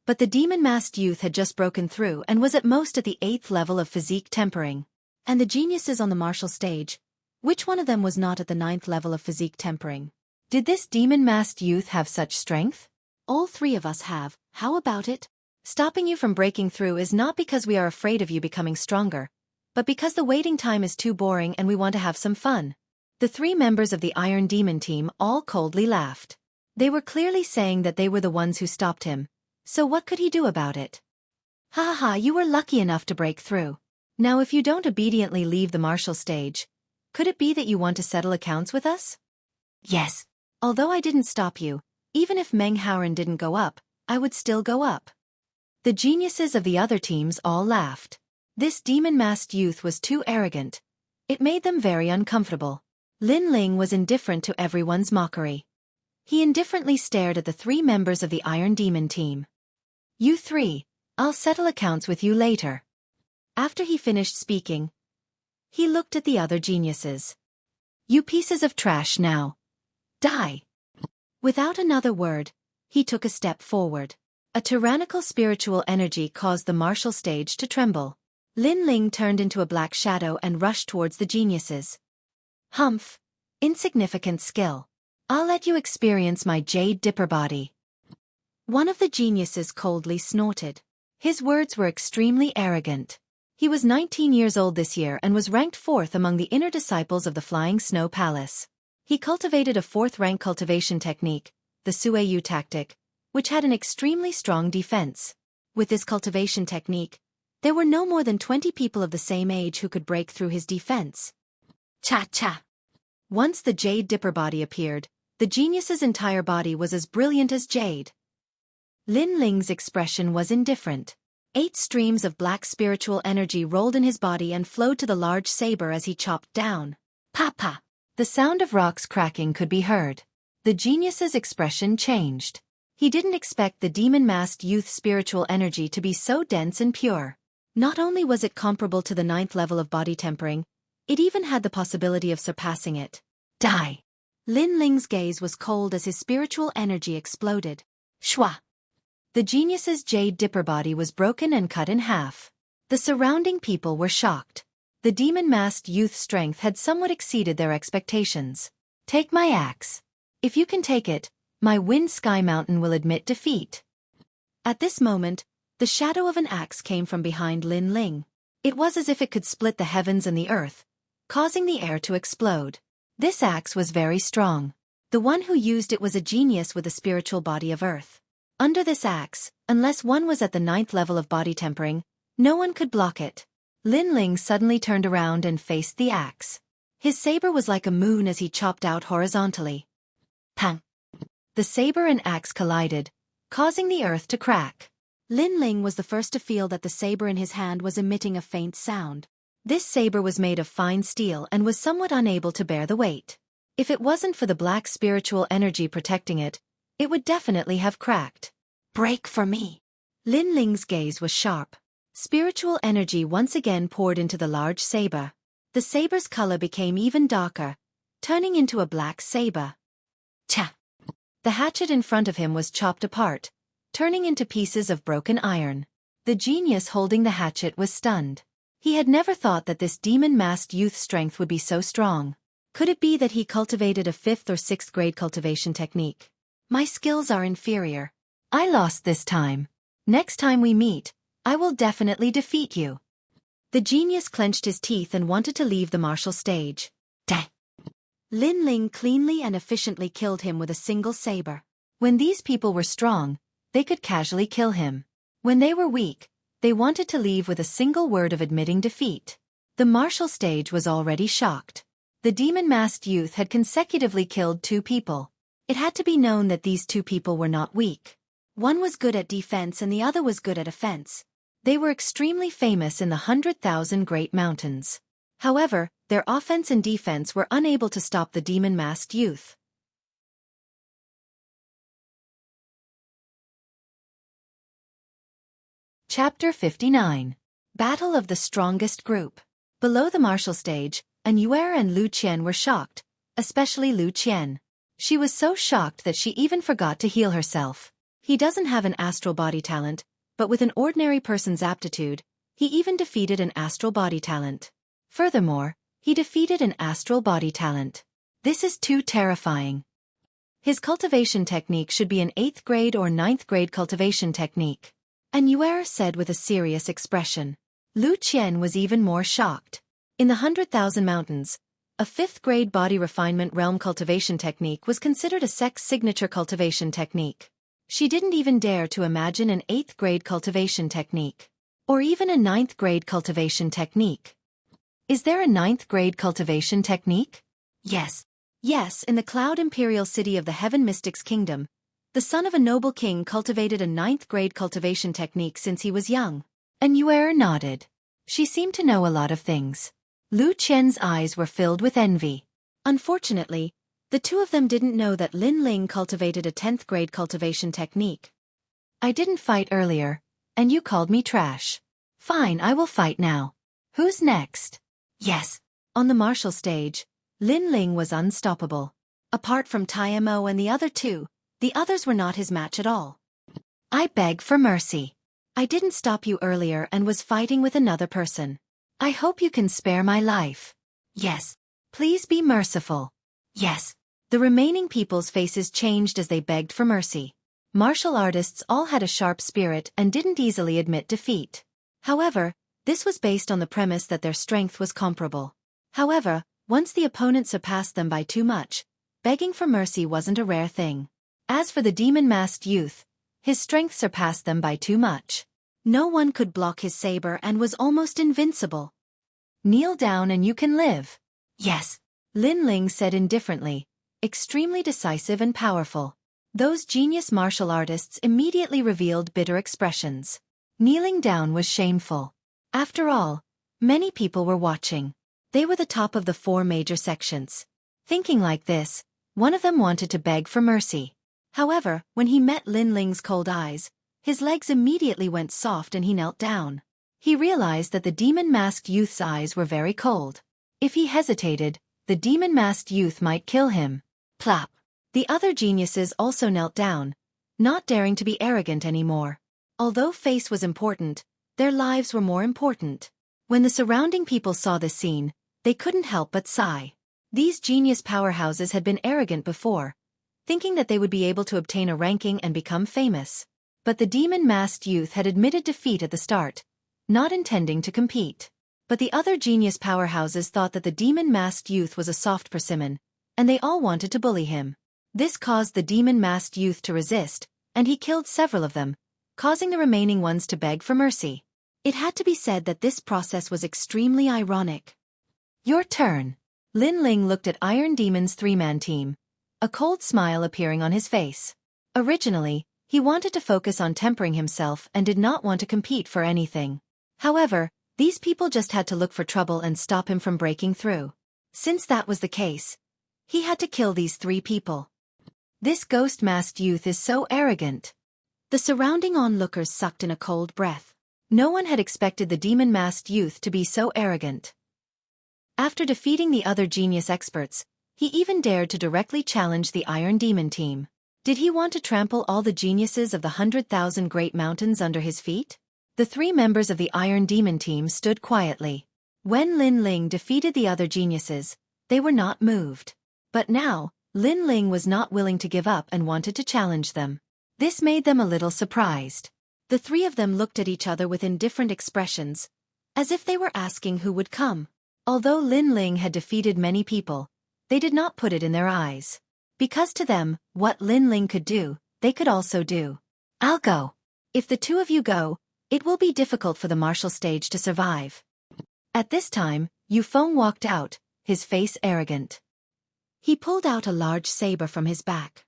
But the demon-masked youth had just broken through and was at most at the 8th level of physique tempering. And the geniuses on the martial stage, which one of them was not at the 9th level of physique tempering? Did this demon-masked youth have such strength? All three of us have. How about it? Stopping you from breaking through is not because we are afraid of you becoming stronger, but because the waiting time is too boring and we want to have some fun. The three members of the Iron Demon team all coldly laughed. They were clearly saying that they were the ones who stopped him, so what could he do about it? Ha ha ha, you were lucky enough to break through. Now if you don't obediently leave the martial stage, could it be that you want to settle accounts with us? Yes. Although I didn't stop you, even if Meng Haoren didn't go up, I would still go up. The geniuses of the other teams all laughed. This demon-masked youth was too arrogant. It made them very uncomfortable. Lin Ling was indifferent to everyone's mockery. He indifferently stared at the three members of the Iron Demon team. You three, I'll settle accounts with you later. After he finished speaking, he looked at the other geniuses. You pieces of trash now. Die. Without another word, he took a step forward. A tyrannical spiritual energy caused the martial stage to tremble. Lin Ling turned into a black shadow and rushed towards the geniuses. Humph. Insignificant skill. I'll let you experience my Jade Dipper body. One of the geniuses coldly snorted. His words were extremely arrogant. He was 19 years old this year and was ranked 4th among the inner disciples of the Flying Snow Palace. He cultivated a 4th-rank cultivation technique, the Xueqi tactic, which had an extremely strong defense. With this cultivation technique, there were no more than 20 people of the same age who could break through his defense. Cha-cha! Once the Jade Dipper body appeared, the genius's entire body was as brilliant as jade. Lin Ling's expression was indifferent. 8 streams of black spiritual energy rolled in his body and flowed to the large saber as he chopped down. Pa-pa! The sound of rocks cracking could be heard. The genius's expression changed. He didn't expect the demon-masked youth's spiritual energy to be so dense and pure. Not only was it comparable to the 9th level of body tempering, it even had the possibility of surpassing it. Die! Lin Ling's gaze was cold as his spiritual energy exploded. Shwa! The genius's Jade Dipper body was broken and cut in half. The surrounding people were shocked. The demon-masked youth's strength had somewhat exceeded their expectations. Take my axe. If you can take it, my Wind Sky Mountain will admit defeat. At this moment, the shadow of an axe came from behind Lin Ling. It was as if it could split the heavens and the earth, causing the air to explode. This axe was very strong. The one who used it was a genius with a spiritual body of earth. Under this axe, unless one was at the 9th level of body tempering, no one could block it. Lin Ling suddenly turned around and faced the axe. His saber was like a moon as he chopped out horizontally. Pang! The saber and axe collided, causing the earth to crack. Lin Ling was the first to feel that the saber in his hand was emitting a faint sound. This saber was made of fine steel and was somewhat unable to bear the weight. If it wasn't for the black spiritual energy protecting it, it would definitely have cracked. Break for me! Lin Ling's gaze was sharp. Spiritual energy once again poured into the large saber. The saber's color became even darker, turning into a black saber. Cha! The hatchet in front of him was chopped apart, turning into pieces of broken iron. The genius holding the hatchet was stunned. He had never thought that this demon-masked youth's strength would be so strong. Could it be that he cultivated a 5th or 6th grade cultivation technique? My skills are inferior. I lost this time. Next time we meet, I will definitely defeat you. The genius clenched his teeth and wanted to leave the martial stage. Dang! Lin Ling cleanly and efficiently killed him with a single saber. When these people were strong, they could casually kill him. When they were weak, they wanted to leave with a single word of admitting defeat. The martial stage was already shocked. The demon-masked youth had consecutively killed 2 people. It had to be known that these 2 people were not weak. One was good at defense and the other was good at offense. They were extremely famous in the 100,000 Great Mountains. However, their offense and defense were unable to stop the demon-masked youth. Chapter 59. Battle of the Strongest Group. Below the martial stage, An'Yuer and Lu Qian were shocked, especially Lu Qian. She was so shocked that she even forgot to heal herself. He doesn't have an astral body talent, but with an ordinary person's aptitude, he even defeated an astral body talent. Furthermore, he defeated an astral body talent. This is too terrifying. His cultivation technique should be an 8th grade or 9th grade cultivation technique. An'Yuer said with a serious expression. Lu Qian was even more shocked. In the 100,000 Mountains, a 5th grade body refinement realm cultivation technique was considered a sex signature cultivation technique. She didn't even dare to imagine an 8th grade cultivation technique. Or even a 9th grade cultivation technique. Is there a 9th grade cultivation technique? Yes. Yes, in the Cloud Imperial City of the Heaven Mystics Kingdom, the son of a noble king cultivated a 9th grade cultivation technique since he was young. An'Yuer nodded. She seemed to know a lot of things. Lu Qian's eyes were filled with envy. Unfortunately, the 2 of them didn't know that Lin Ling cultivated a 10th grade cultivation technique. I didn't fight earlier, and you called me trash. Fine, I will fight now. Who's next? Yes. On the martial stage, Lin Ling was unstoppable. Apart from Tai Mo and the other 2, the others were not his match at all. I beg for mercy. I didn't stop you earlier and was fighting with another person. I hope you can spare my life. Yes. Please be merciful. Yes. The remaining people's faces changed as they begged for mercy. Martial artists all had a sharp spirit and didn't easily admit defeat. However, this was based on the premise that their strength was comparable. However, once the opponent surpassed them by too much, begging for mercy wasn't a rare thing. As for the demon-masked youth, his strength surpassed them by too much. No one could block his saber and was almost invincible. Kneel down and you can live. Yes. Lin Ling said indifferently, extremely decisive and powerful. Those genius martial artists immediately revealed bitter expressions. Kneeling down was shameful. After all, many people were watching. They were the top of the 4 major sections. Thinking like this, one of them wanted to beg for mercy. However, when he met Lin Ling's cold eyes, his legs immediately went soft and he knelt down. He realized that the demon-masked youth's eyes were very cold. If he hesitated, the demon-masked youth might kill him. Plop. The other geniuses also knelt down, not daring to be arrogant anymore. Although face was important, their lives were more important. When the surrounding people saw this scene, they couldn't help but sigh. These genius powerhouses had been arrogant before, thinking that they would be able to obtain a ranking and become famous. But the demon-masked youth had admitted defeat at the start, not intending to compete. But the other genius powerhouses thought that the demon-masked youth was a soft persimmon, and they all wanted to bully him. This caused the demon-masked youth to resist, and he killed several of them, causing the remaining ones to beg for mercy. It had to be said that this process was extremely ironic. Your turn. Lin Ling looked at Iron Demon's 3-man team, a cold smile appearing on his face. Originally, he wanted to focus on tempering himself and did not want to compete for anything. However, these people just had to look for trouble and stop him from breaking through. Since that was the case, he had to kill these 3 people. This ghost-masked youth is so arrogant. The surrounding onlookers sucked in a cold breath. No one had expected the demon-masked youth to be so arrogant. After defeating the other genius experts, he even dared to directly challenge the Iron Demon team. Did he want to trample all the geniuses of the 100,000 Great Mountains under his feet? The 3 members of the Iron Demon team stood quietly. When Lin Ling defeated the other geniuses, they were not moved. But now, Lin Ling was not willing to give up and wanted to challenge them. This made them a little surprised. The three of them looked at each other with indifferent expressions, as if they were asking who would come. Although Lin Ling had defeated many people, they did not put it in their eyes. Because to them, what Lin Ling could do, they could also do. I'll go. If the two of you go, it will be difficult for the martial stage to survive. At this time, Yufeng walked out, his face arrogant. He pulled out a large saber from his back.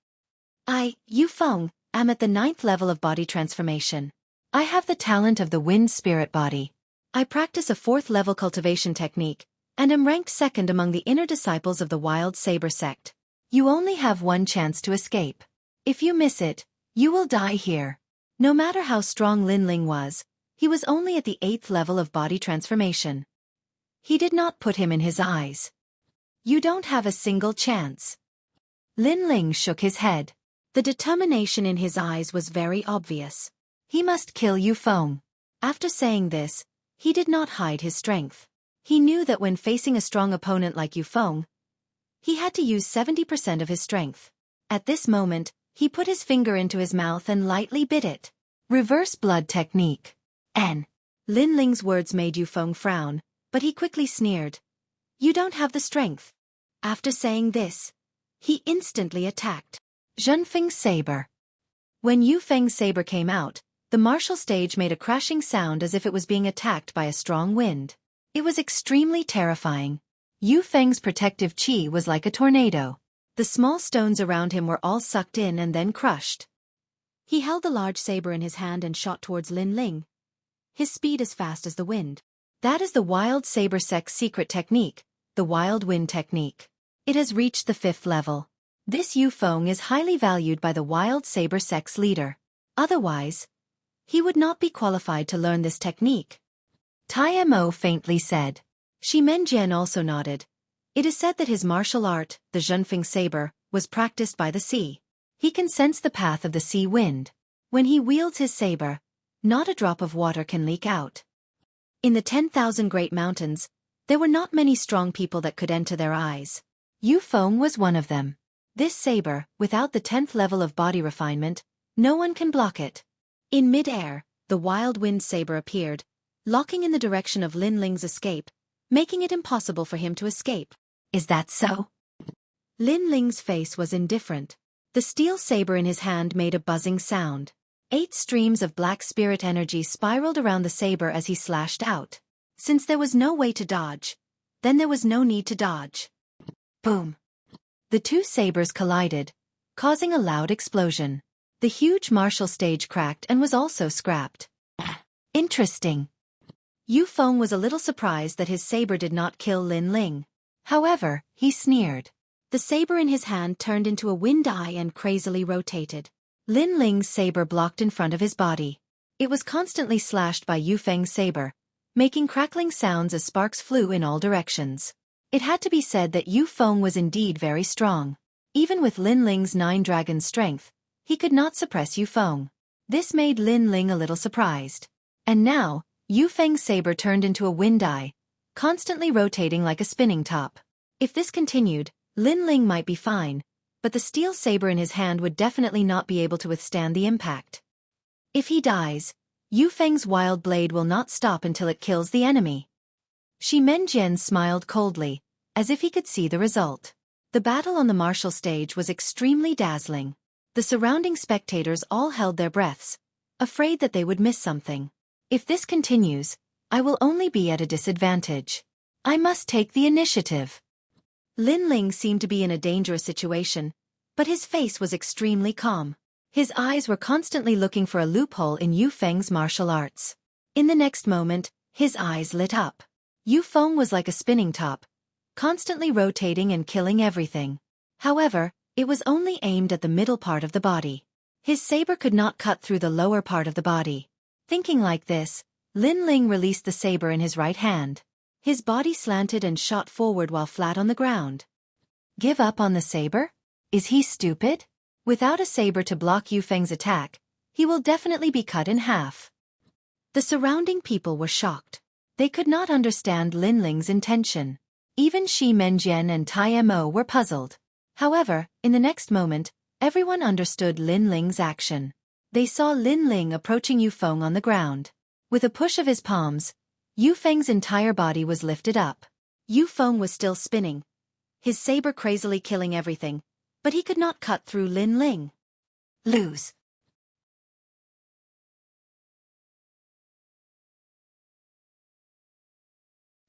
Yufeng, am at the 9th level of body transformation. I have the talent of the wind spirit body. I practice a 4th level cultivation technique, and am ranked 2nd among the inner disciples of the Wild Saber sect. You only have one chance to escape. If you miss it, you will die here. No matter how strong Lin Ling was, he was only at the 8th level of body transformation. He did not put him in his eyes. You don't have a single chance. Lin Ling shook his head. The determination in his eyes was very obvious. He must kill Yufeng. After saying this, he did not hide his strength. He knew that when facing a strong opponent like Yufeng, he had to use 70% of his strength. At this moment, he put his finger into his mouth and lightly bit it. Reverse blood technique. Lin Ling's words made Yufeng frown, but he quickly sneered. You don't have the strength. After saying this, he instantly attacked. Zhenfeng's saber. When Yufeng's saber came out, the martial stage made a crashing sound as if it was being attacked by a strong wind. It was extremely terrifying. Yufeng's protective qi was like a tornado. The small stones around him were all sucked in and then crushed. He held the large saber in his hand and shot towards Lin Ling. His speed as fast as the wind. That is the Wild Saber sect's secret technique, the Wild Wind technique. It has reached the 5th level. This Yufeng is highly valued by the Wild Saber sect's leader. Otherwise, he would not be qualified to learn this technique. Tai Mo faintly said. Shi Menjian also nodded. It is said that his martial art, the Zhenfeng saber, was practiced by the sea. He can sense the path of the sea wind. When he wields his saber, not a drop of water can leak out. In the 10,000 great mountains, there were not many strong people that could enter their eyes. Yufeng was one of them. This saber, without the 10th level of body refinement, no one can block it. In mid-air, the wild wind saber appeared, locking in the direction of Lin Ling's escape, making it impossible for him to escape. Is that so? Lin Ling's face was indifferent. The steel saber in his hand made a buzzing sound. 8 streams of black spirit energy spiraled around the saber as he slashed out. Since there was no way to dodge, then there was no need to dodge. Boom! The two sabers collided, causing a loud explosion. The huge martial stage cracked and was also scrapped. Interesting. Yufeng was a little surprised that his saber did not kill Lin Ling. However, he sneered. The saber in his hand turned into a wind eye and crazily rotated. Lin Ling's saber blocked in front of his body. It was constantly slashed by Yufeng's saber, making crackling sounds as sparks flew in all directions. It had to be said that Yufeng was indeed very strong. Even with Lin Ling's 9 dragon strength, he could not suppress Yufeng. This made Lin Ling a little surprised. And now, Yufeng's saber turned into a wind eye, constantly rotating like a spinning top. If this continued, Lin Ling might be fine, but the steel saber in his hand would definitely not be able to withstand the impact. If he dies, Yufeng's wild blade will not stop until it kills the enemy. Shi Menjian smiled coldly, as if he could see the result. The battle on the martial stage was extremely dazzling. The surrounding spectators all held their breaths, afraid that they would miss something. If this continues, I will only be at a disadvantage. I must take the initiative. Lin Ling seemed to be in a dangerous situation, but his face was extremely calm. His eyes were constantly looking for a loophole in Yufeng's martial arts. In the next moment, his eyes lit up. Yufeng was like a spinning top, constantly rotating and killing everything. However, it was only aimed at the middle part of the body. His saber could not cut through the lower part of the body. Thinking like this, Lin Ling released the saber in his right hand. His body slanted and shot forward while flat on the ground. Give up on the saber? Is he stupid? Without a saber to block Yufeng's attack, he will definitely be cut in half. The surrounding people were shocked. They could not understand Lin Ling's intention. Even Shi Menjian and Tai Mo were puzzled. However, in the next moment, everyone understood Lin Ling's action. They saw Lin Ling approaching Yu Feng on the ground. With a push of his palms, Yu Feng's entire body was lifted up. Yu Feng was still spinning, his saber crazily killing everything, but he could not cut through Lin Ling. Lose.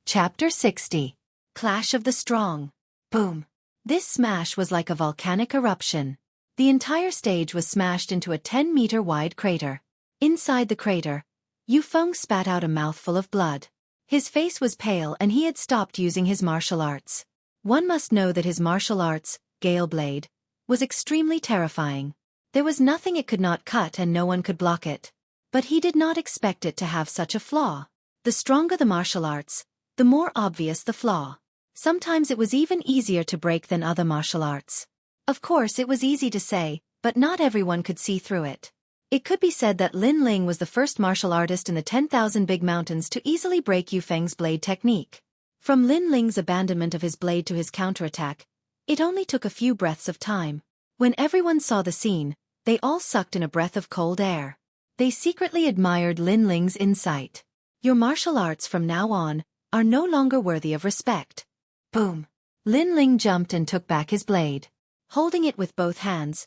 Chapter 60. Clash of the Strong. Boom. This smash was like a volcanic eruption. The entire stage was smashed into a 10-meter wide crater. Inside the crater, Yu Feng spat out a mouthful of blood. His face was pale and he had stopped using his martial arts. One must know that his martial arts, Gale Blade, was extremely terrifying. There was nothing it could not cut and no one could block it. But he did not expect it to have such a flaw. The stronger the martial arts, the more obvious the flaw. Sometimes it was even easier to break than other martial arts. Of course it was easy to say, but not everyone could see through it. It could be said that Lin Ling was the first martial artist in the 10,000 Big Mountains to easily break Yu Feng's blade technique. From Lin Ling's abandonment of his blade to his counterattack, it only took a few breaths of time. When everyone saw the scene, they all sucked in a breath of cold air. They secretly admired Lin Ling's insight. Your martial arts from now on are no longer worthy of respect. Boom. Lin Ling jumped and took back his blade. Holding it with both hands,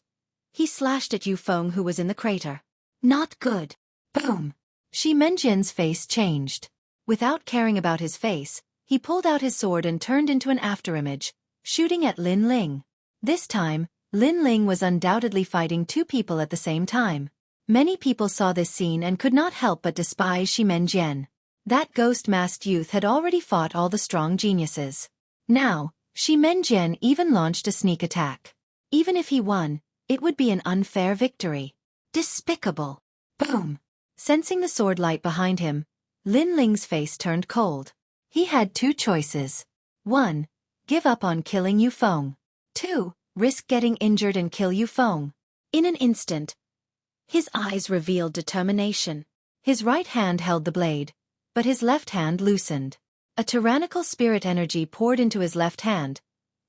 he slashed at Yu Feng who was in the crater. Not good. Boom. Shi Menjian's face changed. Without caring about his face, he pulled out his sword and turned into an afterimage, shooting at Lin Ling. This time, Lin Ling was undoubtedly fighting two people at the same time. Many people saw this scene and could not help but despise Shi Menjian. That ghost-masked youth had already fought all the strong geniuses. Now, Shi Menjian even launched a sneak attack. Even if he won, it would be an unfair victory. Despicable. Boom. Sensing the sword light behind him, Lin Ling's face turned cold. He had two choices. 1. Give up on killing Yu Feng. 2. Risk getting injured and kill Yu Feng. In an instant, his eyes revealed determination. His right hand held the blade, but his left hand loosened. A tyrannical spirit energy poured into his left hand,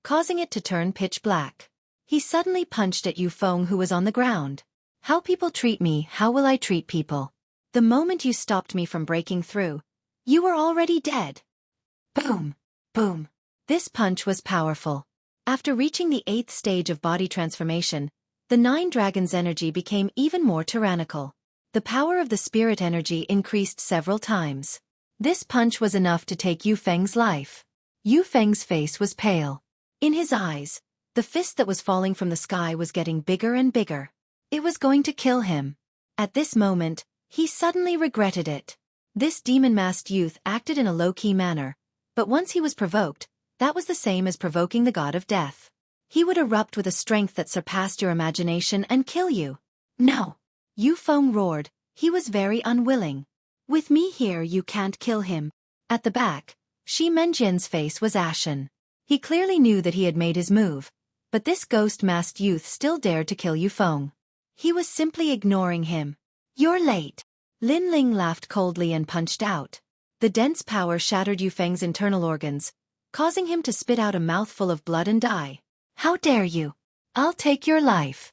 causing it to turn pitch black. He suddenly punched at Yu Feng who was on the ground. How people treat me, how will I treat people? The moment you stopped me from breaking through, you were already dead. Boom. Boom. This punch was powerful. After reaching the 8th stage of body transformation, the 9 dragons' energy became even more tyrannical. The power of the spirit energy increased several times. This punch was enough to take Yu Feng's life. Yu Feng's face was pale. In his eyes, the fist that was falling from the sky was getting bigger and bigger. It was going to kill him. At this moment, he suddenly regretted it. This demon-masked youth acted in a low-key manner, but once he was provoked, that was the same as provoking the god of death. He would erupt with a strength that surpassed your imagination and kill you. No. Yu Feng roared. He was very unwilling. With me here you can't kill him. At the back, Shi Menjian's face was ashen. He clearly knew that he had made his move, but this ghost-masked youth still dared to kill Yu Feng. He was simply ignoring him. You're late. Lin Ling laughed coldly and punched out. The dense power shattered Yu Feng's internal organs, causing him to spit out a mouthful of blood and die. How dare you? I'll take your life.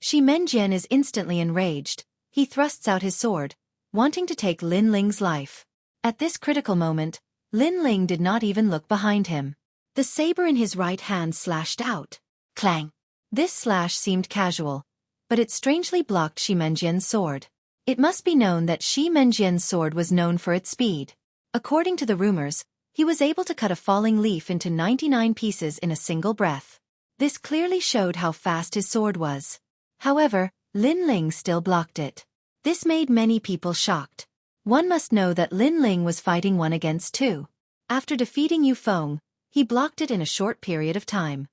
Shi Menjian is instantly enraged. He thrusts out his sword, wanting to take Lin Ling's life. At this critical moment, Lin Ling did not even look behind him. The saber in his right hand slashed out. Clang! This slash seemed casual, but it strangely blocked Shi Menjian's sword. It must be known that Shi Menjian's sword was known for its speed. According to the rumors, he was able to cut a falling leaf into 99 pieces in a single breath. This clearly showed how fast his sword was. However, Lin Ling still blocked it. This made many people shocked. One must know that Lin Ling was fighting 1 against 2. After defeating Yu Feng, he blocked it in a short period of time.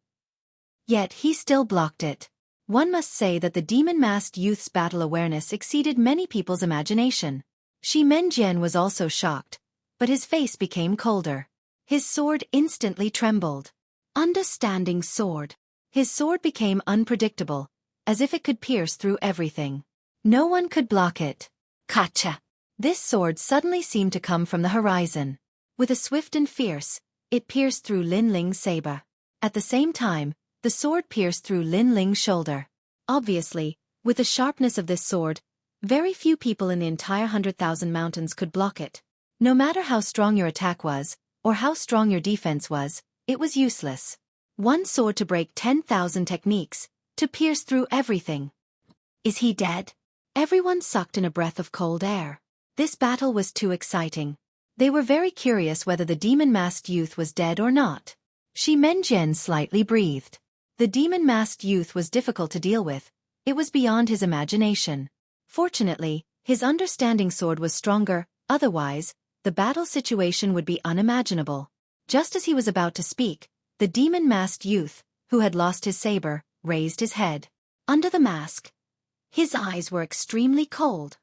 Yet he still blocked it. One must say that the demon-masked youth's battle awareness exceeded many people's imagination. Shi Menjian was also shocked, but his face became colder. His sword instantly trembled. Understanding sword. His sword became unpredictable, as if it could pierce through everything. No one could block it. Kacha! This sword suddenly seemed to come from the horizon. With a swift and fierce, it pierced through Lin Ling's saber. At the same time, the sword pierced through Lin Ling's shoulder. Obviously, With the sharpness of this sword, very few people in the entire 100,000 mountains could block it. No matter how strong your attack was, or how strong your defense was, it was useless. One sword to break 10,000 techniques, to pierce through everything. Is he dead? Everyone sucked in a breath of cold air. This battle was too exciting. They were very curious whether the demon-masked youth was dead or not. Shi Menjian slightly breathed. The demon-masked youth was difficult to deal with. It was beyond his imagination. Fortunately, his understanding sword was stronger, otherwise, the battle situation would be unimaginable. Just as he was about to speak, the demon-masked youth, who had lost his saber, raised his head. Under the mask, his eyes were extremely cold.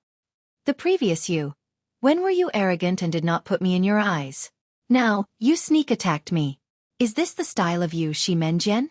The previous you. When were you arrogant and did not put me in your eyes? Now, you sneak-attacked me. Is this the style of you, Shi Menjian?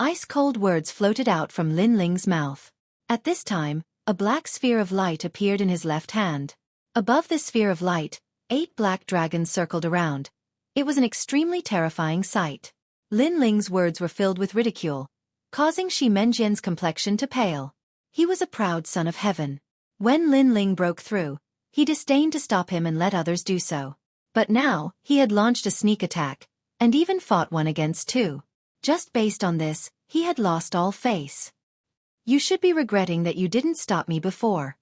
Ice-cold words floated out from Lin Ling's mouth. At this time, a black sphere of light appeared in his left hand. Above this sphere of light, 8 black dragons circled around. It was an extremely terrifying sight. Lin Ling's words were filled with ridicule, causing Shi Menjian's complexion to pale. He was a proud son of heaven. When Lin Ling broke through, he disdained to stop him and let others do so. But now, he had launched a sneak attack, and even fought one against 2. Just based on this, he had lost all face. You should be regretting that you didn't stop me before.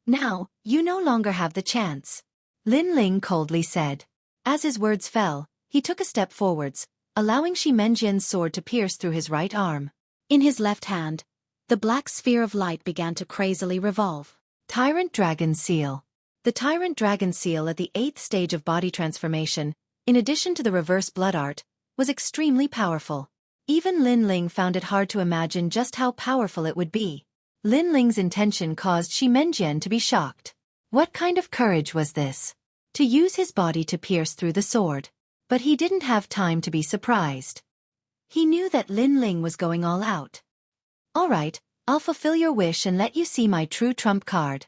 Now, you no longer have the chance. Lin Ling coldly said. As his words fell, he took a step forwards, allowing Shi Menjian's sword to pierce through his right arm. In his left hand, the black sphere of light began to crazily revolve. Tyrant Dragon Seal. The Tyrant Dragon Seal at the 8th stage of body transformation, in addition to the reverse blood art, was extremely powerful. Even Lin Ling found it hard to imagine just how powerful it would be. Lin Ling's intention caused Shi Menjian to be shocked. What kind of courage was this? To use his body to pierce through the sword. But he didn't have time to be surprised. He knew that Lin Ling was going all out. All right, I'll fulfill your wish and let you see my true trump card.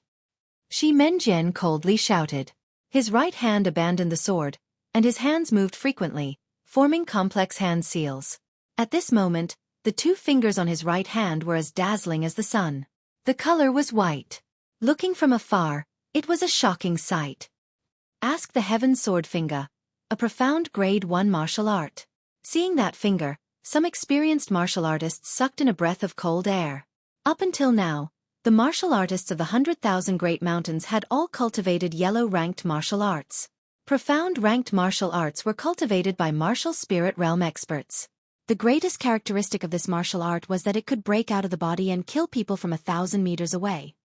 Shi Menjian coldly shouted. His right hand abandoned the sword, and his hands moved frequently, forming complex hand seals. At this moment, the 2 fingers on his right hand were as dazzling as the sun. The color was white. Looking from afar, it was a shocking sight. Ask the Heaven Sword Finger, a profound grade 1 martial art. Seeing that finger, some experienced martial artists sucked in a breath of cold air. Up until now, the martial artists of the 100,000 Great Mountains had all cultivated yellow-ranked martial arts. Profound ranked martial arts were cultivated by martial spirit realm experts. The greatest characteristic of this martial art was that it could break out of the body and kill people from 1,000 meters away.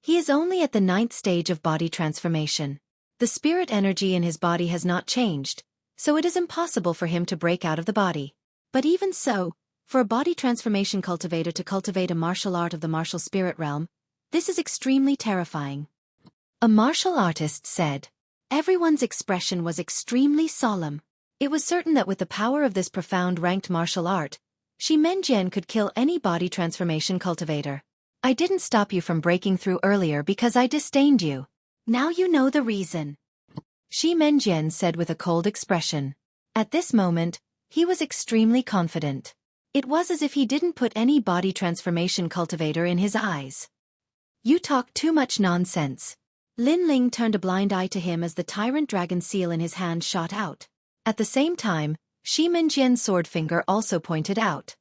He is only at the 9th stage of body transformation. The spirit energy in his body has not changed, so it is impossible for him to break out of the body. But even so, for a body transformation cultivator to cultivate a martial art of the martial spirit realm, this is extremely terrifying. A martial artist said. Everyone's expression was extremely solemn. It was certain that with the power of this profound ranked martial art, Shi Menjian could kill any body transformation cultivator. I didn't stop you from breaking through earlier because I disdained you. Now you know the reason. Shi Menjian said with a cold expression. At this moment, he was extremely confident. It was as if he didn't put any body transformation cultivator in his eyes. You talk too much nonsense. Lin Ling turned a blind eye to him as the Tyrant Dragon Seal in his hand shot out. At the same time, Shi Menjian's sword finger also pointed out.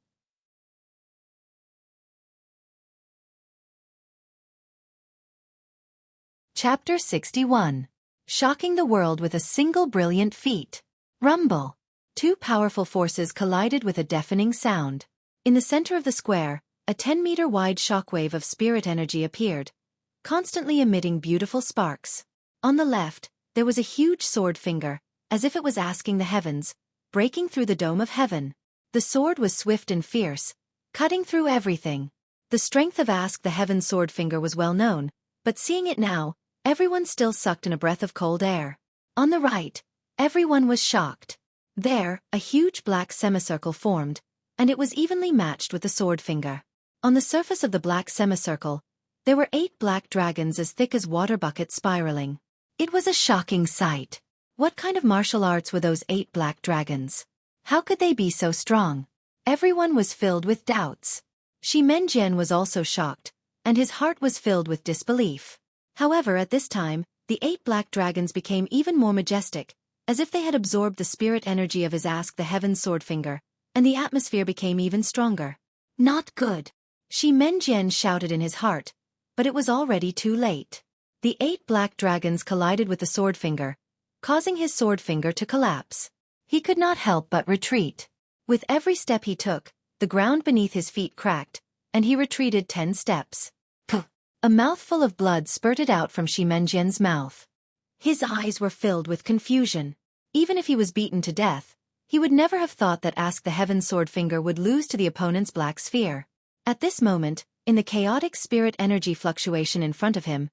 Chapter 61. Shocking the world with a single brilliant feat. Rumble. 2 powerful forces collided with a deafening sound. In the center of the square, a 10-meter-wide shockwave of spirit energy appeared, constantly emitting beautiful sparks. On the left, there was a huge sword finger, as if it was asking the heavens, breaking through the dome of heaven. The sword was swift and fierce, cutting through everything. The strength of Ask the Heaven sword finger was well known, but seeing it now, everyone still sucked in a breath of cold air. On the right, everyone was shocked. There, a huge black semicircle formed, and it was evenly matched with the sword finger. On the surface of the black semicircle, there were 8 black dragons as thick as water buckets spiraling. It was a shocking sight. What kind of martial arts were those 8 black dragons? How could they be so strong? Everyone was filled with doubts. Shi Menjian was also shocked, and his heart was filled with disbelief. However, at this time, the 8 black dragons became even more majestic, as if they had absorbed the spirit energy of his Ask the Heavens Swordfinger, and the atmosphere became even stronger. Not good. Shi Menjian shouted in his heart, but it was already too late. The 8 black dragons collided with the Swordfinger, causing his Swordfinger to collapse. He could not help but retreat. With every step he took, the ground beneath his feet cracked, and he retreated 10 steps. Puh! A mouthful of blood spurted out from Shi Menjian's mouth. His eyes were filled with confusion. Even if he was beaten to death, he would never have thought that Ask the Heavens Swordfinger would lose to the opponent's black sphere. At this moment, in the chaotic spirit energy fluctuation in front of him,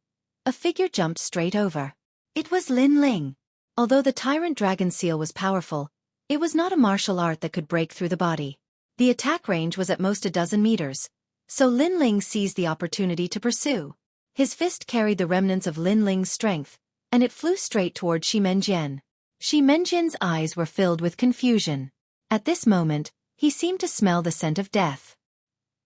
a figure jumped straight over. It was Lin Ling. Although the Tyrant Dragon Seal was powerful, it was not a martial art that could break through the body. The attack range was at most 12 meters, so Lin Ling seized the opportunity to pursue. His fist carried the remnants of Lin Ling's strength, and it flew straight toward Shi Menjian. Shi Menjian's eyes were filled with confusion. At this moment, he seemed to smell the scent of death.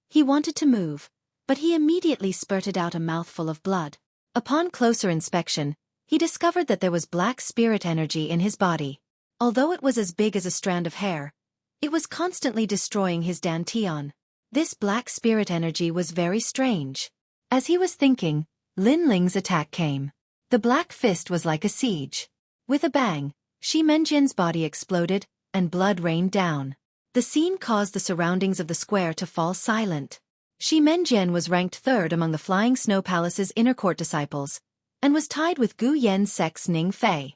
He wanted to move, but he immediately spurted out a mouthful of blood. Upon closer inspection, he discovered that there was black spirit energy in his body. Although it was as big as a strand of hair, it was constantly destroying his dantian. This black spirit energy was very strange. As he was thinking, Lin Ling's attack came. The black fist was like a siege. With a bang, Shi Menjian's body exploded, and blood rained down. The scene caused the surroundings of the square to fall silent. Shi Menjian was ranked 3rd among the Flying Snow Palace's inner court disciples, and was tied with Gu Yen's sex Ning Fei.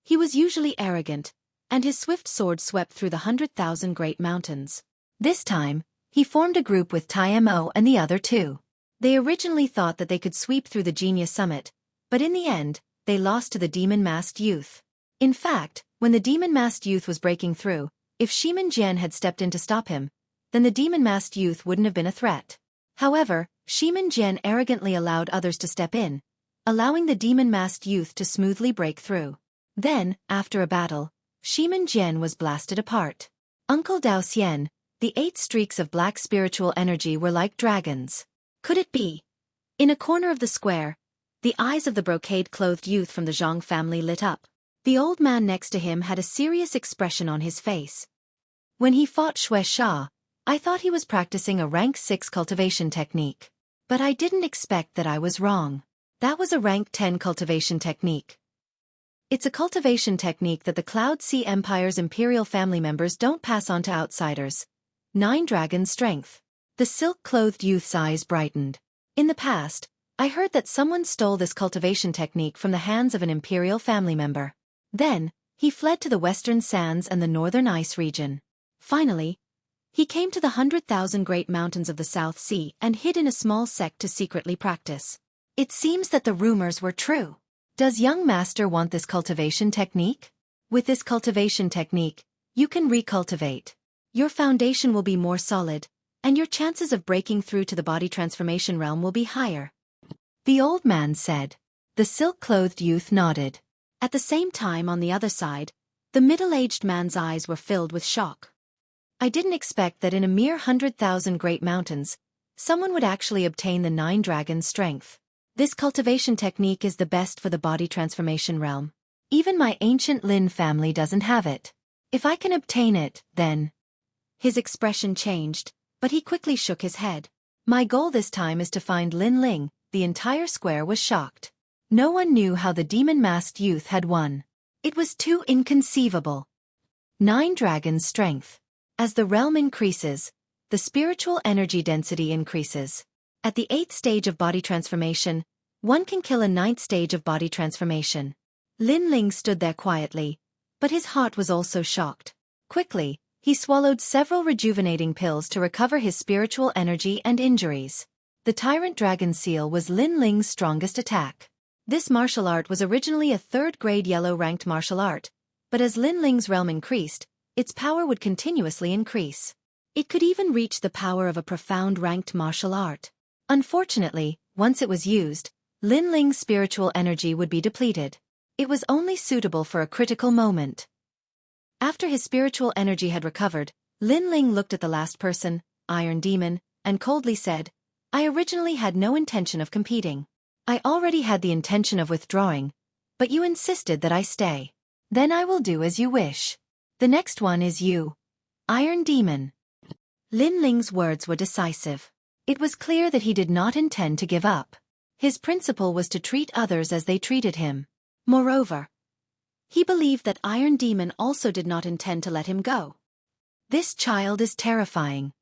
He was usually arrogant, and his swift sword swept through the 100,000 great mountains. This time, he formed a group with Tai Mo and the other 2. They originally thought that they could sweep through the Genius Summit, but in the end, they lost to the demon-masked youth. In fact, when the demon-masked youth was breaking through, if Shi Menjian had stepped in to stop him, then the demon-masked youth wouldn't have been a threat. However, Shi Menjian arrogantly allowed others to step in, allowing the demon-masked youth to smoothly break through. Then, after a battle, Shi Menjian was blasted apart. Uncle Dao Xian, the 8 streaks of black spiritual energy were like dragons. Could it be? In a corner of the square, the eyes of the brocade-clothed youth from the Zhang family lit up. The old man next to him had a serious expression on his face. When he fought Xueqi, I thought he was practicing a rank 6 cultivation technique. But I didn't expect that I was wrong. That was a rank 10 cultivation technique. It's a cultivation technique that the Cloud Sea Empire's imperial family members don't pass on to outsiders. 9 Dragon Strength. The silk-clothed youth's eyes brightened. In the past, I heard that someone stole this cultivation technique from the hands of an imperial family member. Then, he fled to the western sands and the northern ice region. Finally, he came to the 100,000 great mountains of the South Sea and hid in a small sect to secretly practice. It seems that the rumors were true. Does young master want this cultivation technique? With this cultivation technique, you can recultivate. Your foundation will be more solid, and your chances of breaking through to the body transformation realm will be higher. The old man said. The silk-clothed youth nodded. At the same time on the other side, the middle-aged man's eyes were filled with shock. I didn't expect that in a mere 100,000 great mountains, someone would actually obtain the 9 Dragon Strength. This cultivation technique is the best for the body transformation realm. Even my ancient Lin family doesn't have it. If I can obtain it, then... His expression changed, but he quickly shook his head. My goal this time is to find Lin Ling. The entire square was shocked. No one knew how the demon-masked youth had won. It was too inconceivable. 9 Dragon Strength. As the realm increases, the spiritual energy density increases. At the 8th stage of body transformation, one can kill a 9th stage of body transformation. Lin Ling stood there quietly, but his heart was also shocked. Quickly, he swallowed several rejuvenating pills to recover his spiritual energy and injuries. The Tyrant Dragon Seal was Lin Ling's strongest attack. This martial art was originally a 3rd-grade yellow-ranked martial art, but as Lin Ling's realm increased, its power would continuously increase. It could even reach the power of a profound ranked martial art. Unfortunately, once it was used, Lin Ling's spiritual energy would be depleted. It was only suitable for a critical moment. After his spiritual energy had recovered, Lin Ling looked at the last person, Iron Demon, and coldly said, I originally had no intention of competing. I already had the intention of withdrawing, but you insisted that I stay. Then I will do as you wish. The next one is you, Iron Demon. Lin Ling's words were decisive. It was clear that he did not intend to give up. His principle was to treat others as they treated him. Moreover, he believed that Iron Demon also did not intend to let him go. This child is terrifying.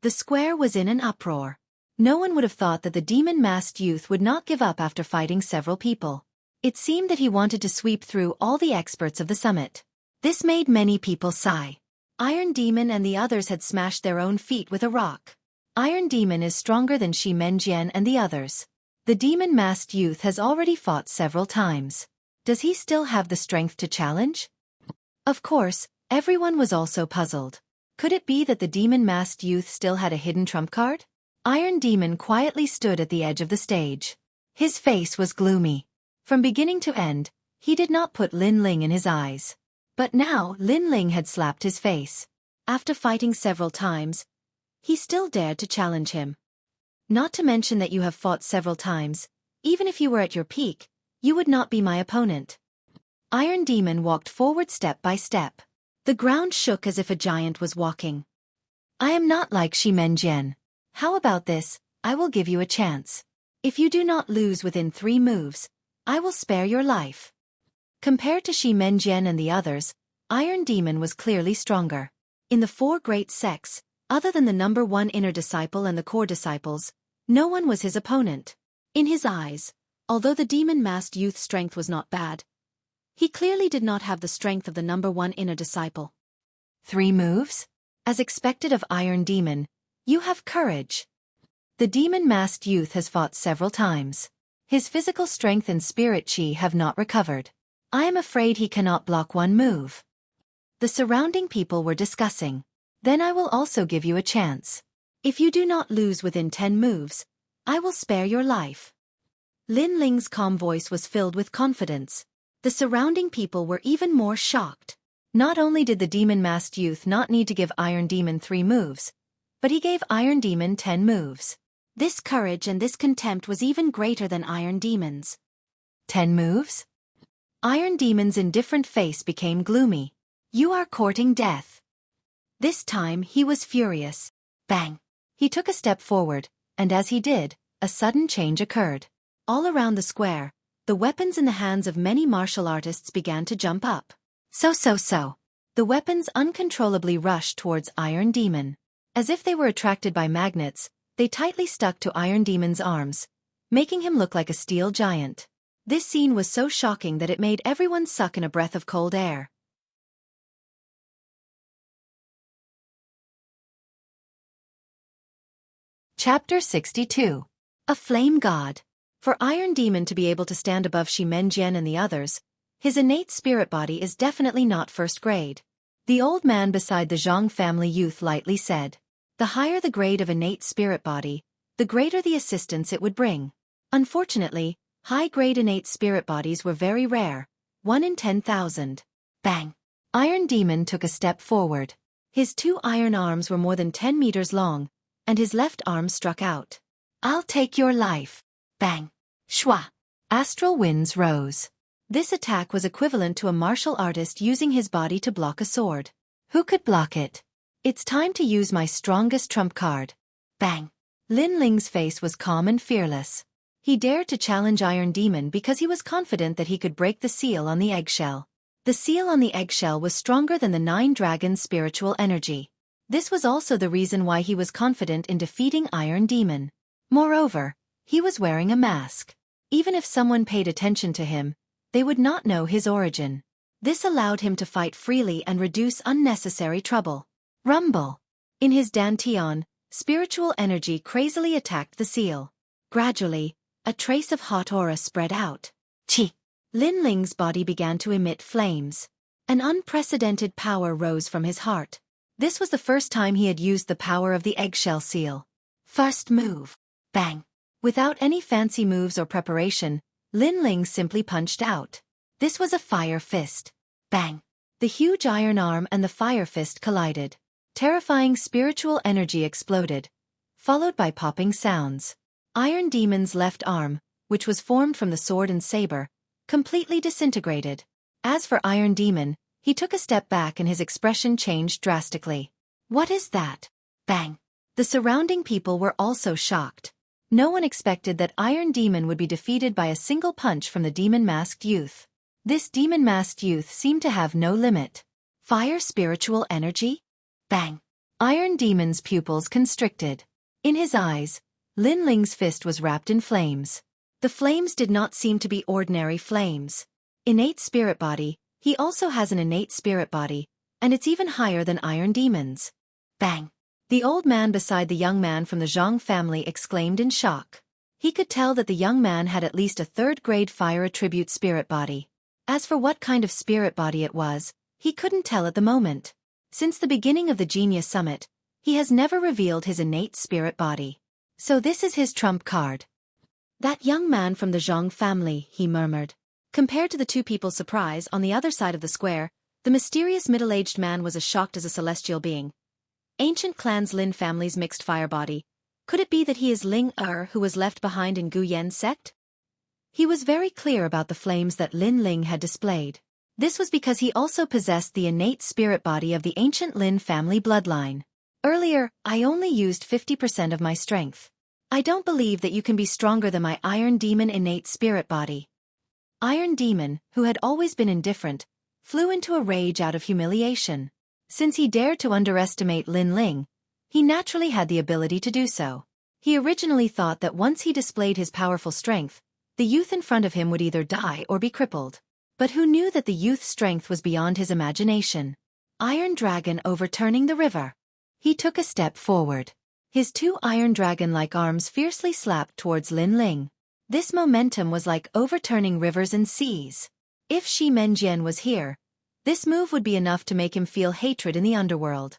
The square was in an uproar. No one would have thought that the demon-masked youth would not give up after fighting several people. It seemed that he wanted to sweep through all the experts of the summit. This made many people sigh. Iron Demon and the others had smashed their own feet with a rock. Iron Demon is stronger than Shi Menjian and the others. The demon-masked youth has already fought several times. Does he still have the strength to challenge? Of course, everyone was also puzzled. Could it be that the demon-masked youth still had a hidden trump card? Iron Demon quietly stood at the edge of the stage. His face was gloomy. From beginning to end, he did not put Lin Ling in his eyes. But now Lin Ling had slapped his face. After fighting several times, he still dared to challenge him. Not to mention that you have fought several times. Even if you were at your peak, you would not be my opponent. Iron Demon walked forward step by step. The ground shook as if a giant was walking. I am not like Shi Menjian. How about this? I will give you a chance. If you do not lose within 3 moves, I will spare your life. Compared to Shi Menjian and the others, Iron Demon was clearly stronger. In the 4 great sects, other than the number 1 inner disciple and the core disciples, no one was his opponent. In his eyes, although the demon-masked youth's strength was not bad, he clearly did not have the strength of the number 1 inner disciple. 3 moves? As expected of Iron Demon, you have courage. The demon-masked youth has fought several times. His physical strength and spirit chi have not recovered. I am afraid he cannot block 1 move. The surrounding people were discussing. Then I will also give you a chance. If you do not lose within 10 moves, I will spare your life. Lin Ling's calm voice was filled with confidence. The surrounding people were even more shocked. Not only did the demon-masked youth not need to give Iron Demon 3 moves, but he gave Iron Demon 10 moves. This courage and this contempt was even greater than Iron Demon's. 10 moves? Iron Demon's indifferent face became gloomy. You are courting death. This time he was furious. Bang! He took a step forward, and as he did, a sudden change occurred. All around the square, the weapons in the hands of many martial artists began to jump up. So. The weapons uncontrollably rushed towards Iron Demon. As if they were attracted by magnets, they tightly stuck to Iron Demon's arms, making him look like a steel giant. This scene was so shocking that it made everyone suck in a breath of cold air. Chapter 62. A Flame God. For Iron Demon to be able to stand above Shi Menjian and the others, his innate spirit body is definitely not first grade. The old man beside the Zhang family youth lightly said, the higher the grade of innate spirit body, the greater the assistance it would bring. Unfortunately, high-grade innate spirit bodies were very rare, 1 in 10,000. Bang! Iron Demon took a step forward. His 2 iron arms were more than 10 meters long, and his left arm struck out. I'll take your life. Bang! Shwa! Astral winds rose. This attack was equivalent to a martial artist using his body to block a sword. Who could block it? It's time to use my strongest trump card. Bang! Lin Ling's face was calm and fearless. He dared to challenge Iron Demon because he was confident that he could break the seal on the eggshell. The seal on the eggshell was stronger than the 9 dragons' spiritual energy. This was also the reason why he was confident in defeating Iron Demon. Moreover, he was wearing a mask. Even if someone paid attention to him, they would not know his origin. This allowed him to fight freely and reduce unnecessary trouble. Rumble! In his dantian, spiritual energy crazily attacked the seal. Gradually, a trace of hot aura spread out. Chi! Lin Ling's body began to emit flames. An unprecedented power rose from his heart. This was the first time he had used the power of the eggshell seal. First move. Bang! Without any fancy moves or preparation, Lin Ling simply punched out. This was a fire fist. Bang! The huge iron arm and the fire fist collided. Terrifying spiritual energy exploded, followed by popping sounds. Iron Demon's left arm, which was formed from the sword and saber, completely disintegrated. As for Iron Demon, he took a step back and his expression changed drastically. What is that? Bang! The surrounding people were also shocked. No one expected that Iron Demon would be defeated by a single punch from the demon-masked youth. This demon-masked youth seemed to have no limit. Fire spiritual energy? Bang! Iron Demon's pupils constricted. In his eyes, Lin Ling's fist was wrapped in flames. The flames did not seem to be ordinary flames. Innate spirit body, he also has an innate spirit body, and it's even higher than Iron Demon's. Bang! The old man beside the young man from the Zhang family exclaimed in shock. He could tell that the young man had at least a third-grade fire attribute spirit body. As for what kind of spirit body it was, he couldn't tell at the moment. Since the beginning of the Genius Summit, he has never revealed his innate spirit body. So this is his trump card. That young man from the Zhang family, he murmured. Compared to the two people's surprise on the other side of the square, the mysterious middle-aged man was as shocked as a celestial being. Ancient clan's Lin family's mixed fire body. Could it be that he is Ling who was left behind in Gu Yen's sect? He was very clear about the flames that Lin Ling had displayed. This was because he also possessed the innate spirit body of the ancient Lin family bloodline. Earlier, I only used 50% of my strength. I don't believe that you can be stronger than my Iron Demon innate spirit body. Iron Demon, who had always been indifferent, flew into a rage out of humiliation. Since he dared to underestimate Lin Ling, he naturally had the ability to do so. He originally thought that once he displayed his powerful strength, the youth in front of him would either die or be crippled. But who knew that the youth's strength was beyond his imagination? Iron Dragon overturning the river. He took a step forward. His two Iron Dragon-like arms fiercely slapped towards Lin Ling. This momentum was like overturning rivers and seas. If Shi Menjian was here, this move would be enough to make him feel hatred in the underworld.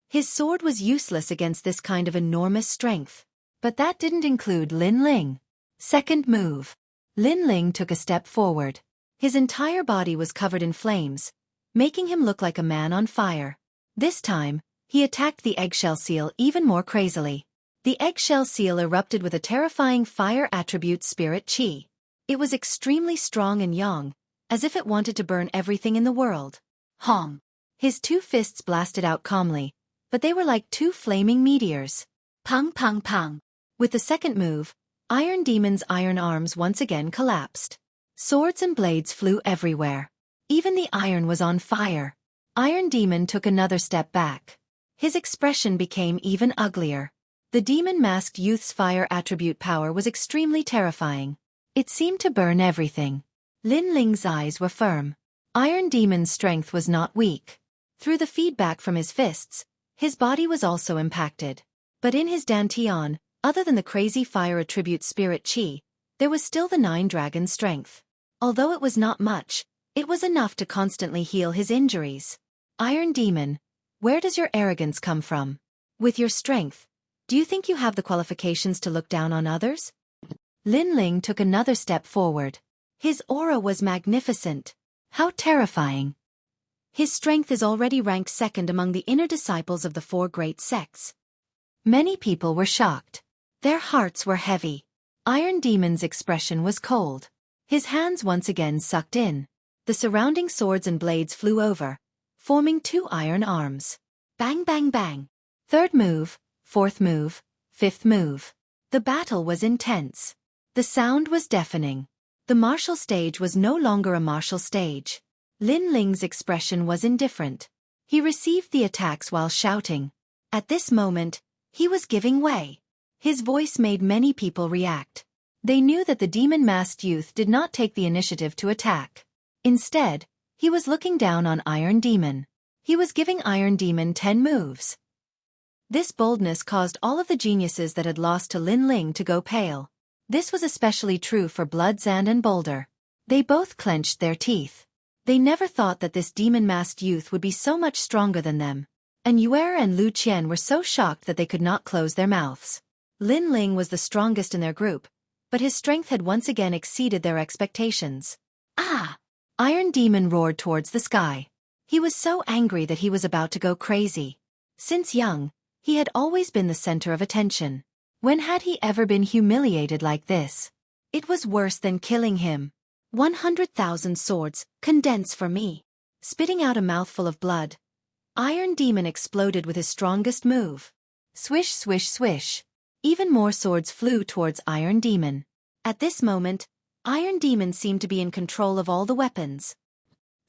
His sword was useless against this kind of enormous strength. But that didn't include Lin Ling. Second move. Lin Ling took a step forward. His entire body was covered in flames, making him look like a man on fire. This time, he attacked the eggshell seal even more crazily. The eggshell seal erupted with a terrifying fire attribute spirit chi. It was extremely strong and yang, as if it wanted to burn everything in the world. Hong! His two fists blasted out calmly, but they were like two flaming meteors. Pang pang pang! With the second move, Iron Demon's iron arms once again collapsed. Swords and blades flew everywhere. Even the iron was on fire. Iron Demon took another step back. His expression became even uglier. The demon-masked youth's fire attribute power was extremely terrifying. It seemed to burn everything. Lin Ling's eyes were firm. Iron Demon's strength was not weak. Through the feedback from his fists, his body was also impacted. But in his dantian, other than the crazy fire attribute spirit chi, there was still the 9 dragon strength. Although it was not much, it was enough to constantly heal his injuries. Iron Demon, where does your arrogance come from? With your strength, do you think you have the qualifications to look down on others? Lin Ling took another step forward. His aura was magnificent. How terrifying. His strength is already ranked second among the inner disciples of the 4 great sects. Many people were shocked. Their hearts were heavy. Iron Demon's expression was cold. His hands once again sucked in. The surrounding swords and blades flew over, forming 2 iron arms. Bang bang bang. Third move, fourth move, fifth move. The battle was intense. The sound was deafening. The martial stage was no longer a martial stage. Lin Ling's expression was indifferent. He received the attacks while shouting. At this moment, he was giving way. His voice made many people react. They knew that the demon-masked youth did not take the initiative to attack. Instead, he was looking down on Iron Demon. He was giving Iron Demon 10 moves. This boldness caused all of the geniuses that had lost to Lin Ling to go pale. This was especially true for Blood Zand and Boulder. They both clenched their teeth. They never thought that this demon-masked youth would be so much stronger than them. And Yuer and Lu Qian were so shocked that they could not close their mouths. Lin Ling was the strongest in their group, but his strength had once again exceeded their expectations. Ah! Iron Demon roared towards the sky. He was so angry that he was about to go crazy. Since young, He had always been the center of attention. When had he ever been humiliated like this? It was worse than killing him. 100,000 swords, condense for me. Spitting out a mouthful of blood, Iron Demon exploded with his strongest move. Swish, swish, swish. Even more swords flew towards Iron Demon. At this moment, Iron Demon seemed to be in control of all the weapons.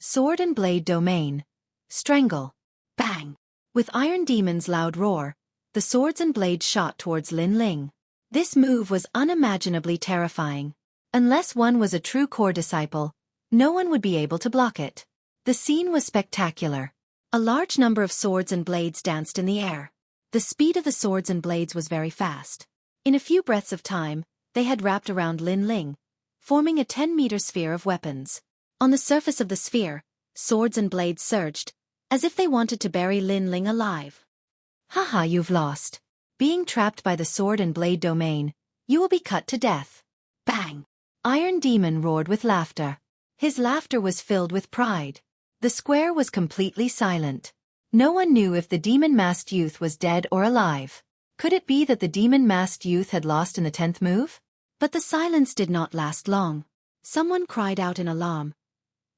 Sword and blade domain. Strangle. Bang. With Iron Demon's loud roar, the swords and blades shot towards Lin Ling. This move was unimaginably terrifying. Unless one was a true core disciple, no one would be able to block it. The scene was spectacular. A large number of swords and blades danced in the air. The speed of the swords and blades was very fast. In a few breaths of time, they had wrapped around Lin Ling, forming a 10-meter sphere of weapons. On the surface of the sphere, swords and blades surged, as if they wanted to bury Lin Ling alive. Haha, you've lost. Being trapped by the sword and blade domain, you will be cut to death. Bang! Iron Demon roared with laughter. His laughter was filled with pride. The square was completely silent. No one knew if the demon-masked youth was dead or alive. Could it be that the demon-masked youth had lost in the 10th move? But the silence did not last long. Someone cried out in alarm.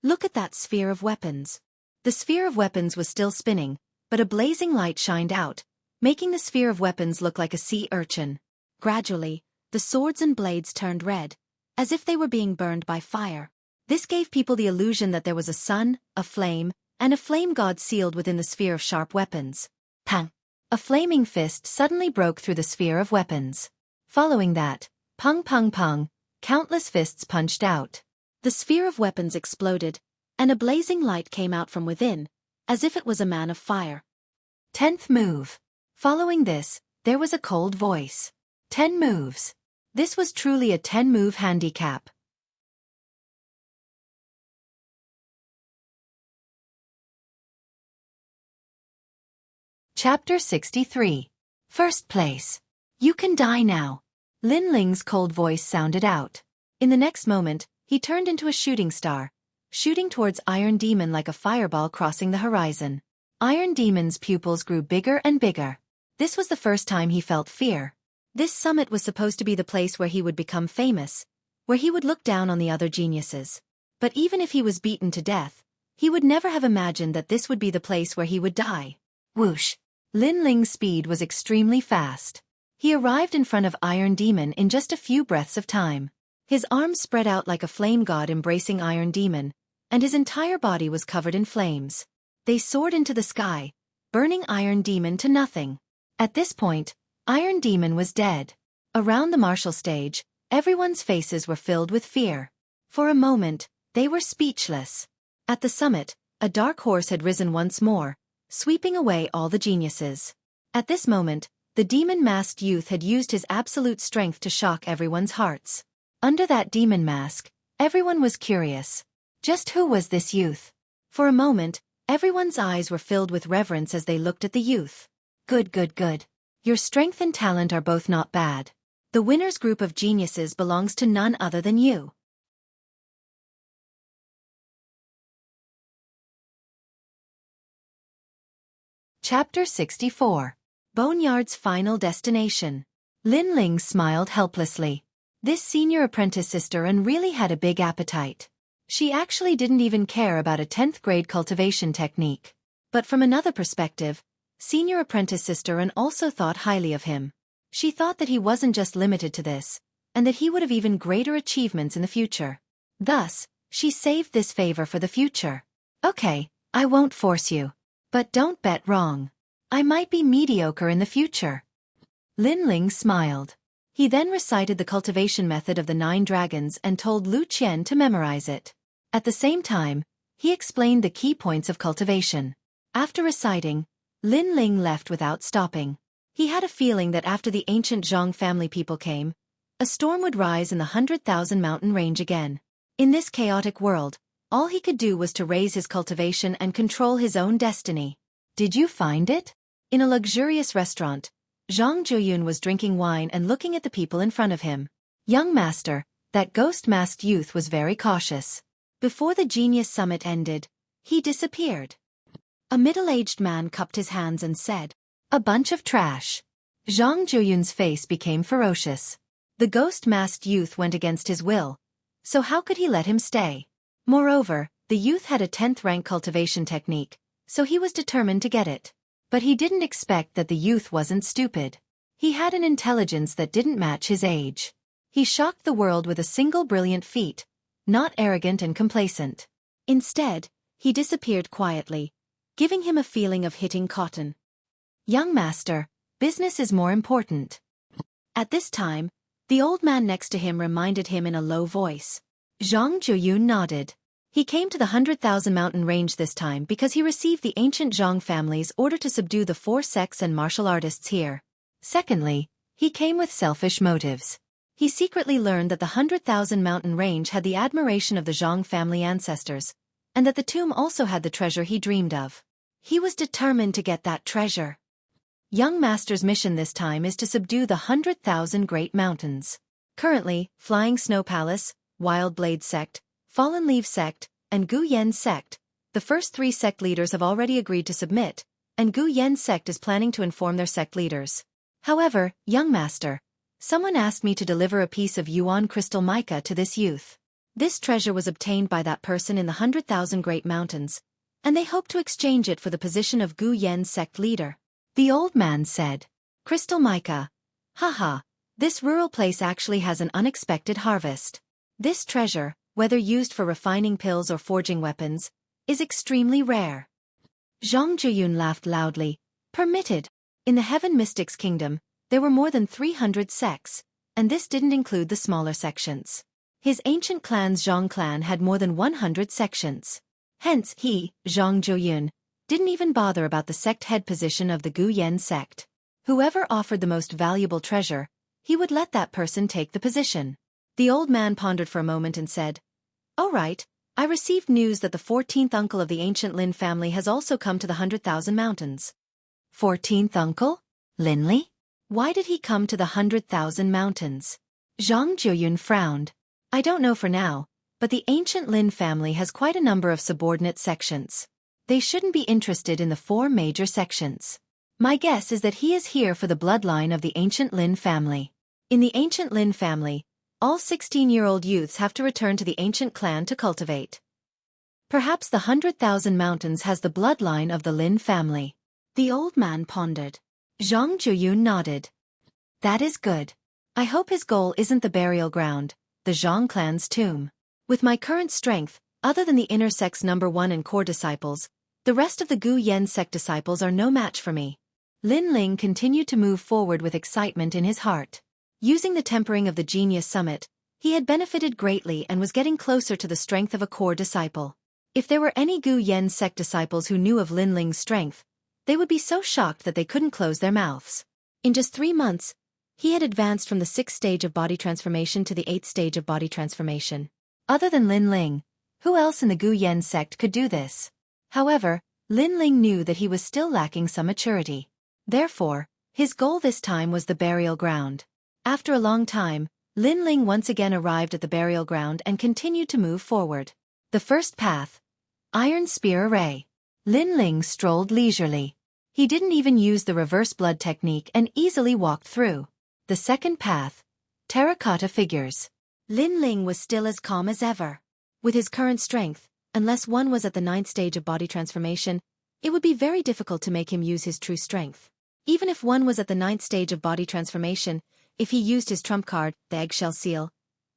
Look at that sphere of weapons. The sphere of weapons was still spinning, but a blazing light shined out, making the sphere of weapons look like a sea urchin. Gradually, the swords and blades turned red, as if they were being burned by fire. This gave people the illusion that there was a sun, a flame, and a flame god sealed within the sphere of sharp weapons. Pang! A flaming fist suddenly broke through the sphere of weapons. Following that, pung pung pung, countless fists punched out. The sphere of weapons exploded, and a blazing light came out from within, as if it was a man of fire. 10th move. Following this, there was a cold voice. 10 moves. This was truly a 10-move handicap. Chapter 63. First place. You can die now. Lin Ling's cold voice sounded out. In the next moment, he turned into a shooting star, shooting towards Iron Demon like a fireball crossing the horizon. Iron Demon's pupils grew bigger and bigger. This was the first time he felt fear. This summit was supposed to be the place where he would become famous, where he would look down on the other geniuses. But even if he was beaten to death, he would never have imagined that this would be the place where he would die. Whoosh! Lin Ling's speed was extremely fast. He arrived in front of Iron Demon in just a few breaths of time. His arms spread out like a flame god embracing Iron Demon, and his entire body was covered in flames. They soared into the sky, burning Iron Demon to nothing. At this point, Iron Demon was dead. Around the martial stage, everyone's faces were filled with fear. For a moment, they were speechless. At the summit, a dark horse had risen once more, sweeping away all the geniuses. At this moment, the demon-masked youth had used his absolute strength to shock everyone's hearts. Under that demon mask, everyone was curious. Just who was this youth? For a moment, everyone's eyes were filled with reverence as they looked at the youth. Good, good, good. Your strength and talent are both not bad. The winner's group of geniuses belongs to none other than you. Chapter 64. Boneyard's Final Destination. Lin Ling smiled helplessly. This senior apprentice sister really had a big appetite. She actually didn't even care about a 10th grade cultivation technique. But from another perspective, senior apprentice sister also thought highly of him. She thought that he wasn't just limited to this, and that he would have even greater achievements in the future. Thus, she saved this favor for the future. Okay, I won't force you. But don't bet wrong. I might be mediocre in the future. Lin Ling smiled. He then recited the cultivation method of the 9 dragons and told Lu Qian to memorize it. At the same time, he explained the key points of cultivation. After reciting, Lin Ling left without stopping. He had a feeling that after the ancient Zhang family people came, a storm would rise in the 100,000 mountain range again. In this chaotic world, all he could do was to raise his cultivation and control his own destiny. Did you find it? In a luxurious restaurant, Zhang Zhuyun was drinking wine and looking at the people in front of him. Young master, that ghost-masked youth was very cautious. Before the Genius Summit ended, he disappeared. A middle-aged man cupped his hands and said, A bunch of trash. Zhang Zhuyun's face became ferocious. The ghost-masked youth went against his will, so how could he let him stay? Moreover, the youth had a 10th rank cultivation technique, so he was determined to get it. But he didn't expect that the youth wasn't stupid. He had an intelligence that didn't match his age. He shocked the world with a single brilliant feat, not arrogant and complacent. Instead, he disappeared quietly, giving him a feeling of hitting cotton. Young master, business is more important. At this time, the old man next to him reminded him in a low voice. Zhang Zhuyun nodded. He came to the 100,000 mountain range this time because he received the ancient Zhang family's order to subdue the 4 sects and martial artists here. Secondly, he came with selfish motives. He secretly learned that the 100,000 mountain range had the admiration of the Zhang family ancestors, and that the tomb also had the treasure he dreamed of. He was determined to get that treasure. Young master's mission this time is to subdue the 100,000 great mountains. Currently, Flying Snow Palace, Wild Blade Sect, Fallen Leaf Sect, and Gu Yen Sect, the first 3 sect leaders have already agreed to submit, and Gu Yen Sect is planning to inform their sect leaders. However, young master, someone asked me to deliver a piece of Yuan crystal mica to this youth. This treasure was obtained by that person in the 100,000 great mountains, and they hope to exchange it for the position of Gu Yen Sect leader. The old man said, Crystal mica. Haha, this rural place actually has an unexpected harvest. This treasure, whether used for refining pills or forging weapons, is extremely rare. Zhang Zhuyun laughed loudly. Permitted. In the Heaven Mystics Kingdom, there were more than 300 sects, and this didn't include the smaller sections. His ancient clan's Zhang clan had more than 100 sections. Hence, he, Zhang Zhuyun, didn't even bother about the sect head position of the Gu Yen sect. Whoever offered the most valuable treasure, he would let that person take the position. The old man pondered for a moment and said, "Oh right, I received news that the 14th uncle of the ancient Lin family has also come to the 100,000 mountains." 14th uncle? Lin Li? Why did he come to the 100,000 mountains? Zhang Zhuyun frowned. I don't know for now, but the ancient Lin family has quite a number of subordinate sections. They shouldn't be interested in the 4 major sections. My guess is that he is here for the bloodline of the ancient Lin family. In the ancient Lin family, all 16-year-old youths have to return to the ancient clan to cultivate. Perhaps the 100,000 mountains has the bloodline of the Lin family. The old man pondered. Zhang Zhuyun nodded. That is good. I hope his goal isn't the burial ground, the Zhang clan's tomb. With my current strength, other than the inner sect's number 1 and core disciples, the rest of the Gu Yen sect disciples are no match for me. Lin Ling continued to move forward with excitement in his heart. Using the tempering of the Genius Summit, he had benefited greatly and was getting closer to the strength of a core disciple. If there were any Gu Yen sect disciples who knew of Lin Ling's strength, they would be so shocked that they couldn't close their mouths. In just 3 months, he had advanced from the 6th stage of body transformation to the 8th stage of body transformation. Other than Lin Ling, who else in the Gu Yen sect could do this? However, Lin Ling knew that he was still lacking some maturity. Therefore, his goal this time was the burial ground. After a long time, Lin Ling once again arrived at the burial ground and continued to move forward. The first path. Iron Spear Array. Lin Ling strolled leisurely. He didn't even use the reverse blood technique and easily walked through. The second path. Terracotta Figures. Lin Ling was still as calm as ever. With his current strength, unless one was at the 9th stage of body transformation, it would be very difficult to make him use his true strength. Even if one was at the 9th stage of body transformation, if he used his trump card, the eggshell seal,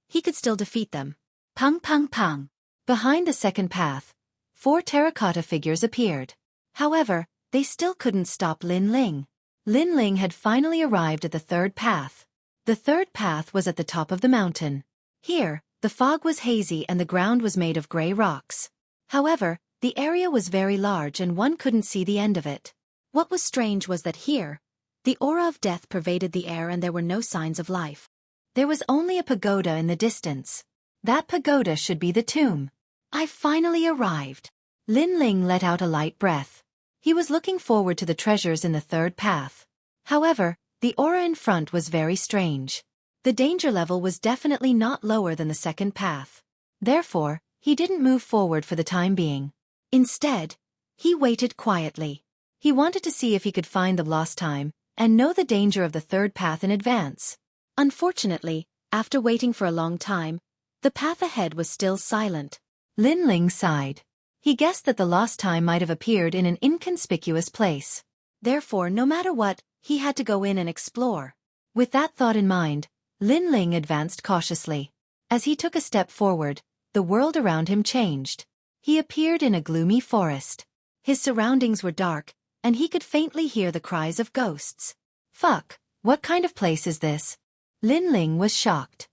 he could still defeat them. Pang pang pang. Behind the second path, 4 terracotta figures appeared. However, they still couldn't stop Lin Ling. Lin Ling had finally arrived at the third path. The third path was at the top of the mountain. Here, the fog was hazy and the ground was made of gray rocks. However, the area was very large and one couldn't see the end of it. What was strange was that here, the aura of death pervaded the air and there were no signs of life. There was only a pagoda in the distance. That pagoda should be the tomb. I finally arrived. Lin Ling let out a light breath. He was looking forward to the treasures in the third path. However, the aura in front was very strange. The danger level was definitely not lower than the second path. Therefore, he didn't move forward for the time being. Instead, he waited quietly. He wanted to see if he could find the lost time, and know the danger of the third path in advance. Unfortunately, after waiting for a long time, the path ahead was still silent. Lin Ling sighed. He guessed that the lost time might have appeared in an inconspicuous place. Therefore, no matter what, he had to go in and explore. With that thought in mind, Lin Ling advanced cautiously. As he took a step forward, the world around him changed. He appeared in a gloomy forest. His surroundings were dark, and he could faintly hear the cries of ghosts. Fuck, what kind of place is this? Lin Ling was shocked.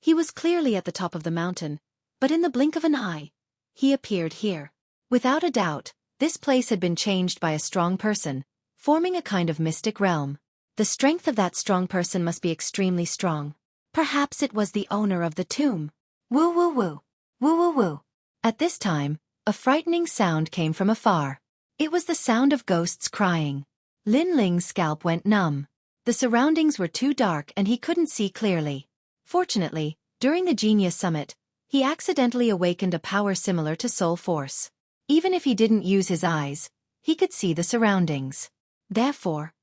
He was clearly at the top of the mountain, but in the blink of an eye, he appeared here. Without a doubt, this place had been changed by a strong person, forming a kind of mystic realm. The strength of that strong person must be extremely strong. Perhaps it was the owner of the tomb. Woo woo woo. Woo woo woo. At this time, a frightening sound came from afar. It was the sound of ghosts crying. Lin Ling's scalp went numb. The surroundings were too dark and he couldn't see clearly. Fortunately, during the Genius Summit, he accidentally awakened a power similar to Soul Force. Even if he didn't use his eyes, he could see the surroundings. Therefore,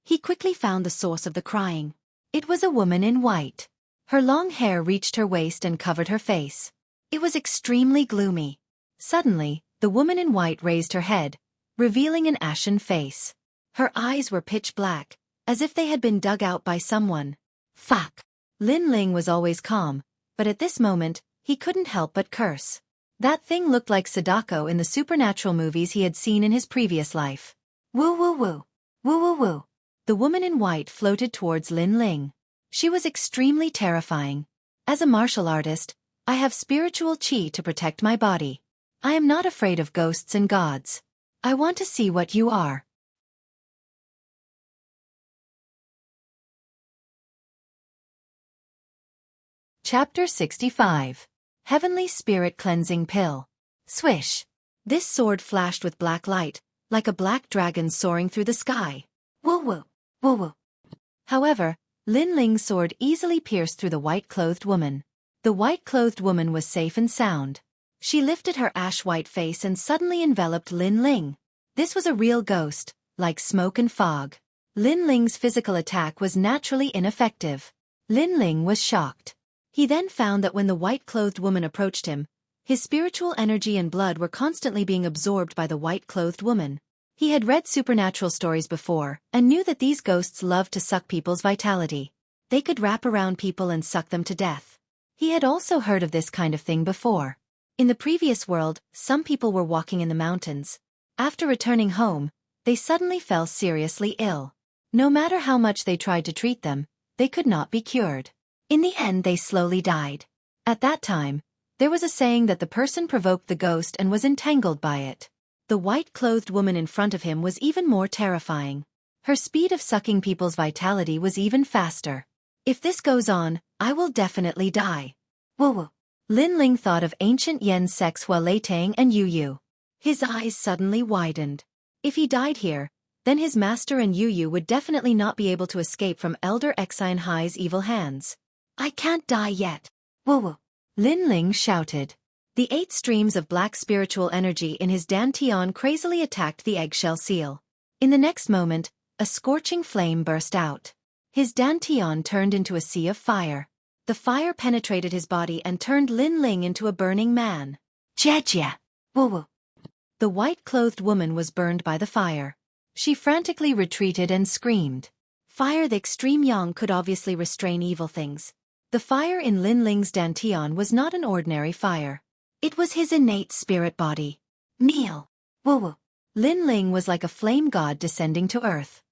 he quickly found the source of the crying. It was a woman in white. Her long hair reached her waist and covered her face. It was extremely gloomy. Suddenly, the woman in white raised her head, revealing an ashen face. Her eyes were pitch black, as if they had been dug out by someone. Fuck! Lin Ling was always calm, but at this moment, he couldn't help but curse. That thing looked like Sadako in the supernatural movies he had seen in his previous life. Woo woo woo. Woo woo woo. The woman in white floated towards Lin Ling. She was extremely terrifying. As a martial artist, I have spiritual qi to protect my body. I am not afraid of ghosts and gods. I want to see what you are. Chapter 65. Heavenly Spirit Cleansing Pill. Swish. This sword flashed with black light, like a black dragon soaring through the sky. Woo woo. Woo woo. However, Lin Ling's sword easily pierced through the white-clothed woman. The white-clothed woman was safe and sound. She lifted her ash-white face and suddenly enveloped Lin Ling. This was a real ghost, like smoke and fog. Lin Ling's physical attack was naturally ineffective. Lin Ling was shocked. He then found that when the white-clothed woman approached him, his spiritual energy and blood were constantly being absorbed by the white-clothed woman. He had read supernatural stories before, and knew that these ghosts loved to suck people's vitality. They could wrap around people and suck them to death. He had also heard of this kind of thing before. In the previous world, some people were walking in the mountains. After returning home, they suddenly fell seriously ill. No matter how much they tried to treat them, they could not be cured. In the end, they slowly died. At that time, there was a saying that the person provoked the ghost and was entangled by it. The white-clothed woman in front of him was even more terrifying. Her speed of sucking people's vitality was even faster. If this goes on, I will definitely die. Woo woo. Lin Ling thought of ancient Yen sects Hualetang and Yu Yu. His eyes suddenly widened. If he died here, then his master and Yu Yu would definitely not be able to escape from Elder Exine Hai's evil hands. I can't die yet. Woo woo. Lin Ling shouted. The 8 streams of black spiritual energy in his dantian crazily attacked the eggshell seal. In the next moment, a scorching flame burst out. His dantian turned into a sea of fire. The fire penetrated his body and turned Lin Ling into a burning man. Jejia! Woo woo. The white-clothed woman was burned by the fire. She frantically retreated and screamed. Fire, the extreme yang, could obviously restrain evil things. The fire in Lin Ling's dantian was not an ordinary fire. It was his innate spirit body. Kneel. Woo woo. Lin Ling was like a flame god descending to earth.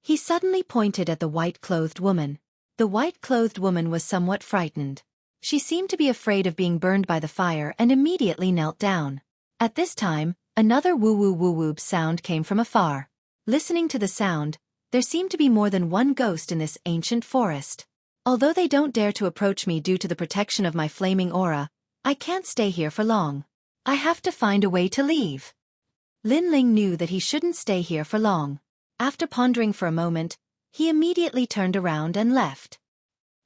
He suddenly pointed at the white-clothed woman. The white-clothed woman was somewhat frightened. She seemed to be afraid of being burned by the fire and immediately knelt down. At this time, another woo-woo-woo-woo sound came from afar. Listening to the sound, there seemed to be more than one ghost in this ancient forest. Although they don't dare to approach me due to the protection of my flaming aura, I can't stay here for long. I have to find a way to leave. Lin Ling knew that he shouldn't stay here for long. After pondering for a moment, he immediately turned around and left.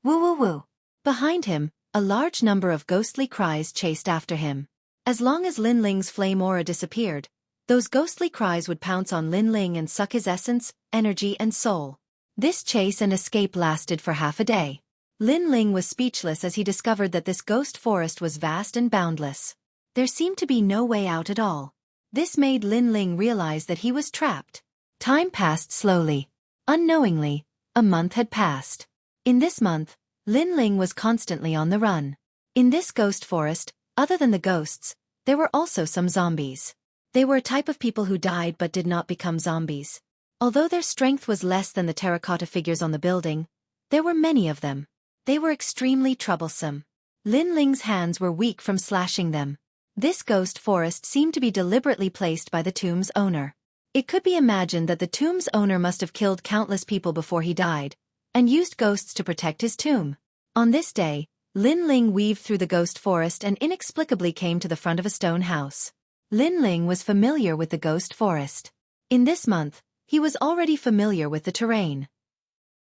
Woo woo woo. Behind him, a large number of ghostly cries chased after him. As long as Lin Ling's flame aura disappeared, Those ghostly cries would pounce on Lin Ling and suck his essence, energy and soul. This chase and escape lasted for half a day. Lin Ling was speechless as he discovered that this ghost forest was vast and boundless. There seemed to be no way out at all. This made Lin Ling realize that he was trapped. Time passed slowly. Unknowingly, a month had passed. In this month, Lin Ling was constantly on the run. In this ghost forest, other than the ghosts, there were also some zombies. They were a type of people who died but did not become zombies. Although their strength was less than the terracotta figures on the building, there were many of them. They were extremely troublesome. Lin Ling's hands were weak from slashing them. This ghost forest seemed to be deliberately placed by the tomb's owner. It could be imagined that the tomb's owner must have killed countless people before he died, and used ghosts to protect his tomb. On this day, Lin Ling weaved through the ghost forest and inexplicably came to the front of a stone house. Lin Ling was familiar with the ghost forest. In this month, he was already familiar with the terrain.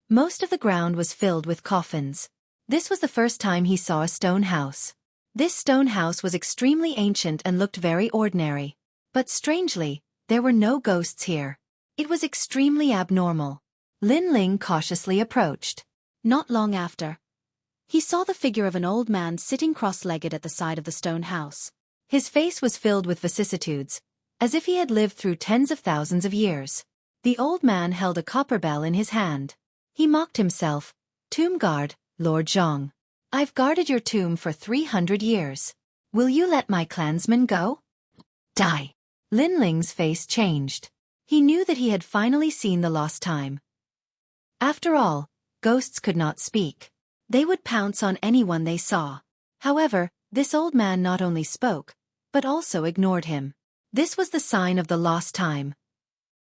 Most of the ground was filled with coffins. This was the first time he saw a stone house. This stone house was extremely ancient and looked very ordinary. But strangely, there were no ghosts here. It was extremely abnormal. Lin Ling cautiously approached. Not long after, he saw the figure of an old man sitting cross-legged at the side of the stone house. His face was filled with vicissitudes, as if he had lived through tens of thousands of years. The old man held a copper bell in his hand. He mocked himself. Tomb guard, Lord Zhang. I've guarded your tomb for 300 years. Will you let my clansmen go? Die. Lin Ling's face changed. He knew that he had finally seen the lost time. After all, ghosts could not speak. They would pounce on anyone they saw. However, this old man not only spoke, but also ignored him. This was the sign of the lost time.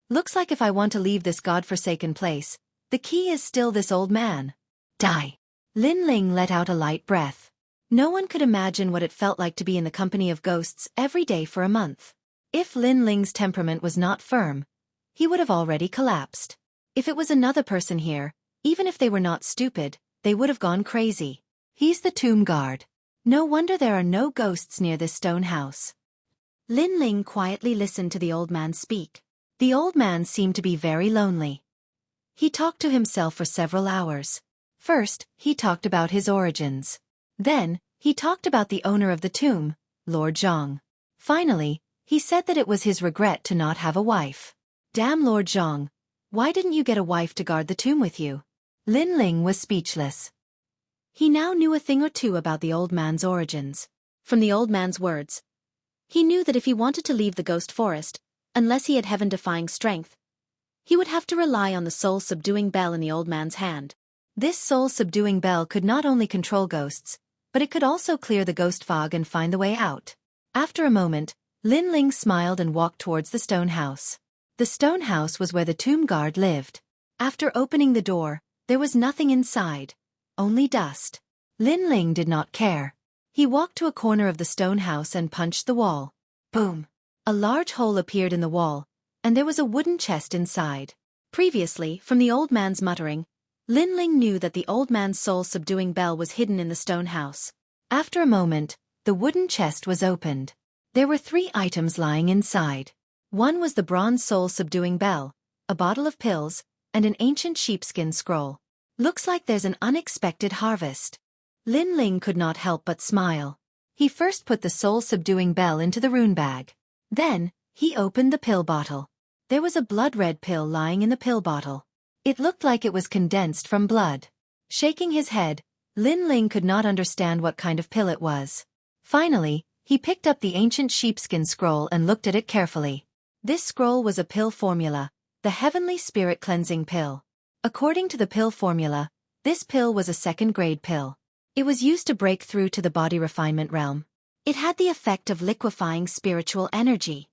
Looks like if I want to leave this god-forsaken place, the key is still this old man. Die. Lin Ling let out a light breath. No one could imagine what it felt like to be in the company of ghosts every day for a month. If Lin Ling's temperament was not firm, he would have already collapsed. If it was another person here, even if they were not stupid, they would have gone crazy. He's the tomb guard. No wonder there are no ghosts near this stone house. Lin Ling quietly listened to the old man speak. The old man seemed to be very lonely. He talked to himself for several hours. First, he talked about his origins. Then, he talked about the owner of the tomb, Lord Zhang. Finally, he said that it was his regret to not have a wife. Damn Lord Zhang, why didn't you get a wife to guard the tomb with you? Lin Ling was speechless. He now knew a thing or two about the old man's origins. From the old man's words, he knew that if he wanted to leave the ghost forest, unless he had heaven-defying strength, he would have to rely on the soul-subduing bell in the old man's hand. This soul-subduing bell could not only control ghosts, but it could also clear the ghost fog and find the way out. After a moment, Lin Ling smiled and walked towards the stone house. The stone house was where the tomb guard lived. After opening the door, there was nothing inside, only dust. Lin Ling did not care. He walked to a corner of the stone house and punched the wall. Boom! A large hole appeared in the wall, and there was a wooden chest inside. Previously, from the old man's muttering, Lin Ling knew that the old man's soul-subduing bell was hidden in the stone house. After a moment, the wooden chest was opened. There were 3 items lying inside. One was the bronze soul-subduing bell, a bottle of pills, and an ancient sheepskin scroll. Looks like there's an unexpected harvest. Lin Ling could not help but smile. He first put the soul-subduing bell into the rune bag. Then, he opened the pill bottle. There was a blood-red pill lying in the pill bottle. It looked like it was condensed from blood. Shaking his head, Lin Ling could not understand what kind of pill it was. Finally, he picked up the ancient sheepskin scroll and looked at it carefully. This scroll was a pill formula, the heavenly spirit cleansing pill. According to the pill formula, this pill was a second-grade pill. It was used to break through to the body refinement realm. It had the effect of liquefying spiritual energy.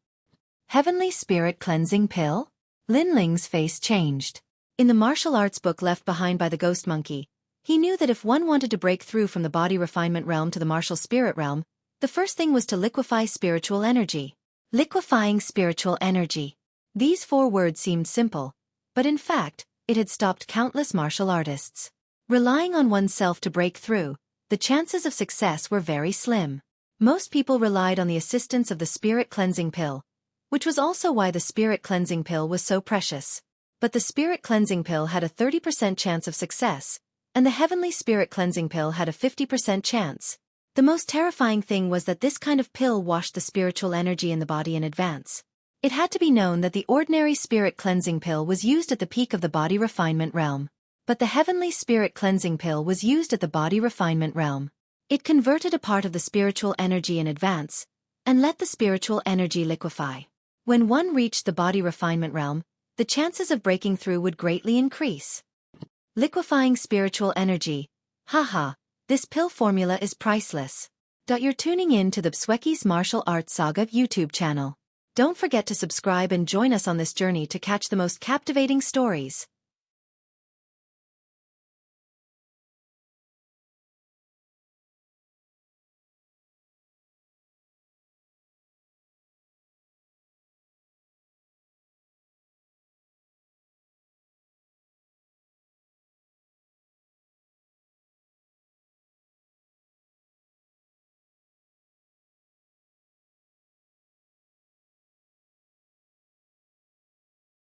Heavenly spirit cleansing pill? Lin Ling's face changed. In the martial arts book left behind by the ghost monkey, he knew that if one wanted to break through from the body refinement realm to the martial spirit realm, the first thing was to liquefy spiritual energy. Liquefying spiritual energy. These 4 words seemed simple, but in fact, it had stopped countless martial artists. Relying on oneself to break through, the chances of success were very slim. Most people relied on the assistance of the spirit cleansing pill, which was also why the spirit cleansing pill was so precious. But the spirit cleansing pill had a 30% chance of success, and the heavenly spirit cleansing pill had a 50% chance. The most terrifying thing was that this kind of pill washed the spiritual energy in the body in advance. It had to be known that the ordinary spirit cleansing pill was used at the peak of the body refinement realm. But the heavenly spirit cleansing pill was used at the body refinement realm. It converted a part of the spiritual energy in advance, and let the spiritual energy liquefy. When one reached the body refinement realm, the chances of breaking through would greatly increase. Liquefying spiritual energy. Haha, this pill formula is priceless. You're tuning in to the Xueqi's Martial Arts Saga YouTube channel. Don't forget to subscribe and join us on this journey to catch the most captivating stories.